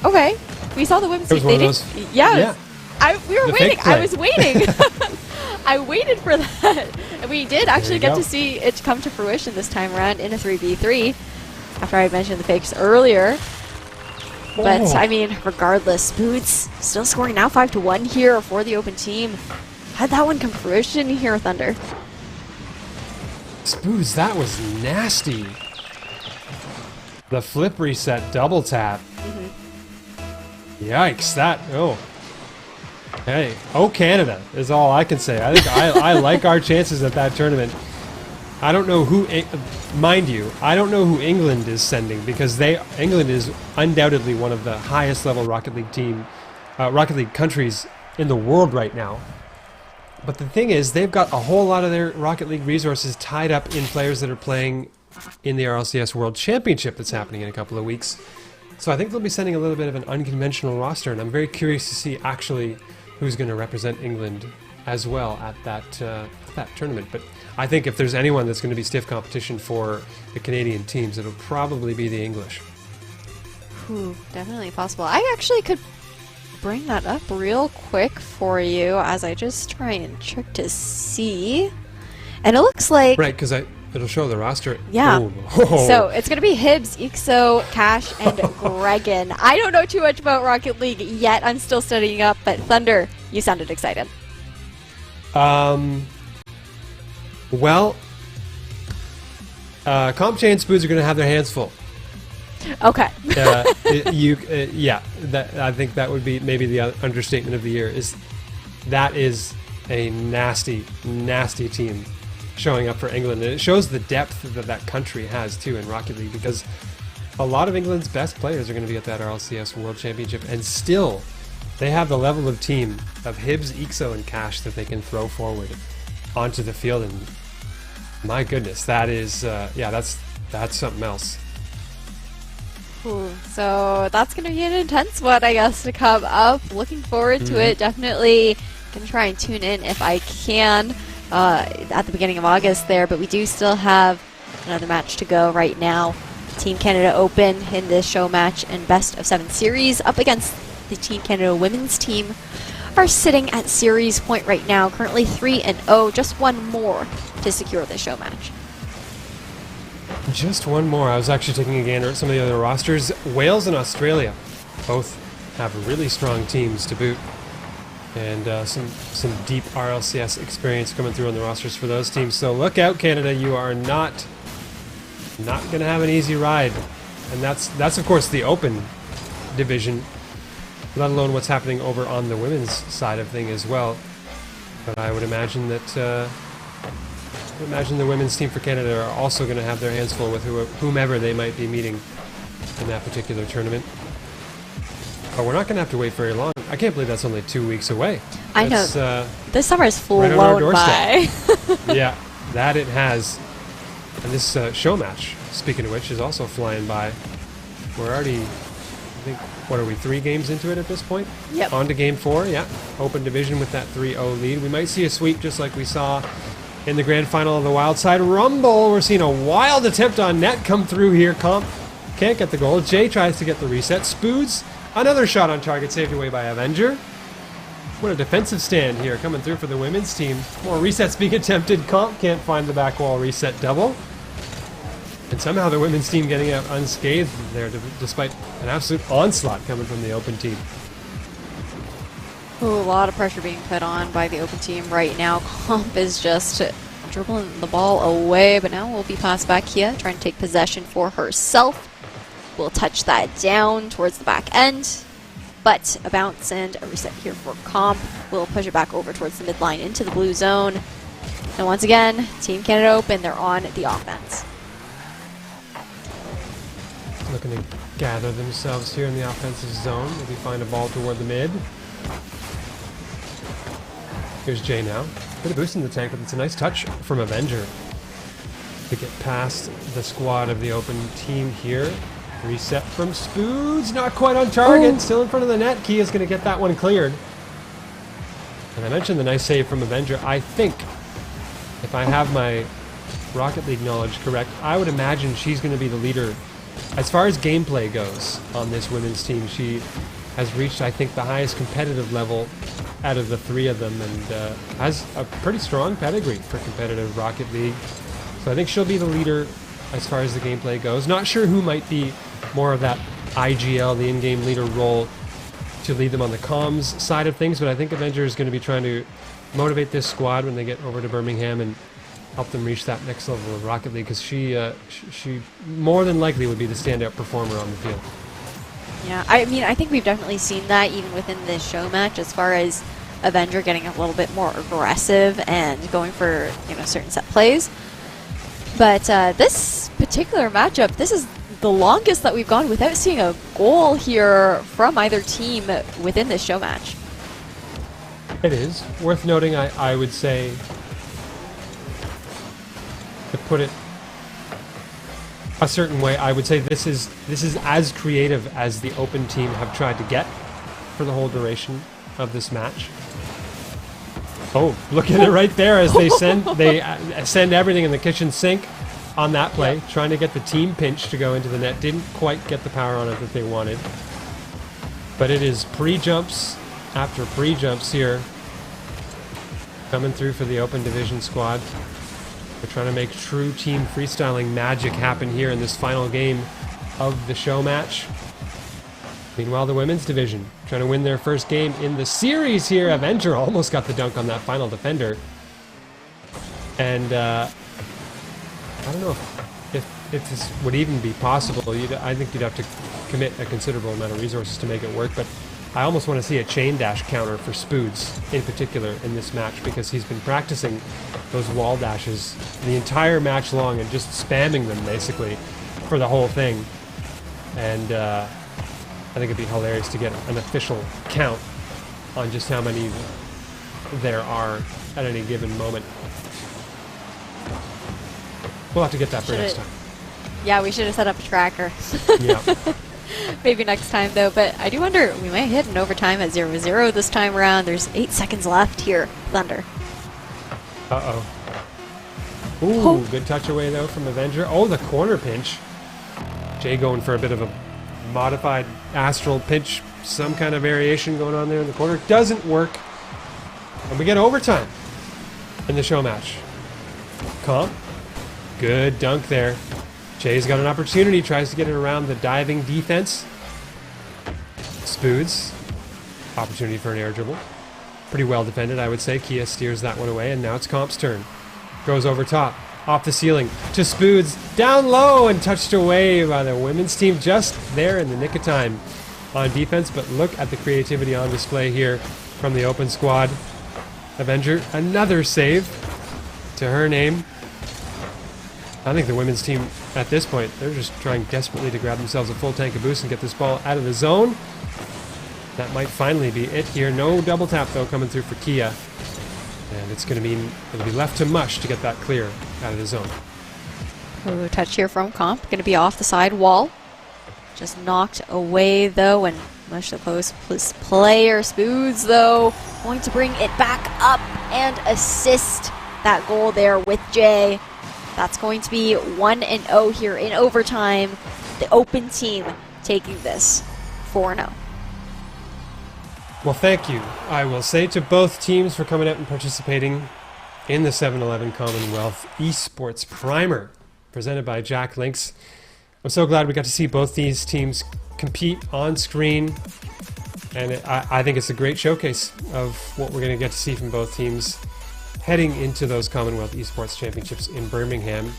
Okay. We saw the women's team.
They did.
Yeah. We were waiting. I was waiting. I waited for that. And we did actually get to see it come to fruition this time around in a 3v3 after I mentioned the fakes earlier. But, I mean, regardless, Boots still scoring now 5-1 here for the Open team. Had that one come to fruition here, Thunder.
Spoods, that was nasty. The flip reset double tap. Yikes, that, Hey, Canada is all I can say. I think I like our chances at that tournament. I don't know who, mind you, I don't know who England is sending, because England is undoubtedly one of the highest level Rocket League countries in the world right now. But the thing is, they've got a whole lot of their Rocket League resources tied up in players that are playing in the RLCS World Championship that's happening in a couple of weeks. So I think they'll be sending a little bit of an unconventional roster, and I'm very curious to see actually who's going to represent England as well at that tournament. But I think if there's anyone that's going to be stiff competition for the Canadian teams, it'll probably be the English.
Ooh, definitely possible. I actually could bring that up real quick for you as I just try and check to see. And it looks like...
Right, because it'll show the roster.
Yeah.
Oh.
So it's going to be Hibbs, Ixo, Cash, and Gregan. I don't know too much about Rocket League yet. I'm still studying up, but Thunder, you sounded excited.
Well, CompJ and Spoods are going to have their hands full.
Okay.
Yeah, I think that would be maybe the understatement of the year. That is a nasty, nasty team showing up for England, and it shows the depth that country has too in Rocket League, because a lot of England's best players are going to be at that RLCS World Championship, and still they have the level of team of Hibbs, Ixo, and Cash that they can throw forward onto the field, and my goodness, that is that's something else.
Ooh, so that's going to be an intense one, I guess, to come up. Looking forward to it. Definitely going to try and tune in if I can at the beginning of August there, but we do still have another match to go right now. Team Canada Open in this show match and best of 7 series up against the Team Canada women's team are sitting at series point right now, currently 3-0, just one more to secure the show match.
Just one more. I was actually taking a gander at some of the other rosters. Wales and Australia both have really strong teams to boot, and some deep RLCS experience coming through on the rosters for those teams. So look out, Canada! You are not going to have an easy ride, and that's of course the open division, let alone what's happening over on the women's side of thing as well. But I would imagine that. Imagine the women's team for Canada are also going to have their hands full with whomever they might be meeting in that particular tournament. But we're not going to have to wait very long. I can't believe that's only 2 weeks away.
I know. This summer is flown by.
Yeah, that it has. And this show match, speaking of which, is also flying by. We're already, I think, what are we, 3 games into it at this point?
Yep.
On to game 4, yeah. Open division with that 3-0 lead. We might see a sweep just like we saw in the grand final of the Wild Side Rumble. We're seeing a wild attempt on net come through here. Comp can't get the goal. Jay tries to get the reset. Spoods, another shot on target, saved away by Avenger. What a defensive stand here coming through for the women's team. More resets being attempted. Comp can't find the back wall reset double. And somehow the women's team getting out unscathed there, despite an absolute onslaught coming from the open team.
Ooh, a lot of pressure being put on by the open team right now. Comp is just dribbling the ball away, but now will be passed back here, trying to take possession for herself. Will touch that down towards the back end, but a bounce and a reset here for Comp. Will push it back over towards the midline into the blue zone. And once again, Team Canada Open, they're on the offense.
Looking to gather themselves here in the offensive zone. Maybe find a ball toward the mid. Here's Jay now. Bit of boost in the tank, but it's a nice touch from Avenger to get past the squad of the open team here. Reset from Spoods, not quite on target, still in front of the net. Kia's going to get that one cleared. And I mentioned the nice save from Avenger. I think, if I have my Rocket League knowledge correct, I would imagine she's going to be the leader as far as gameplay goes on this women's team. She has reached, I think, the highest competitive level out of the 3 of them, and has a pretty strong pedigree for competitive Rocket League. So I think she'll be the leader as far as the gameplay goes. Not sure who might be more of that IGL, the in-game leader role, to lead them on the comms side of things, but I think Avenger is going to be trying to motivate this squad when they get over to Birmingham and help them reach that next level of Rocket League, because she more than likely would be the standout performer on the field.
Yeah, I mean, I think we've definitely seen that even within this show match, as far as Avenger getting a little bit more aggressive and going for, certain set plays. But this particular matchup, this is the longest that we've gone without seeing a goal here from either team within this show match.
It is. Worth noting, I would say, to put it a certain way, I would say this is as creative as the open team have tried to get for the whole duration of this match. Oh, look at it right there as they send everything in the kitchen sink on that play, trying to get the team pinch to go into the net. Didn't quite get the power on it that they wanted. But it is pre-jumps after pre-jumps here coming through for the open division squad. We're trying to make true team freestyling magic happen here in this final game of the show match. Meanwhile, the women's division trying to win their first game in the series here. Avenger almost got the dunk on that final defender. And I don't know if this would even be possible. I think you'd have to commit a considerable amount of resources to make it work, but I almost want to see a chain dash counter for Scuzz in particular in this match, because he's been practicing those wall dashes the entire match long and just spamming them basically for the whole thing. And I think it'd be hilarious to get an official count on just how many there are at any given moment. We'll have to get that for next time.
Yeah, we should have set up a tracker.
Yeah.
Maybe next time, though. But I do wonder, we might hit an overtime at 0-0 this time around. There's 8 seconds left here, Thunder.
Uh-oh. Ooh, good touch away, though, from Avenger. Oh, the corner pinch. Jay going for a bit of a modified astral pinch. Some kind of variation going on there in the corner. Doesn't work. And we get overtime in the show match. Comp. Good dunk there. Jay's got an opportunity, tries to get it around the diving defense. Scuzz. Opportunity for an air dribble. Pretty well defended, I would say. Kia steers that one away, and now it's Comp's turn. Goes over top, off the ceiling, to Scuzz. Down low and touched away by the women's team just there in the nick of time on defense. But look at the creativity on display here from the open squad. Avenger, another save to her name. I think the women's team, at this point, they're just trying desperately to grab themselves a full tank of boost and get this ball out of the zone. That might finally be it here. No double tap, though, coming through for Kia. And it's going to mean it'll be left to Mush to get that clear out of the zone.
Ooh, touch here from Comp. Going to be off the side wall. Just knocked away, though, and Mush, the post player. Scuzz, though, going to bring it back up and assist that goal there with Jay. That's going to be 1-0 here in overtime. The open team taking this 4-0.
Well, thank you, I will say, to both teams for coming out and participating in the 7-Eleven Commonwealth Esports Primer, presented by Jack Links. I'm so glad we got to see both these teams compete on screen, and I think it's a great showcase of what we're going to get to see from both teams heading into those Commonwealth Esports Championships in Birmingham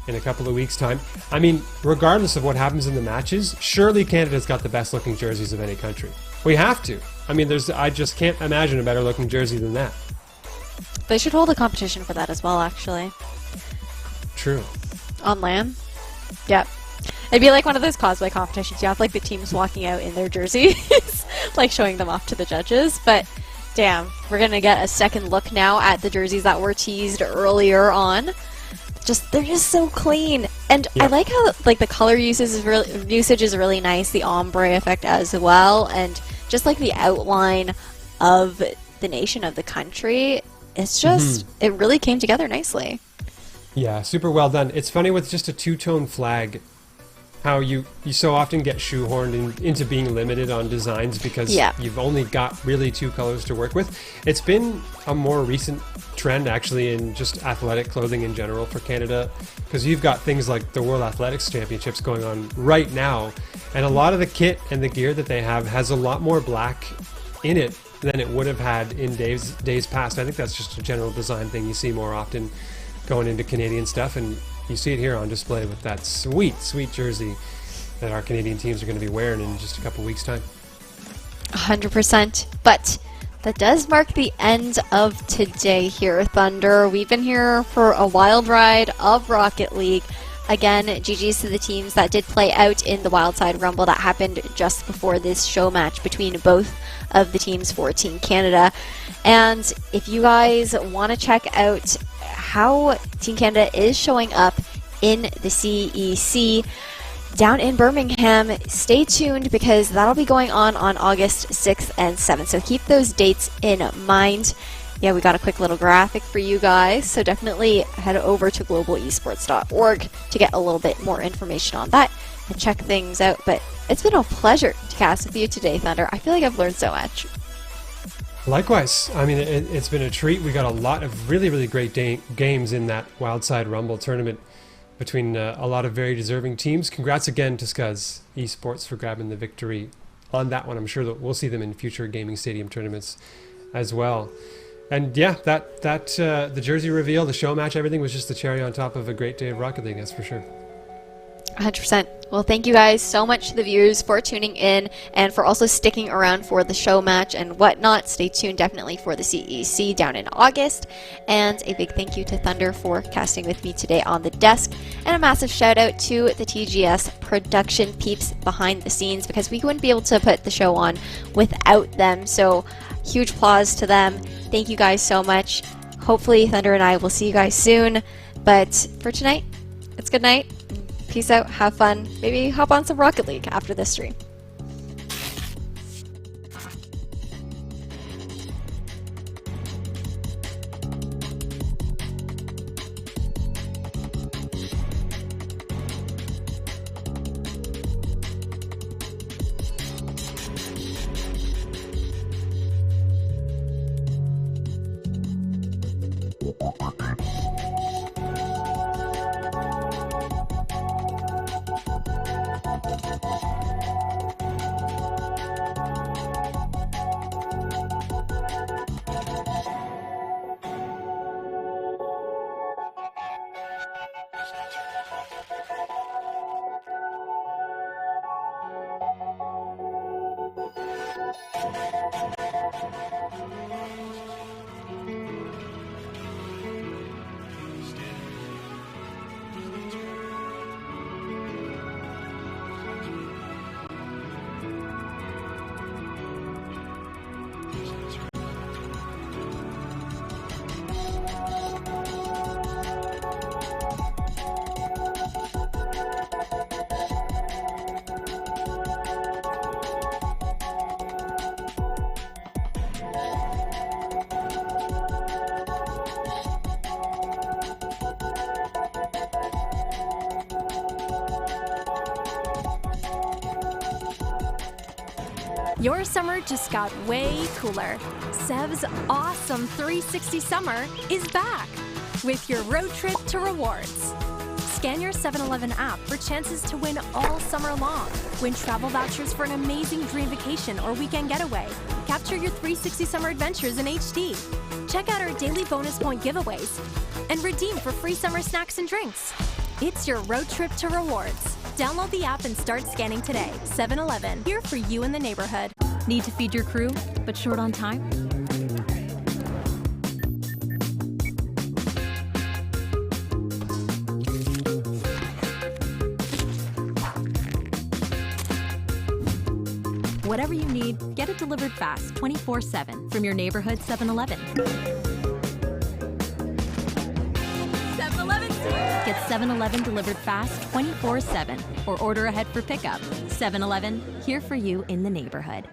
in a couple of weeks' time. I mean, regardless of what happens in the matches, surely Canada's got the best looking jerseys of any country. We have to. I mean, I just can't imagine a better looking jersey than that.
They should hold a competition for that as well, actually.
True.
On LAN? Yep. It'd be like one of those cosplay competitions. You have like the teams walking out in their jerseys, like showing them off to the judges, but damn, we're gonna get a second look now at the jerseys that were teased earlier on. They're just so clean, and I like how like the color usage is really nice. The ombre effect as well, and just like the outline of the nation of the country. It's just it really came together nicely.
Yeah, super well done. It's funny with just a two-tone flag, how you so often get shoehorned into being limited on designs because you've only got really 2 colors to work with. It's been a more recent trend actually in just athletic clothing in general for Canada, because you've got things like the World Athletics Championships going on right now, and a lot of the kit and the gear that they have has a lot more black in it than it would have had in days past. I think that's just a general design thing you see more often going into Canadian stuff, and you see it here on display with that sweet, sweet jersey that our Canadian teams are going to be wearing in just a couple weeks' time.
100%. But that does mark the end of today here, Thunder. We've been here for a wild ride of Rocket League. Again, GG's to the teams that did play out in the Wildside Rumble that happened just before this show match between both of the teams for Team Canada. And if you guys want to check out how Team Canada is showing up in the CEC down in Birmingham, stay tuned because that'll be going on August 6th and 7th. So keep those dates in mind. Yeah, we got a quick little graphic for you guys, so definitely head over to globalesports.org to get a little bit more information on that and check things out. But it's been a pleasure to cast with you today, Thunder. I feel like I've learned so much.
Likewise. I mean, it's been a treat. We got a lot of really, really great games in that Wildside Rumble tournament between a lot of very deserving teams. Congrats again to Scuzz Esports for grabbing the victory on that one. I'm sure that we'll see them in future gaming stadium tournaments as well. And yeah, the jersey reveal, the show match, everything was just the cherry on top of a great day of Rocket League, that's for sure.
100%. Well, thank you guys so much to the viewers for tuning in and for also sticking around for the show match and whatnot. Stay tuned definitely for the CEC down in August. And a big thank you to Thunder for casting with me today on the desk. And a massive shout out to the TGS production peeps behind the scenes because we wouldn't be able to put the show on without them. So huge applause to them. Thank you guys so much. Hopefully Thunder and I will see you guys soon. But for tonight, it's good night. Peace out, have fun, maybe hop on some Rocket League after this stream.
Your summer just got way cooler. Sev's awesome 360 summer is back with your road trip to rewards. Scan your 7-Eleven app for chances to win all summer long. Win travel vouchers for an amazing dream vacation or weekend getaway. Capture your 360 summer adventures in HD. Check out our daily bonus point giveaways and redeem for free summer snacks and drinks. It's your road trip to rewards. Download the app and start scanning today. 7-Eleven, here for you in the neighborhood. Need to feed your crew, but short on time? Whatever you need, get it delivered fast 24/7 from your neighborhood 7-Eleven. 7-Eleven! Get 7-Eleven delivered fast 24/7 or order ahead for pickup. 7-Eleven, here for you in the neighborhood.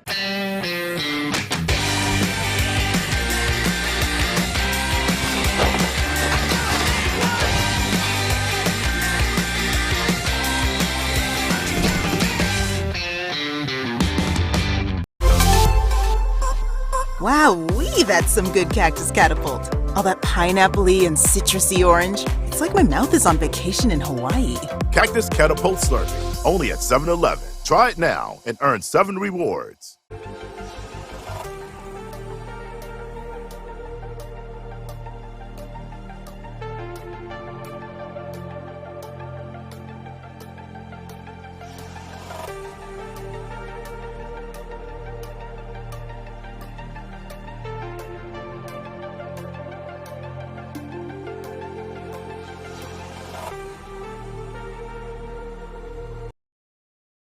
Wowee, that's some good cactus catapult. All that pineapple-y and citrusy orange. It's like my mouth is on vacation in Hawaii.
Cactus Catapult Slurpee, only at 7-Eleven. Try it now and earn 7 rewards.